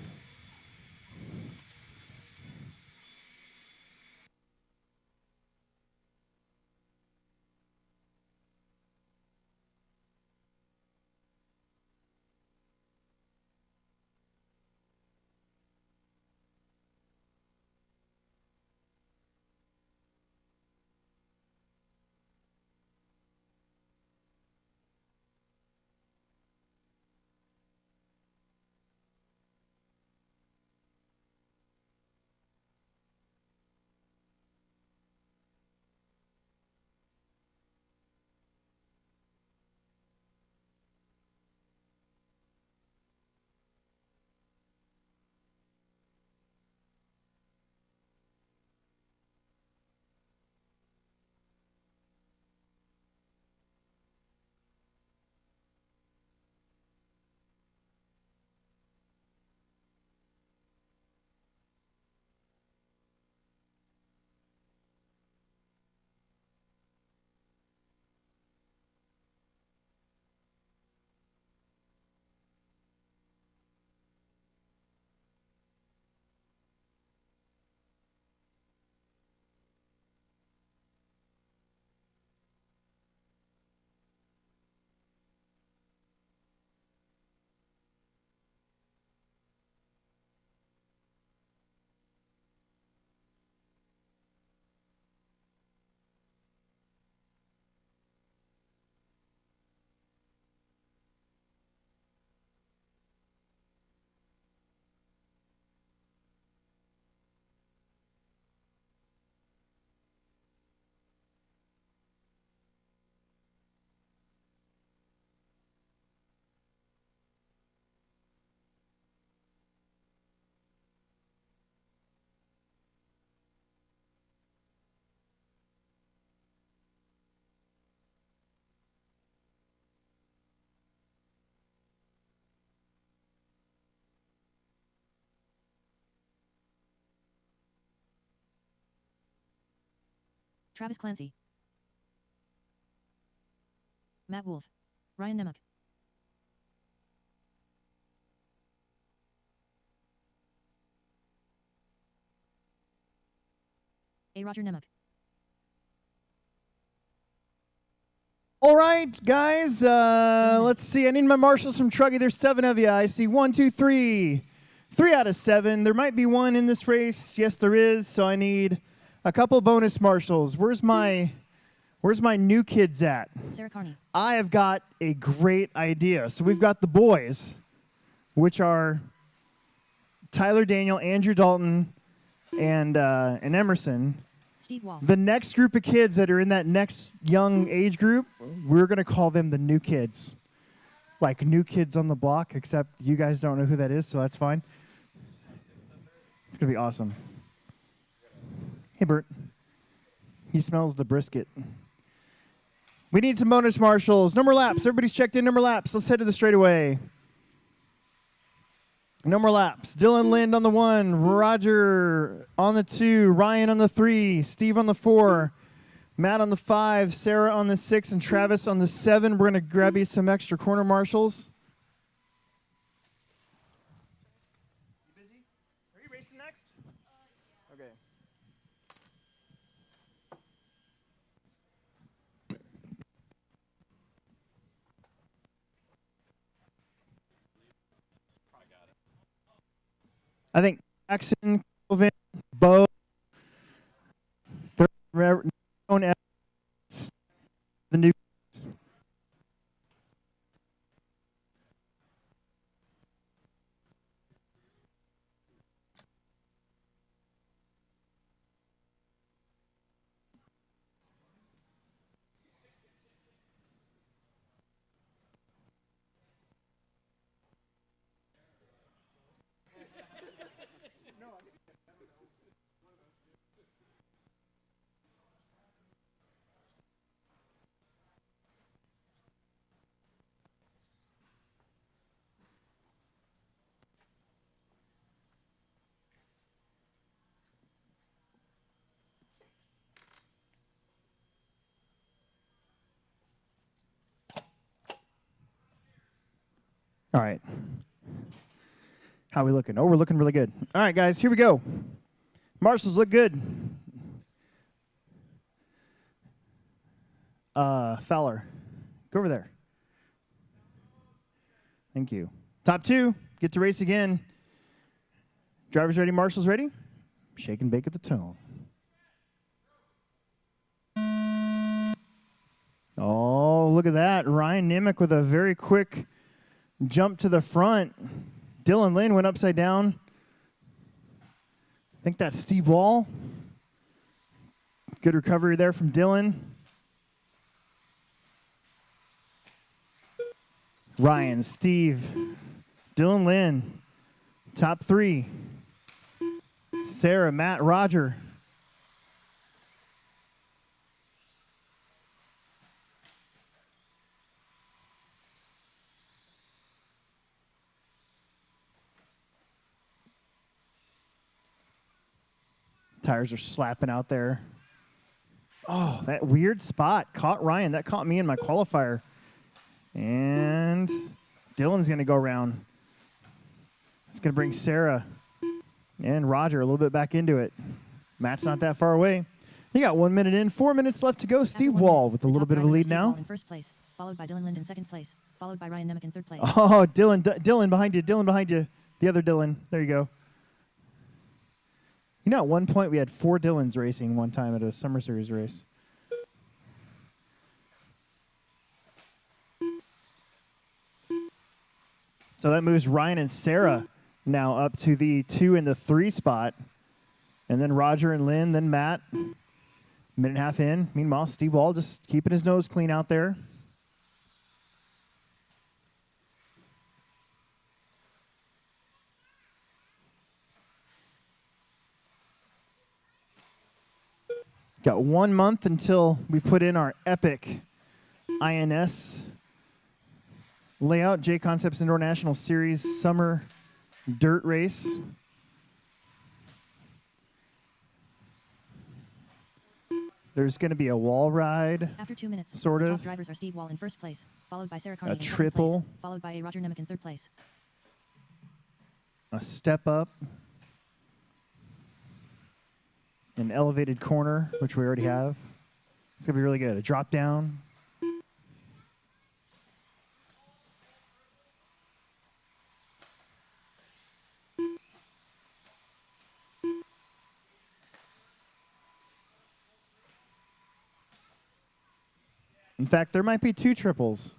Travis Clancy. Matt Wolf. Ryan Nemec. A. Roger Nemec. All right, guys. Let's see. I need my marshals from Truggy. There's 7 of you. I see 1, 2, 3. 3 out of 7. There might be 1 in this race. Yes, there is. So I need a couple bonus marshals. Where's my new kids at? Sarah Carney. I have got a great idea. So we've got the boys, which are Tyler Daniel, Andrew Dalton, and Emerson. Steve Wall. The next group of kids that are in that next young age group, we're going to call them the new kids. Like new kids on the block, except you guys don't know who that is, so that's fine. It's going to be awesome. Hey, Bert. He smells the brisket. We need some bonus marshals. No more laps. Everybody's checked in. No more laps. Let's head to the straightaway. No more laps. Dylan Lind on the 1, Roger on the 2, Ryan on the 3, Steve on the 4, Matt on the 5, Sarah on the 6, and Travis on the 7. We're going to grab you some extra corner marshals. You busy? Are you racing next? Okay. I think Jackson, Colvin, Bo, the new. All right. How are we looking? Oh, we're looking really good. All right, guys, here we go. Marshals look good. Fowler, go over there. Thank you. Top 2, get to race again. Drivers ready, marshals ready? Shake and bake at the tone. Oh, look at that. Ryan Nemec with a very quick jump to the front. Dylan Lynn went upside down. I think that's Steve Wall. Good recovery there from Dylan. Ryan, Steve, Dylan Lynn, top 3. Sarah, Matt, Roger. Tires are slapping out there. Oh, that weird spot caught Ryan. That caught me in my qualifier. And Dylan's going to go around. It's going to bring Sarah and Roger a little bit back into it. Matt's not that far away. You got 1 minute in, 4 minutes left to go. Steve Wall with a little bit of a lead now. In first place, followed by Dylan Lind in second place, followed by Ryan Nemec in third place. Oh, Dylan behind you. Dylan behind you. The other Dylan. There you go. You know, at one point we had 4 Dylans racing one time at a Summer Series race. So that moves Ryan and Sarah now up to the 2 and the 3 spot. And then Roger and Lynn, then Matt. Minute and a half in. Meanwhile, Steve Wall just keeping his nose clean out there. Got 1 month until we put in our epic INS layout, J Concepts Indoor National Series Summer Dirt Race. There's going to be a wall ride, After 2 minutes, sort the top of. drivers are Steve Wall in first place, followed by Sarah Carney A in second triple. place, followed by a Roger Nemec in third place. A step up, an elevated corner, which we already have. It's going to be really good. A drop down. In fact, there might be 2 triples.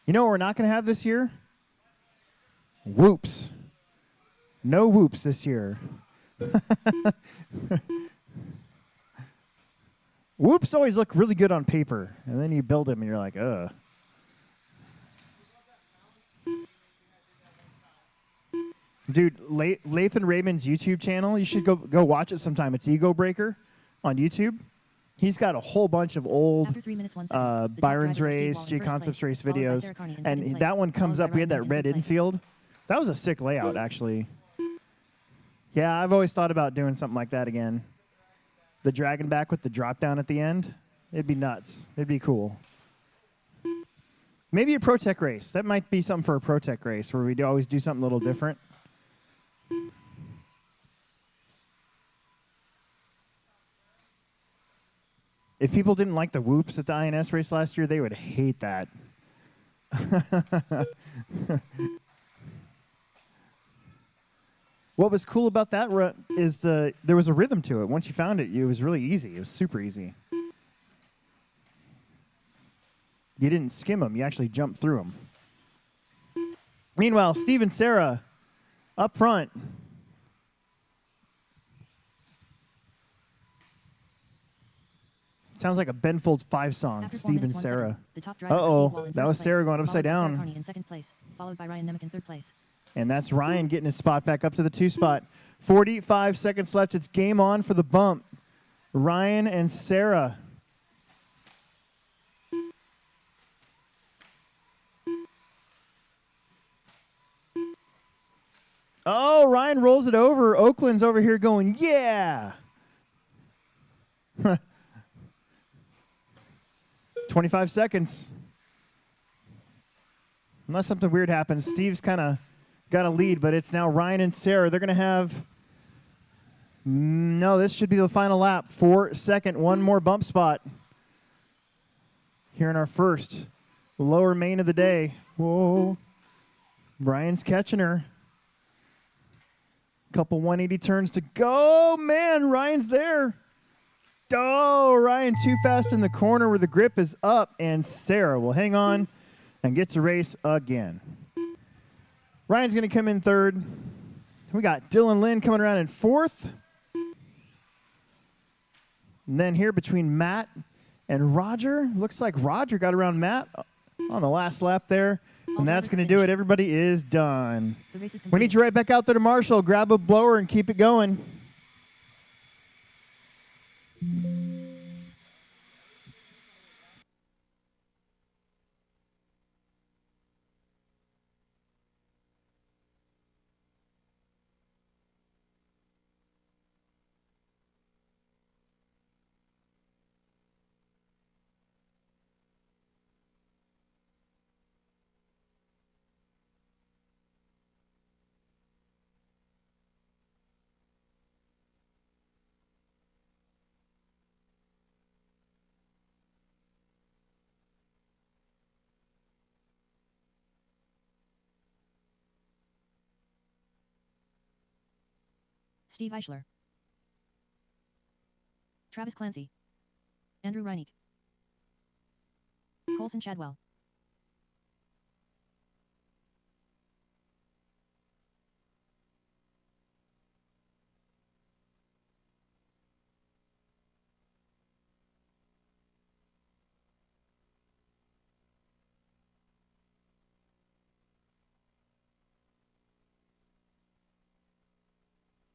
You know what we're not going to have this year? Whoops. No whoops this year. Whoops always look really good on paper, and then you build them and you're like, ugh. Dude, Lathan Raymond's YouTube channel, you should go watch it sometime. It's Ego Breaker on YouTube. He's got a whole bunch of old After 3 minutes, 1 second, the top Byron's drivers are Steve Race, Wall in G first Concepts place, Race followed by videos. Sarah Carney in And second place, that one comes followed up. by We had that Ryan Nemec in red third place. infield. That was a sick layout, actually. Yeah, I've always thought about doing something like that again. The dragon back with the drop down at the end. It'd be nuts. It'd be cool. Maybe a Pro Tech race. That might be something for a Pro Tech race where we always do something a little different. If people didn't like the whoops at the INS race last year, they would hate that. What was cool about that is there was a rhythm to it. Once you found it, it was really easy. It was super easy. You didn't skim them. You actually jumped through them. Meanwhile, Steve and Sarah up front. Sounds like a Ben Folds 5 song, After 4 Steve and minutes, 1 second, Sarah. the top drivers are Steve Uh-oh, Wall in that first was place, Sarah going followed upside by Sarah down. Carney in second place, followed by Ryan Nemec in third place. And that's Ryan getting his spot back up to the 2 spot. 45 seconds left. It's game on for the bump. Ryan and Sarah. Oh, Ryan rolls it over. Oakland's over here going, yeah. 25 seconds. Unless something weird happens, Steve's kind of got a lead, but it's now Ryan and Sarah. They're going to have, no, this should be the final lap. 4 second, one more bump spot here in our first lower main of the day. Whoa. Ryan's catching her. Couple 180 turns to go. Man, Ryan's there. Oh, Ryan too fast in the corner where the grip is up, and Sarah will hang on and get to race again. Ryan's going to come in third. We got Dylan Lynn coming around in fourth. And then here between Matt and Roger, looks like Roger got around Matt on the last lap there. And that's going to do it. Everybody is done. The race is We complete. need you right back out there to Marshall. Grab a blower and keep it going. Steve Eichler, Travis Clancy, Andrew Reineck, Colson Chadwell,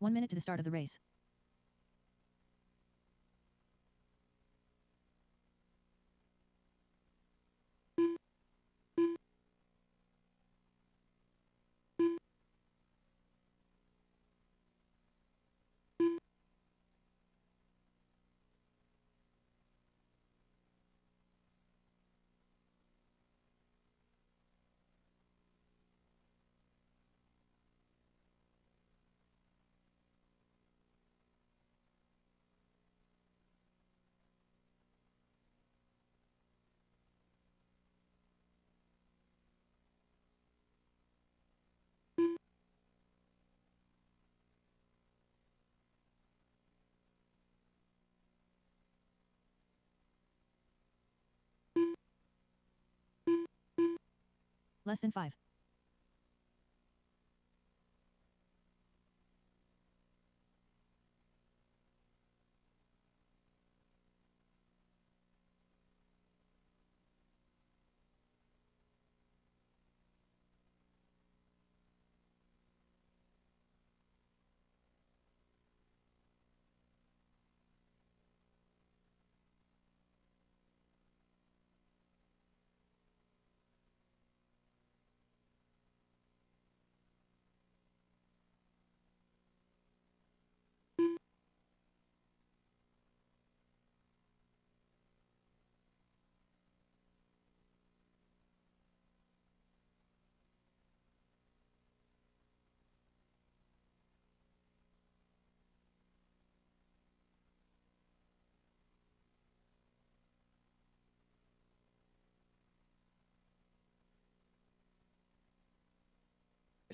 One minute to the start of the race. Less than 5.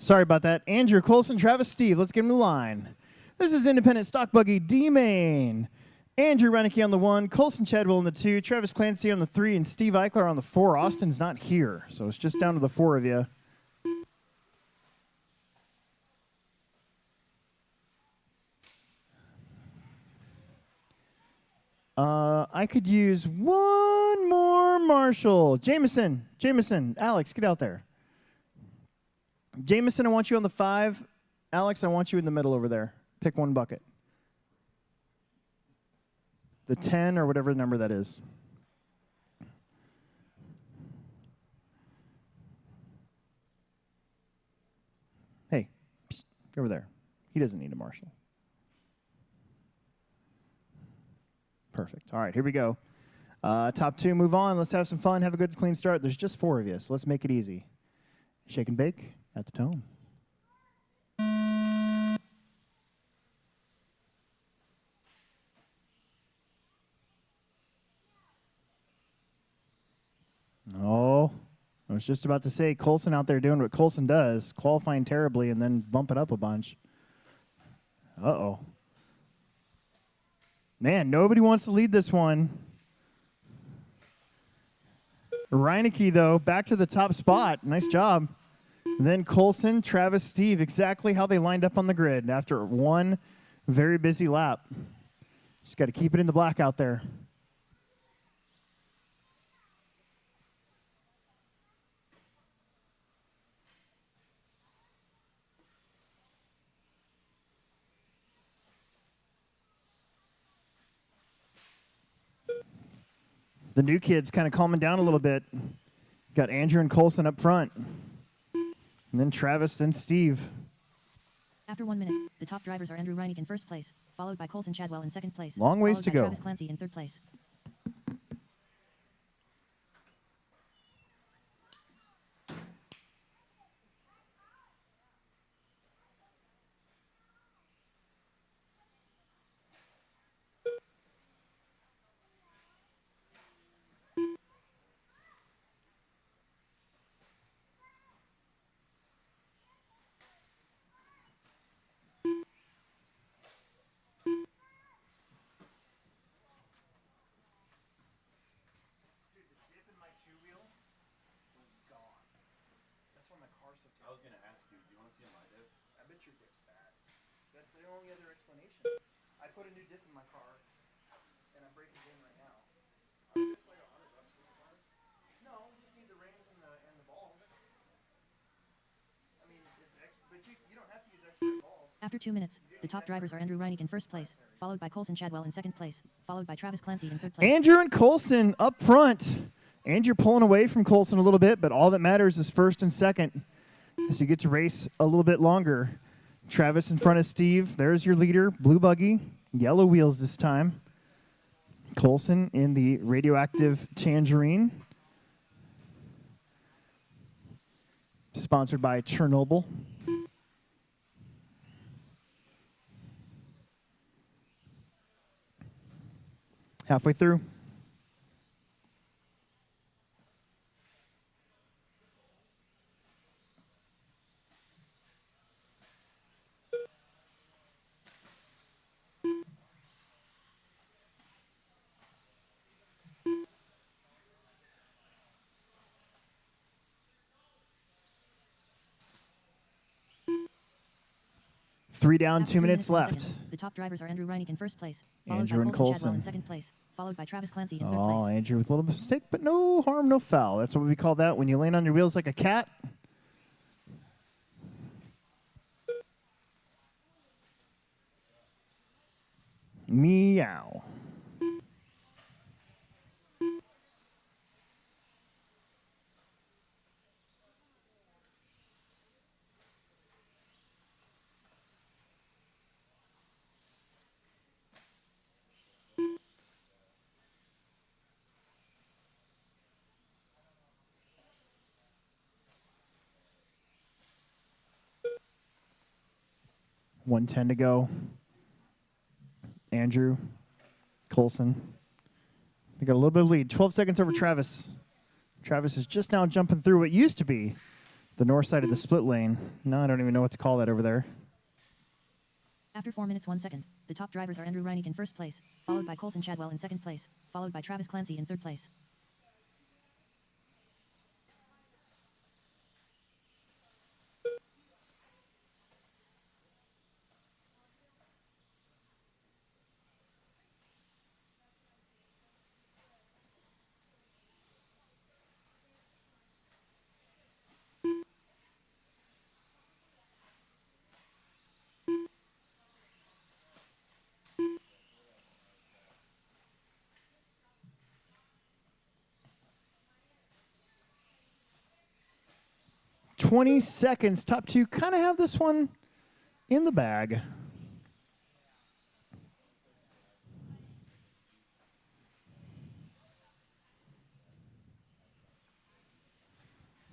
Sorry about that. Andrew, Colson, Travis, Steve. Let's get him in line. This is Independent Stock Buggy D-Main. Andrew Renicky on the 1, Colson Chadwell on the 2, Travis Clancy on the 3, and Steve Eichler on the 4. Austin's not here, so it's just down to the 4 of you. I could use one more Marshall. Jameson, Alex, get out there. Jameson, I want you on the 5. Alex, I want you in the middle over there. Pick one bucket. The 10 or whatever number that is. Hey, psst, go over there. He doesn't need a Marshall. Perfect. All right, here we go. Top 2, move on. Let's have some fun. Have a good, clean start. There's just 4 of you, so let's make it easy. Shake and bake at the tone. Oh, I was just about to say Colson out there doing what Colson does, qualifying terribly and then bumping up a bunch. Uh-oh. Man, nobody wants to lead this one. Reineke, though, back to the top spot. Nice job. Then Colson, Travis, Steve, exactly how they lined up on the grid after one very busy lap. Just got to keep it in the black out there. The new kids kind of calming down a little bit. Got Andrew and Colson up front. And then Travis, then Steve. After 1 minute, the top drivers are Andrew Reineke in first place, followed by Colson Chadwell in second place. Long ways followed to by go. Travis Clancy in third place. I was going to ask you, do you want to feel my diff? I bet your diff's bad. That's the only other explanation. I put a new diff in my car, and I'm breaking it in right now. It's like $100 for the car. No, you just need the rings and the balls. I mean, but you don't have to use extra balls. After 2 minutes, the top drivers are Andrew Reineke in first place, followed by Colson Chadwell in second place, followed by Travis Clancy in third place. Andrew and Colson up front. Andrew pulling away from Colson a little bit, but all that matters is first and second. So you get to race a little bit longer. Travis in front of Steve. There's your leader, blue buggy, yellow wheels this time. Colson in the radioactive tangerine. Sponsored by Chernobyl. Halfway through. 3 down, After 2 3 minutes 1 left. second, the top drivers are Andrew Reinig in first place, followed Andrew by and Colton Chadwell Coulson. in second place, followed by Travis Clancy in third Oh, place. Andrew with a little mistake, but no harm, no foul. That's what we call that when you land on your wheels like a cat. Meow. $110 to go. Andrew, Coulson. They got a little bit of lead. 12 seconds over Travis. Travis is just now jumping through what used to be the north side of the split lane. Now I don't even know what to call that over there. After 4 minutes 1 second, the top drivers are Andrew Reinig in first place, followed by Colton Chadwell in second place, followed by Travis Clancy in third place. $20 seconds. Top two kind of have this one in the bag.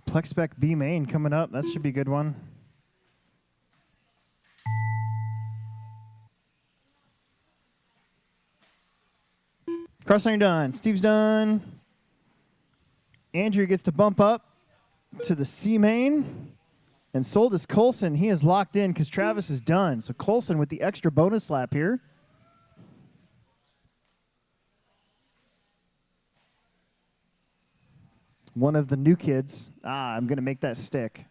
Plex spec B main coming up. That should be a good one. Cross-iron done. Steve's done. Andrew gets to bump up to the C main. And sold is Coulson. He is locked in because Travis is done. So Coulson with the extra bonus lap here. One of the new kids. I'm going to make that stick.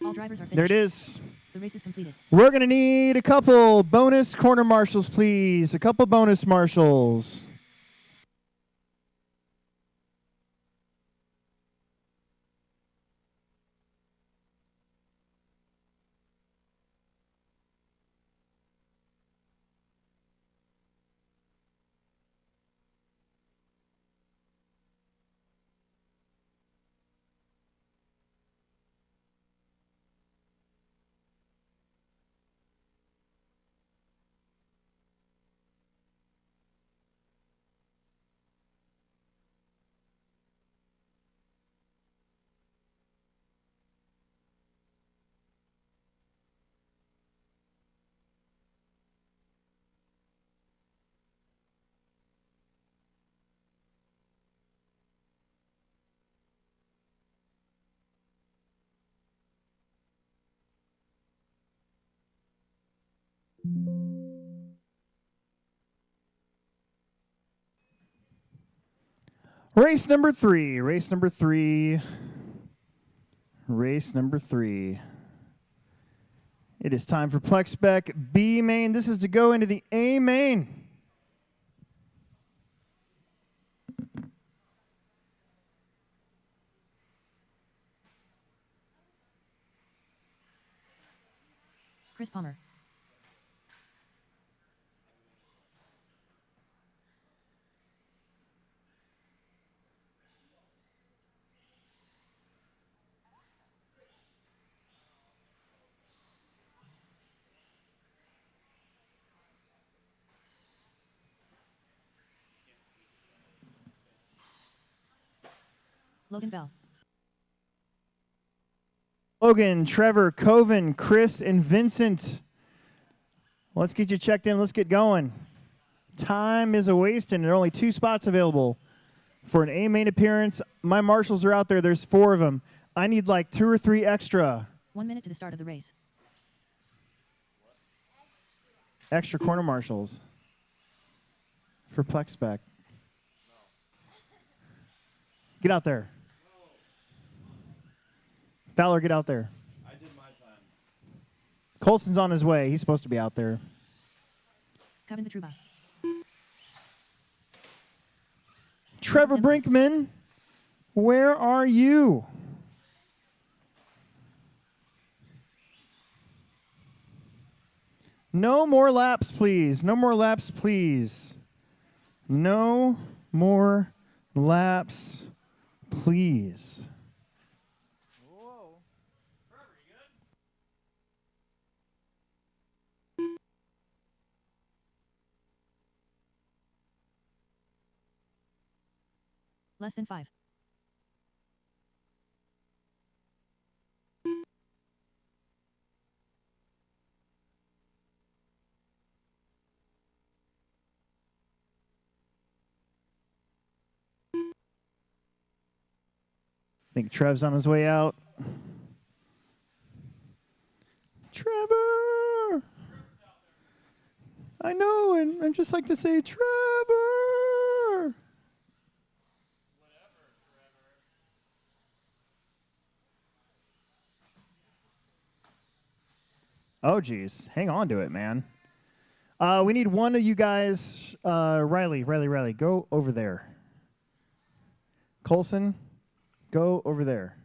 All drivers are finished. There it is. The race is completed. We're going to need a couple bonus corner marshals, please. A couple bonus marshals. Race number three. Race number three. Race number three. It is time for Plex spec B main. This is to go into the A main. Chris Palmer. Logan Bell. Logan, Trevor, Coven, Chris, and Vincent. Let's get you checked in. Let's get going. Time is a waste, and there are only 2 spots available for an A main appearance. My marshals are out there. There's 4 of them. I need like 2 or 3 extra. 1 minute to the start of the race. Extra corner marshals for Plex spec. Get out there. Fowler, get out there. I did Colson's on his way. He's supposed to be out there. Kevin Vitruba. Trevor Brinkman, where are you? No more laps, please. No more laps, please. No more laps, please. Less than 5. I think Trev's on his way out. Trevor! I know, and I'd just like to say, Trevor! Oh, geez. Hang on to it, man. We need one of you guys. Riley, go over there. Colson, go over there.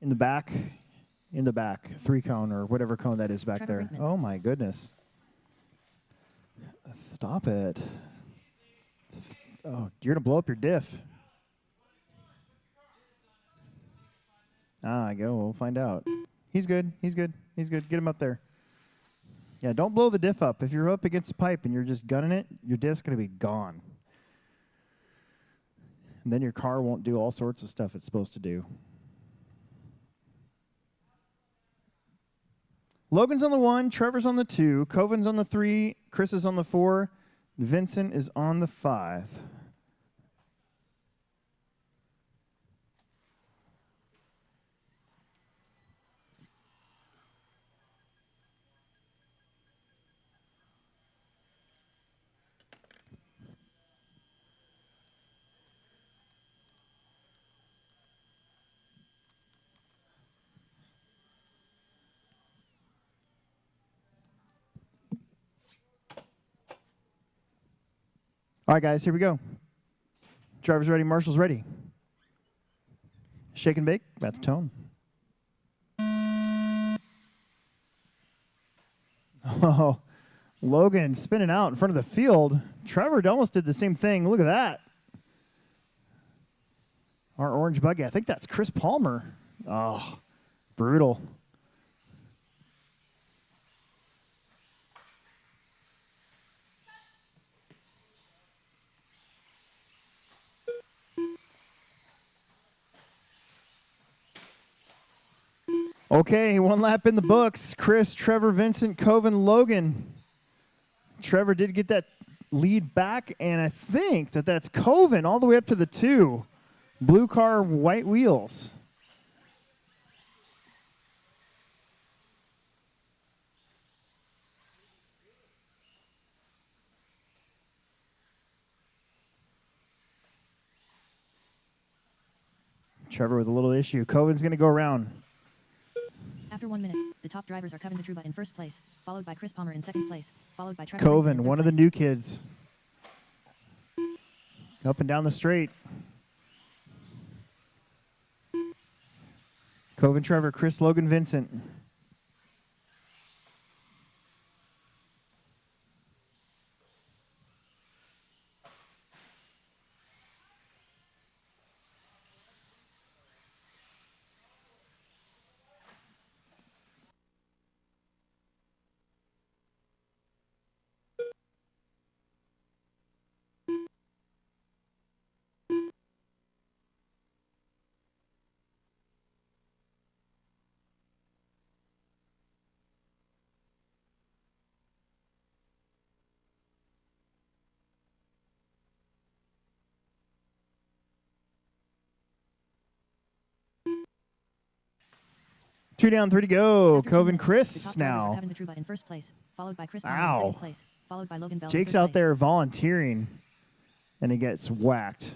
In the back. 3-cone or whatever cone that is back Trevor there. Brinkman. Oh, my goodness. Stop it. Oh, you're going to blow up your diff. I go. We'll find out. He's good. Get him up there. Yeah, don't blow the diff up. If you're up against the pipe and you're just gunning it, your diff's going to be gone. And then your car won't do all sorts of stuff it's supposed to do. Logan's on the 1, Trevor's on the 2, Coven's on the 3, Chris is on the 4, Vincent is on the 5. All right, guys, here we go. Driver's ready, Marshall's ready. Shake and bake, about the tone. Oh, Logan spinning out in front of the field. Trevor almost did the same thing. Look at that. Our orange buggy. I think that's Chris Palmer. Oh, brutal. Okay, 1 lap in the books. Chris, Trevor, Vincent, Coven, Logan. Trevor did get that lead back, and I think that's Coven all the way up to the 2. Blue car, white wheels. Trevor with a little issue. Coven's going to go around. After 1 minute, the top drivers are Kevin Vitruba in first place, followed by Chris Palmer in second place, followed by Trevor Brinkman in Coven, third one of the place. new kids. Up and down the straight. Coven, Trevor, Chris, Logan, Vincent. Two down, 3 to go. After 2 Coven, minutes, the Chris top drivers are now. Kevin Vitruba in first place, followed by Chris Palmer in Ow. second place, followed by Logan Bell in Jake's third out place. there volunteering, and he gets whacked.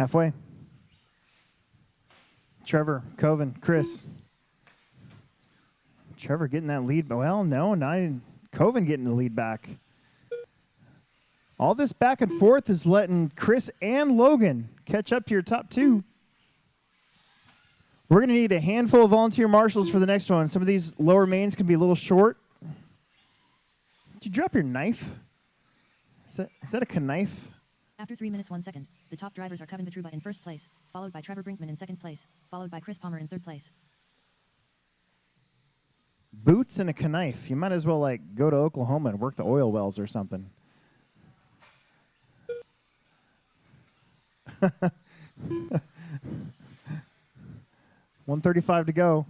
Halfway. Trevor, Coven, Chris. Trevor getting that lead. Well, no, not Coven getting the lead back. All this back and forth is letting Chris and Logan catch up to your top two. We're going to need a handful of volunteer marshals for the next one. Some of these lower mains can be a little short. Did you drop your knife? Is that a knife? After 3 minutes 1 second, the top drivers are Kevin Vitruba in first place, followed by Trevor Brinkman in second place, followed by Chris Palmer in third place. Boots and a knife. You might as well like go to Oklahoma and work the oil wells or something. $135 to go.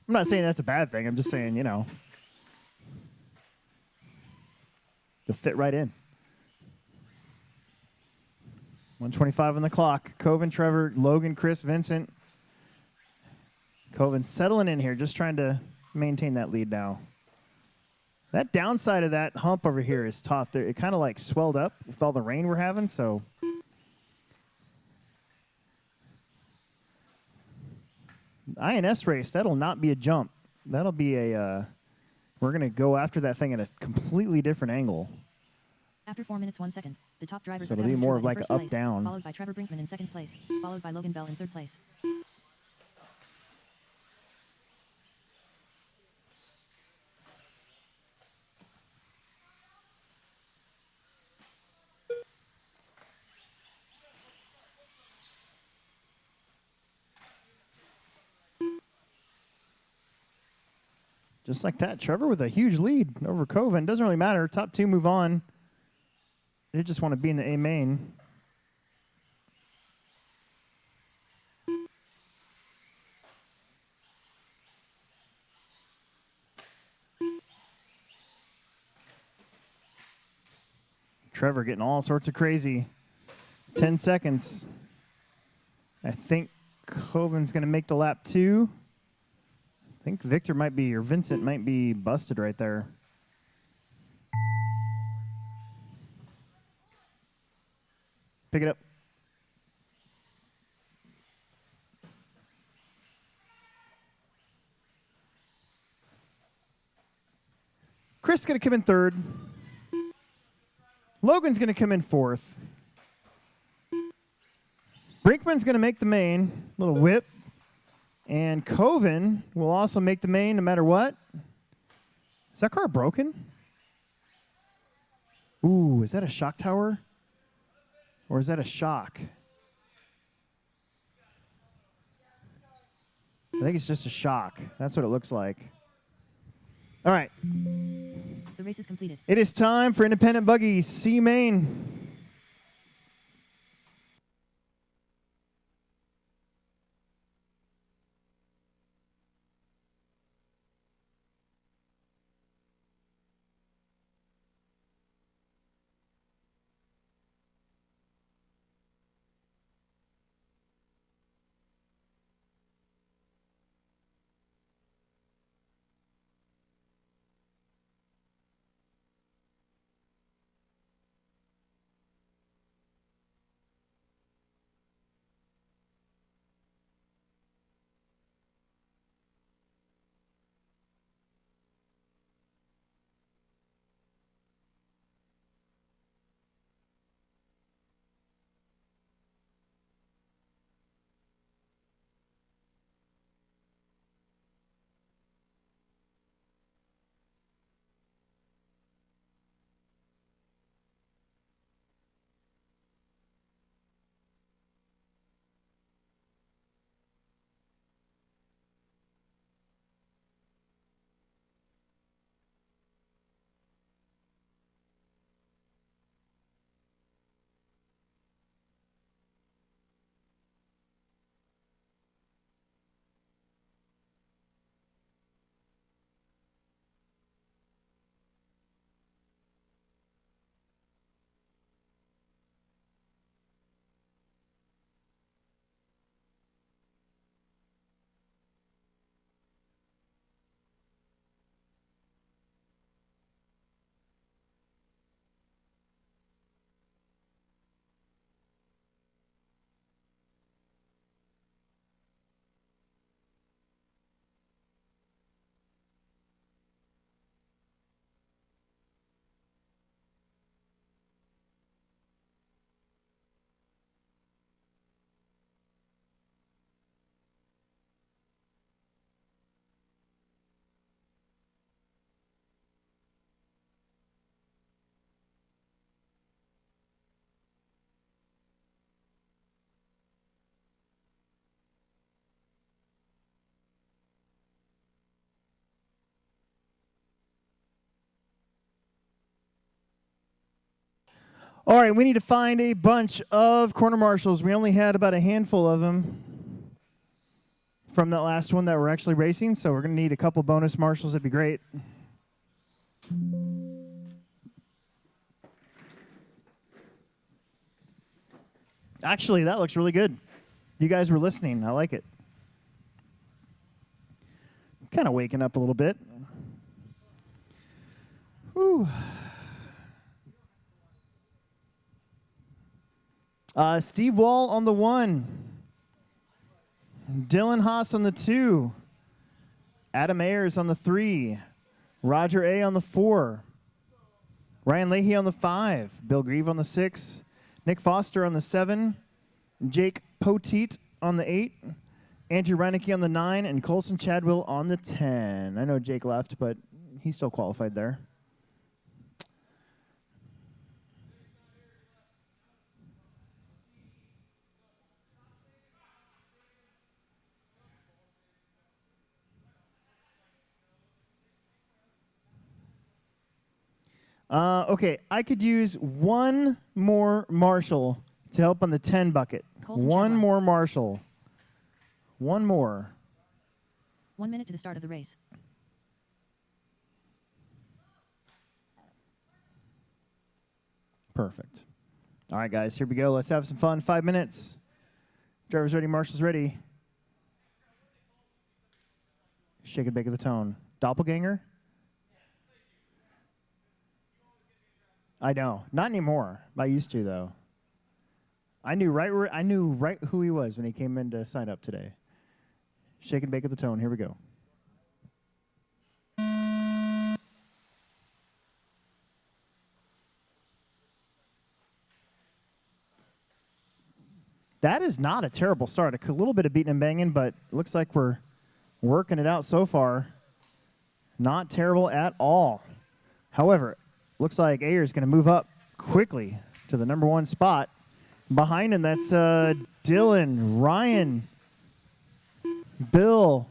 I'm not saying that's a bad thing. I'm just saying, you know, you'll fit right in. 125 on the clock. Coven, Trevor, Logan, Chris, Vincent. Coven settling in here, just trying to maintain that lead now. That downside of that hump over here is tough. It kind of like swelled up with all the rain we're having, so. INS race, that'll not be a jump. That'll be a, we're going to go after that thing at a completely different angle. After 4 minutes 1 second, the top drivers So are it'll be Kevin more Vitruba of in like first a place, up-down. followed by Trevor Brinkman in second place, followed by Logan Bell in third place. Just like that, Trevor with a huge lead over Coven. Doesn't really matter. Top two move on. They just want to be in the A main. Trevor getting all sorts of crazy. 10 seconds. I think Coven's going to make the lap two. I think Victor might be, or Vincent might be busted right there. Pick it up. Chris is going to come in third. Logan's going to come in fourth. Brinkman's going to make the main. Little whip. And Coven will also make the main no matter what. Is that car broken? Ooh, is that a shock tower? Or is that a shock? I think it's just a shock. That's what it looks like. All right. The race is completed. It is time for Independent Buggy C main. All right, we need to find a bunch of corner marshals. We only had about a handful of them from that last one that we're actually racing, so we're going to need a couple bonus marshals. That'd be great. Actually, that looks really good. You guys were listening. I like it. Kind of waking up a little bit. Whew. Steve Wall on the 1. Dylan Haas on the 2. Adam Ayers on the 3. Roger A on the 4. Ryan Leahy on the 5. Bill Grieve on the 6. Nick Foster on the 7. Jake Poteet on the 8. Andrew Reinecke on the 9. And Colson Chadwell on the 10. I know Jake left, but he's still qualified there. Okay, I could use one more marshal to help on the 10 bucket. Colson One Chadwell. more marshal. One more. 1 minute to the start of the race. Perfect. All right, guys, here we go. Let's have some fun. 5 minutes. Drivers ready, marshals ready. Shake and bake of the tone. Doppelganger? I know. Not anymore. I used to, though. I knew right who he was when he came in to sign up today. Shake and bake of the tone. Here we go. That is not a terrible start. A little bit of beating and banging, but looks like we're working it out so far. Not terrible at all. However, looks like Ayer's going to move up quickly to the number 1 spot. Behind him, that's Dylan, Ryan, Bill.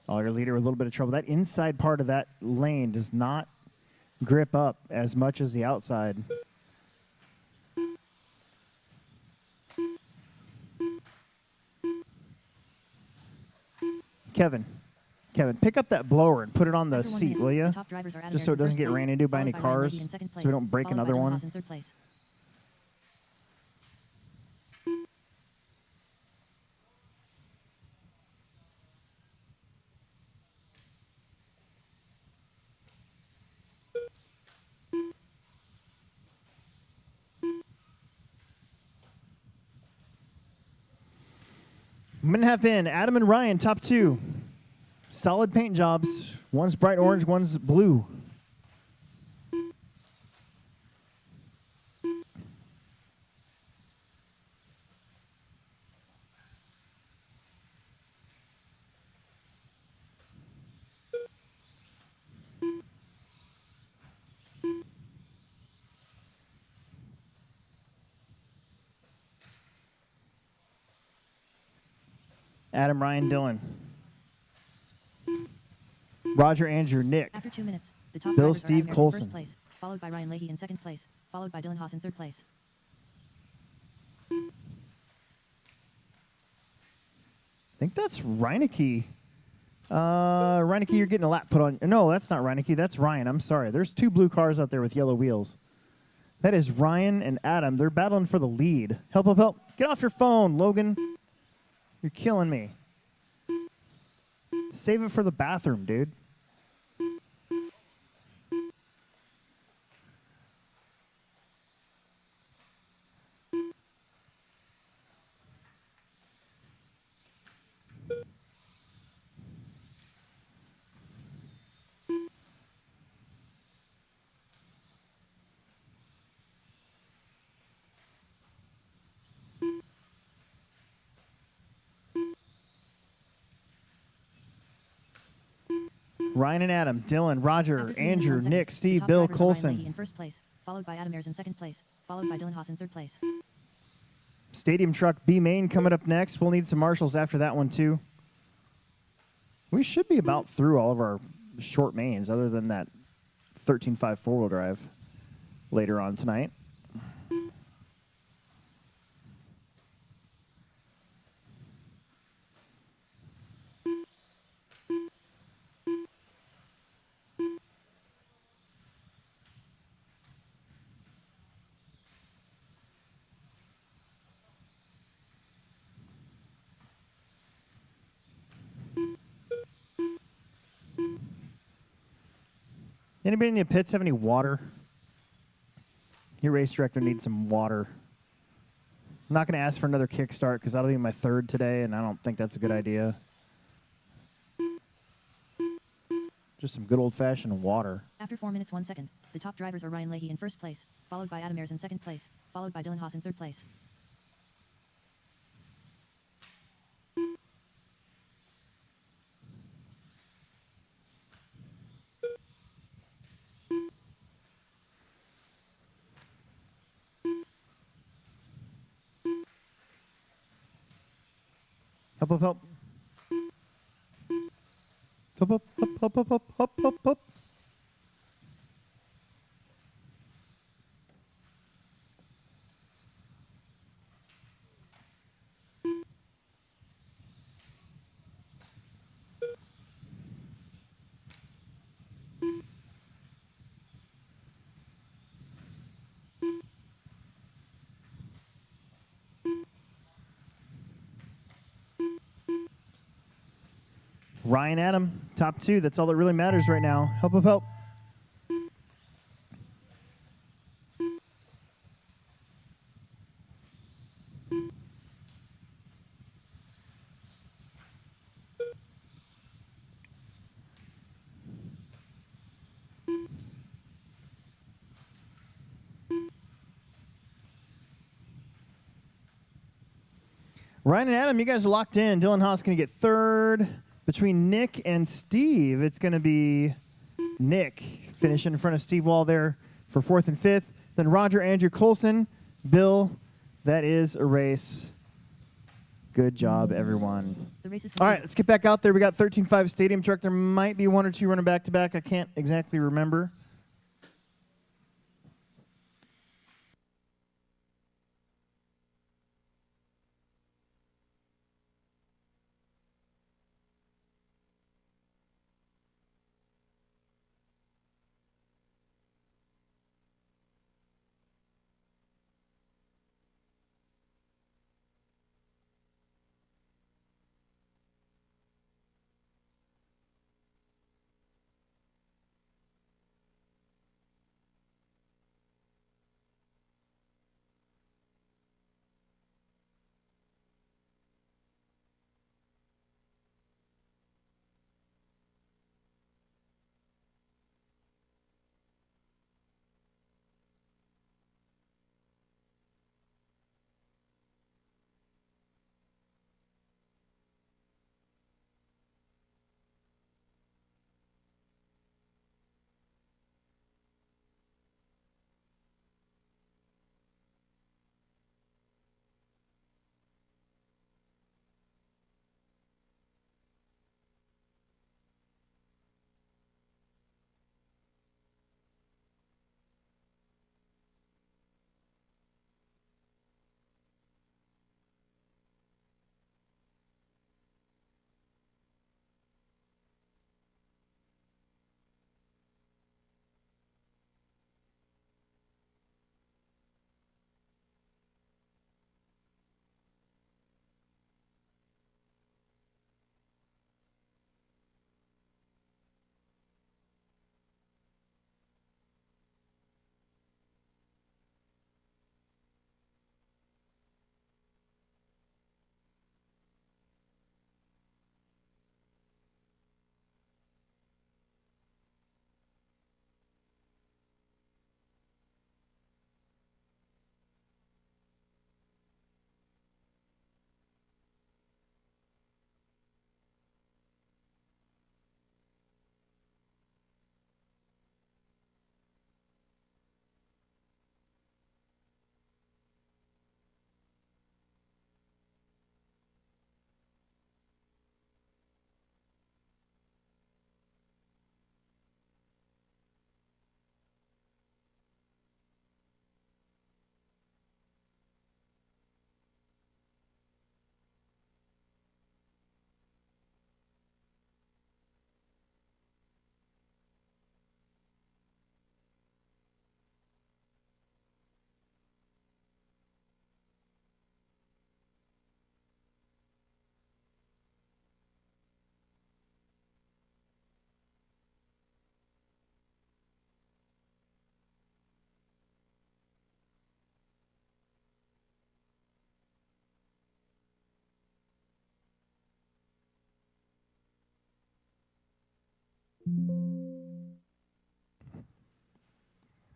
Oh, your leader with a little bit of trouble. That inside part of that lane does not grip up as much as the outside. Kevin, pick up that blower and put it on the After 1 seat, minute, will you? the top drivers are Adam Just so Ayers it in doesn't first get place, ran into by any followed by Ryan cars, Leahy in second so we place, don't break followed another by Dylan one. Haas in third place. Minute and a half in, Adam and Ryan, top 2. Solid paint jobs. One's bright orange, one's blue. Adam, Ryan, Dylan. Roger, Andrew, Nick. After 2 minutes, the top Bill, drivers are Steve, Adam Ayers in Coulson. first place, followed by Ryan Leahy in second place, followed by Dylan Haas in third place. I think that's Reinecke. Reinecke, you're getting a lap put on. No, that's not Reinecke. That's Ryan. I'm sorry. There's 2 blue cars out there with yellow wheels. That is Ryan and Adam. They're battling for the lead. Help, help, help. Get off your phone, Logan. You're killing me. Save it for the bathroom, dude. Ryan and Adam, Dylan, Roger, After 3 minutes, Andrew, 1 second, Nick, the Steve, top Bill, drivers are Ryan Leahy Coulson. in first place, followed by Adam Ayers in second place, followed by Dylan Haas in third place. Stadium truck B main coming up next. We'll need some marshals after that one too. We should be about through all of our short mains other than that 13.5 four-wheel drive later on tonight. Anybody in the pits have any water? Your race director needs some water. I'm not going to ask for another kickstart because that'll be my third today, and I don't think that's a good idea. Just some good old-fashioned water. After 4 minutes 1 second, the top drivers are Ryan Leahy in first place, followed by Adam Ayers in second place, followed by Dylan Haas in third place. Up, up, up. Up, up, up, up, up, up, up, up, up. Ryan Adam, top two. That's all that really matters right now. Help, help, help. Ryan and Adam, you guys are locked in. Dylan Haas going to get third. Between Nick and Steve, it's going to be Nick finishing in front of Steve Wall there for fourth and fifth. Then Roger, Andrew, Colson, Bill. That is a race. Good job, everyone. The race is All right, complete. let's get back out there. We got 13.5 Stadium Truck. There might be one or two running back-to-back. I can't exactly remember.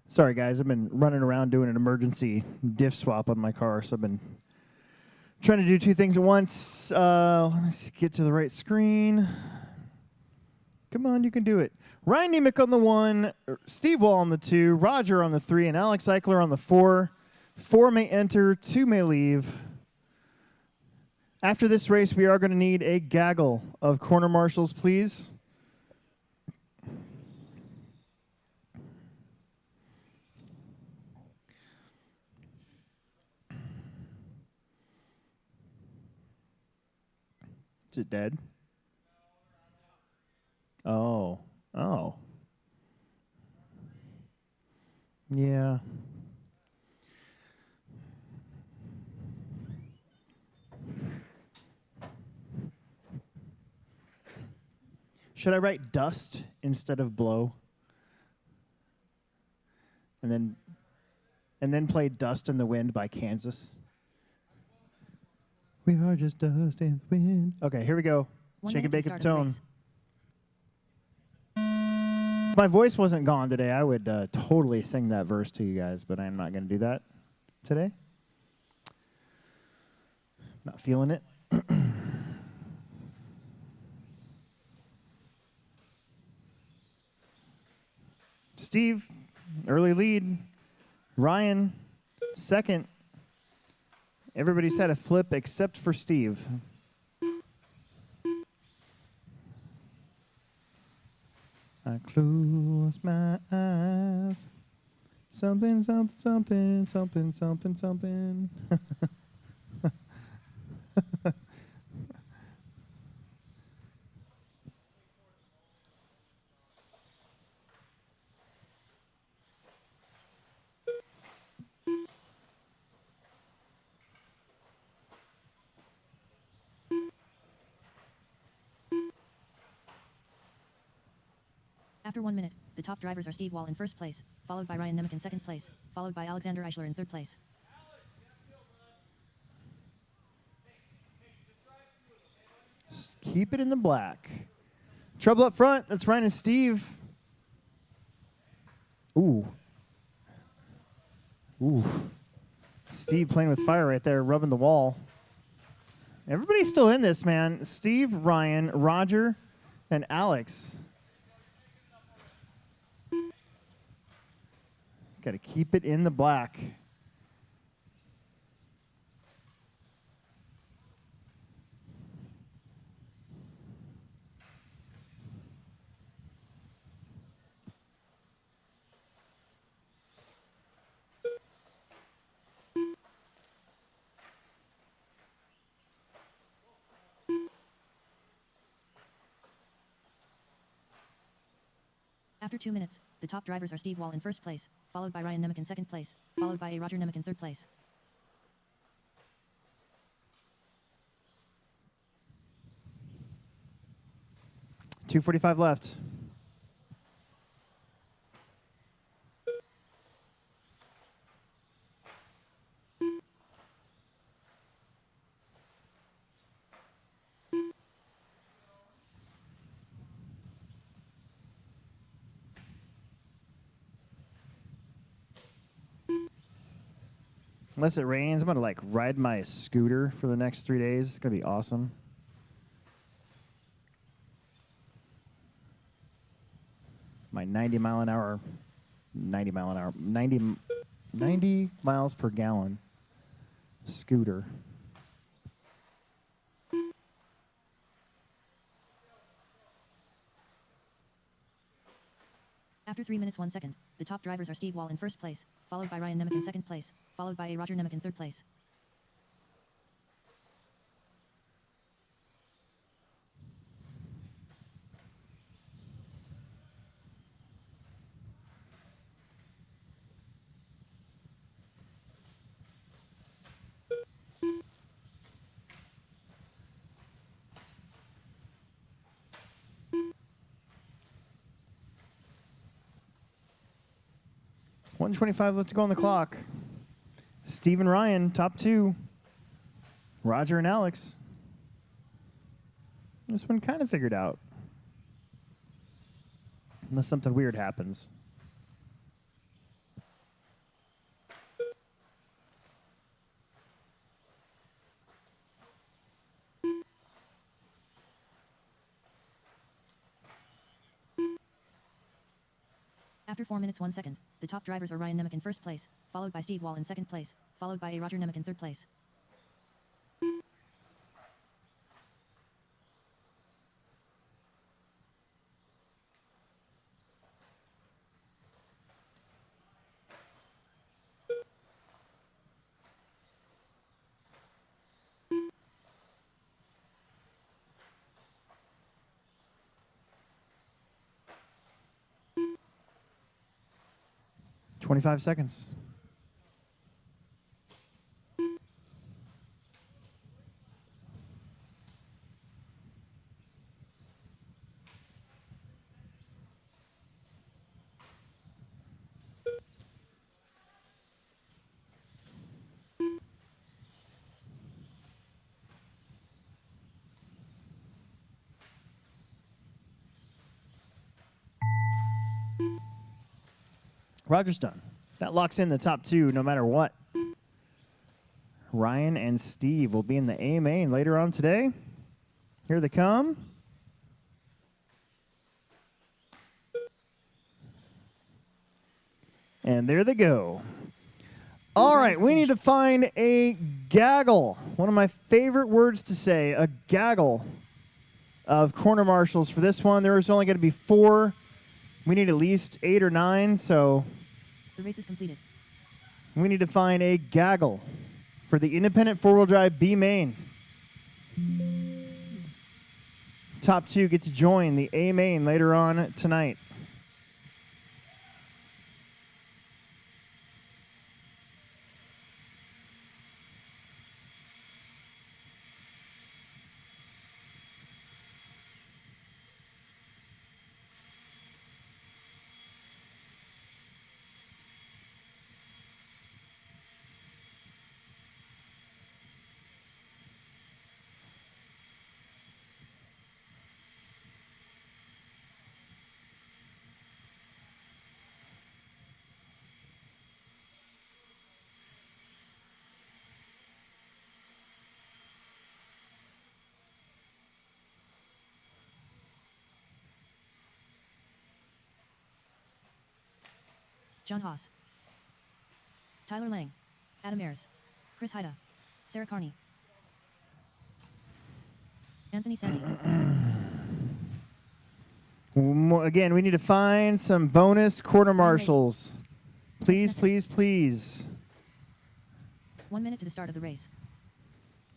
Sorry, guys. I've been running around doing an emergency diff swap on my car, so I've been trying to do two things at once. Let me see, get to the right screen. Come on, you can do it. Ryan Nemec on the 1, Steve Wall on the 2, Roger on the 3, and Alex Eichler on the 4. 4 may enter, 2 may leave. After this race, we are going to need a gaggle of corner marshals, please. Is it dead? Oh. Oh. Yeah. Should I write dust instead of blow? And then play Dust in the Wind by Kansas? We are just dust in the wind. Okay, here we go. 1 Shake and minute bake to at start the the tone. race. If my voice wasn't gone today, I would totally sing that verse to you guys, but I'm not going to do that today. Not feeling it. Steve, early lead. Ryan, second. Everybody's had a flip except for Steve. I close my eyes. Something, something, something, something, something, something. After 1 minute, the top drivers are Steve Wall in first place, followed by Ryan Nemec in second place, followed by Alexander Eichler in third place. Just keep it in the black. Trouble up front. That's Ryan and Steve. Ooh. Ooh. Steve playing with fire right there, rubbing the wall. Everybody's still in this, man. Steve, Ryan, Roger, and Alex. Just got to keep it in the black. After 2 minutes, the top drivers are Steve Wall in first place, followed by Ryan Nemec in second place, followed by Roger Nemec in third place. .245 left. Unless it rains, I'm going to like ride my scooter for the next 3 days. It's going to be awesome. My 90 miles per gallon scooter. After 3 minutes 1 second, the top drivers are Steve Wall in first place, followed by Ryan Nemec in second place, followed by Roger Nemec in third place. .125 left to go on the clock. Steve and Ryan, top 2. Roger and Alex. This one kind of figured out. unless something weird happens. After 4 minutes 1 second, the top drivers are Ryan Nemec in first place, followed by Steve Wall in second place, followed by a Roger Nemec in third place. $25 seconds. Roger's done. That locks in the top two no matter what. Ryan and Steve will be in the A main later on today. Here they come. And there they go. All right, we need to find a gaggle. One of my favorite words to say, a gaggle of corner marshals for this one. There's only going to be 4. We need at least 8 or 9, so The race is completed. we need to find a gaggle for the independent four-wheel drive B main. Top 2 get to join the A main later on tonight. John Haas, Tyler Lang, Adam Ayers, Chris Haida, Sarah Carney, Anthony Sandy. Again, we need to find some bonus quarter marshals. Please, please, please. 1 minute to the start of the race.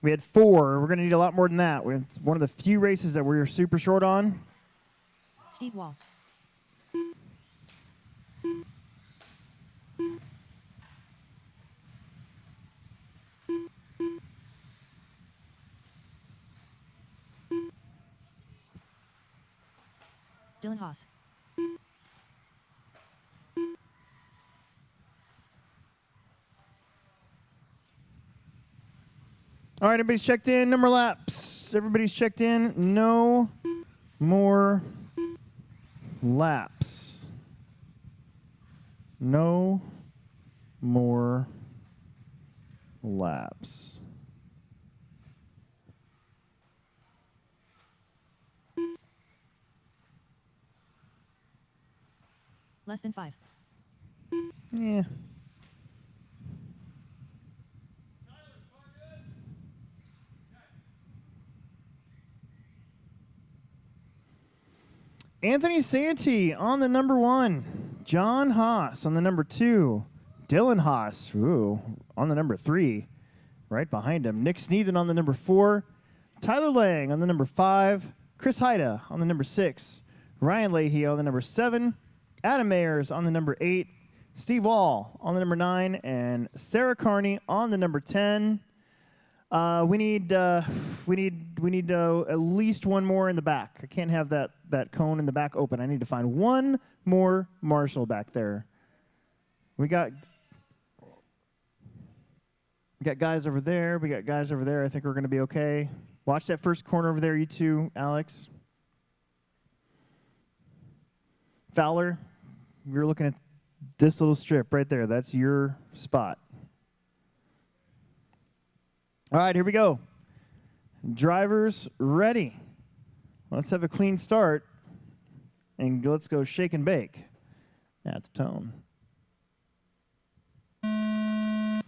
We had 4. We're going to need a lot more than that. It's one of the few races that we're super short on. Steve Wall, Dylan Haas, All right, everybody's checked in. No more laps. Everybody's checked in. No more laps. No more laps. less than 5. Yeah. Anthony Santee on the number 1. John Haas on the number 2. Dylan Haas, on the number 3. Right behind him. Nick Sneathen on the number 4. Tyler Lang on the number 5. Chris Haida on the number 6. Ryan Leahy on the number 7. Adam Ayers on the number 8. Steve Wall on the number 9. And Sarah Carney on the number 10. We need at least one more in the back. I can't have that cone in the back open. I need to find one more marshal back there. We got guys over there. We got guys over there. I think we're going to be okay. Watch that first corner over there, you two, Alex. Fowler, you're looking at this little strip right there. That's your spot. All right, here we go. Drivers ready. Let's have a clean start, and let's go shake and bake. That's tone. And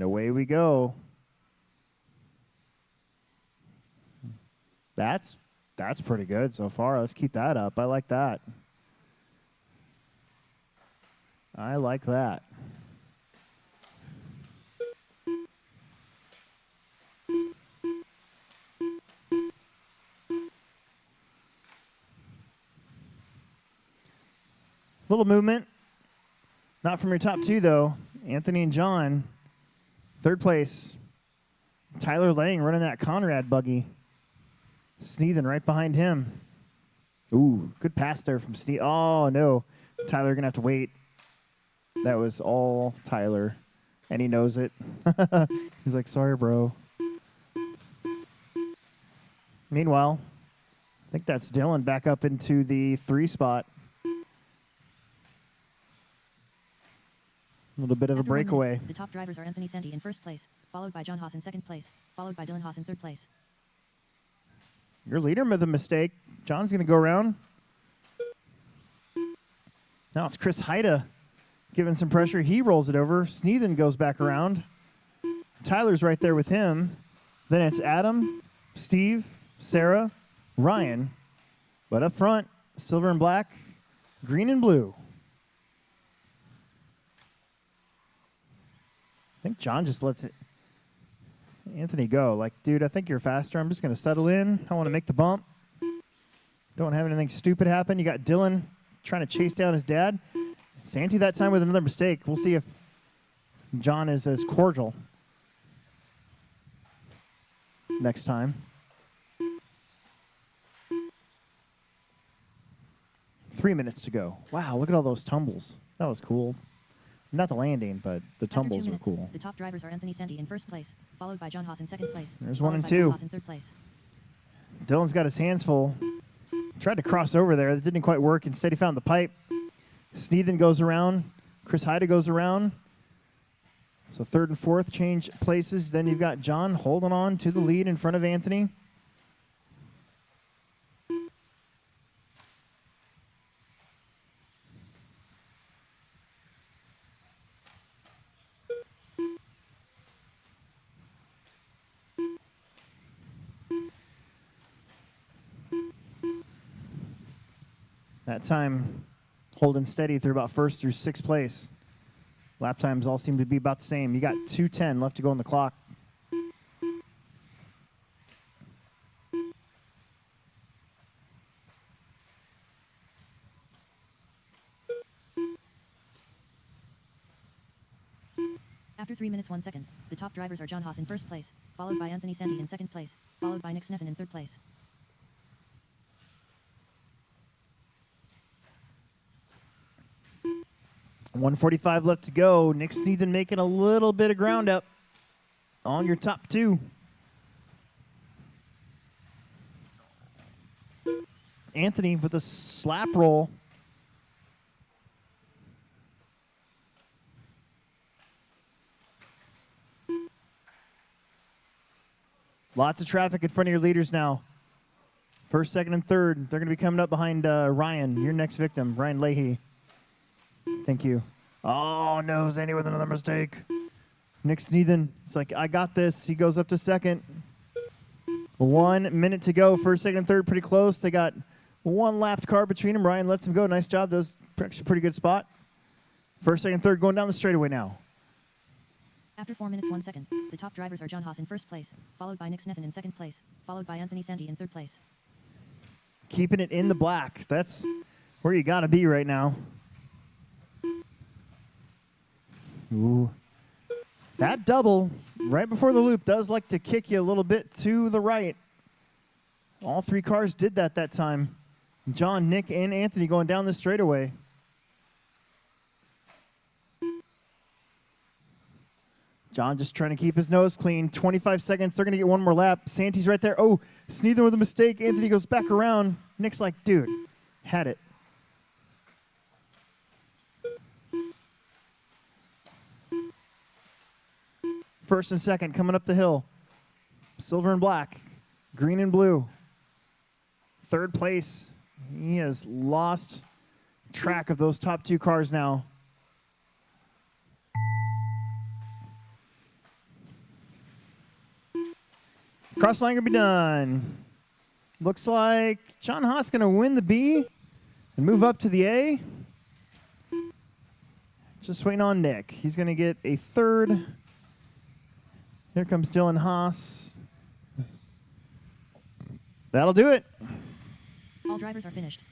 away we go. That's pretty good so far. Let's keep that up. I like that. I like that. Little movement. Not from your top two, though. Anthony and John, third place. Tyler Lang running that Conrad buggy. Sneathen right behind him. Ooh, good pass there from Sneathen. Oh, no. Tyler going to have to wait. That was all Tyler, and he knows it. He's like, sorry, bro. Meanwhile, I think that's Dylan back up into the 3 spot. A little bit of a After 1 minute, breakaway. The top drivers are Anthony Sandy in first place, followed by John Haas in second place, followed by Dylan Haas in third place. Your leader with a mistake. John's going to go around. Now it's Chris Haida giving some pressure. He rolls it over. Sneathen goes back around. Tyler's right there with him. Then it's Adam, Steve, Sarah, Ryan. But up front, silver and black, green and blue. I think John just lets Anthony go. Like, dude, I think you're faster. I'm just going to settle in. I want to make the bump. Don't have anything stupid happen. You got Dylan trying to chase down his dad. Santy that time with another mistake. We'll see if John is as cordial next time. 3 minutes to go. Wow, look at all those tumbles. That was cool. Not the landing, but the After 2 tumbles were minutes, cool. The top drivers are Anthony Sandy in first place, followed by John Haas in second place. There's followed 1 and by 2. Dylan Haas in third place. Dylan's got his hands full. Tried to cross over there. That didn't quite work. Instead, he found the pipe. Sneathen goes around. Chris Haida goes around. So third and fourth change places. Then you've got John holding on to the lead in front of Anthony. That time holding steady through about first through sixth place. Lap times all seem to be about the same. You got 2:10 left to go on the clock. After 3 minutes 1 second, the top drivers are John Haas in first place, followed by Anthony Sandy in second place, followed by Nick Sneffen in third place. $1:45 left to go. Nick Sneathen making a little bit of ground up on your top two. Anthony with a slap roll. Lots of traffic in front of your leaders now. First, second, and third. They're going to be coming up behind Ryan, your next victim, Ryan Leahy. Thank you. Oh, no, Zandy with another mistake. Nick Sneathen, it's like, I got this. He goes up to second. 1 minute to go. First, second, and third pretty close. They got one lapped car between them. Ryan lets him go. Nice job. Does actually a pretty good spot. First, second, third going down the straightaway now. After 4 minutes 1 second, the top drivers are John Haas in first place, followed by Nick Sneffen in second place, followed by Anthony Sandy in third place. Keeping it in the black. That's where you got to be right now. Ooh. That double right before the loop does like to kick you a little bit to the right. All three cars did that time. John, Nick, and Anthony going down the straightaway. John just trying to keep his nose clean. 25 seconds. They're going to get one more lap. Santy's right there. Oh, Sneathen with a mistake. Anthony goes back around. Nick's like, dude, had it. First and second coming up the hill. Silver and black, green and blue. Third place. He has lost track of those top two cars now. Cross line gonna be done. Looks like John Haas gonna win the B and move up to the A. Just waiting on Nick. He's gonna get a third. Here comes Dylan Haas. That'll do it. All drivers are finished.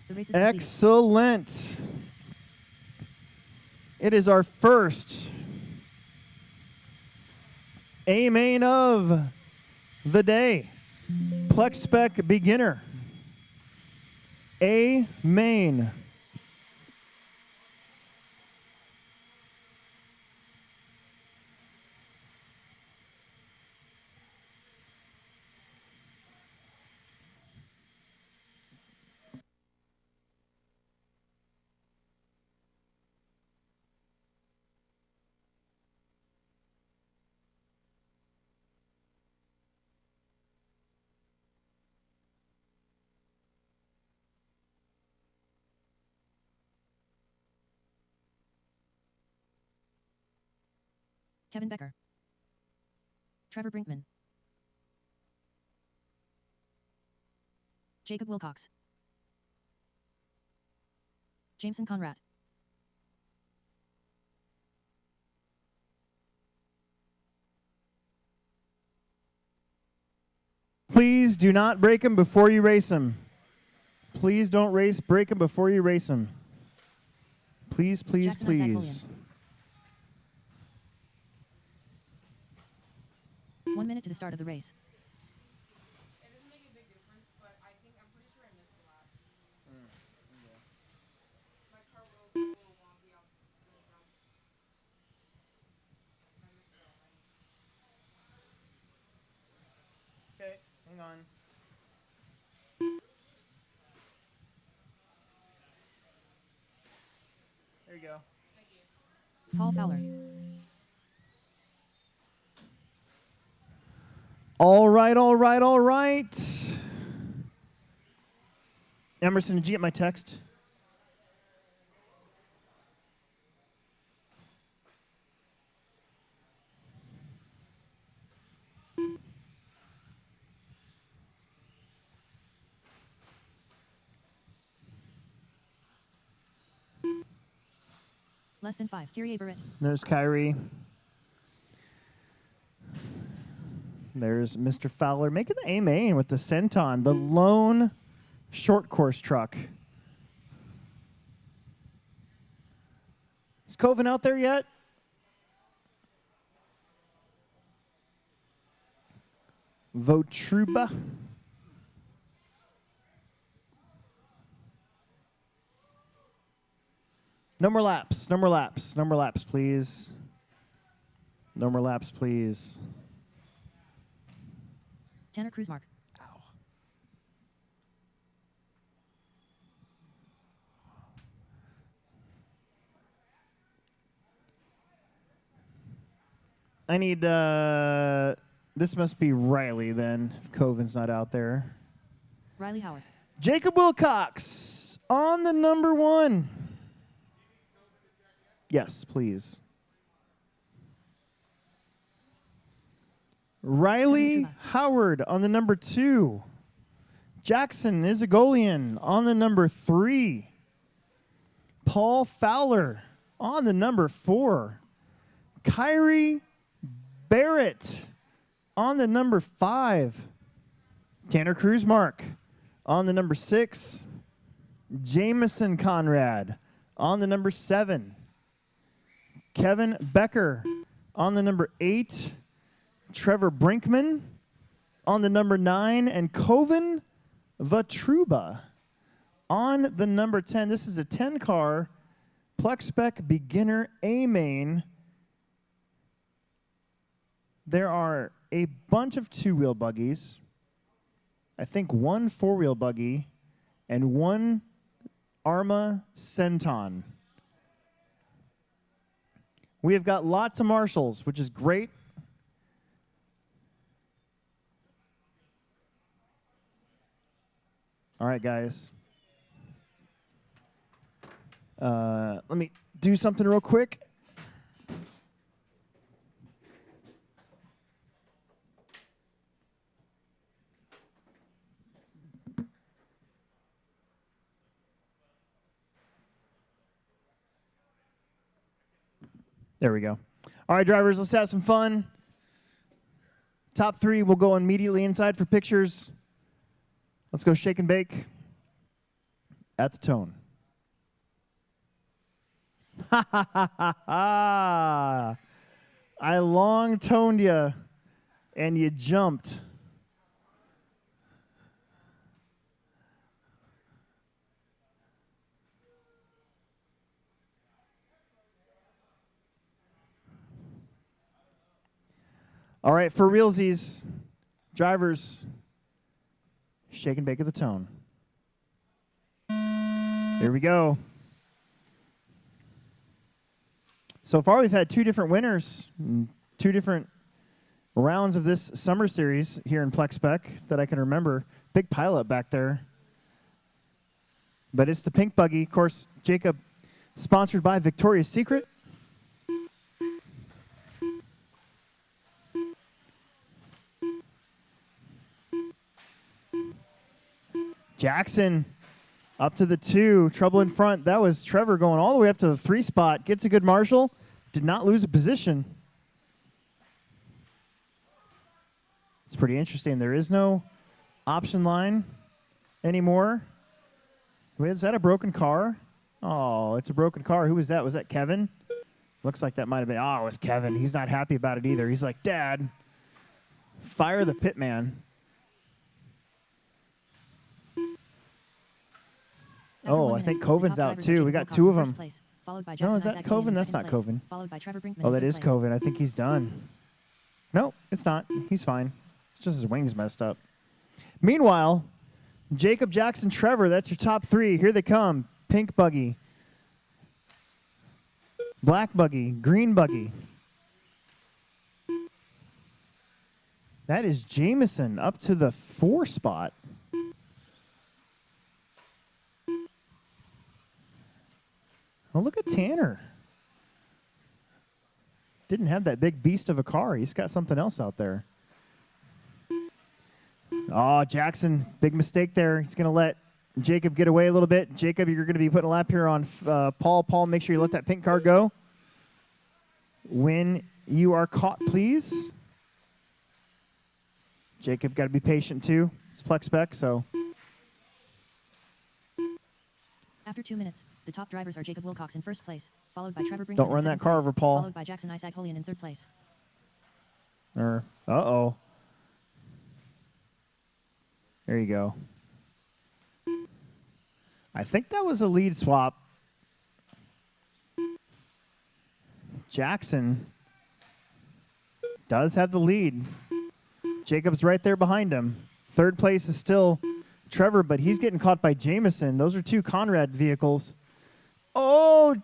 The race is completed. Excellent. It is our first A main of the day. Plex spec beginner. A main. Kevin Becker. Trevor Brinkman. Jacob Wilcox. Jameson Conrad. Please do not break him before you race him. Please don't break him before you race him. Please, please, Jackson Isaac please. 1 minute to the start of the race. It doesn't make a big difference, but I'm pretty sure I missed a lap. My car will go a little wonky off the jump. I missed that already. Okay, hang on. There you go. Paul Fowler. All right, all right, all right. Emerson, did you get my text? Less than 5. Thierry Barrett. There's Kyrie. There's Mr. Fowler making the A main with the Centon, the lone short course truck. Is Coven out there yet? Votruba. No more laps, no more laps, no more laps, please. No more laps, please. Tanner Kruzmark. Ow. I need, this must be Riley then, if Coven's not out there. Riley Howard. Jacob Wilcox on the number 1. Yes, please. Riley Howard on the number 2. Jackson Izagolian on the number 3. Paul Fowler on the number 4. Kyrie Barrett on the number 5. Tanner Kruzmark on the number 6. Jameson Conrad on the number 7. Kevin Becker on the number 8. Trevor Brinkman on the number 9, and Coven Vatruba on the number 10. This is a 10-car Plex spec beginner A main. There are a bunch of 2-wheel buggies, I think 1 4-wheel buggy, and 1 Arma Centon. We have got lots of marshals, which is great. All right, guys. Let me do something real quick. There we go. All right, drivers, let's have some fun. Top 3 will go immediately inside for pictures. Let's go shake and bake at the tone. Ha ha ha ha ha! I long toned you, and you jumped. All right, for realsies, drivers, shake and bake at the tone. Here we go. So far, we've had 2 different winners, 2 different rounds of this summer series here in Plex Spec that I can remember. Big pileup back there. But it's the pink buggy. Of course, Jacob, sponsored by Victoria's Secret. Jackson up to the 2, trouble in front. That was Trevor going all the way up to the 3 spot. Gets a good marshal. Did not lose a position. It's pretty interesting. There is no option line anymore. Wait, is that a broken car? Oh, it's a broken car. Who was that? Was that Kevin? Looks like that might have been. Oh, it was Kevin. He's not happy about it either. He's like, Dad, fire the pit man. Oh, I think Coven's out too. We got 2 of them. No, is that Coven? That's not Coven. Oh, that is Coven. I think he's done. No, it's not. He's fine. It's just his wings messed up. Meanwhile, Jacob, Jackson, Trevor, that's your top 3. Here they come. Pink buggy. Black buggy. Green buggy. That is Jameson up to the 4 spot. Oh, look at Tanner. Didn't have that big beast of a car. He's got something else out there. Oh, Jackson, big mistake there. He's going to let Jacob get away a little bit. Jacob, you're going to be putting a lap here on Paul. Paul, make sure you let that pink car go. When you are caught, please. Jacob, got to be patient too. It's Plex Spec, so. After 2 minutes, the top drivers are Jacob Wilcox in first place, followed by Trevor Brinkman Don't in run that second car place, over, Paul. followed by Jackson Isaac-Holian in third place. Uh-oh. There you go. I think that was a lead swap. Jackson does have the lead. Jacob's right there behind him. Third place is still Trevor, but he's getting caught by Jameson. Those are 2 Conrad vehicles. Oh,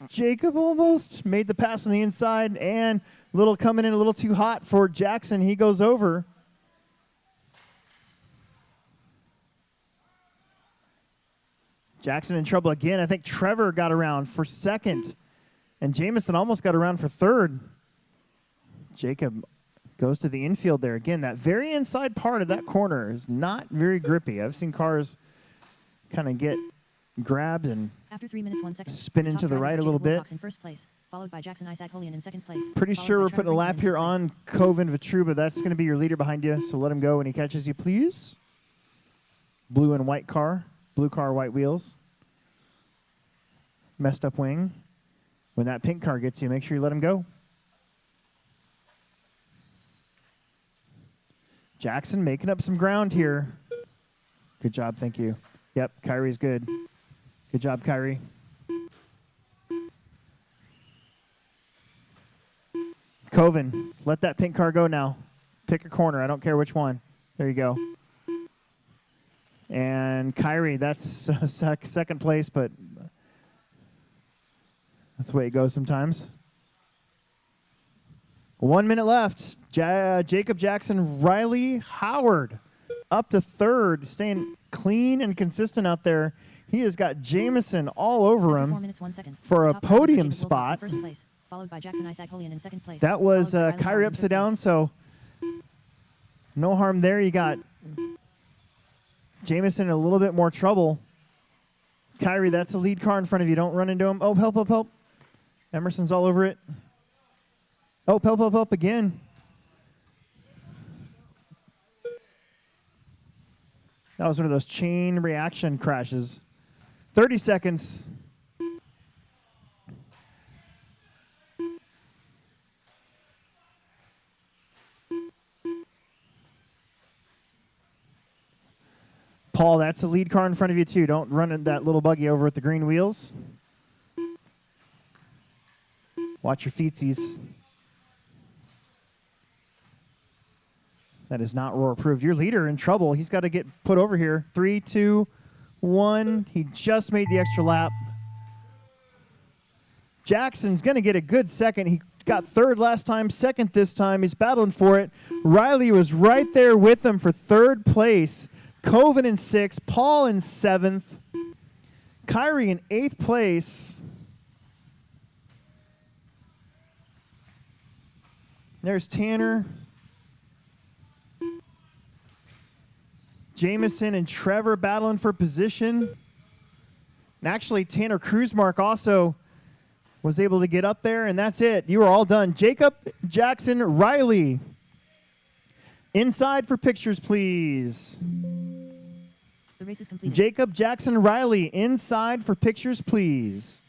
Jacob almost made the pass on the inside, and coming in a little too hot for Jackson. He goes over. Jackson in trouble again. I think Trevor got around for second, and Jameson almost got around for third. Jacob goes to the infield there. Again, that very inside part of that corner is not very grippy. I've seen cars kind of get grabbed and After 3 minutes, 1 second, spin the top into the drivers right are a little Jacob bit. Wilcox in first place, followed by Jackson Isaac-Holian in second place. Pretty followed sure by we're Trevor putting a Brinkman lap in here third on place. Coven Vitruba. That's going to be your leader behind you, so let him go when he catches you, please. Blue and white car. Blue car, white wheels. Messed up wing. When that pink car gets you, make sure you let him go. Jackson making up some ground here. Good job, thank you. Yep, Kyrie's good. Good job, Kyrie. Coven, let that pink car go now. Pick a corner, I don't care which one. There you go. And Kyrie, that's second place, but that's the way it goes sometimes. 1 minute left. Jacob Jackson, Riley Howard up to third, staying clean and consistent out there. He has got Jameson all over After 4 him minutes, 1 second. for The a top drivers are podium Jacob Wilcox in spot. first place, followed by Jackson Isaac-Holian in second place. That was followed by Riley Kyrie Howard in upside third down, place. so no harm there. You got Jameson in a little bit more trouble. Kyrie, that's a lead car in front of you. Don't run into him. Oh, help, help, help. Emerson's all over it. Oh, help, help, help again. That was one of those chain reaction crashes. 30 seconds. Paul, that's a lead car in front of you, too. Don't run that little buggy over with the green wheels. Watch your feetsies. That is not roar approved. Your leader in trouble. He's got to get put over here. 3, 2, 1. He just made the extra lap. Jackson's going to get a good second. He got third last time, second this time. He's battling for it. Riley was right there with him for third place. Coven in 6th. Paul in 7th. Kyrie in 8th place. There's Tanner. Jameson and Trevor battling for position. And actually, Tanner Kruzmark also was able to get up there, and that's it. You are all done. Jacob, Jackson, Riley. Inside for pictures, please. The race is completed. Jacob, Jackson, Riley. Inside for pictures, please.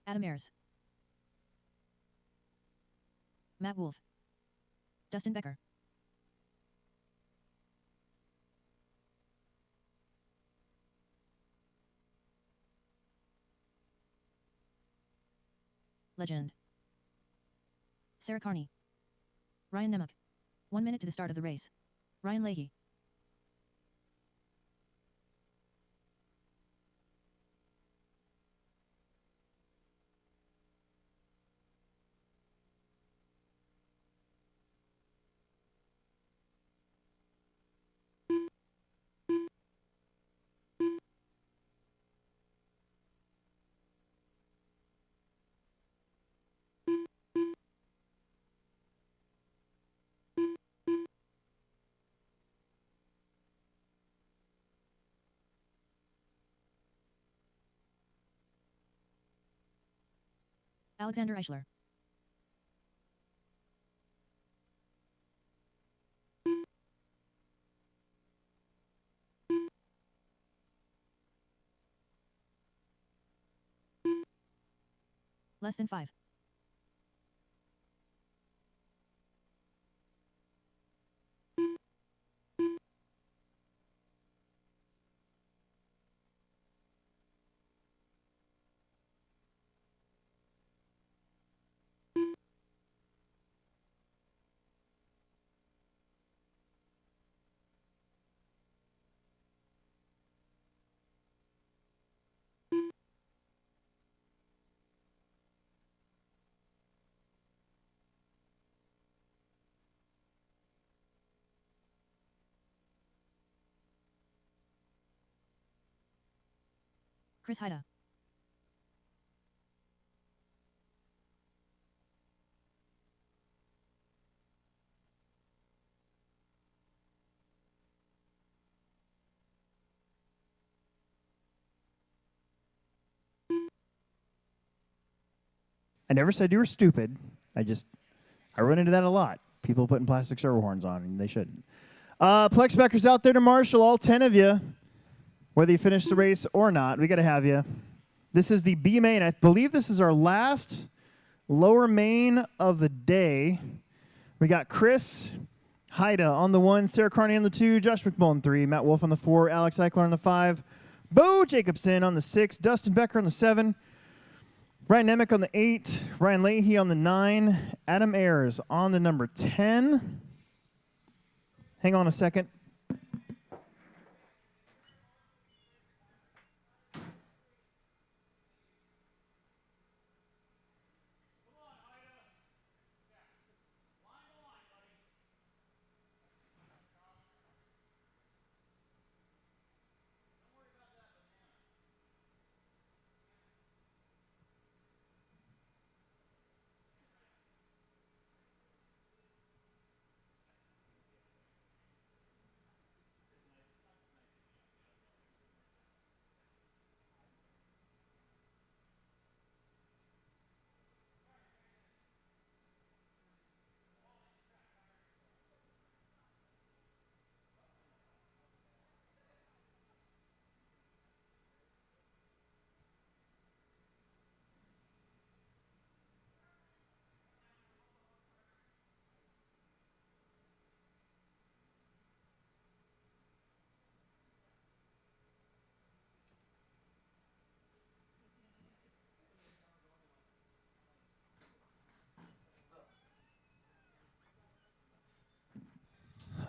Adam Ayers. Matt Wolf. Dustin Becker. Legend. Sarah Carney. Ryan Nemec. 1 minute to the start of the race. Ryan Leahy. Alexander Eichler. Less than 5. Chris Haida. I never said you were stupid. I run into that a lot. People putting plastic servo horns on, and they shouldn't. Plex backers out there to marshal, all 10 of you, whether you finish the race or not. We got to have you. This is the B main. I believe this is our last lower main of the day. We got Chris Haida on the 1, Sarah Carney on the 2, Josh McMullen 3, Matt Wolf on the 4, Alex Eichler on the 5, Bo Jacobson on the 6, Dustin Becker on the 7, Ryan Nemec on the 8, Ryan Leahy on the 9, Adam Ayers on the number 10. Hang on a second.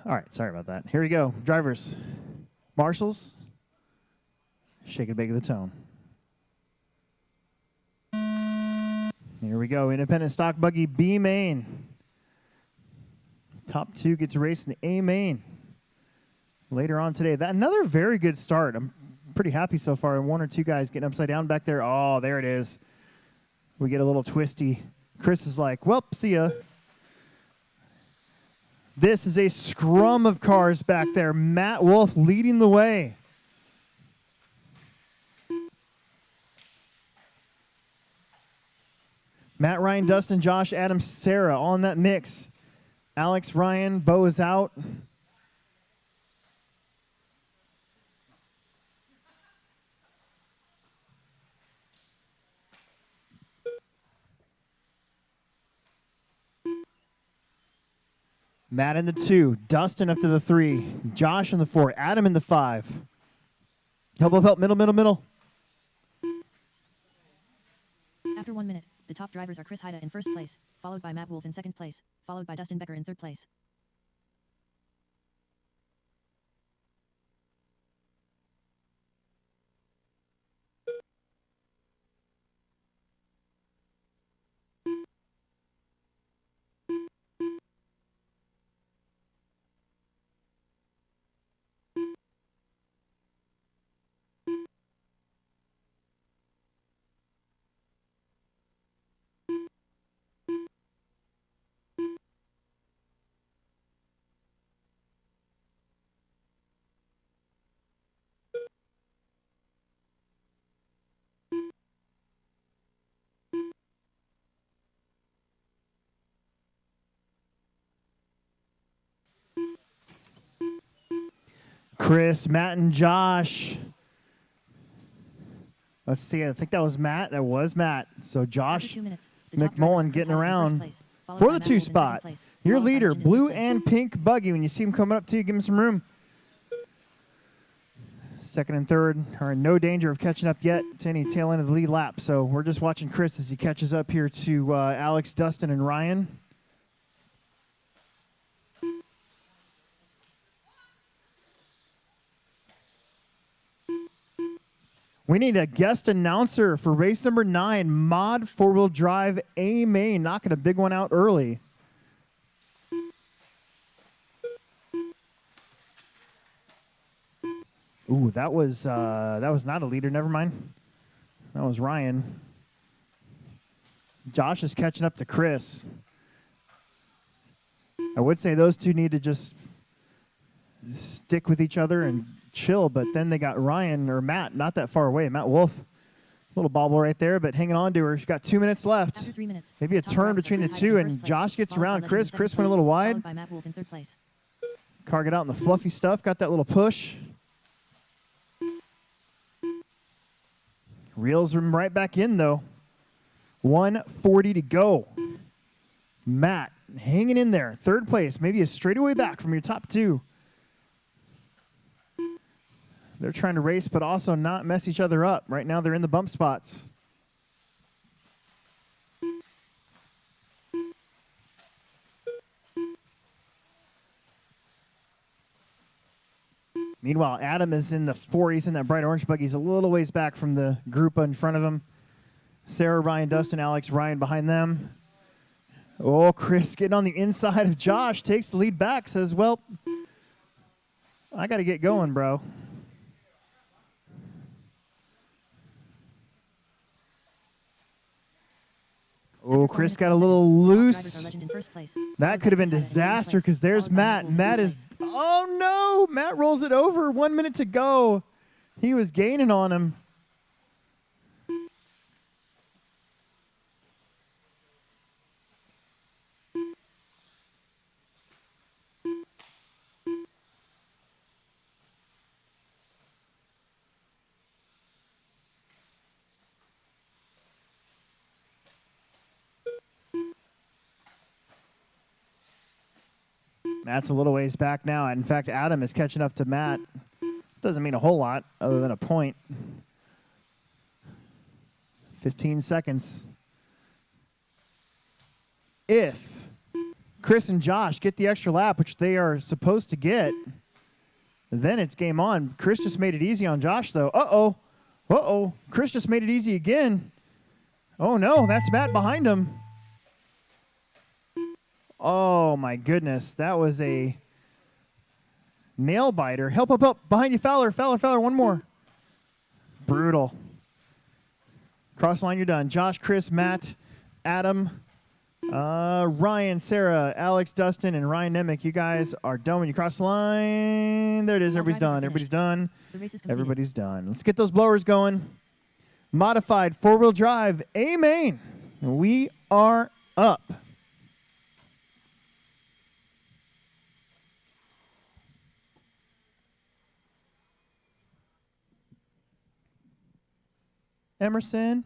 All right, sorry about that. Here we go. Drivers, marshals, shake it, bake the tone. Here we go. Independent stock buggy B main. Top 2 get to race in the A main later on today. That another very good start. I'm pretty happy so far. 1 or 2 guys getting upside down back there. Oh, there it is. We get a little twisty. Chris is like, well, see ya. This is a scrum of cars back there. Matt Wolf leading the way. Matt, Ryan, Dustin, Josh, Adam, Sarah on that mix. Alex, Ryan, Bo is out. Matt in the 2, Dustin up to the 3, Josh in the 4, Adam in the 5. Help, middle. After 1 minute, the top drivers are Chris Haida in first place, followed by Matt Wolf in second place, followed by Dustin Becker in third place. Chris, Matt, and Josh. Let's see. I think that was Matt. That was Matt. So Josh After 2 minutes, the top drivers McMullen are Chris getting Haida in around first place, followed for by the Matt 2 Wolf in second spot. place, Your followed by leader, Bridget in blue third place. and pink buggy. When you see him coming up to you, give him some room. Second and third are in no danger of catching up yet to any tail end of the lead lap. So we're just watching Chris as he catches up here to Alex, Dustin, and Ryan. We need a guest announcer for race number 9, Mod 4-wheel drive A main, knocking a big one out early. Ooh, that was not a leader. Never mind. That was Ryan. Josh is catching up to Chris. I would say those two need to just stick with each other and chill, but then they got Ryan or Matt not that far away. Matt Wolf, little bobble right there, but hanging on to her. She's got 2 minutes left. After 3 minutes, Maybe a the top turn drivers are between the Chris two, Haida in and first place, Josh gets followed by around Legend in Chris. second Chris went a place, little wide. followed by Matt Wolf in third place. Car got out in the fluffy stuff, got that little push. Reels him right back in, though. 140 to go. Matt hanging in there. Third place, maybe a straightaway back from your top two. They're trying to race, but also not mess each other up. Right now, they're in the bump spots. Meanwhile, Adam is in the 40s in that bright orange buggy. He's a little ways back from the group in front of him. Sarah, Ryan, Dustin, Alex, Ryan behind them. Oh, Chris getting on the inside of Josh. Takes the lead back. Says, well, I got to get going, bro. Oh, Chris got a little loose. That could have been disaster because there's Matt. Matt is, oh no, Matt rolls it over. 1 minute to go. He was gaining on him. Matt's a little ways back now. In fact, Adam is catching up to Matt. Doesn't mean a whole lot other than a point. 15 seconds. If Chris and Josh get the extra lap, which they are supposed to get, then it's game on. Chris just made it easy on Josh, though. Uh-oh. Uh-oh. Chris just made it easy again. Oh, no. That's Matt behind him. Oh, my goodness. That was a nail biter. Help, help, help. Behind you, Fowler. Fowler, Fowler. One more. Brutal. Cross line, you're done. Josh, Chris, Matt, Adam, Ryan, Sarah, Alex, Dustin, and Ryan Nemec. You guys are done when you cross the line. There it is. Everybody's done. Everybody's done. Everybody's done. Let's get those blowers going. Modified four-wheel drive. A-main. We are up. Emerson.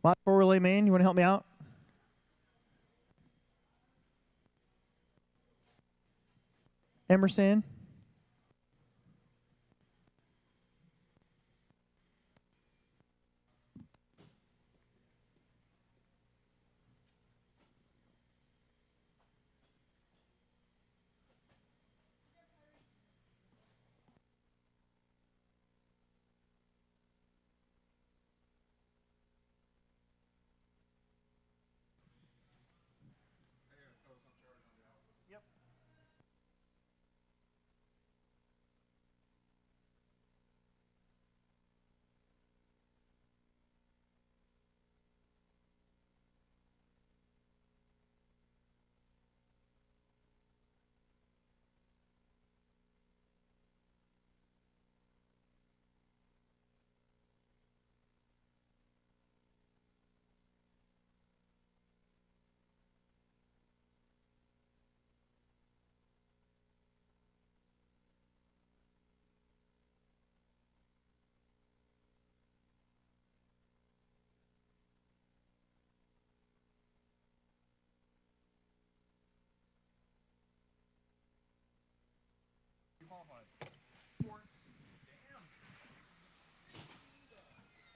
Mod for relay main, you want to help me out? Emerson.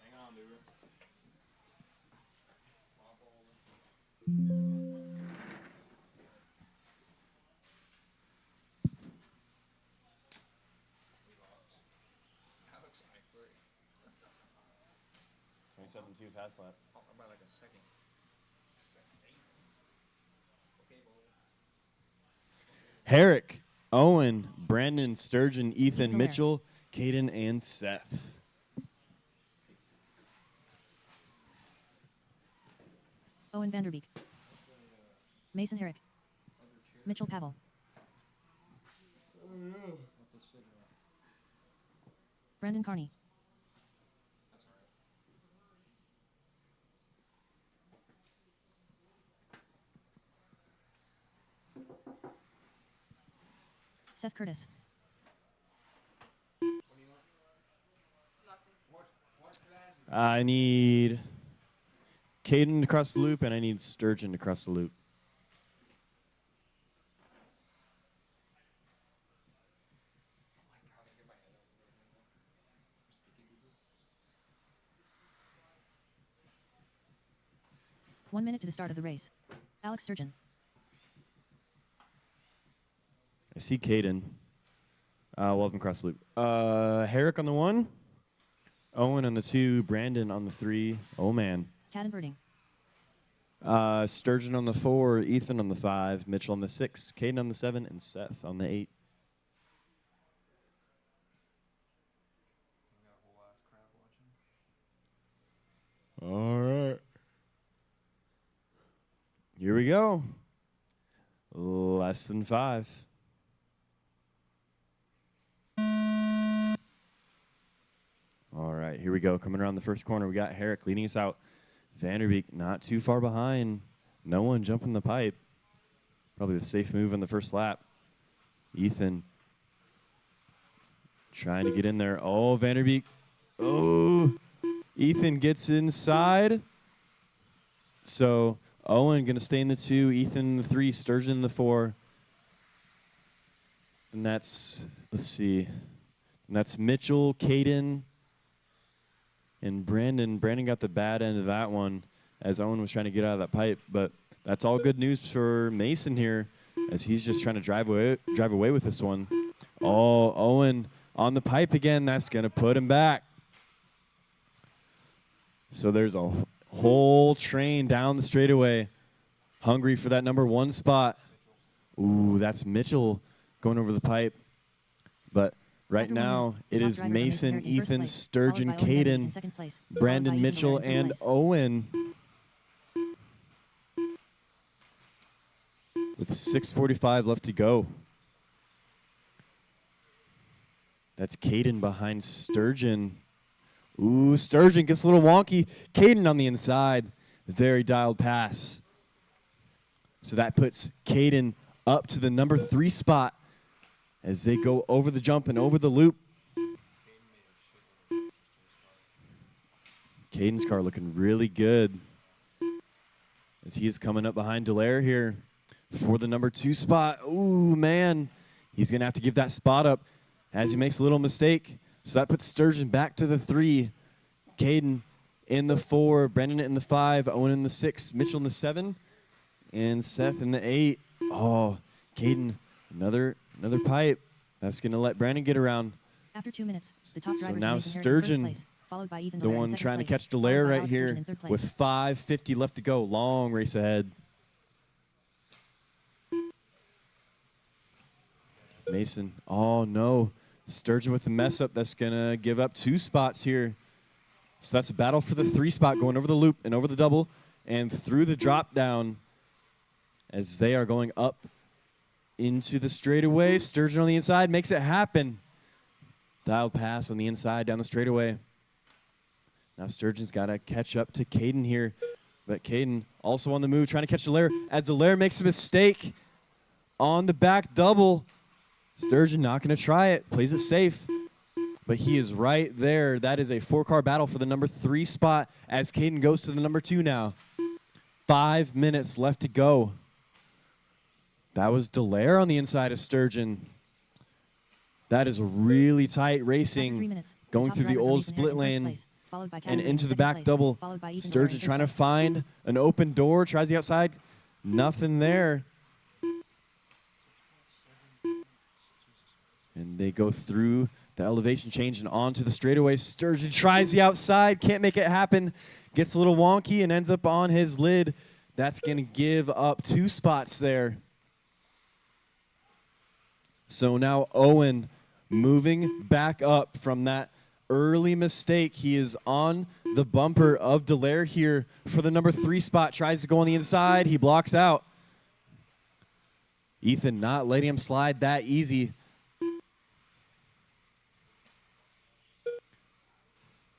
Hang on, dude. 27-2 fast lap. About like a second. Herrick, Owen, Brandon, Sturgeon, Ethan, Mitchell, Caden, and Seth. Owen Vanderbeek. Mason Herrick. Mitchell Pavel. Brandon Carney. Seth Curtis. I need Caden to cross the loop, and I need Sturgeon to cross the loop. One minute to the start of the race. Alex Sturgeon. I see Caden. We'll have him cross the loop. Herrick on the 1. Owen on the 2. Brandon on the 3. Oh, man. Caden Birding. Sturgeon on the 4. Ethan on the 5. Mitchell on the 6. Caden on the 7. And Seth on the 8. All right. Here we go. Less than 5. All right, here we go. Coming around the first corner, we got Herrick leading us out. Vanderbeek not too far behind. No one jumping the pipe. Probably the safe move on the first lap. Ethan trying to get in there. Oh, Vanderbeek. Oh, Ethan gets inside. So Owen going to stay in the 2. Ethan in the 3. Sturgeon in the 4. And that's, let's see. And that's Mitchell, Caden, and Brandon. Brandon got the bad end of that one as Owen was trying to get out of that pipe. But that's all good news for Mason here as he's just trying to drive away with this one. Oh, Owen on the pipe again. That's going to put him back. So there's a whole train down the straightaway hungry for that number 1 spot. Ooh, that's Mitchell going over the pipe. But right now, it is Mason, Ethan, Sturgeon, Caden, Brandon, Mitchell, and Owen. With 6:45 left to go. That's Caden behind Sturgeon. Ooh, Sturgeon gets a little wonky. Caden on the inside. Very dialed pass. So that puts Caden up to the number 3 spot as they go over the jump and over the loop. Caden's car looking really good as he is coming up behind Dallaire here for the number 2 spot. Ooh, man. He's going to have to give that spot up as he makes a little mistake. So that puts Sturgeon back to the 3. Caden in the 4. Brendan in the 5. Owen in the 6. Mitchell in the 7. And Seth in the 8. Oh, Caden, another pipe. That's going to let Brandon get around. After 2 minutes, the top So drivers now are Mason Herrick in first Sturgeon, place, followed by Ethan the Dallaire in one second trying to place, catch followed Dallaire by right Alex here Sturgeon in third place. with 5:50 left to go. Long race ahead. Mason. Oh, no. Sturgeon with the mess up. That's going to give up 2 spots here. So that's a battle for the 3 spot going over the loop and over the double and through the drop down as they are going up into the straightaway. Sturgeon on the inside makes it happen. Dialed pass on the inside down the straightaway. Now Sturgeon's got to catch up to Caden here. But Caden also on the move, trying to catch Dallaire. As Dallaire makes a mistake on the back double, Sturgeon not going to try it. Plays it safe. But he is right there. That is a 4-car battle for the number 3 spot as Caden goes to the number 2 now. 5 minutes left to go. That was Dallaire on the inside of Sturgeon. That is really tight racing. Going through the old split lane and into the back double. Sturgeon trying to find an open door. Tries the outside. Nothing there. And they go through the elevation change and onto the straightaway. Sturgeon tries the outside. Can't make it happen. Gets a little wonky and ends up on his lid. That's going to give up 2 spots there. So now Owen moving back up from that early mistake. He is on the bumper of Dallaire here for the number 3 spot. Tries to go on the inside. He blocks out. Ethan not letting him slide that easy.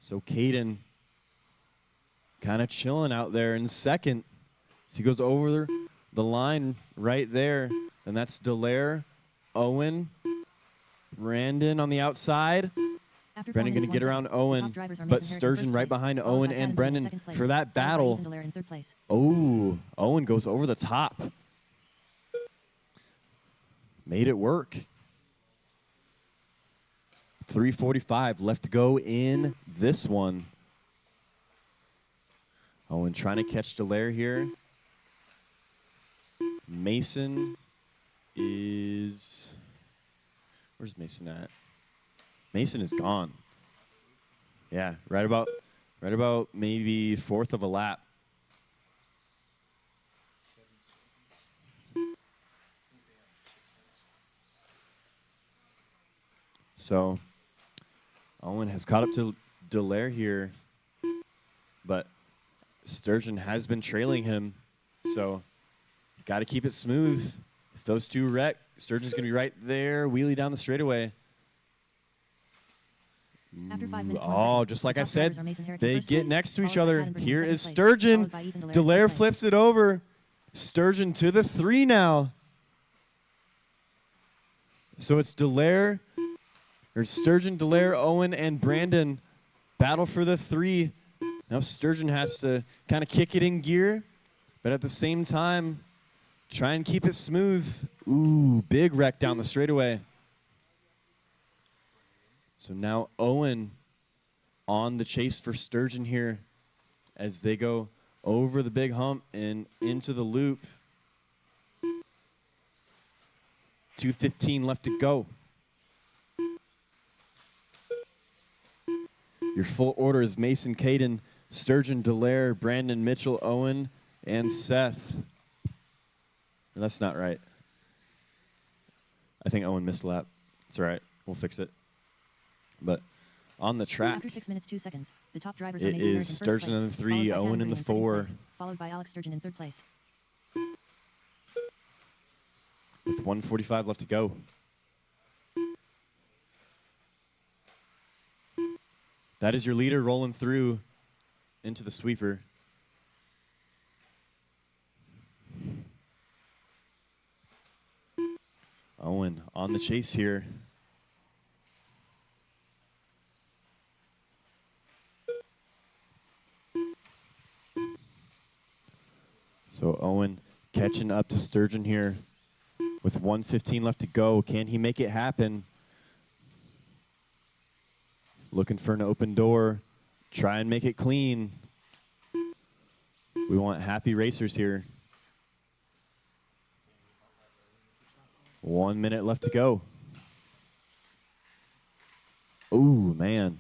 So Caden kind of chilling out there in second. So he goes over the line right there. And that's Dallaire, Owen, Brandon on the outside. After 4 Brendan going minutes, to 1 get second, around the Owen, top drivers are but Mason Herrick in Sturgeon first right place, behind followed Owen by and Kevin Becker in Brendan second place, for that followed by battle. Ethan Dallaire in third place. Oh, Owen goes over the top. Made it work. 3:45 left to go in this one. Owen trying to catch Dallaire here. Mason is... Where's Mason at? Mason is gone. Yeah, right about maybe fourth of a lap. So Owen has caught up to Dallaire here, but Sturgeon has been trailing him, so got to keep it smooth. If those two wreck, Sturgeon's going to be right there, wheelie down the straightaway. After 5 minutes, 1 Oh, second, just the like I top said, drivers are Mason Herrick in they first get place, next to each followed by other. Kevin Becker in Here second is place, Sturgeon. followed by Ethan Dallaire in Dallaire third place. flips it over. Sturgeon to the 3 now. So it's Dallaire, or Sturgeon, Dallaire, Owen, and Brandon battle for the 3. Now Sturgeon has to kind of kick it in gear, but at the same time, try and keep it smooth. Ooh, big wreck down the straightaway. So now Owen on the chase for Sturgeon here as they go over the big hump and into the loop. 2:15 left to go. Your full order is Mason, Caden, Sturgeon, Dallaire, Brandon, Mitchell, Owen, and Seth. That's not right. I think Owen missed a lap. It's all right. We'll fix it. But on the track, After 6 minutes, 2 seconds, the top drivers are it Mason Herrick in is first Sturgeon place, in the 3, followed by Owen Kevin in the Becker second 4. place, followed by Alex Sturgeon in third place. With 1:45 left to go. That is your leader rolling through into the sweeper. Owen on the chase here. So Owen catching up to Sturgeon here with 1:15 left to go. Can he make it happen? Looking for an open door. Try and make it clean. We want happy racers here. 1 minute left to go. Ooh, man.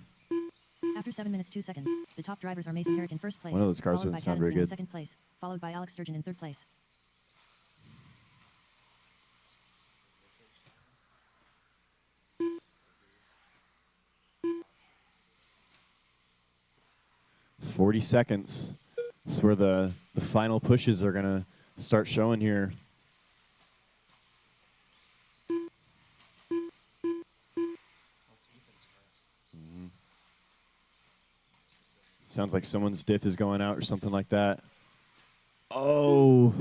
After 7 minutes, 2 seconds, the top drivers are Mason Herrick in first place, One of those cars followed by doesn't sound Kevin very Becker in good. second place, followed by Alex Sturgeon in third place. "40 seconds. This is where the final pushes are going to start showing here. Sounds like someone's diff is going out or something like that. Oh.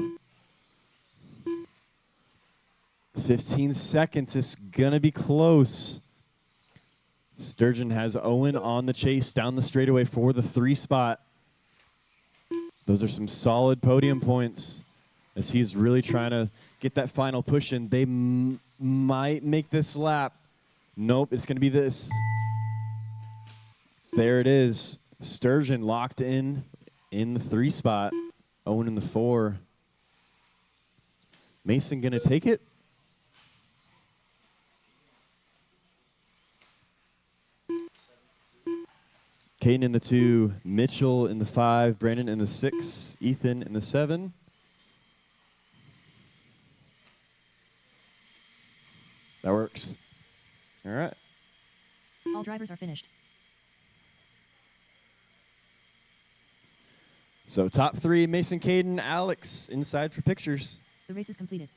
15 seconds. It's going to be close. Sturgeon has Owen on the chase down the straightaway for the 3 spot. Those are some solid podium points as he's really trying to get that final push in. They might make this lap. Nope, it's going to be this. There it is. Sturgeon locked in the 3 spot. Owen in the 4. Mason going to take it? Caden in the 2, Mitchell in the 5, Brandon in the 6, Ethan in the 7. That works. All right. All drivers are finished. So top 3, Mason, Caden, Alex, inside for pictures. The race is completed.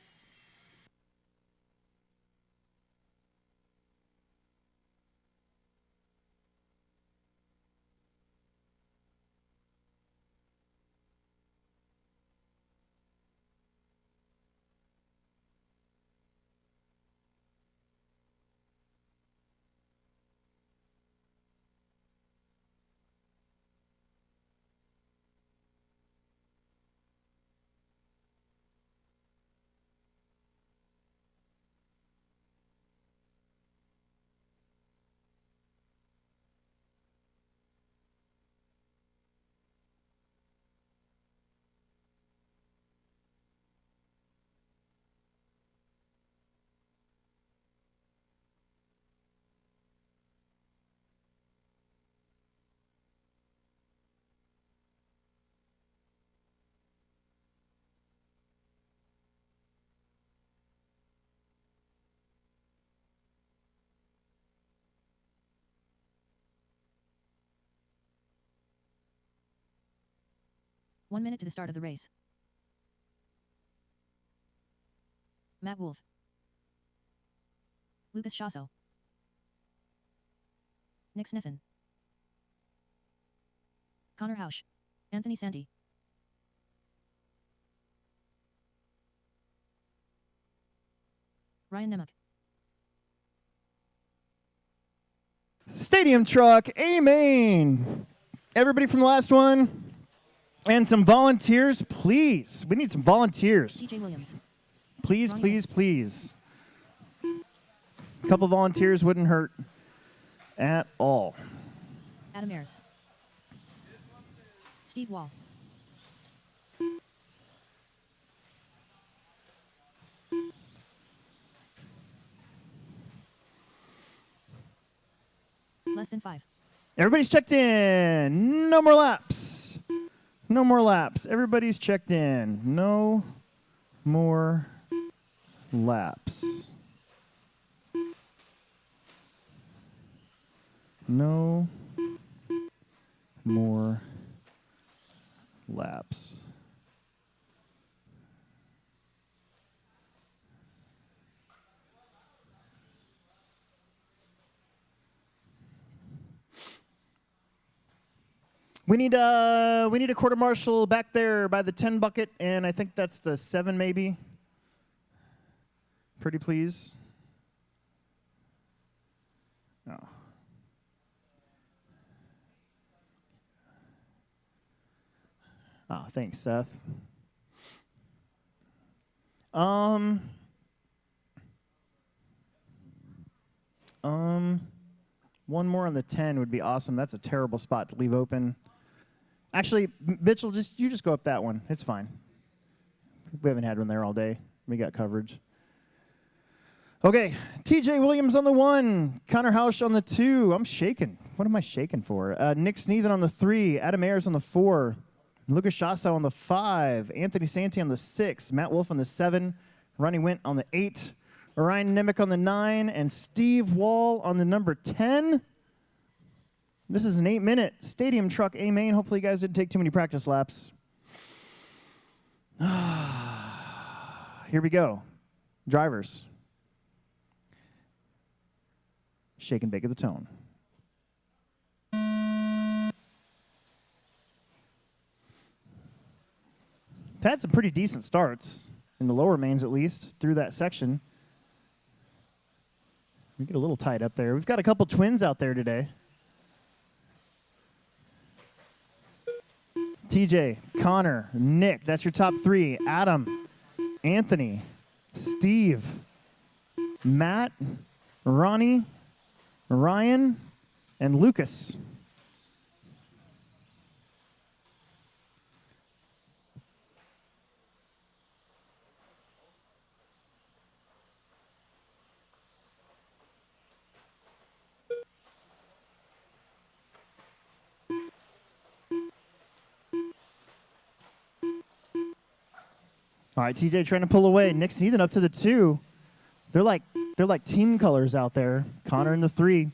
1 minute to the start of the race. Matt Wolf. Lucas Shasso. Nick Snithin. Connor Hausch. Anthony Santi. Ryan Nemec. Stadium truck, A-Main. Everybody from the last one. And some volunteers, please. We need some volunteers. TJ Williams. Please, Wrong please, please. A couple volunteers wouldn't hurt at all. Adam Ayers. Steve Wall. Less than 5. Everybody's checked in. No more laps. No more laps. Everybody's checked in. No more laps. No more laps. We need a quarter marshal back there by the 10 bucket, and I think that's the 7 maybe. Pretty please. Oh. Oh, thanks, Seth. One more on the 10 would be awesome. That's a terrible spot to leave open. Actually, Mitchell, you just go up that one. It's fine. We haven't had one there all day. We got coverage. Okay, TJ Williams on the 1, Connor Hausch on the 2. I'm shaking. What am I shaking for? Nick Sneathen on the 3, Adam Ayers on the 4, Lucas Shasso on the 5, Anthony Santi on the 6, Matt Wolf on the 7, Ronnie Wint on the 8, Ryan Nemec on the 9, and Steve Wall on the number 10. This is an 8-minute stadium truck A-Main. Hopefully you guys didn't take too many practice laps. Here we go. Drivers. Shake and bake of the tone. We've had some pretty decent starts, in the lower mains at least, through that section. We get a little tight up there. We've got a couple twins out there today. TJ, Connor, Nick, that's your top 3. Adam, Anthony, Steve, Matt, Ronnie, Ryan, and Lucas. All right, TJ trying to pull away. Nick Sneathen up to the 2. They're like team colors out there. Connor in the 3.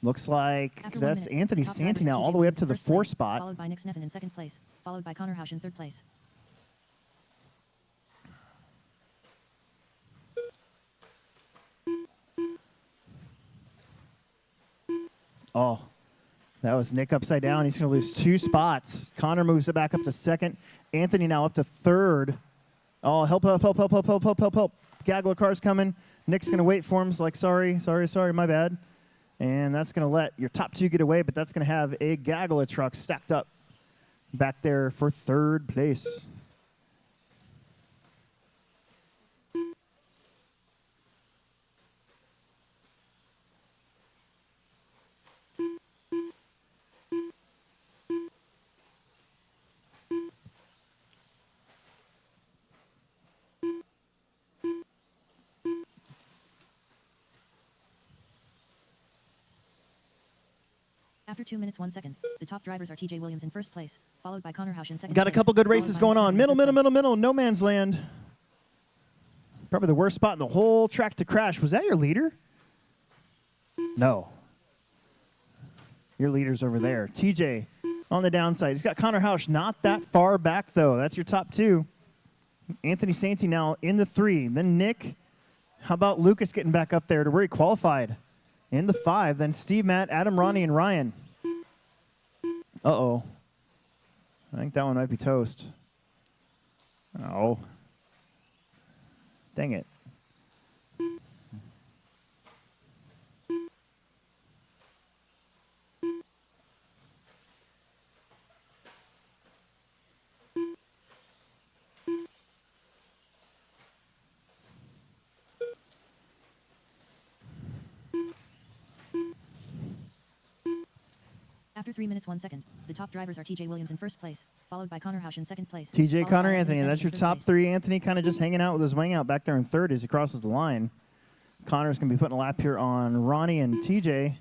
Looks like After 1 that's minute, Anthony top Santi drivers now, are all TJ the way up Williams to in the first 4 place, spot. Followed by Nick Snithin in 2nd place, followed by Connor Hausch in 3rd place. Oh, that was Nick upside down. He's going to lose 2 spots. Connor moves it back up to 2nd. Anthony now up to 3rd. Oh, help, help, help, help, help, help, help, help, help. Gaggle of cars coming. Nick's going to wait for him. He's like, sorry, my bad. And that's going to let your top 2 get away, but that's going to have a gaggle of trucks stacked up back there for 3rd place. After 2 minutes 1 second, the top drivers are TJ Williams in 1st place, followed by Connor Hausch in 2nd Got a place, couple good followed races by going Nick on. Snithin in Middle, 3rd middle, place. middle, middle. No man's land. Probably the worst spot in the whole track to crash. Was that your leader? No. Your leader's over there. TJ on the downside. He's got Connor Housh not that far back, though. That's your top two. Anthony Santi now in the 3. Then Nick. How about Lucas getting back up there to where he qualified? In the 5. Then Steve, Matt, Adam, Ronnie, and Ryan. Uh-oh. I think that one might be toast. Oh. Dang it. After 3 minutes 1 second, the top drivers are TJ Williams in first place, followed by Connor Housh in second place. TJ, followed Connor, by Anthony. Santi That's in your third top place. 3. Anthony kind of just hanging out with his wing out back there in third as he crosses the line. Connor's going to be putting a lap here on Ronnie, and TJ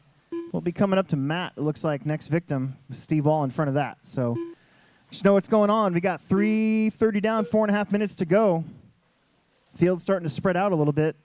will be coming up to Matt, it looks like, next victim. Steve Wall in front of that. So just know what's going on. We got 3:30 down, 4.5 minutes to go. Field's starting to spread out a little bit.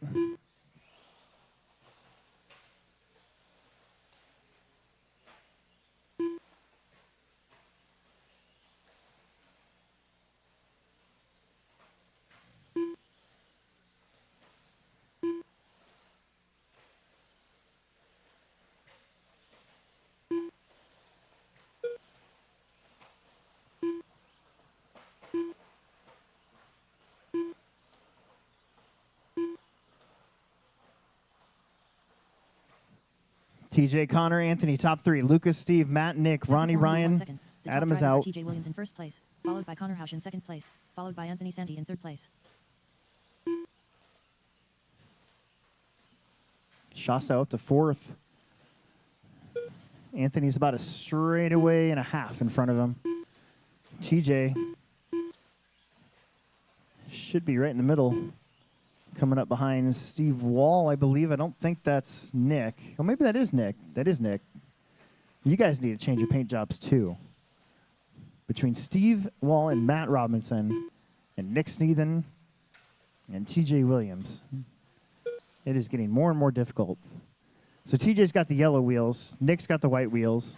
TJ, Connor, Anthony, top 3. Lucas, Steve, Matt, Nick, After Ronnie, 4 minutes, 1 Ryan. second, the top Adam is drivers are out. TJ Williams in first place, followed by Connor Housh in second place, followed by Anthony Santi in third place. Shasta up to 4th. Anthony's about a straightaway and a half in front of him. TJ should be right in the middle. Coming up behind Steve Wall, I believe. I don't think that's Nick. Well, maybe that is Nick. That is Nick. You guys need to change your paint jobs, too. Between Steve Wall and Matt Robinson and Nick Sneathen and TJ Williams, it is getting more and more difficult. So TJ's got the yellow wheels. Nick's got the white wheels.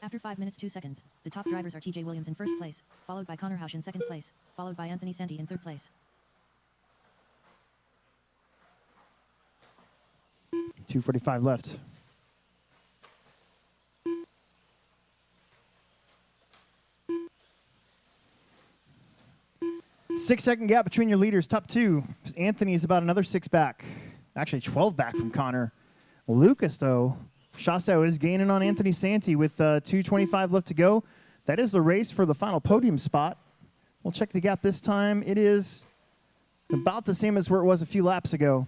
After 5 minutes 2 seconds, the top drivers are TJ Williams in first place, followed by Connor Housh in second place, followed by Anthony Santi in third place. 2:45 left. Six-second gap between your leaders. Top 2. Anthony is about another 6 back. Actually, 12 back from Connor. Lucas, though, Shasso is gaining on Anthony Santi with 2:25 left to go. That is the race for the final podium spot. We'll check the gap this time. It is about the same as where it was a few laps ago.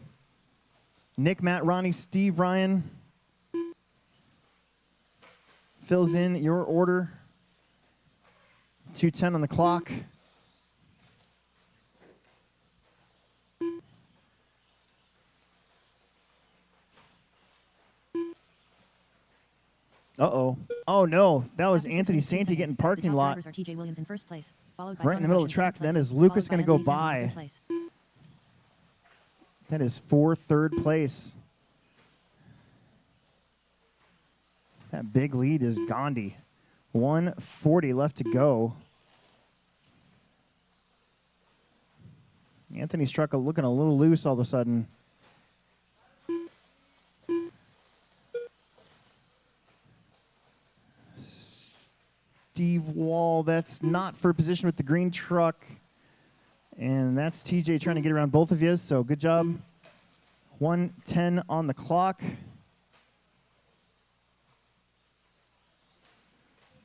Nick, Matt, Ronnie, Steve, Ryan fills in your order. 2:10 on the clock. Uh-oh. Oh, no. That was After Anthony 6 minutes, 2 Santi seconds, getting the parking top lot. drivers are TJ Williams in first place, followed by Right in the Connor middle of Housh the track. second Then place, is Lucas followed going to go Anthony Santi in by. third place. That is for third place. That big lead is Gandhi. 1:40 left to go. Anthony's truck looking a little loose all of a sudden. Steve Wall, that's not for position with the green truck. And that's TJ trying to get around both of you, so good job. 1:10 on the clock.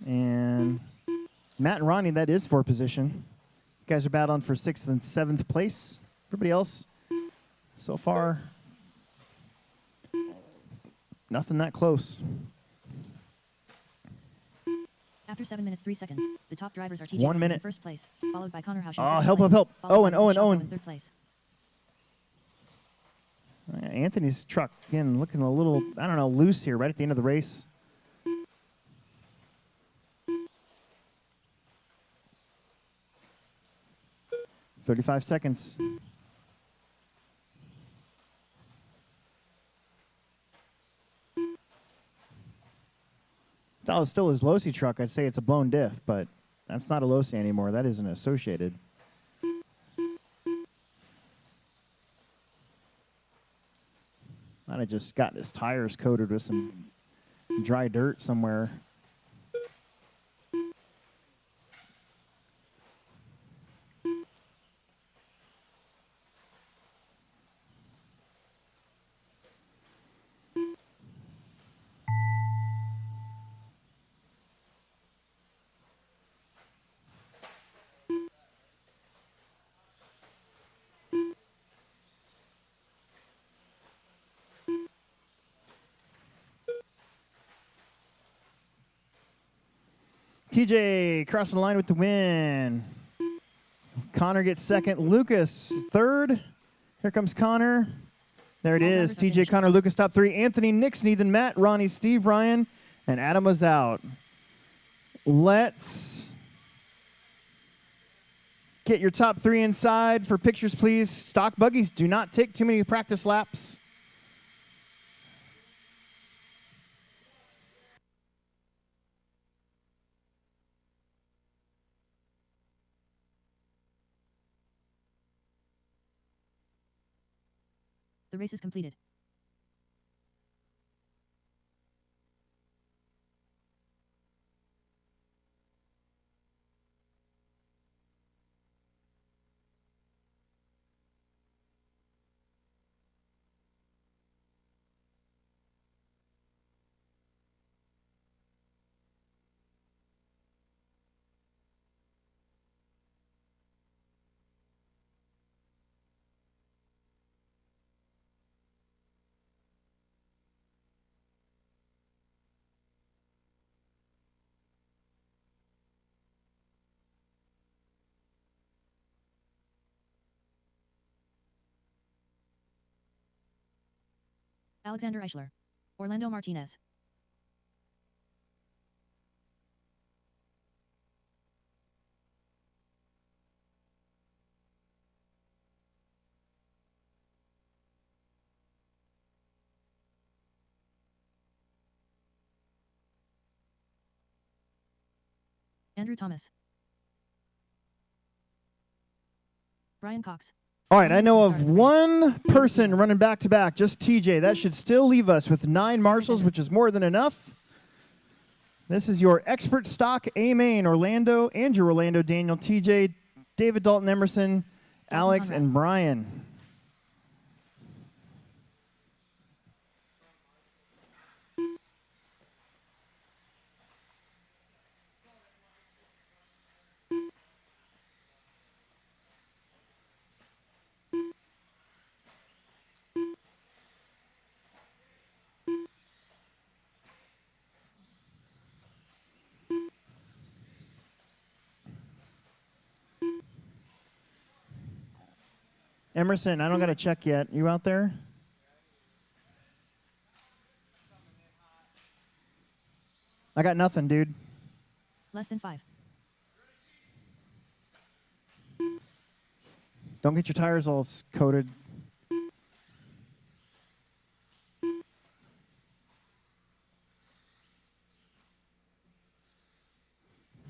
And Matt and Ronnie, that is for position. You guys are battling for 6th and 7th place. Everybody else, so far, nothing that close. After 7 minutes 3 seconds, the top drivers are TJ 1 Williams minute. in first place, followed by Connor Housh in Oh, second help, place, help, help. followed by Owen, Lucas Shasso Owen. in third place. Anthony's truck, again, looking a little, I don't know, loose here right at the end of the race. 35 seconds. If that was still his Losi truck, I'd say it's a blown diff, but that's not a Losi anymore. That is an Associated. Might have just got his tires coated with some dry dirt somewhere. TJ crossing the line with the win. Connor gets second. Lucas third. Here comes Connor. There it All is. drivers are TJ, finished. Connor, Lucas top three. Anthony, Nixon, Ethan, Matt, Ronnie, Steve, Ryan, and Adam was out. Let's get your top three inside for pictures, please. Stock buggies do not take too many practice laps. The race is completed. Alexander Eichler. Orlando Martinez. Andrew Thomas. Brian Cox. All right, I know of one person running back-to-back, just TJ. That should still leave us with 9 marshals, which is more than enough. This is your expert stock A-Main, Orlando, Andrew Orlando, Daniel, TJ, David Dalton Emerson, Alex, Conrad. and Brian. Emerson, I don't got a check yet. You out there? I got nothing, dude. Less than 5. Don't get your tires all coated.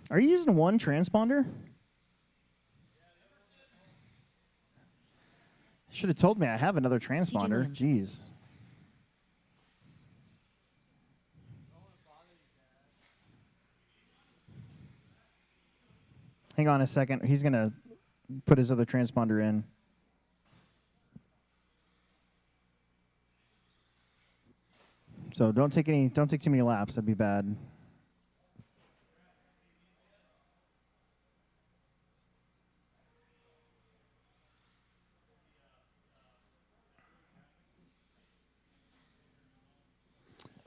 Are you using one transponder? Should have told me I have another transponder. Williams. Jeez. Hang on a second. He's going to put his other transponder in. So don't take too many laps. That'd be bad.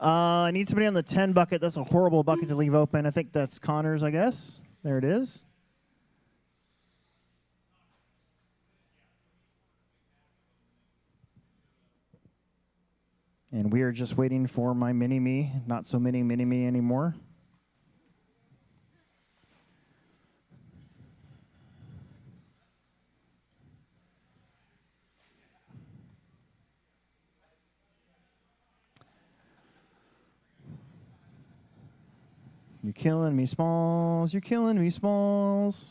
I need somebody on the 10 bucket. That's a horrible bucket to leave open. I think that's Connor's, I guess. There it is. And we are just waiting for my mini-me. Not so mini mini-me anymore. You're killing me, Smalls. You're killing me, Smalls.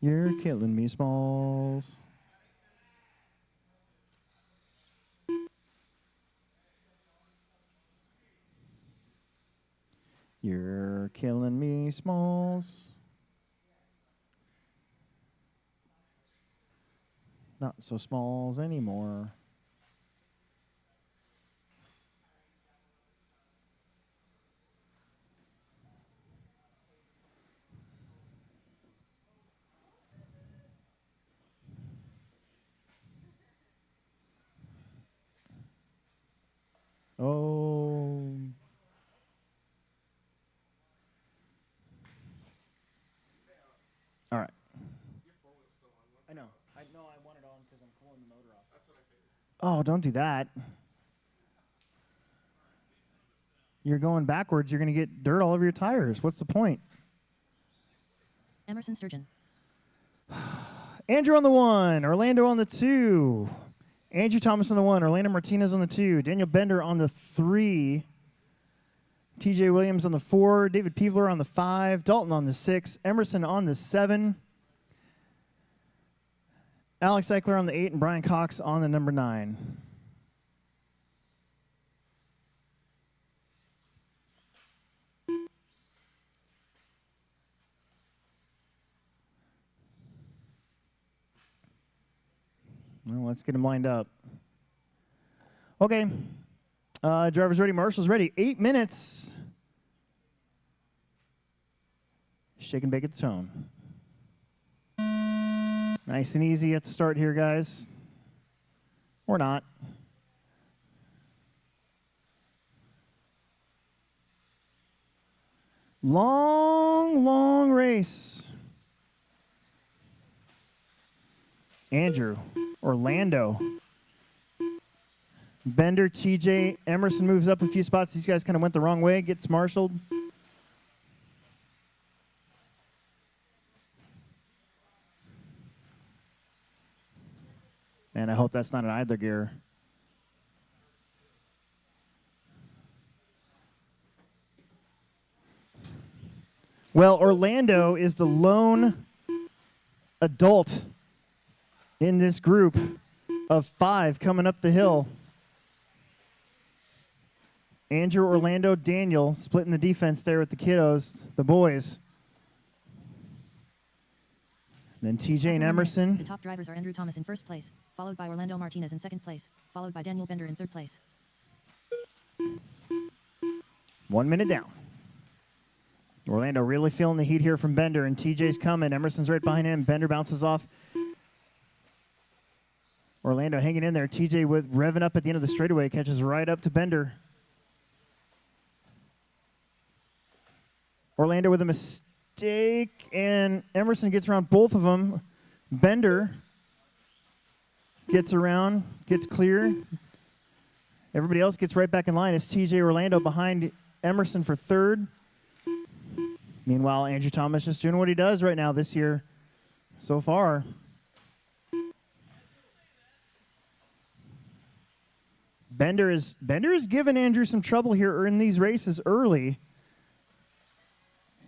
You're killing me, Smalls. You're killing me, Smalls. Not so Smalls anymore. Oh. All right. I know. I want it on because I'm pulling the motor off. That's what I figured. Oh, don't do that. You're going backwards. You're going to get dirt all over your tires. What's the point? Emerson Sturgeon. Andrew on the 1, Orlando on the 2, Andrew Thomas on the 1, Orlando Martinez on the 2, Daniel Bender on the 3, TJ Williams on the 4, David Peevler on the 5, Dalton on the 6, Emerson on the 7, Alex Eichler on the 8, and Brian Cox on the number 9. Well, let's get them lined up. Okay. Drivers ready. Marshall's ready. 8 minutes. Shake and bake at the tone. Nice and easy at the start here, guys. Or not. Long, long race. Andrew, Orlando, Bender, TJ, Emerson moves up a few spots. These guys kind of went the wrong way, gets marshaled. And I hope that's not an idler gear. Well, Orlando is the lone adult in this group of 5 coming up the hill. Andrew, Orlando, Daniel splitting the defense there with the kiddos, the boys. Then TJ and Emerson. The top drivers are Andrew Thomas in first place, followed by Orlando Martinez in second place, followed by Daniel Bender in third place. 1 minute down. Orlando really feeling the heat here from Bender, and TJ's coming. Emerson's right behind him. Bender bounces off. Orlando hanging in there. TJ with revving up at the end of the straightaway, catches right up to Bender. Orlando with a mistake, and Emerson gets around both of them. Bender gets around, gets clear. Everybody else gets right back in line. It's TJ Orlando behind Emerson for third. Meanwhile, Andrew Thomas just doing what he does right now this year so far. Bender is giving Andrew some trouble here in these races early.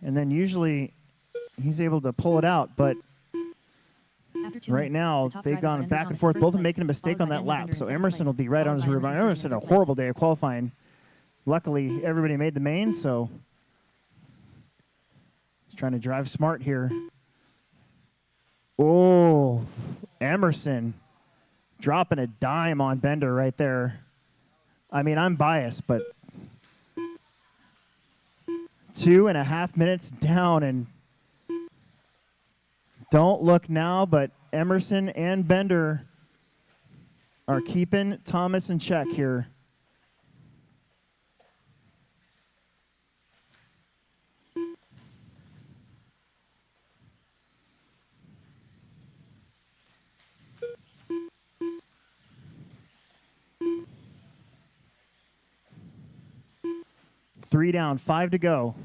And then usually he's able to pull it out. But right now, they've gone back and forth, both of them making a mistake on that lap. So Emerson will be right on his rear. Emerson had a horrible day of qualifying. Luckily, everybody made the main, so he's trying to drive smart here. Oh, Emerson dropping a dime on Bender right there. I mean, I'm biased, but 2.5 minutes down, and don't look now, but Emerson and Bender are keeping Thomas in check here. Three down, 5 to go.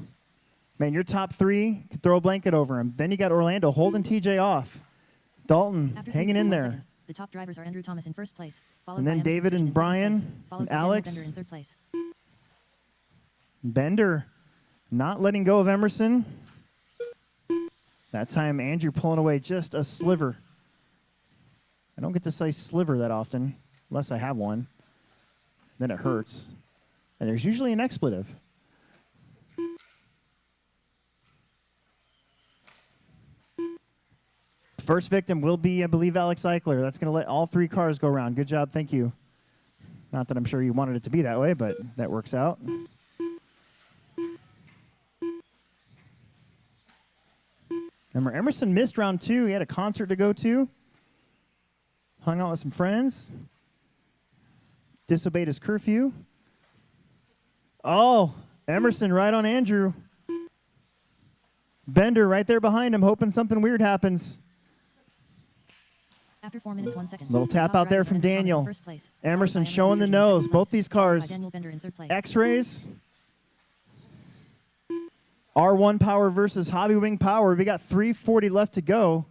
Man, your top 3 could throw a blanket over him. Then you got Orlando holding TJ off. Dalton hanging in there. The top drivers are Andrew Thomas in first place, followed And then by Emerson David and Sturgeon in second Brian place, followed and by Daniel Alex. Bender in third place. Bender Not letting go of Emerson. That time, Andrew pulling away just a sliver. I don't get to say sliver that often, unless I have one. Then it hurts. And there's usually an expletive. First victim will be, I believe, Alex Eichler. That's going to let all 3 cars go around. Good job. Thank you. Not that I'm sure you wanted it to be that way, but that works out. Remember, Emerson missed round 2. He had a concert to go to. Hung out with some friends. Disobeyed his curfew. Oh, Emerson right on Andrew. Bender right there behind him, hoping something weird happens. After 4 minutes, 1 second. Little tap Top out there drivers from are Andrew Thomas in Daniel. first place, Emerson followed by showing the Emerson Sturgeon in nose. second Both place, these followed by cars. Daniel Bender in third place. X-rays. R1 power versus Hobby Wing power. We got 340 left to go.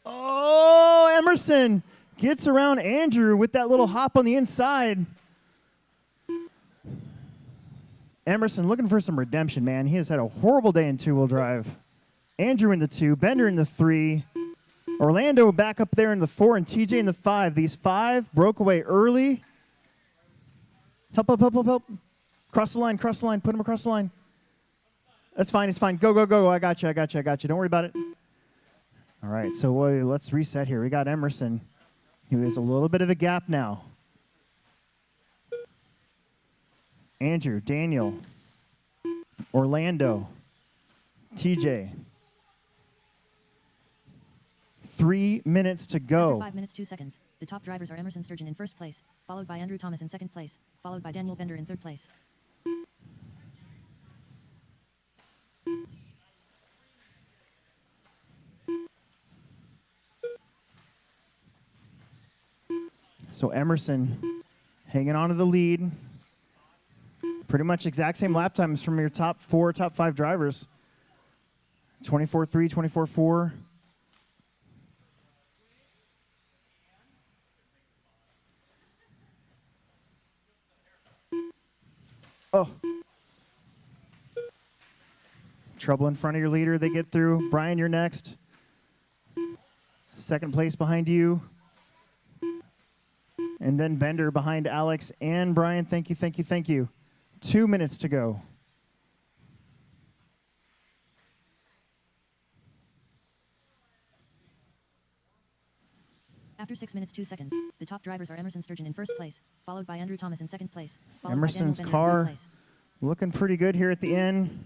Oh, Emerson gets around Andrew with that little hop on the inside. Emerson looking for some redemption, man. He has had a horrible day in two-wheel drive. Andrew in the 2, Bender in the 3, Orlando back up there in the 4, and TJ in the 5. These 5 broke away early. Help, help, help, help, help. Cross the line, put him across the line. That's fine, it's fine. Go, go, go. I got you. Don't worry about it. All right, so let's reset here. We got Emerson, who has a little bit of a gap now. Andrew, Daniel, Orlando, TJ. 3 minutes to go. After 5 minutes, 2 seconds. The top drivers are Emerson Sturgeon in first place, followed by Andrew Thomas in second place, followed by Daniel Bender in third place. So Emerson hanging on to the lead. Pretty much exact same lap times from your top 4, top 5 drivers. 24.3, 24.4. Oh. Trouble in front of your leader. They get through. Brian, you're next. Second place behind you. And then Bender behind Alex and Brian. Thank you, thank you, thank you. 2 minutes to go. After 6 minutes, 2 seconds, the top drivers are Emerson Sturgeon in first place, followed by Andrew Thomas in second place, followed Emerson's by Daniel Bender in car third place. looking pretty good here at the end.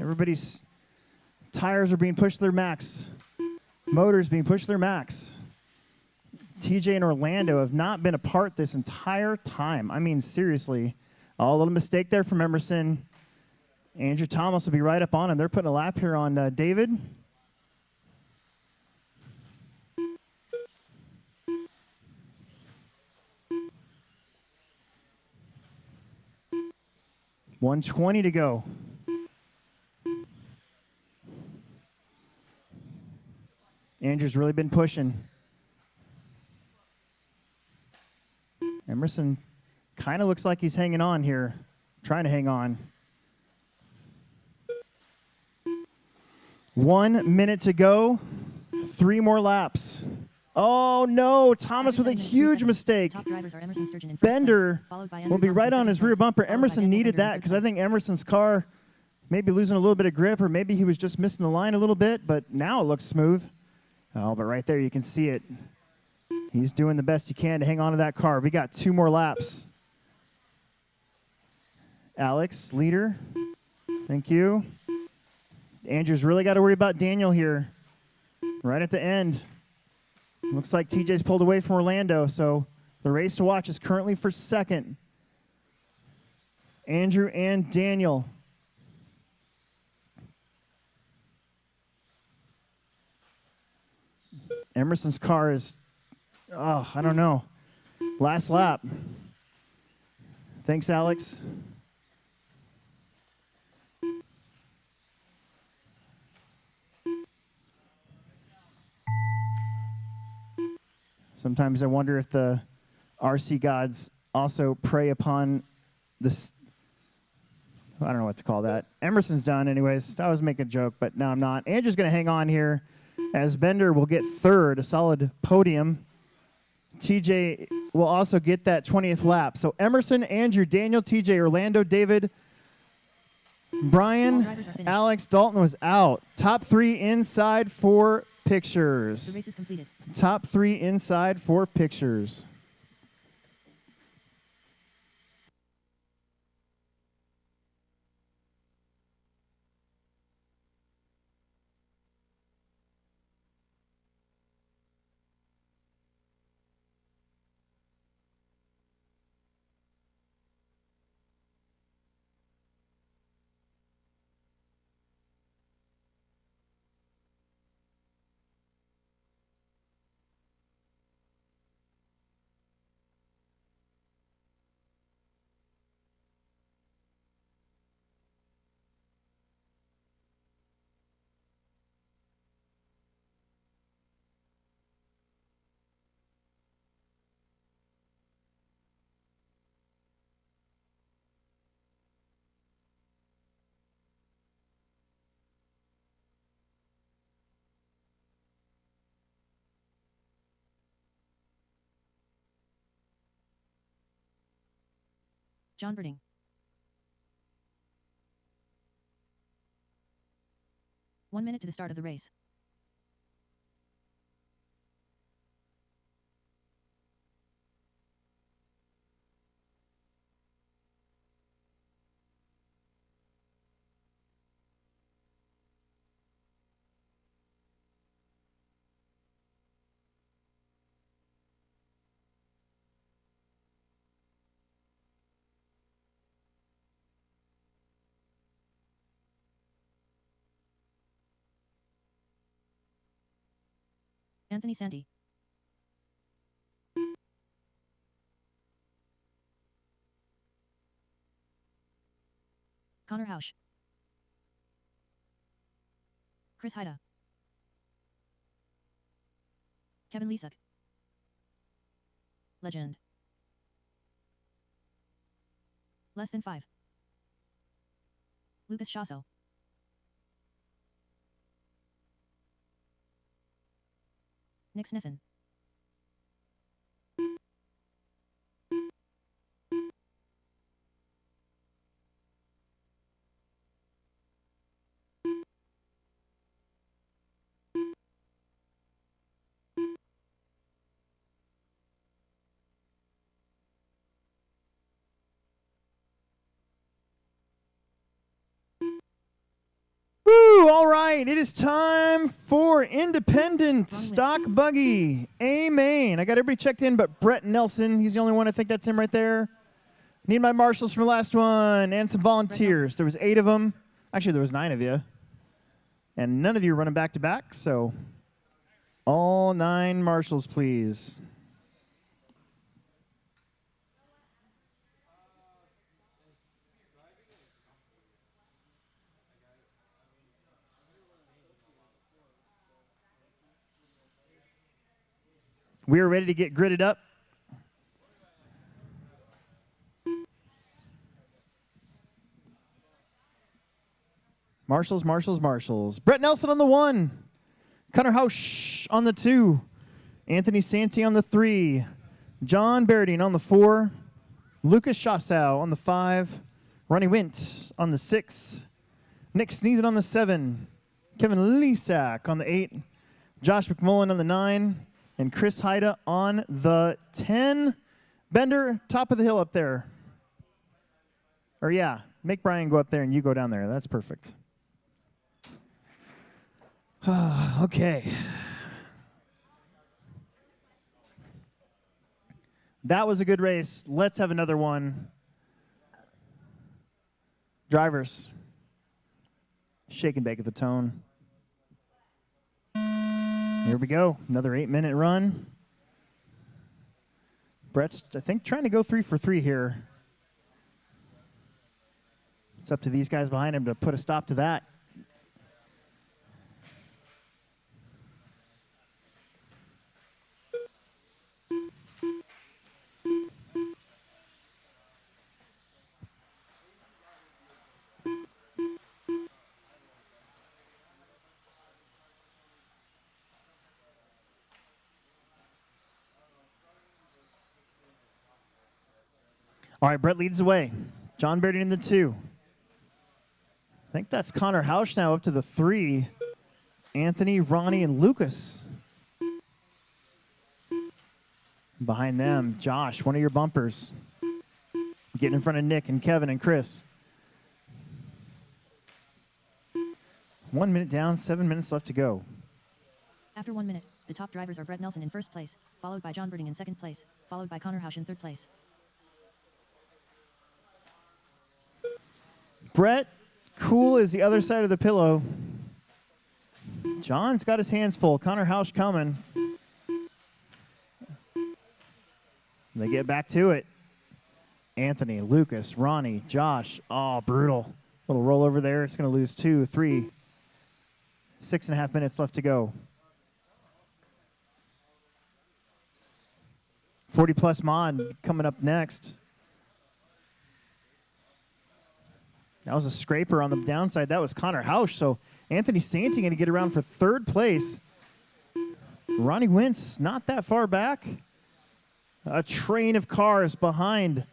Everybody's tires are being pushed to their max. Motors being pushed to their max. TJ and Orlando have not been apart this entire time. I mean, seriously. Oh, a little mistake there from Emerson. Andrew Thomas will be right up on him. They're putting a lap here on David. $120 to go. Andrew's really been pushing. Emerson kind of looks like he's hanging on here, trying to hang on. 1 minute to go. 3 more laps. Oh, no. Thomas with a huge mistake. Top drivers are Emerson Sturgeon in first Bender place, followed by will Andrew be Thomas right in on his second rear place, bumper. followed by Emerson Daniel needed Bender in that third because I place. think Emerson's car maybe losing a little bit of grip, or maybe he was just missing the line a little bit, but now it looks smooth. Oh, but right there you can see it. He's doing the best he can to hang on to that car. We got 2 more laps. Alex, leader. Thank you. Andrew's really got to worry about Daniel here. Right at the end. Looks like TJ's pulled away from Orlando, so the race to watch is currently for second. Andrew and Daniel. Emerson's car is, oh, I don't know. Last lap. Thanks, Alex. Sometimes I wonder if the RC gods also prey upon the I don't know what to call that. Emerson's done anyways. I was making a joke, but no, I'm not. Andrew's going to hang on here as Bender will get third, a solid podium. TJ will also get that 20th lap. So Emerson, Andrew, Daniel, TJ, Orlando, David, Brian, Alex, Dalton was out. Top 3 inside for pictures. The race is completed. Top 3 inside for pictures. John Birding. One minute to the start of the race. Anthony Sandy. Connor Hausch. Chris Haida. Kevin Lesuck. Legend. Less than 5. Lucas Shasso. Nick Snithin. Woo! All right, it is time for Independent Stock Buggy. Amen. I got everybody checked in, but Brett Nelson. He's the only one. I think that's him right there. Need my marshals from the last one and some volunteers. There was 8 of them. Actually, there was 9 of you, and none of you are running back to back. So, all 9 marshals, please. We are ready to get gridded up. Marshals, marshals, marshals. Brett Nelson on the 1. Connor Hausch on the 2. Anthony Santi on the 3. John Berdine on the 4. Lucas Schossow on the 5. Ronnie Wint on the 6. Nick Sneathen on the 7. Kevin Lesak on the 8. Josh McMullen on the 9. And Chris Haida on the 10. Bender, top of the hill up there. Or yeah, make Brian go up there and you go down there. That's perfect. Okay. That was a good race. Let's have another one. Drivers, shake and bake at the tone. Here we go. Another 8-minute run. Brett's, I think, trying to go 3 for 3 here. It's up to these guys behind him to put a stop to that. All right, Brett leads the way. John Beardy in the 2. I think that's Connor Hausch now up to the 3. Anthony, Ronnie, and Lucas. Behind them, Josh, one of your bumpers. Getting in front of Nick and Kevin and Chris. 1 minute down, 7 minutes left to go. After 1 minute, the top drivers are Brett Nelson in first place, followed by John Birding in second place, followed by Connor Hausch in third place. Brett, cool as the other side of the pillow. John's got his hands full. Connor Hausch coming. They get back to it. Anthony, Lucas, Ronnie, Josh. Oh, brutal. Little roll over there. It's going to lose 2, 3. 6.5 minutes left to go. 40-plus mod coming up next. That was a scraper on the downside. That was Connor Hausch. So Anthony Santi going to get around for third place. Ronnie Wentz not that far back. A train of cars behind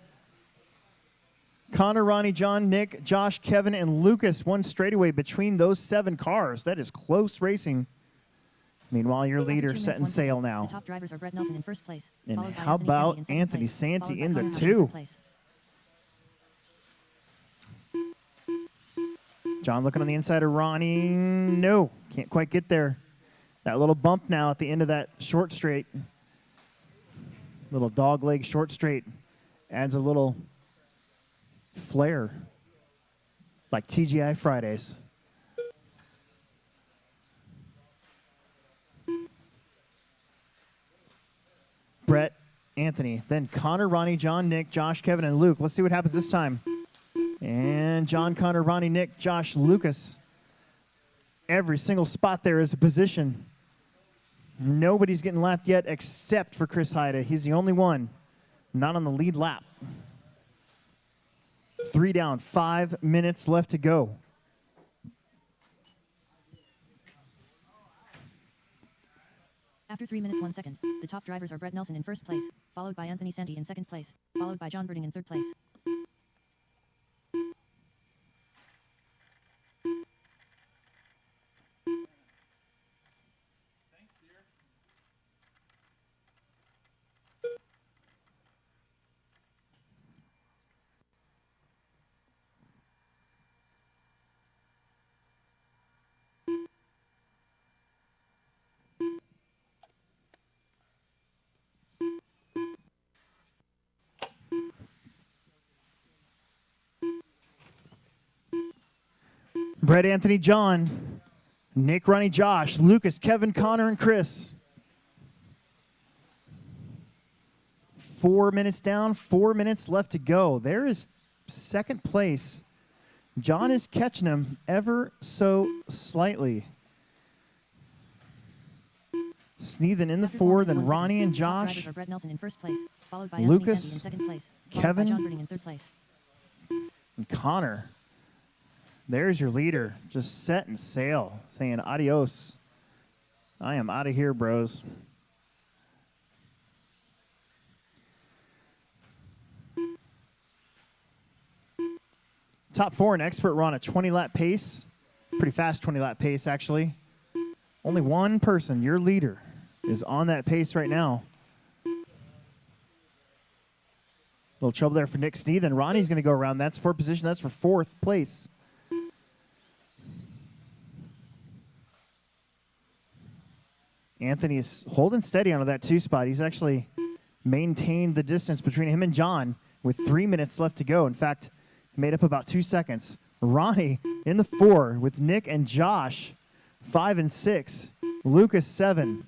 Connor, Ronnie, John, Nick, Josh, Kevin, and Lucas. One straightaway between those 7 cars. That is close racing. Meanwhile, your leader setting sail now. The top drivers are Brett Nelson in first place. And followed by how about Anthony Santi in the followed by 2? Connor Hausch in third place. John looking on the inside of Ronnie. No, can't quite get there. That little bump now at the end of that short straight. Little dog leg short straight adds a little flair, like TGI Fridays. Brett, Anthony, then Connor, Ronnie, John, Nick, Josh, Kevin, and Luke. Let's see what happens this time. And John, Connor, Ronnie, Nick, Josh, Lucas. Every single spot there is a position. Nobody's getting lapped yet except for Chris Haida. He's the only one not on the lead lap. 3 down, 5 minutes left to go. After 3 minutes 1 second, the top drivers are Brett Nelson in first place, followed by Anthony Santi in second place, followed by John Birding in third place. Brett, Anthony, John, Nick, Ronnie, Josh, Lucas, Kevin, Connor, and Chris. 4 minutes down, 4 minutes left to go. There is second place. John is catching him ever so slightly. Sneathen in the 4, then Ronnie and Josh, Brett Nelson in first place, followed by Lucas, Anthony Santi in second place, followed Kevin, by John Birding in third place. and Connor. There's your leader, just setting sail, saying adios. I am out of here, bros. Top 4 and expert were on a 20-lap pace. Pretty fast 20-lap pace, actually. Only one person, your leader, is on that pace right now. Little trouble there for Nick Sneathen. Ronnie's going to go around. That's for position. That's for 4th place. Anthony is holding steady onto that 2 spot. He's actually maintained the distance between him and John with 3 minutes left to go. In fact, he made up about 2 seconds. Ronnie in the 4 with Nick and Josh, 5 and 6. Lucas, 7.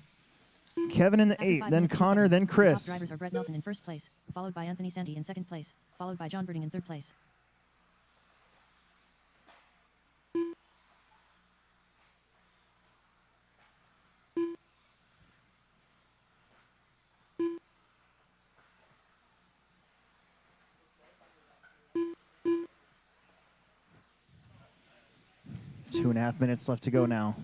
Kevin in the 8, then Connor, then Chris. The top drivers are Brett Nelson in first place, followed by Anthony Santi in second place, followed by John Birding in third place. Two and a half minutes left to go now.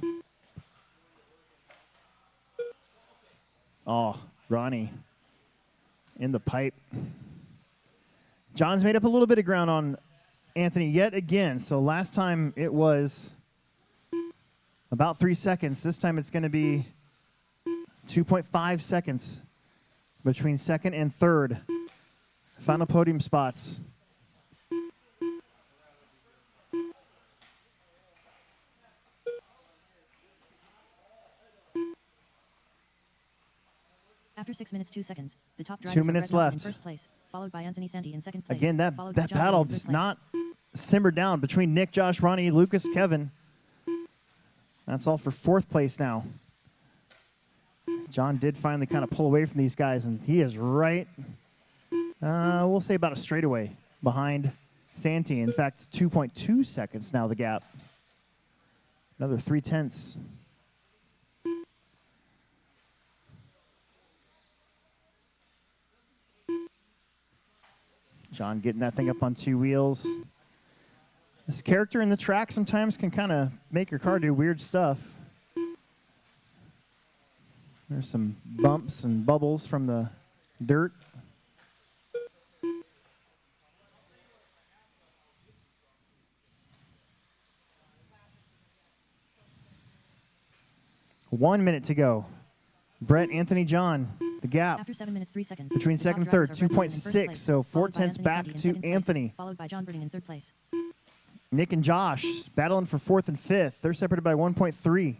Oh, Ronnie in the pipe. John's made up a little bit of ground on Anthony yet again. So last time it was about 3 seconds. This time it's going to be 2.5 seconds between second and third. Final podium spots. After 6 minutes 2 seconds, the top 2 drivers minutes are Brett Nelson left. in first place, followed by Anthony Santi in second place. Again, that followed by John battle Breen in third does place. not simmer down between Nick, Josh, Ronnie, Lucas, Kevin. That's all for fourth place now. John did finally kind of pull away from these guys, and he is right, we'll say about a straightaway behind Santi. In fact, 2.2 seconds now the gap. Another 0.3. John getting that thing up on 2 wheels. This character in the track sometimes can kind of make your car do weird stuff. There's some bumps and bubbles from the dirt. One minute to go. Brett, Anthony, John, the gap After 7 minutes 3 seconds, between the second top and third, drivers are Brett Nelson in first 2.6, place, so 4 followed by tenths Anthony back Santi in to second place, Anthony. followed by John Breen in third place. Nick and Josh battling for fourth and fifth. They're separated by 1.3.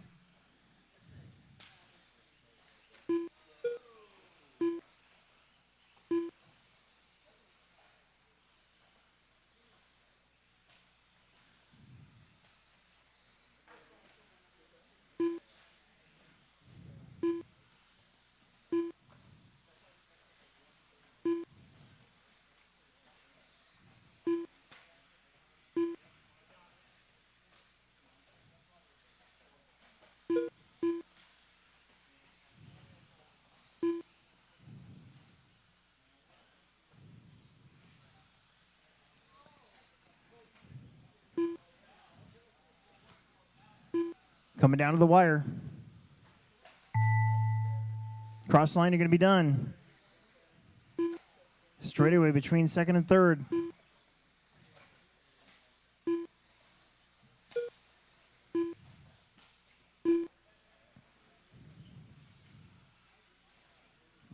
Coming down to the wire. Cross line, you're going to be done. Straightaway between second and third.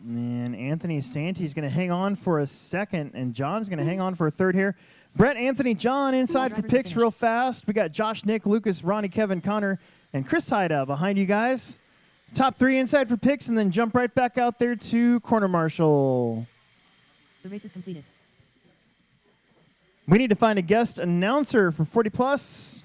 And Anthony Santi's going to hang on for a second, and John's going to hang on for a third here. Brett, Anthony, John inside for picks real fast. We got Josh, Nick, Lucas, Ronnie, Kevin, Connor, and Chris Haida behind you guys. Top 3 inside for picks, and then jump right back out there to corner marshal. The race is completed. We need to find a guest announcer for 40 plus.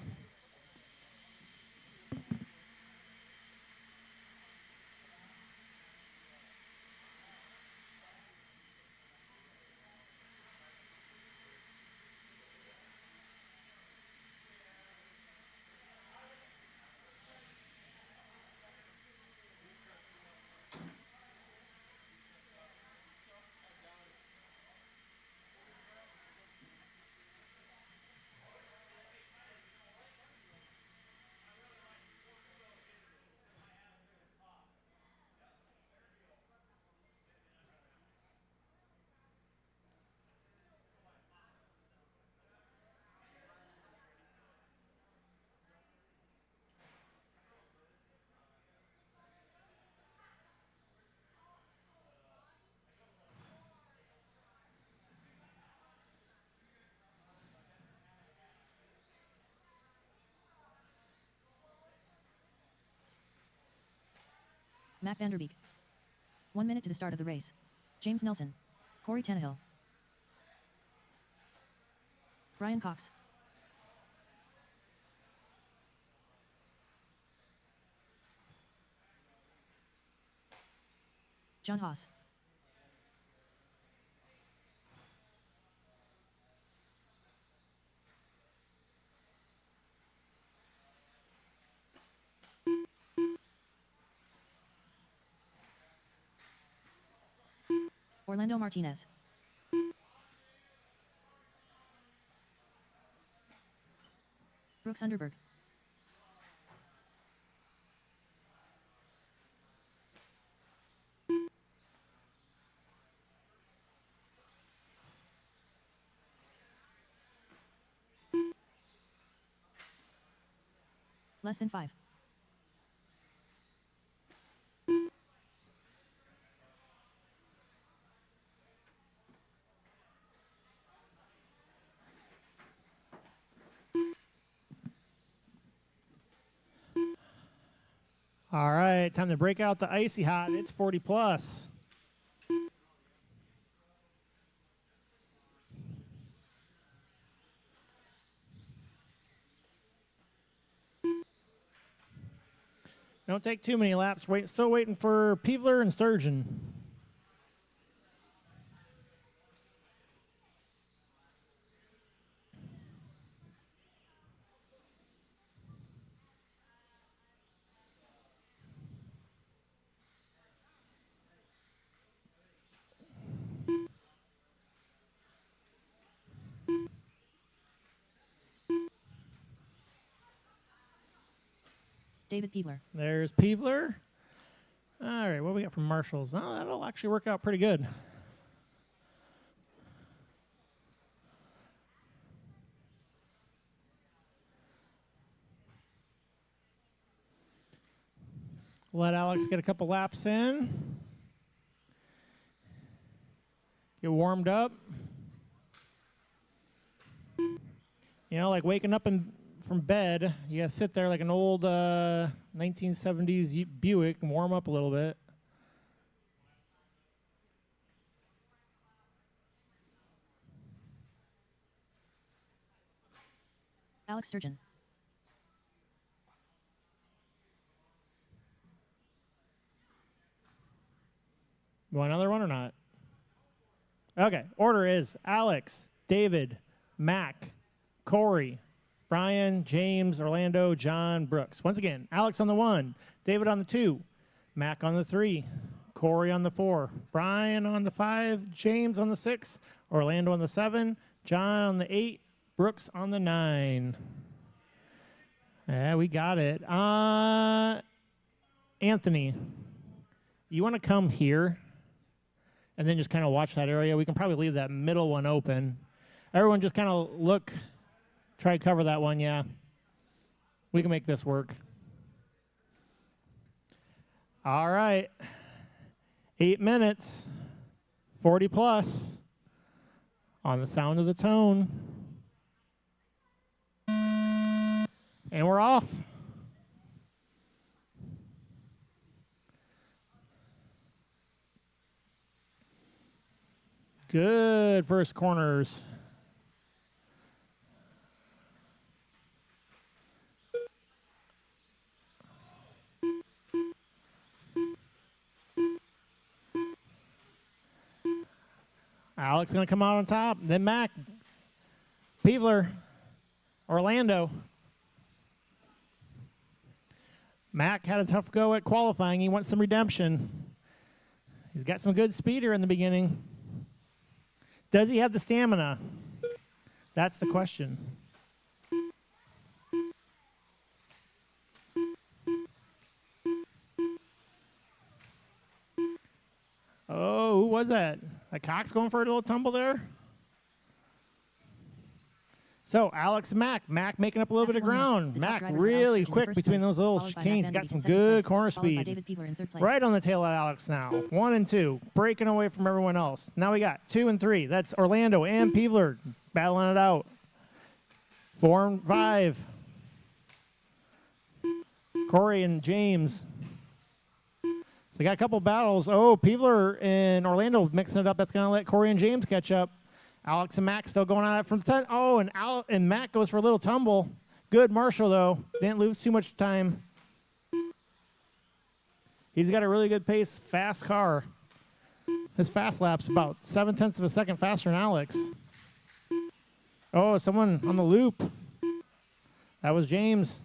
Mac Vanderbeek. 1 minute to the start of the race. James Nelson. Corey Tannehill. Brian Cox. John Haas. Orlando Martinez. Brooks Underberg. Less than 5. All right, time to break out the icy hot. It's 40 plus. Don't take too many laps. Still waiting for Peevler and Sturgeon. David Peebler. There's Peevler. All right, what do we got from Marshalls? Oh, that'll actually work out pretty good. Let Alex get a couple laps in. Get warmed up. You know, like waking up from bed, you gotta sit there like an old 1970s Buick and warm up a little bit. Alex Sturgeon. You want another one or not? Okay, order is Alex, David, Mac, Corey, Brian, James, Orlando, John, Brooks. Once again, Alex on the 1, David on the 2, Mac on the 3, Corey on the 4, Brian on the 5, James on the 6, Orlando on the 7, John on the 8, Brooks on the 9. Yeah, we got it. Anthony, you want to come here and then just kind of watch that area? We can probably leave that middle one open. Everyone just kind of look. Try to cover that one, yeah. We can make this work. All right. 8 minutes. 40 plus. On the sound of the tone. And we're off. Good first corners. Alex going to come out on top. Then Mac. Peevler. Orlando. Mac had a tough go at qualifying. He wants some redemption. He's got some good speeder in the beginning. Does he have the stamina? That's the question. Oh, who was that? Cox going for a little tumble there? So, Alex and Mac. Mac making up a little bit of ground. Mac really quick between those little chicanes. Got some good corner speed. Right on the tail of Alex now. 1 and 2. Breaking away from everyone else. Now we got 2 and 3. That's Orlando and Peevler battling it out. 4 and 5. Corey and James. So they got a couple battles. Oh, Peevler and Orlando mixing it up. That's going to let Corey and James catch up. Alex and Mac still going at it from the 10. Oh, and Mac goes for a little tumble. Good Marshall, though. Didn't lose too much time. He's got a really good pace, fast car. His fast lap's about 0.7 of a second faster than Alex. Oh, someone on the loop. That was James.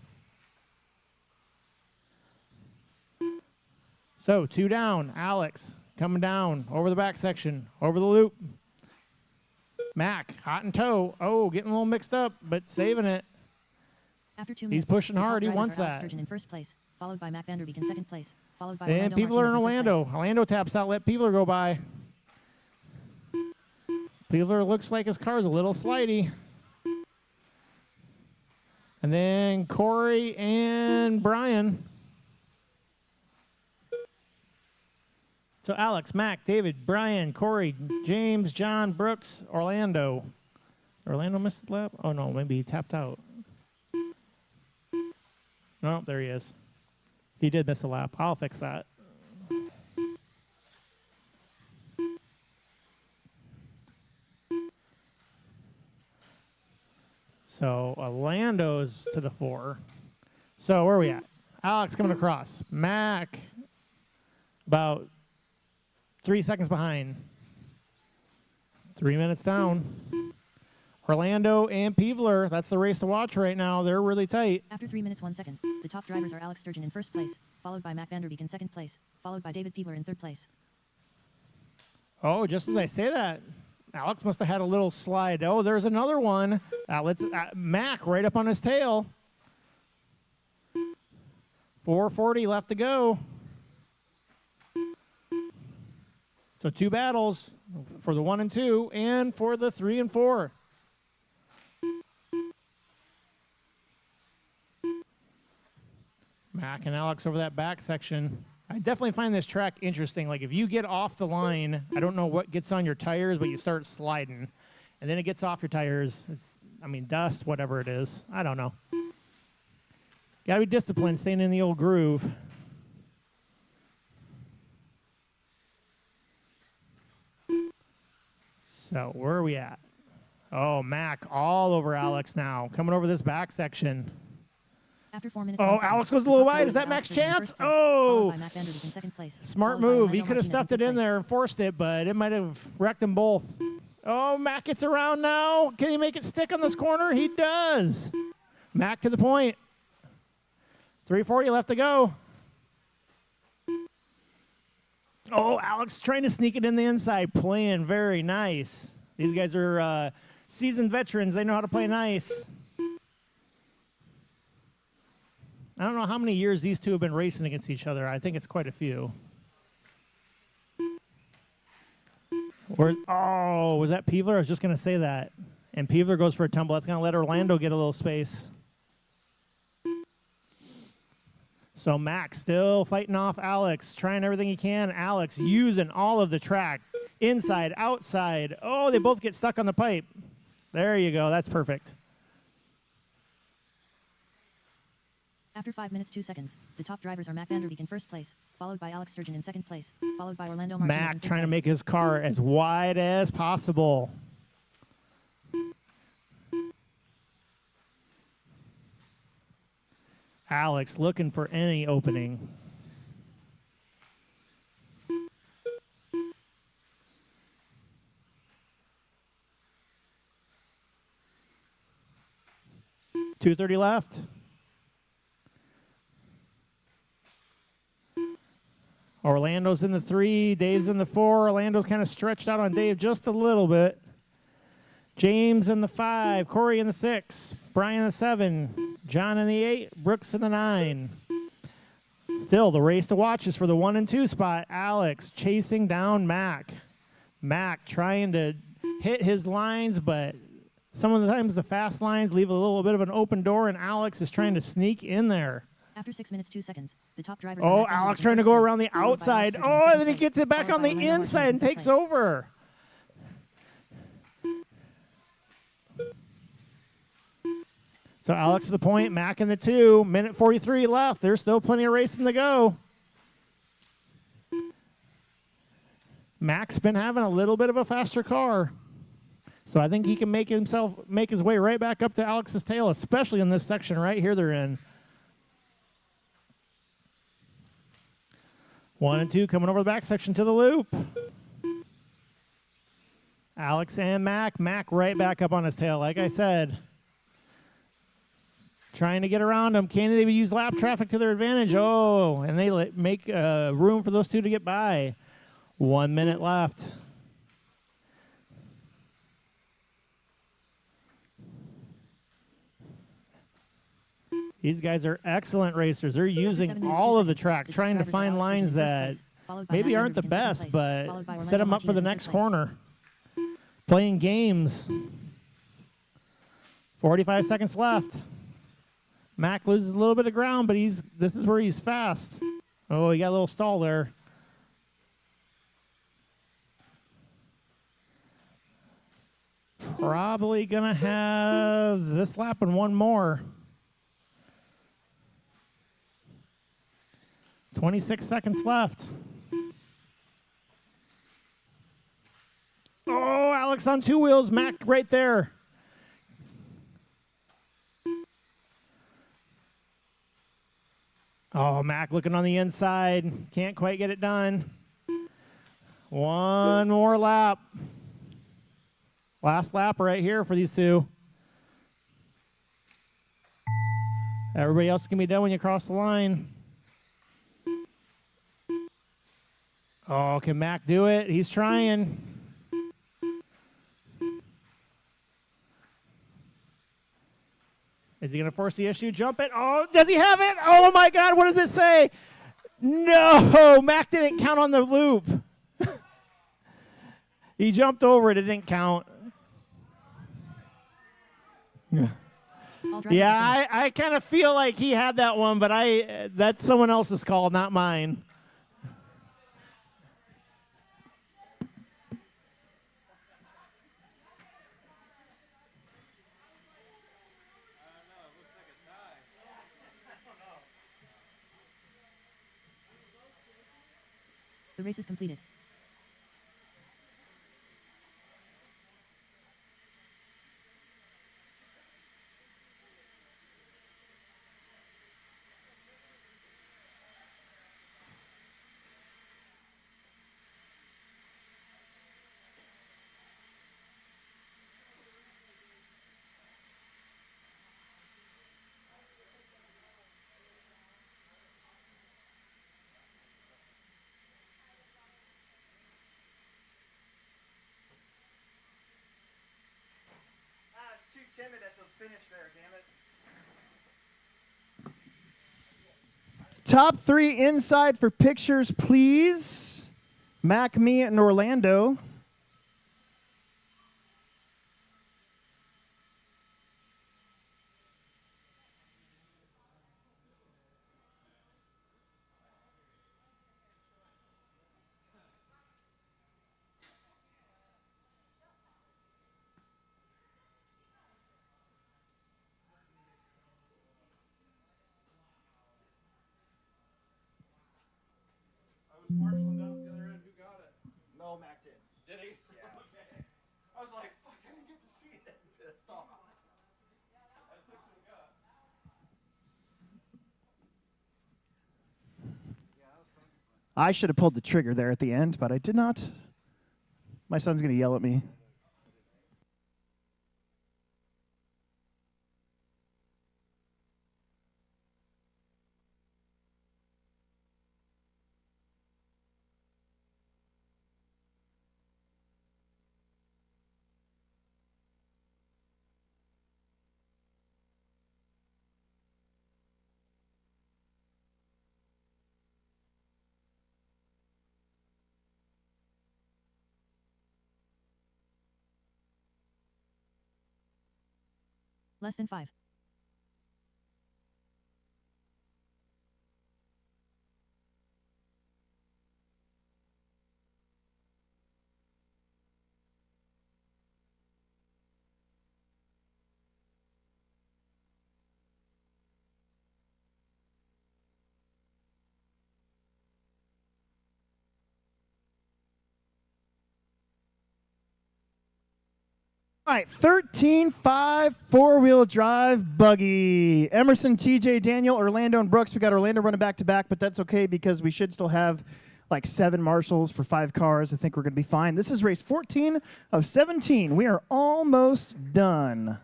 So, 2 down. Alex coming down over the back section, over the loop. Mac, hot in tow. Oh, getting a little mixed up, but saving it. After 2 He's minutes, pushing the top hard. He drivers wants are Alex that. Sturgeon in first place, followed by Mac Vanderbeek in second place, followed by And Orlando people are in Martinez in third Orlando. place. Orlando taps out, let Peevler go by. Peevler looks like his car's a little slidey. And then Corey and Brian. So Alex, Mac, David, Brian, Corey, James, John, Brooks, Orlando. Orlando missed the lap? Oh, no, maybe he tapped out. No, there he is. He did miss a lap. I'll fix that. So Orlando's to the 4. So where are we at? Alex coming across. Mac about 3 seconds behind. 3 minutes down. Orlando and Peevler, that's the race to watch right now. They're really tight. After 3 minutes 1 second, the top drivers are Alex Sturgeon in first place, followed by Mac Vanderbeek in second place, followed by David Peevler in third place. Oh, just as I say that, Alex must have had a little slide. Oh, there's another one. Mac right up on his tail. 4:40 left to go. So 2 battles for the 1 and 2 and for the 3 and 4. Mac and Alex over that back section. I definitely find this track interesting. Like if you get off the line, I don't know what gets on your tires, but you start sliding. And then it gets off your tires. It's, I mean, dust, whatever it is. I don't know. Got to be disciplined, staying in the old groove. So where are we at? Oh, Mac all over Alex now. Coming over this back section. After 4 minutes. Oh, Alex goes a little wide. Is that Mac's chance? Oh! Smart move. He could have stuffed it in there and forced it, but it might have wrecked them both. Oh, Mac gets around now. Can he make it stick on this corner? He does. Mac to the point. 3:40 left to go. Oh, Alex trying to sneak it in the inside. Playing very nice. These guys are seasoned veterans. They know how to play nice. I don't know how many years these two have been racing against each other. I think it's quite a few. Oh, was that Peevler? I was just going to say that. And Peevler goes for a tumble. That's going to let Orlando get a little space. So Max still fighting off Alex, trying everything he can. Alex using all of the track, inside, outside. Oh, they both get stuck on the pipe. There you go. That's perfect. After 5 minutes 2 seconds, the top drivers are Mac Vanderbeek in first place, followed by Alex Sturgeon in second place, followed by Orlando Martinez. Mac trying to make his car as wide as possible. Alex looking for any opening. .230 left. Orlando's in the 3, Dave's in the 4. Orlando's kind of stretched out on Dave just a little bit. James in the 5, Corey in the 6, Brian in the 7, John in the 8, Brooks in the 9. Still, the race to watch is for the 1 and 2 spot. Alex chasing down Mac. Mac trying to hit his lines, but some of the times the fast lines leave a little bit of an open door, and Alex is trying to sneak in there. After 6 minutes 2 seconds, the top drivers. Oh, Alex trying to go around the outside. Oh, and then he gets it back on the inside and takes over. So Alex to the point, Mac in the 2, minute 43 left. There's still plenty of racing to go. Mac's been having a little bit of a faster car. So I think he can make his way right back up to Alex's tail, especially in this section right here they're in. 1 and 2 coming over the back section to the loop. Alex and Mac. Mac right back up on his tail, like I said. Trying to get around him. Can they use lap traffic to their advantage? Oh, and they make room for those two to get by. 1 minute left. These guys are excellent racers. They're using all of the track, trying to find lines that maybe aren't the best, but set them up for the next corner. Playing games. 45 seconds left. Mac loses a little bit of ground, but this is where he's fast. Oh, he got a little stall there. Probably gonna have this lap and one more. 26 seconds left. Oh, Alex on two wheels, Mac right there. Oh, Mac looking on the inside. Can't quite get it done. One more lap. Last lap right here for these two. Everybody else can be done when you cross the line. Oh, can Mac do it? He's trying. Is he going to force the issue? Jump it. Oh, does he have it? Oh, my God. What does it say? No, Mac didn't count on the loop. He jumped over it. It didn't count. Yeah, I kind of feel like he had that one, but that's someone else's call, not mine. The race is completed. Too timid at the finish there, damn it. Top three inside for pictures, please. Mac, me, and Orlando. Marshalling down to the other end. Who got it? No, Mac did. Did he? Yeah. Okay. I was like, fuck, I didn't get to see it. Pissed off. That took some guts. Yeah, that was fun. I should have pulled the trigger there at the end, but I did not. My son's going to yell at me. Less than 5. All right, 13.5 four-wheel drive buggy. Emerson, TJ, Daniel, Orlando, and Brooks. We got Orlando running back-to-back, but that's okay because we should still have like 7 marshals for 5 cars. I think we're going to be fine. This is race 14 of 17. We are almost done.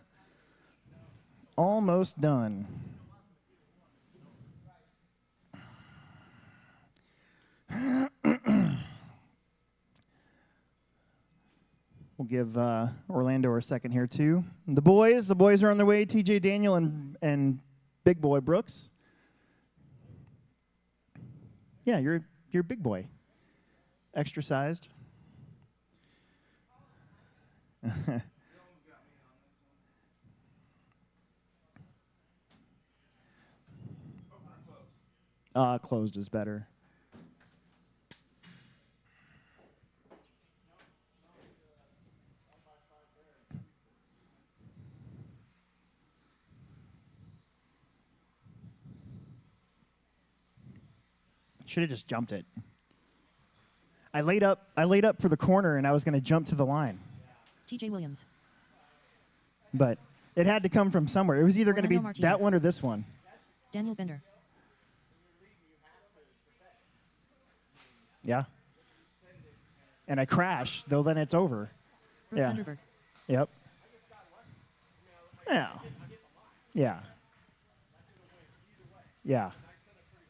Almost done. We'll give Orlando a second here, too. The boys are on their way, TJ, Daniel, and big boy Brooks. Yeah, you're big boy. Extra sized. Closed is better. Should have just jumped it. I laid up for the corner, and I was going to jump to the line. TJ Williams. But it had to come from somewhere. It was either going to be Orlando that Martinez. one or this one. Daniel Bender. Yeah. And I crash, though then it's over. Brooks Yeah. Underberg. Yep. Yeah. Yeah. Yeah.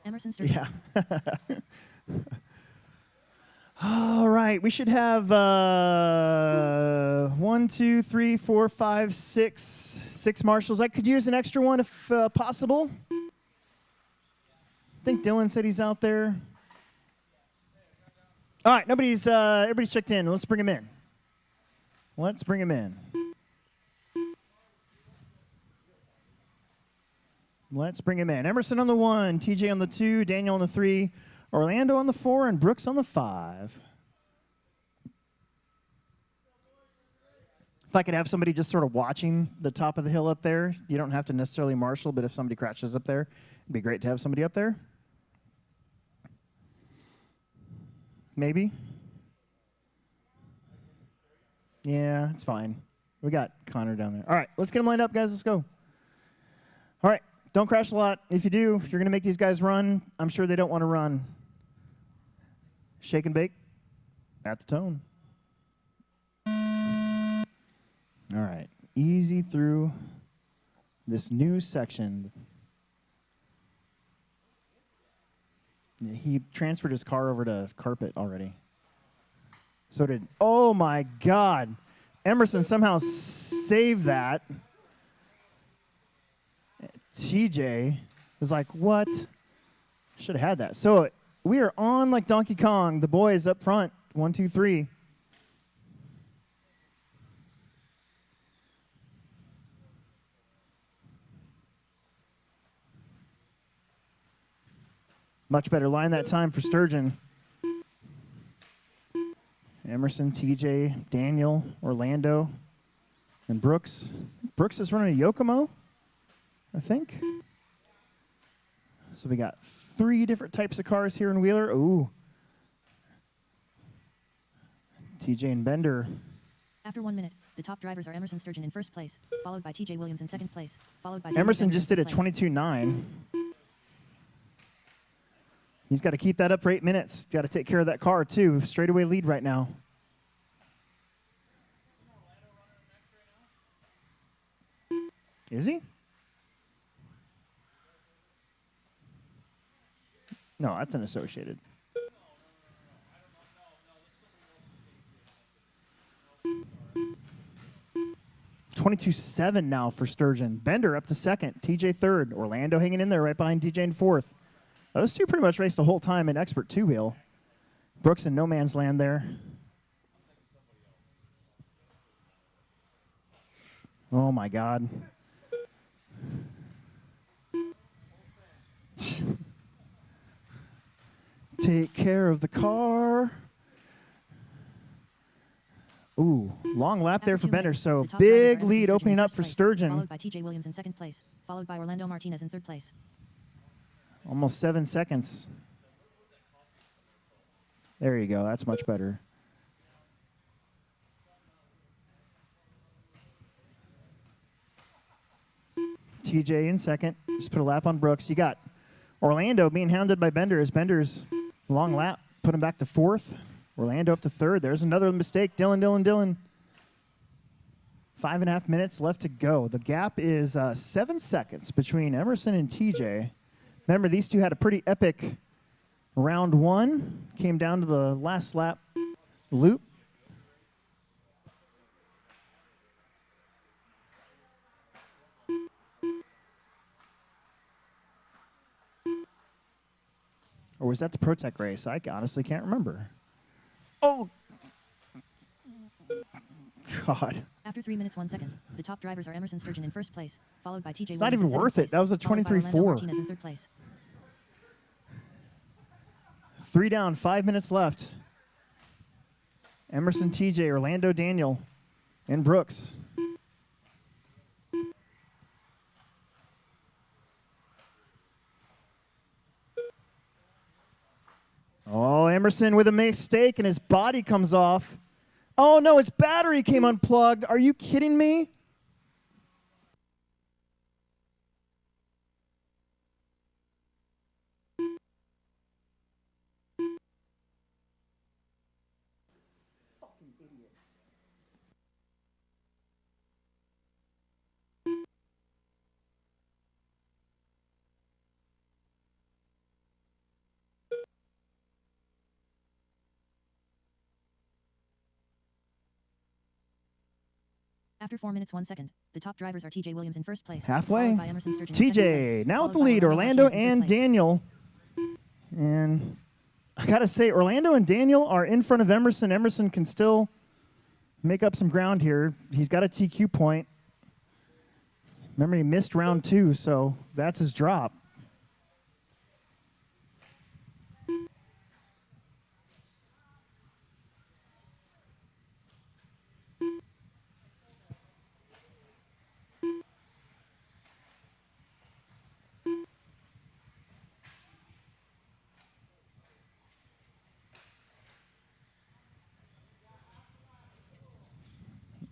Emerson Sturgeon. Yeah. All right. We should have 1, 2, 3, 4, 5, 6 marshals. I could use an extra one if possible. I think Dylan said he's out there. All right. Everybody's checked in. Let's bring him in. Let's bring him in. Let's bring him in. Emerson on the 1, TJ on the 2, Daniel on the 3, Orlando on the 4, and Brooks on the 5. If I could have somebody just sort of watching the top of the hill up there, you don't have to necessarily marshal, but if somebody crashes up there, it'd be great to have somebody up there. Maybe. Yeah, it's fine. We got Connor down there. All right, let's get them lined up, guys. Let's go. All right. Don't crash a lot. If you do, if you're going to make these guys run, I'm sure they don't want to run. Shake and bake. That's the tone. All right. Easy through this new section. He transferred his car over to carpet already. So did, oh my God. Emerson somehow saved that. TJ was like, what? Should have had that. So we are on like Donkey Kong. The boys up front. 1, 2, 3. Much better line that time for Sturgeon. Emerson, TJ, Daniel, Orlando, and Brooks. Brooks is running a Yokomo, I think. So we got 3 different types of cars here in Wheeler. Ooh. TJ and Bender. After 1 minute, the top drivers are Emerson Sturgeon in first place, followed by TJ Williams in second place, followed by Emerson Daniel just did Bender a in third place. 22.9. He's got to keep that up for 8 minutes. Got to take care of that car, too. Straightaway lead right now. Is he? No, that's an Associated. $22.7 now for Sturgeon. Bender up to second. TJ third. Orlando hanging in there right behind TJ in fourth. Those two pretty much raced the whole time in expert two-wheel. Brooks in no man's land there. Oh, my God. Take care of the car. Ooh, long lap there After for 2 Bender. minutes, So the top drivers are big Emerson lead Sturgeon opening in up first for place, Sturgeon. followed by TJ Williams in second place, followed by Orlando Martinez in third place. Almost 7 seconds. There you go. That's much better. TJ in second. Just put a lap on Brooks. You got Orlando being hounded by Bender as Bender's long lap put him back to fourth. Orlando up to third. There's another mistake. Dylan. 5.5 minutes left to go. The gap is 7 seconds between Emerson and TJ. Remember, these two had a pretty epic round one. Came down to the last lap loop. Or was that the ProTech race? I honestly can't remember. Oh, God. After 3 minutes 1 second, the top drivers are Emerson Sturgeon in first place, followed by TJ It's Williams not in even second worth it. place, That was a followed by Orlando 23.4. Martinez in third place. 3 down, 5 minutes left. Emerson, TJ, Orlando, Daniel, and Brooks. Oh, Emerson with a mistake, and his body comes off. Oh, no, his battery came unplugged. Are you kidding me? Fucking idiots. After 4 minutes 1 second, the top drivers are TJ Williams in first place, Halfway. followed by Emerson Sturgeon in second place, TJ now with the followed by lead. Orlando Martinez in third and place. Daniel. And I got to say, Orlando and Daniel are in front of Emerson. Emerson can still make up some ground here. He's got a TQ point. Remember, he missed round 2, so that's his drop.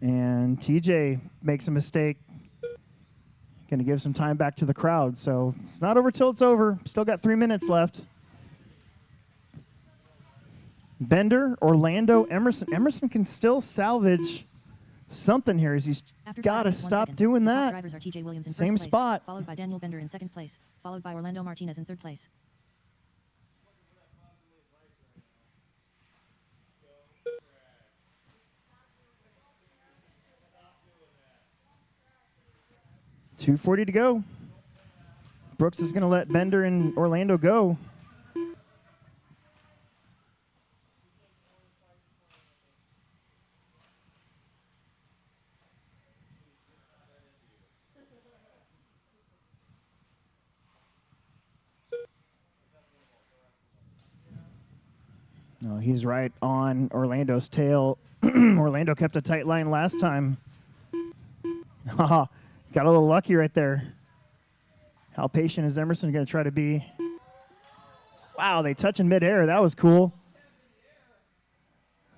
And TJ makes a mistake. Going to give some time back to the crowd. So it's not over till it's over. Still got 3 minutes left. Bender, Orlando, Emerson. Emerson can still salvage something here. He's After got 5 to minutes, 1 stop second, doing the top that. drivers are TJ Williams in Same first place, spot. followed by Daniel Bender in second place, followed by Orlando Martinez in third place. .240 to go. Brooks is going to let Bender and Orlando go. No, he's right on Orlando's tail. Orlando kept a tight line last time. Got a little lucky right there. How patient is Emerson going to try to be? Wow, they touch in midair. That was cool.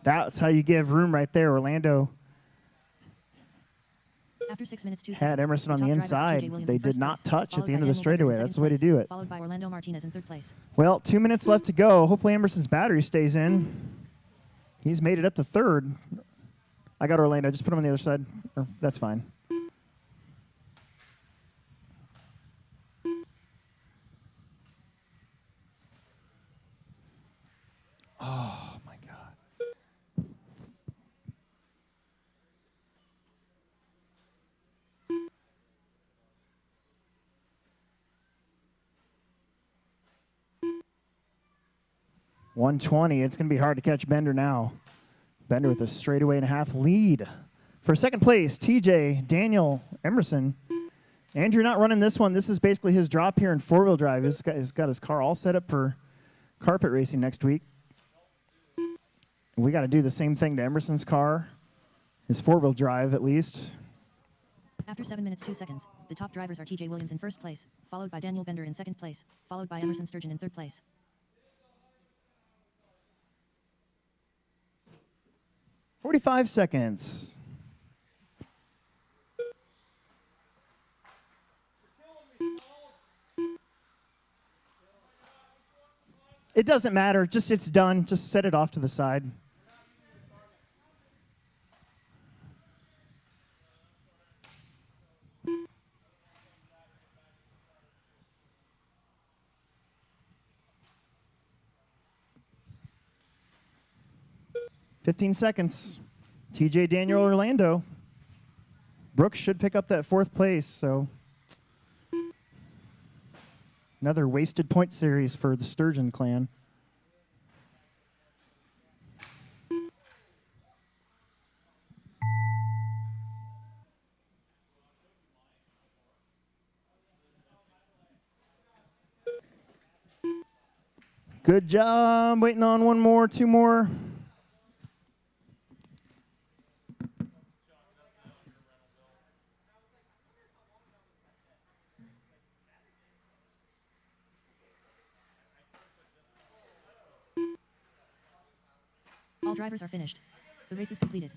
That's how you give room right there. Orlando After 6 minutes 2 had seconds, Emerson on the top drivers are TJ inside. Williams They in did first not place, touch at followed the by end of the Daniel Bender in straightaway. That's the second way to place, do it. Followed by Orlando Martinez in third place. Well, 2 minutes left to go. Hopefully Emerson's battery stays in. He's made it up to third. I got Orlando. Just put him on the other side. That's fine. Oh, my God. .120. It's going to be hard to catch Bender now. Bender with a straightaway and a half lead. For second place, TJ, Daniel, Emerson. Andrew not running this one. This is basically his drop here in four-wheel drive. He's got his car all set up for carpet racing next week. We got to do the same thing to Emerson's car, his four-wheel drive at least. After 7 minutes 2 seconds, the top drivers are TJ Williams in first place, followed by Daniel Bender in second place, followed by Emerson Sturgeon in third place. .45 seconds. It doesn't matter. Just it's done. Just set it off to the side. .15 seconds. TJ, Daniel, Orlando. Brooks should pick up that fourth place, so another wasted point series for the Sturgeon clan. Good job. Waiting on one more, two more. All drivers are finished. The race is completed.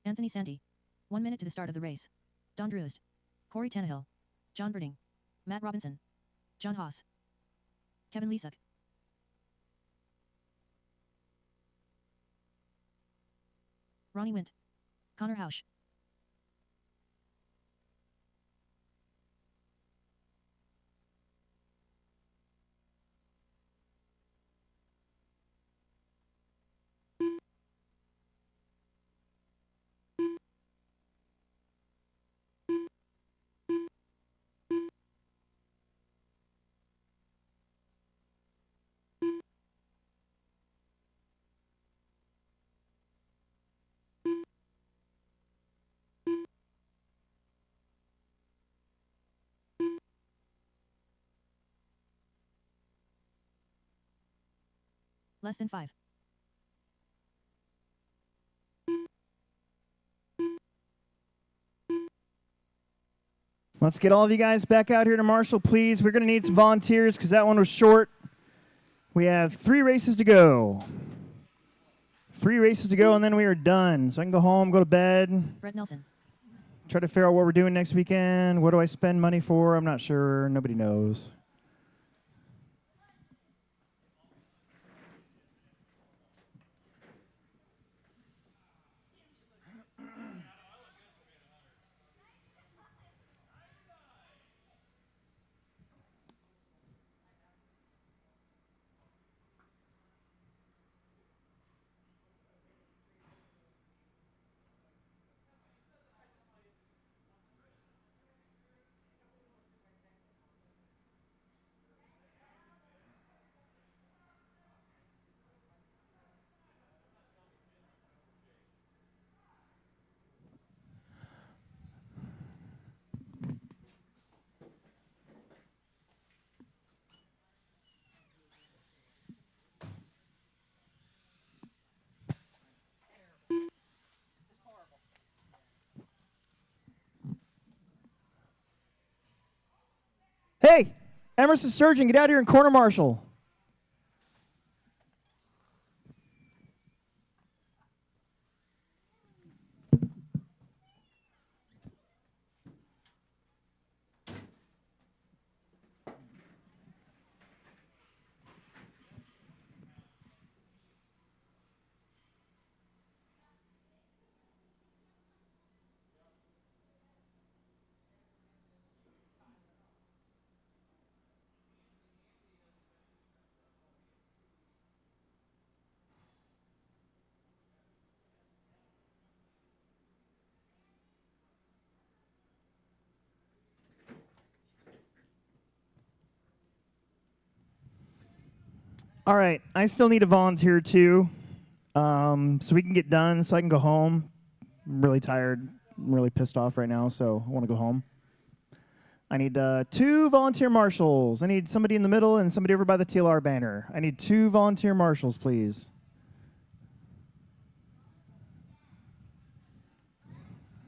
Anthony Sandy. 1 minute to the start of the race. Don Druzd. Corey Tannehill. John Birding. Matt Robinson. John Haas. Kevin Lesuck. Ronnie Wint. Connor Hausch. Less than 5. Let's get all of you guys back out here to Marshall, please. We're going to need some volunteers because that one was short. We have 3 races to go. 3 races to go, and then we are done. So I can go home, go to bed. Brett Nelson. Try to figure out what we're doing next weekend. What do I spend money for? I'm not sure. Nobody knows. Hey, Emerson Sturgeon, get out here and corner Marshall. All right, I still need a volunteer too, so we can get done, so I can go home. I'm really tired, I'm really pissed off right now, so I want to go home. I need 2 volunteer marshals. I need somebody in the middle and somebody over by the TLR banner. I need 2 volunteer marshals, please.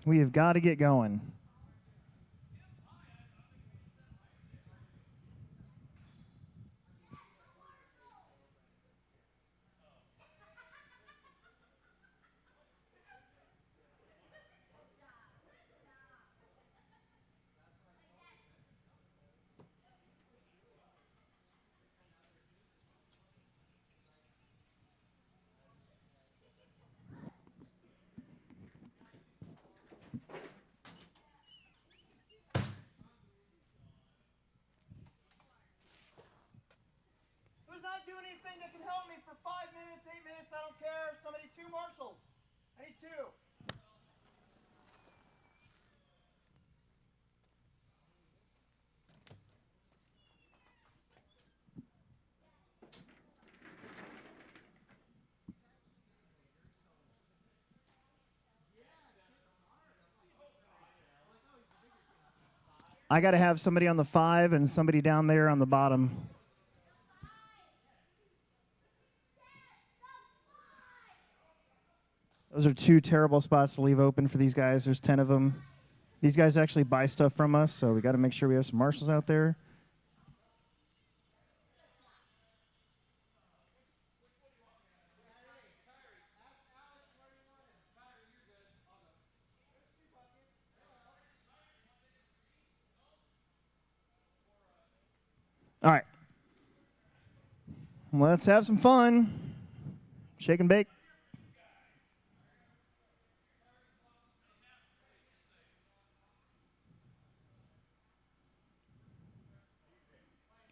We have got to get going. Who's not doing anything that can help me for 5 minutes, 8 minutes? I don't care. Somebody, 2 marshals. I need 2. I got to have somebody on the 5 and somebody down there on the bottom. Those are 2 terrible spots to leave open for these guys. There's 10 of them. These guys actually buy stuff from us, so we got to make sure we have some marshals out there. All right. Let's have some fun. Shake and bake.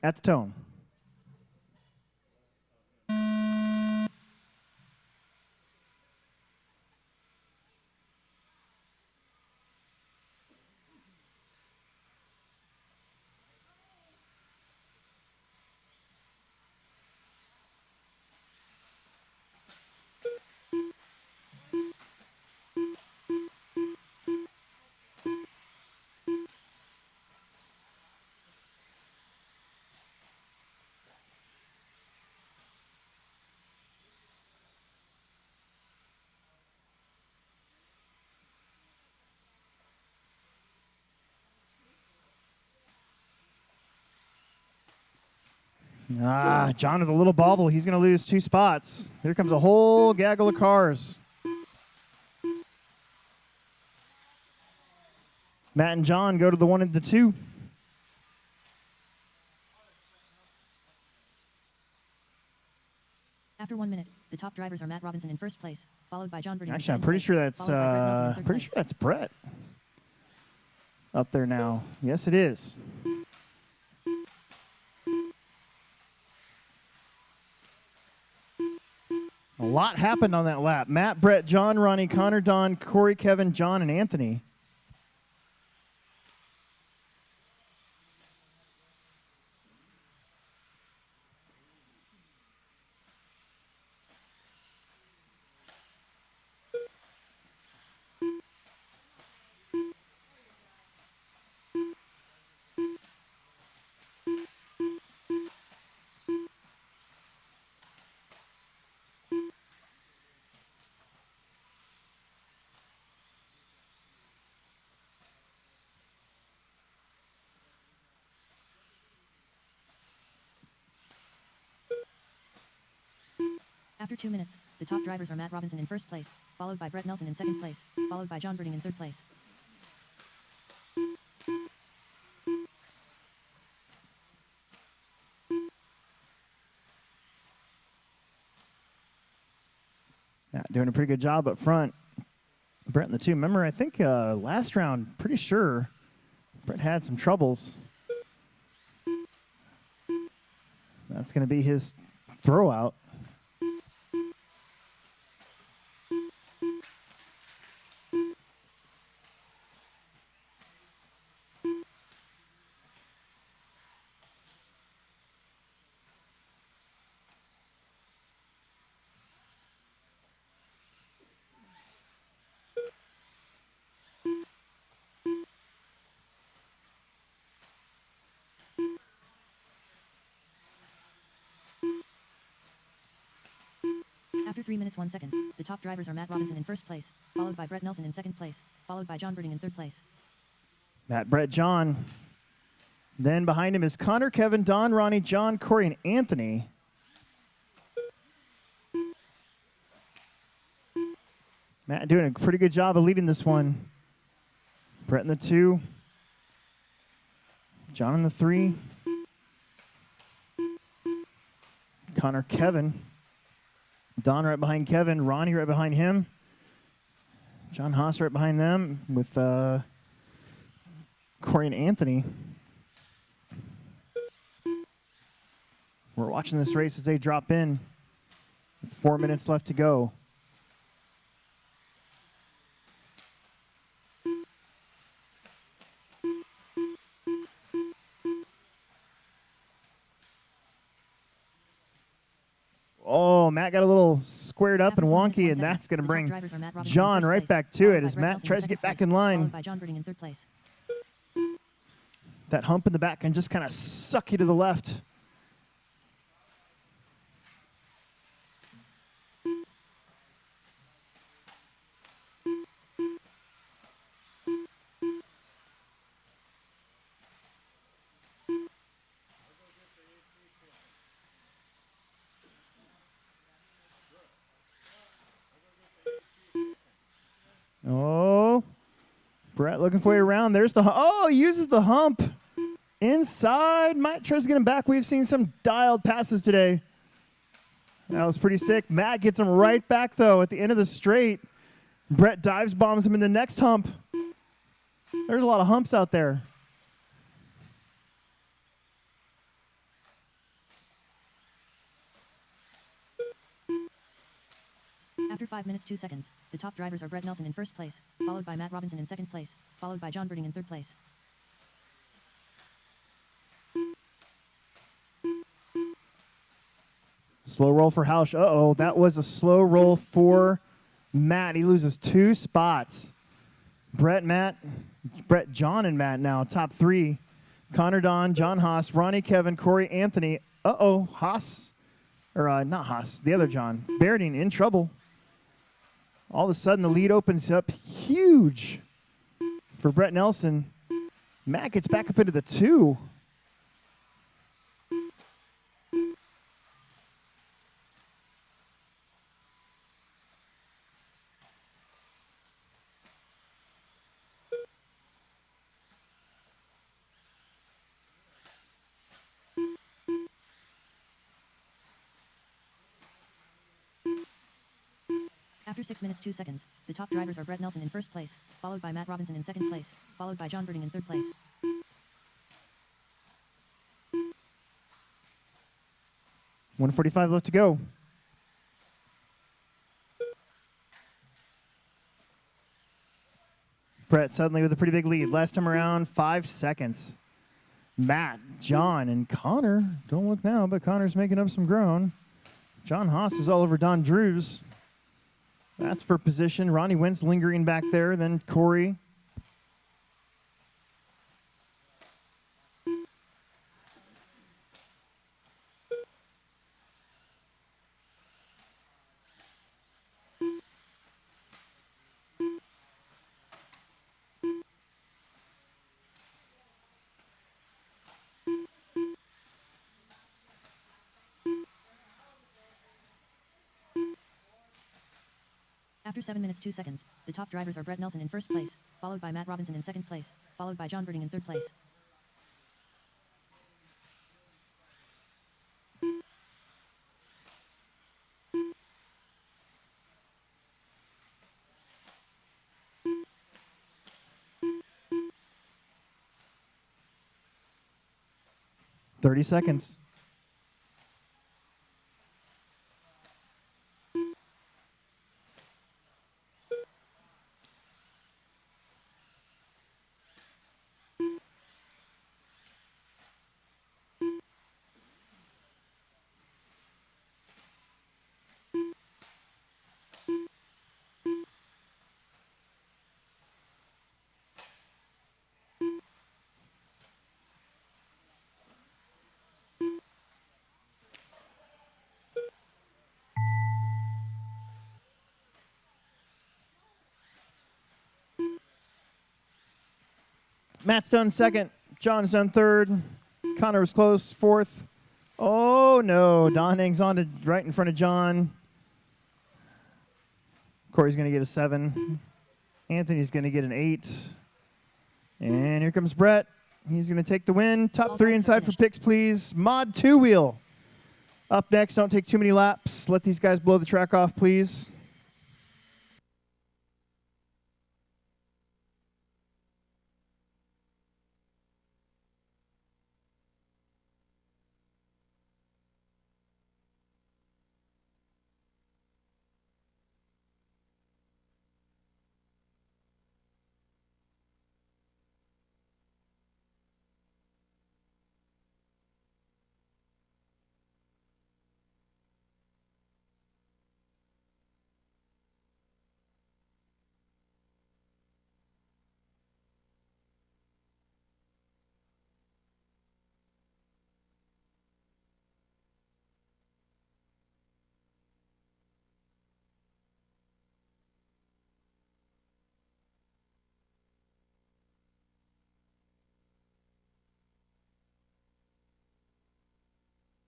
At the tone. John with a little bobble. He's going to lose 2 spots. Here comes a whole gaggle of cars. Matt and John go to the 1 and the 2. After 1 minute, the top drivers are Matt Robinson in first place, followed by John Burdine. Actually, I'm pretty sure that's Brett up there now. Yes, it is. A lot happened on that lap. Matt, Brett, John, Ronnie, Connor, Don, Corey, Kevin, John, and Anthony. After 2 minutes, the top drivers are Matt Robinson in first place, followed by Brett Nelson in second place, followed by John Burdine in third place. Yeah, doing a pretty good job up front. Brett in the 2. Remember, I think last round, pretty sure Brett had some troubles. That's going to be his throw out. After 3 minutes 1 second, the top drivers are Matt Robinson in first place, followed by Brett Nelson in second place, followed by John Birding in third place. Matt, Brett, John. Then behind him is Connor, Kevin, Don, Ronnie, John, Corey, and Anthony. Matt doing a pretty good job of leading this one. Brett in the 2. John in the 3. Connor, Kevin. Don right behind Kevin. Ronnie right behind him. John Haas right behind them with Corey and Anthony. We're watching this race as they drop in. With 4 minutes left to go. Oh, Matt got a little squared up After and 4 minutes, wonky, 1 and second, that's going to the top bring drivers are Matt Robinson in John first right place, back to followed it by as Brett Matt Nelson in tries to second get back place, in line. Followed by John Birding in third place. That hump in the back can just kind of suck you to the left. Oh, Brett looking for you around. There's the hump. Oh, he uses the hump inside. Matt tries to get him back. We've seen some dialed passes today. That was pretty sick. Matt gets him right back, though, at the end of the straight. Brett dives bombs him in the next hump. There's a lot of humps out there. After 5 minutes 2 seconds, the top drivers are Brett Nelson in first place, followed by Matt Robinson in second place, followed by John Birding in third place. Slow roll for Hausch. Uh-oh, that was a slow roll for Matt. He loses 2 spots. Brett, John, and Matt now, top 3. Connor, Don, John Haas, Ronnie, Kevin, Corey, Anthony. Uh-oh, Haas. Or not Haas, the other John. Bairding in trouble. All of a sudden, the lead opens up huge for Brett Nelson. Matt gets back up into the 2. After 6 minutes 2 seconds, the top drivers are Brett Nelson in first place, followed by Matt Robinson in second place, followed by John Birding in third place. $1:45 left to go. Brett suddenly with a pretty big lead. Last time around, 5 seconds. Matt, John, and Connor. Don't look now, but Connor's making up some ground. John Haas is all over Don Drews. That's for position. Ronnie Wentz lingering back there. Then Corey. After 7 minutes 2 seconds, the top drivers are Brett Nelson in first place, followed by Matt Robinson in second place, followed by John Birding in third place. $30 seconds. Matt's done second. John's done third. Connor was close, fourth. Oh, no. Don hangs on to right in front of John. Corey's going to get a 7. Anthony's going to get an 8. And here comes Brett. He's going to take the win. Top All 3 drivers are inside for finished. picks, please. Mod 2-wheel. Up next. Don't take too many laps. Let these guys blow the track off, please.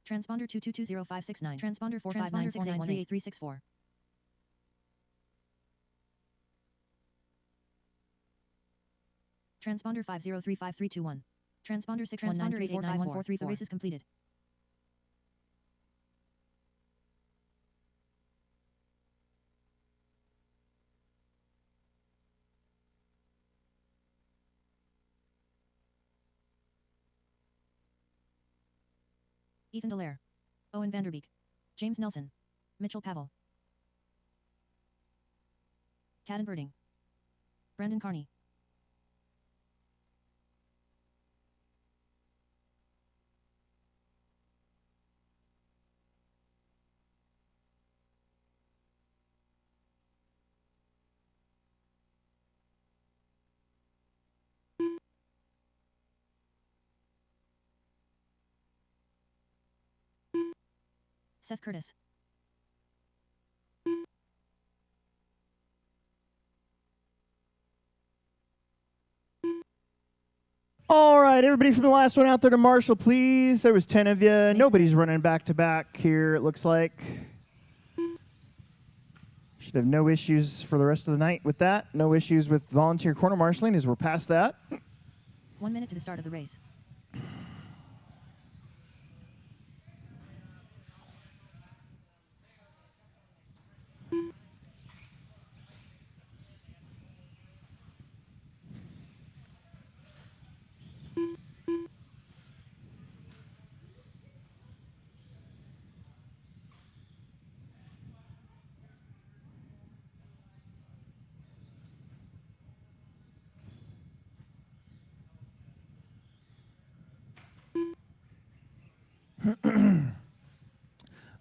Transponder 2220569. Transponder 459693834. Transponder 5035321. Transponder 619389143. The race is completed. Ethan Dallaire. Owen Vanderbeek. James Nelson. Mitchell Pavel. Caden Birding. Brandon Carney. Seth Curtis. All right, everybody from the last one out there to Marshall, please. There was 10 of you. Nobody's running back-to-back here, it looks like. Should have no issues for the rest of the night with that. No issues with volunteer corner marshalling as we're past that. 1 minute to the start of the race.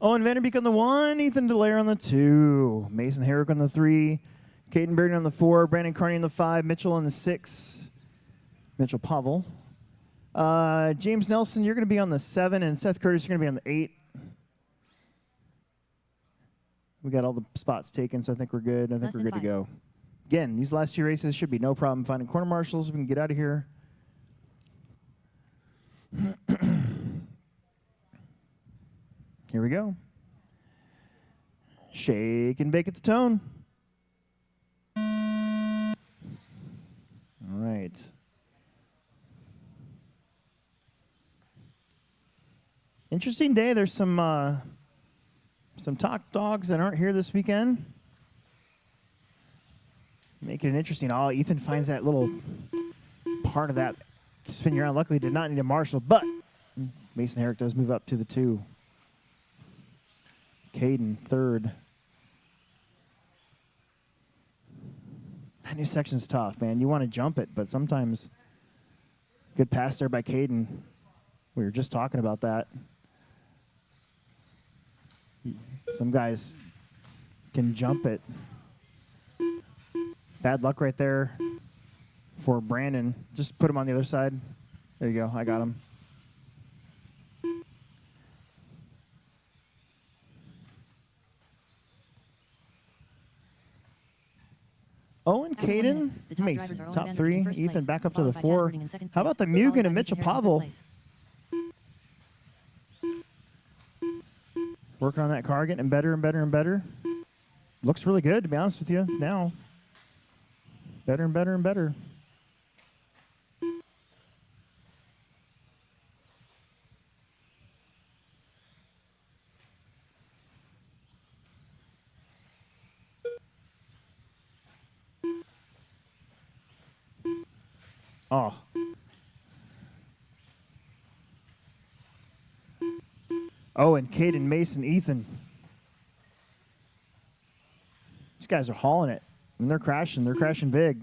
Owen Vanderbeek on the 1, Ethan Dallaire on the 2, Mason Herrick on the 3, Caden Birding on the 4, Brandon Carney on the 5, Mitchell on the 6, Mitchell Pavel. James Nelson, you're going to be on the 7, and Seth Curtis, you're going to be on the 8. We got all the spots taken, so I think we're good. I think Less we're than good to 5. go. Again, these last 2 races should be no problem finding corner marshals. We can get out of here. Here we go. Shake and bake at the tone. All right. Interesting day. There's some top dogs that aren't here this weekend. Make it an interesting. Oh, Ethan finds that little part of that spinning around. Luckily, did not need a marshal, but Mason Herrick does move up to the 2. Caden, 3rd. That new section's tough, man. You want to jump it, but sometimes good pass there by Caden. We were just talking about that. Some guys can jump it. Bad luck right there for Brandon. Just put him on the other side. There you go. I got him. Owen After After 1 minute, Caden, the top drivers Mason, are Owen top Vanderbeek in 3. first Ethan place, back up to the followed by 4. Cadenbring in second How place, about the followed Mugen by and Mason Mitchell Herrick in third Pavel place. working on that car, getting better and better and better. Looks really good, to be honest with you, now. Better and better and better. Oh. Oh, and Caden, Mason, Ethan. These guys are hauling it. And they're crashing. They're crashing big.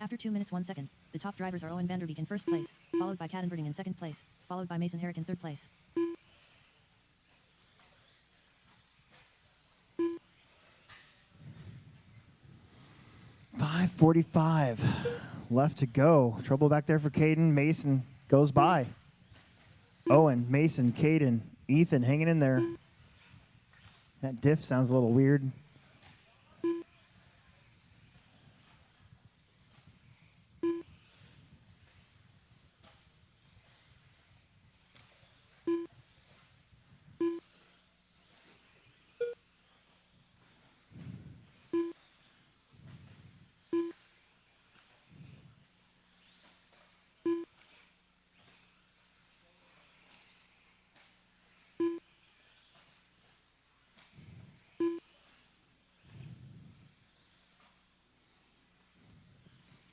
After 2 minutes 1 second, the top drivers are Owen Vanderbeek in first place, followed by Cadenbring in second place, followed by Mason Herrick in third place. .545 left to go. Trouble back there for Caden. Mason goes by. Owen, Mason, Caden, Ethan hanging in there. That diff sounds a little weird.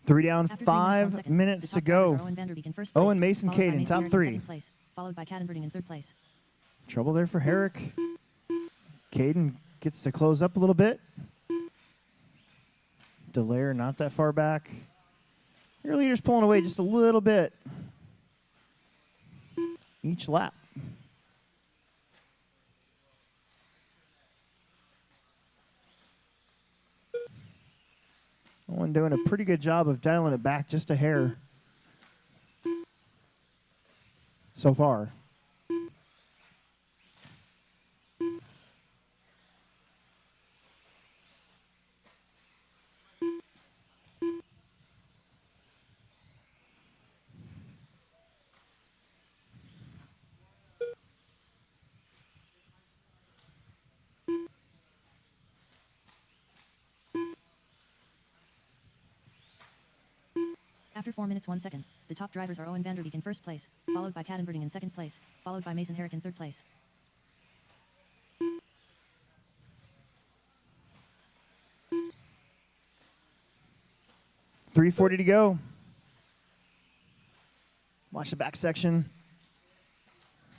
Three down, After 3 5 minutes 1 second, minutes the to top drivers go. are Owen Vanderbeek in first place, Owen, Mason, followed by Caden, Mason top Herrick in 3. second place, followed by Cadenbring in third place. Trouble there for Herrick. Caden gets to close up a little bit. Delaire not that far back. Your leader's pulling away just a little bit each lap. Owen doing a pretty good job of dialing it back just a hair so far. After 4 minutes 1 second, the top drivers are Owen Vanderbeek in first place, followed by Cadenbring in second place, followed by Mason Herrick in third place. .340 to go. Watch the back section.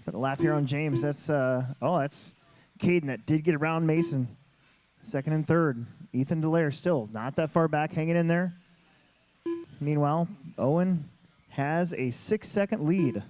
Put a lap here on James. That's that's Caden that did get around Mason. Second and third. Ethan Delaire still not that far back, hanging in there. Meanwhile, Owen has a 6-second lead.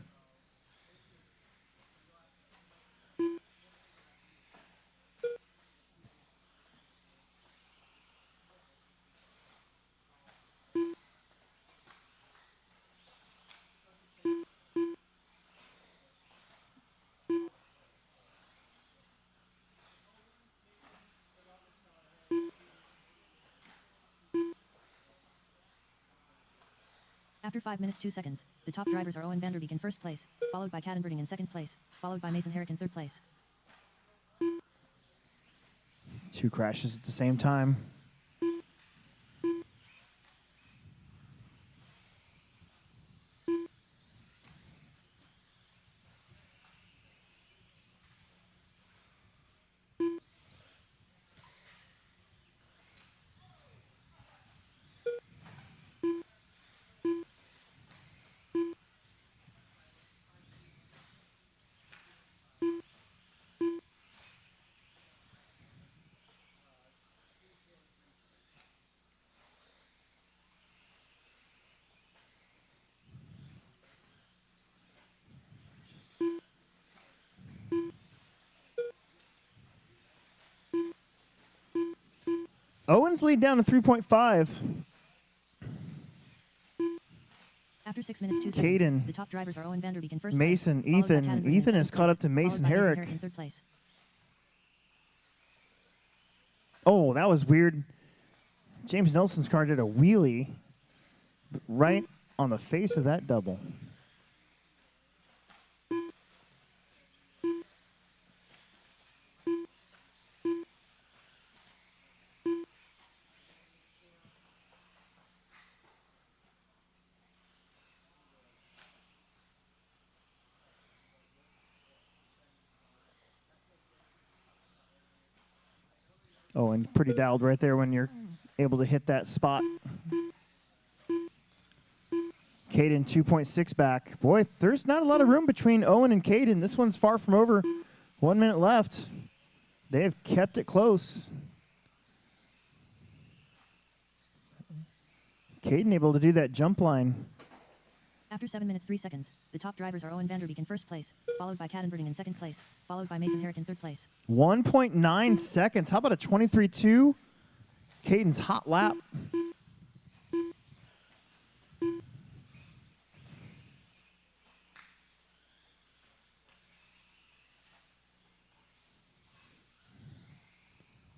After 5 minutes 2 seconds, the top drivers are Owen Vanderbeek in first place, followed by Cadenbring in second place, followed by Mason Herrick in third place. 2 crashes at the same time. Owens lead down to 3.5. After 6 minutes 2 seconds, Caden, the top drivers are Owen Vanderbeek in first Mason, place, followed by Ethan. Caden Britton in Ethan second is caught place, up to Mason followed by Herrick. Herrick in third place. Oh, that was weird. James Nelson's car did a wheelie right on the face of that double. Oh, and pretty dialed right there when you're able to hit that spot. Caden 2.6 back. Boy, there's not a lot of room between Owen and Caden. This one's far from over. 1 minute left. They have kept it close. Caden able to do that jump line. After 7 minutes 3 seconds, the top drivers are Owen Vanderbeek in first place, followed by Caden Britton in second place, followed by Mason Herrick in third place. 1.9 seconds. How about a 23.2? Caden's hot lap.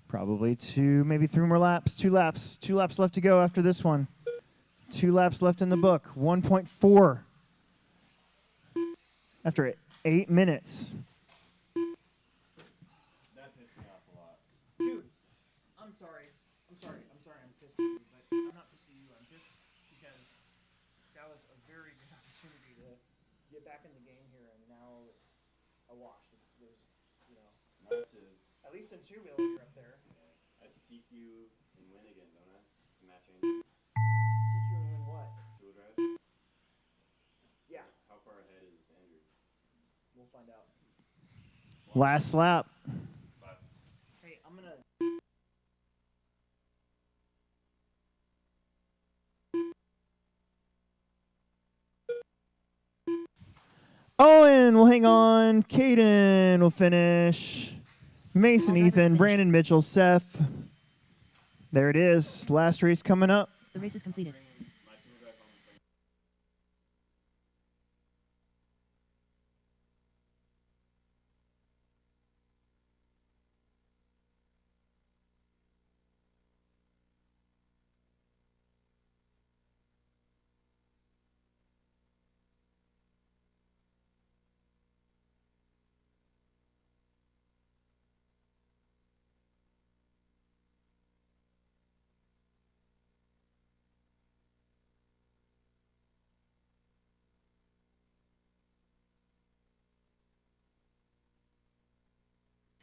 Probably two, maybe 3 more laps. 2 laps. 2 laps left to go after this one. 2 laps left in the book. 1.4 after 8 minutes. That pissed me off a lot. Dude, I'm sorry. I'm pissed at you, but I'm not pissed at you. I'm pissed because that was a very good opportunity to get back in the game here, and now it's a wash. There's, at least in two-wheel you're up there. I have to TQ and win again, don't I? To match Andrew. TQ and win what? Two drive. Yeah, How far ahead is Andrew? we'll find out. Last lap. Hey, I'm gonna. Owen will hang on. Caden will finish. Mason, All drivers Ethan, finished. Brandon, Mitchell, Seth. There it is. Last race coming up. The race is completed. My super drive home is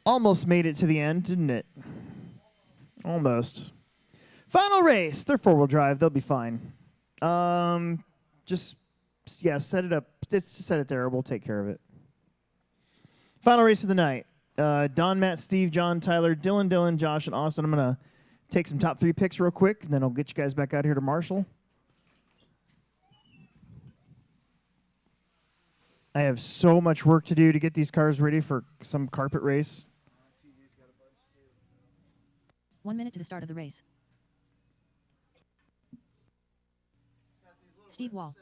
Almost made it to the end, didn't it? Almost. Final race. They're 4-wheel drive. They'll be fine. Just, yeah, set it up. Set it there. We'll take care of it. Final race of the night. Don, Matt, Steve, John, Tyler, Dylan, Josh, and Austin. I'm going to take some top 3 picks real quick, and then I'll get you guys back out here to Marshall. I have so much work to do to get these cars ready for some carpet race. 1 minute to the start of the race. Steve Wall.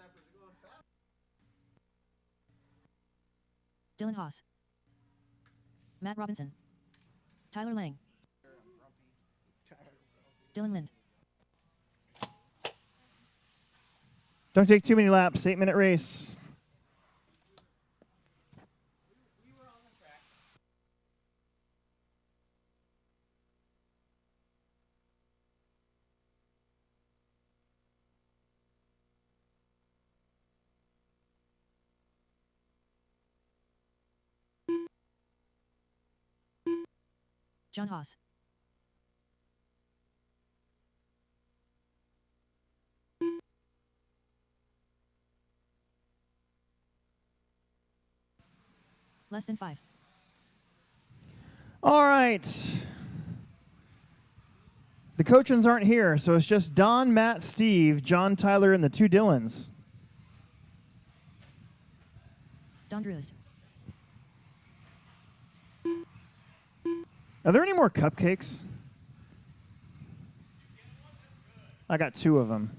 Dylan Haas. Matt Robinson. Tyler Lang. Dylan Lind. Don't take too many laps. 8-minute race. John Haas. Less than 5. All right. The coachins aren't here, so it's just Don, Matt, Steve, John, Tyler, and the 2 Dylans. Don Drewest. Are there any more cupcakes? I got 2 of them.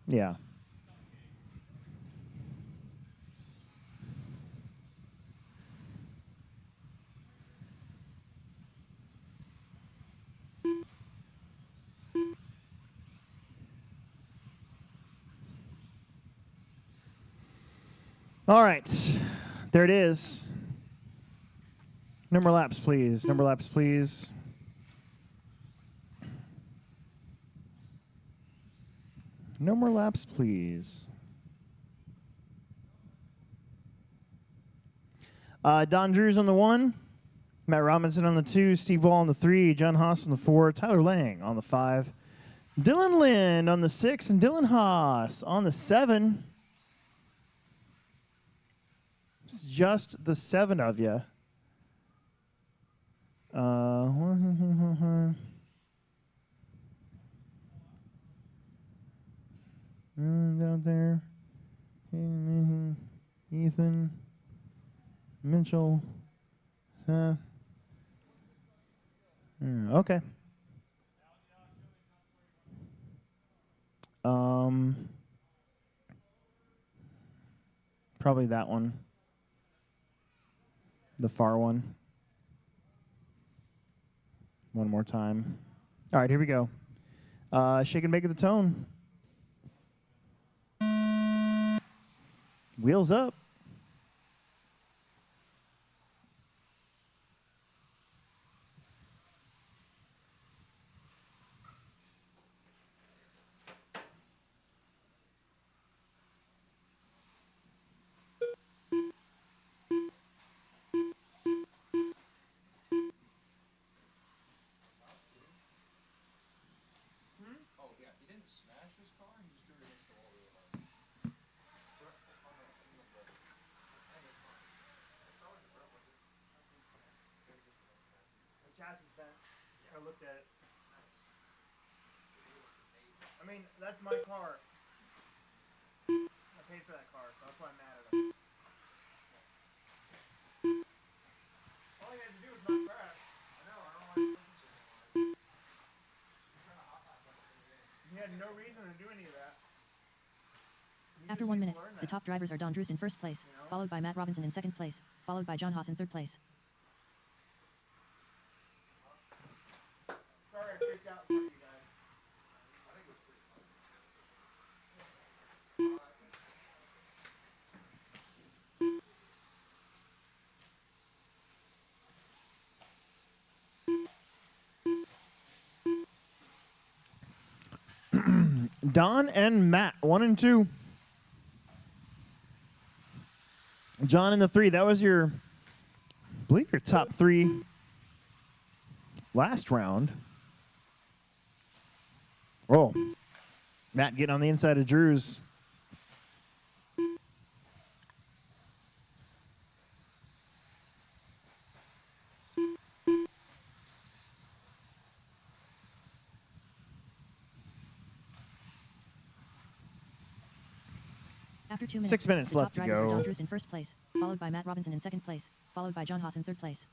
Yeah. All right. There it is. Number laps, please. Number laps, please. No more laps, please. Don Drews on the 1. Matt Robinson on the 2. Steve Wall on the 3. John Haas on the 4. Tyler Lang on the 5. Dylan Lind on the 6. And Dylan Haas on the 7. It's just the 7 of you. Out there. Ethan. Mitchell. Seth. Okay. Probably that one. The far one. One more time. All right, here we go. Shake and bake of the tone. Wheels up. Oh yeah, he didn't smash his car. He just threw it against the wall really hard. The chassis bent. I looked at it. I mean, that's my car. I paid for that car, so that's why I'm mad at him. All he had to do was not crash. I know, I don't know why he's pushing so damn hard. He's trying to hot lap like every day. He had no reason to do any of that. After 1 minute, the top drivers are Don Drews in first place, followed by Matt Robinson in second place, followed by John Haas in third place. Sorry I freaked out in front of you guys. I think it was pretty fun. Don and Matt, 1 and 2. John in the 3. That was your, I believe, your top 3 last round. Oh, Matt getting on the inside of Drews. After 2 minutes, 6 minutes the left top to drivers are go. Don Drews in first place, followed by Matt Robinson in second place, followed by John Haas in third place.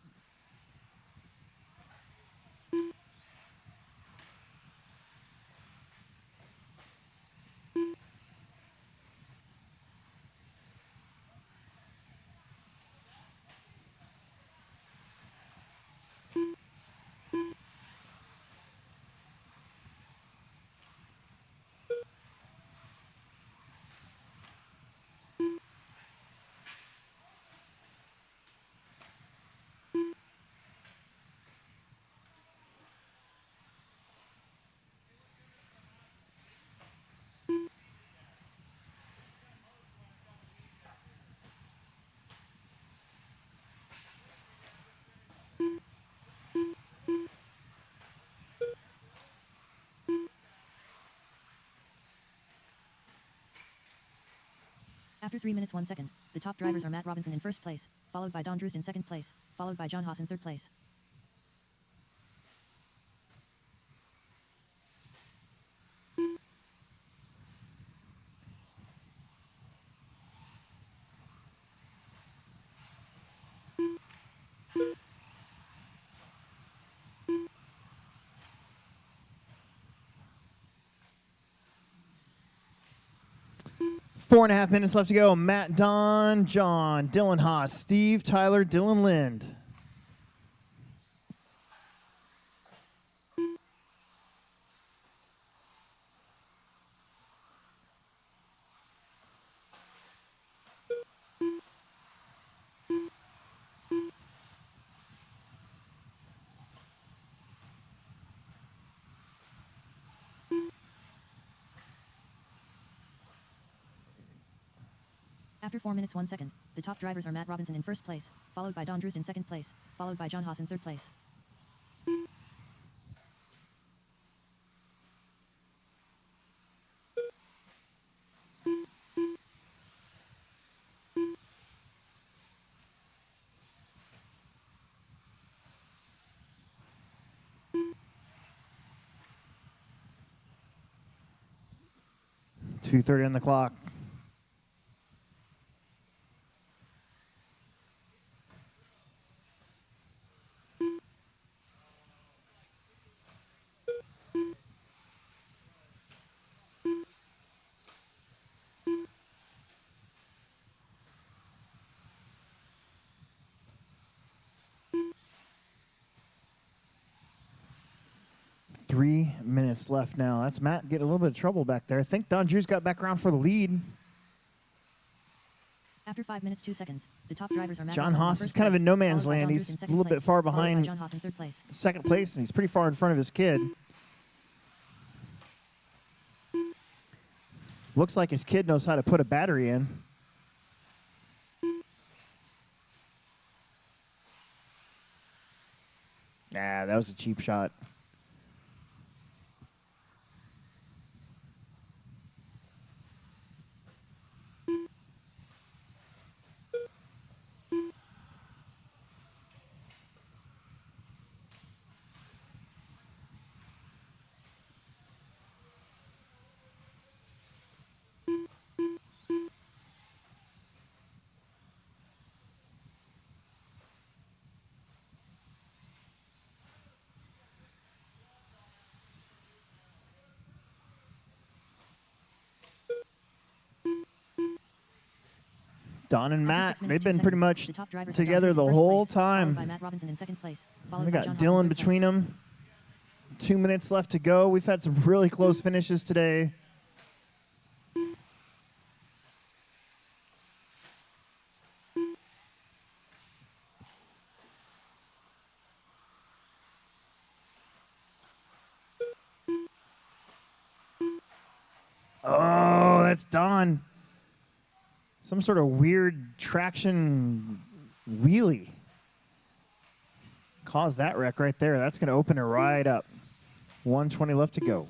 After 3 minutes 1 second, the top drivers are Matt Robinson in first place, followed by Don Drews in second place, followed by John Haas in third place. 4.5 minutes left to go. Matt, Don, John, Dylan Haas, Steve, Tyler, Dylan Lind. After 4 minutes 1 second, the top drivers are Matt Robinson in first place, followed by Don Drust in second place, followed by John Haas in third place. .230 on the clock. Three minutes left now. That's Matt getting a little bit of trouble back there. I think Don Drew's got back around for the lead. After 5 minutes 2 seconds, the top drivers are Matt John Robinson in Haas first is kind of place, in no man's followed by land. Don He's Drust in a second little bit place, far followed by behind John Haas in third place. second place, and he's pretty far in front of his kid. Looks like his kid knows how to put a battery in. Nah, that was a cheap shot. Don and After Matt, 6 minutes, they've 2 been pretty seconds, much the top drivers are Don together Drust the in first whole place, followed by time. Matt Robinson in second place, followed We by got John Haas in Dylan third between place. them. 2 minutes left to go. We've had some really close finishes today. Oh, that's Don. Some sort of weird traction wheelie. Caused that wreck right there. That's going to open it right up. 120 left to go.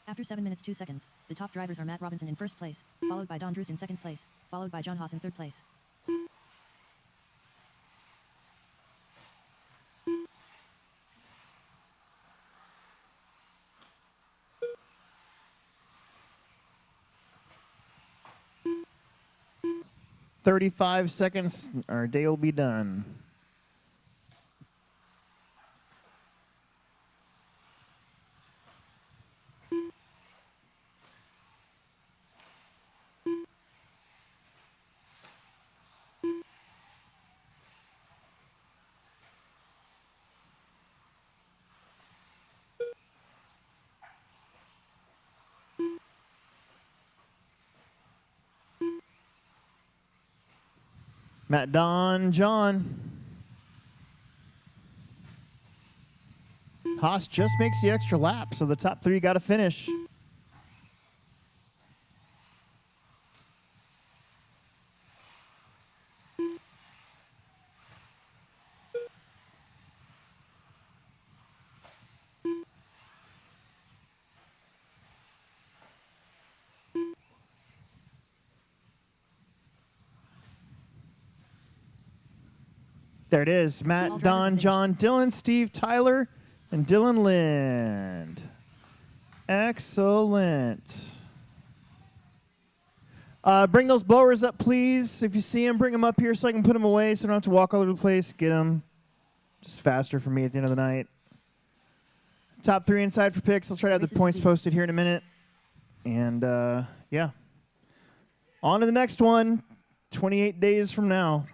After 7 minutes 2 seconds, the top drivers are Matt Robinson in first place, followed by Don Drust in second place, followed by John Haas in third place. .35 seconds, our day will be done. Matt, Don, John. Haas just makes the extra lap, so the top three got to finish. There it is. All Matt, drivers Don, have John, Dylan, Steve, Tyler, And Dylan Lind. Excellent. Bring those blowers up, please. If you see them, bring them up here so I can put them away so I don't have to walk all over the place. Get them. Just faster for me at the end of the night. Top 3 inside for picks. I'll try to have the points posted here in a minute. And, yeah. On to the next one. 28 days from now.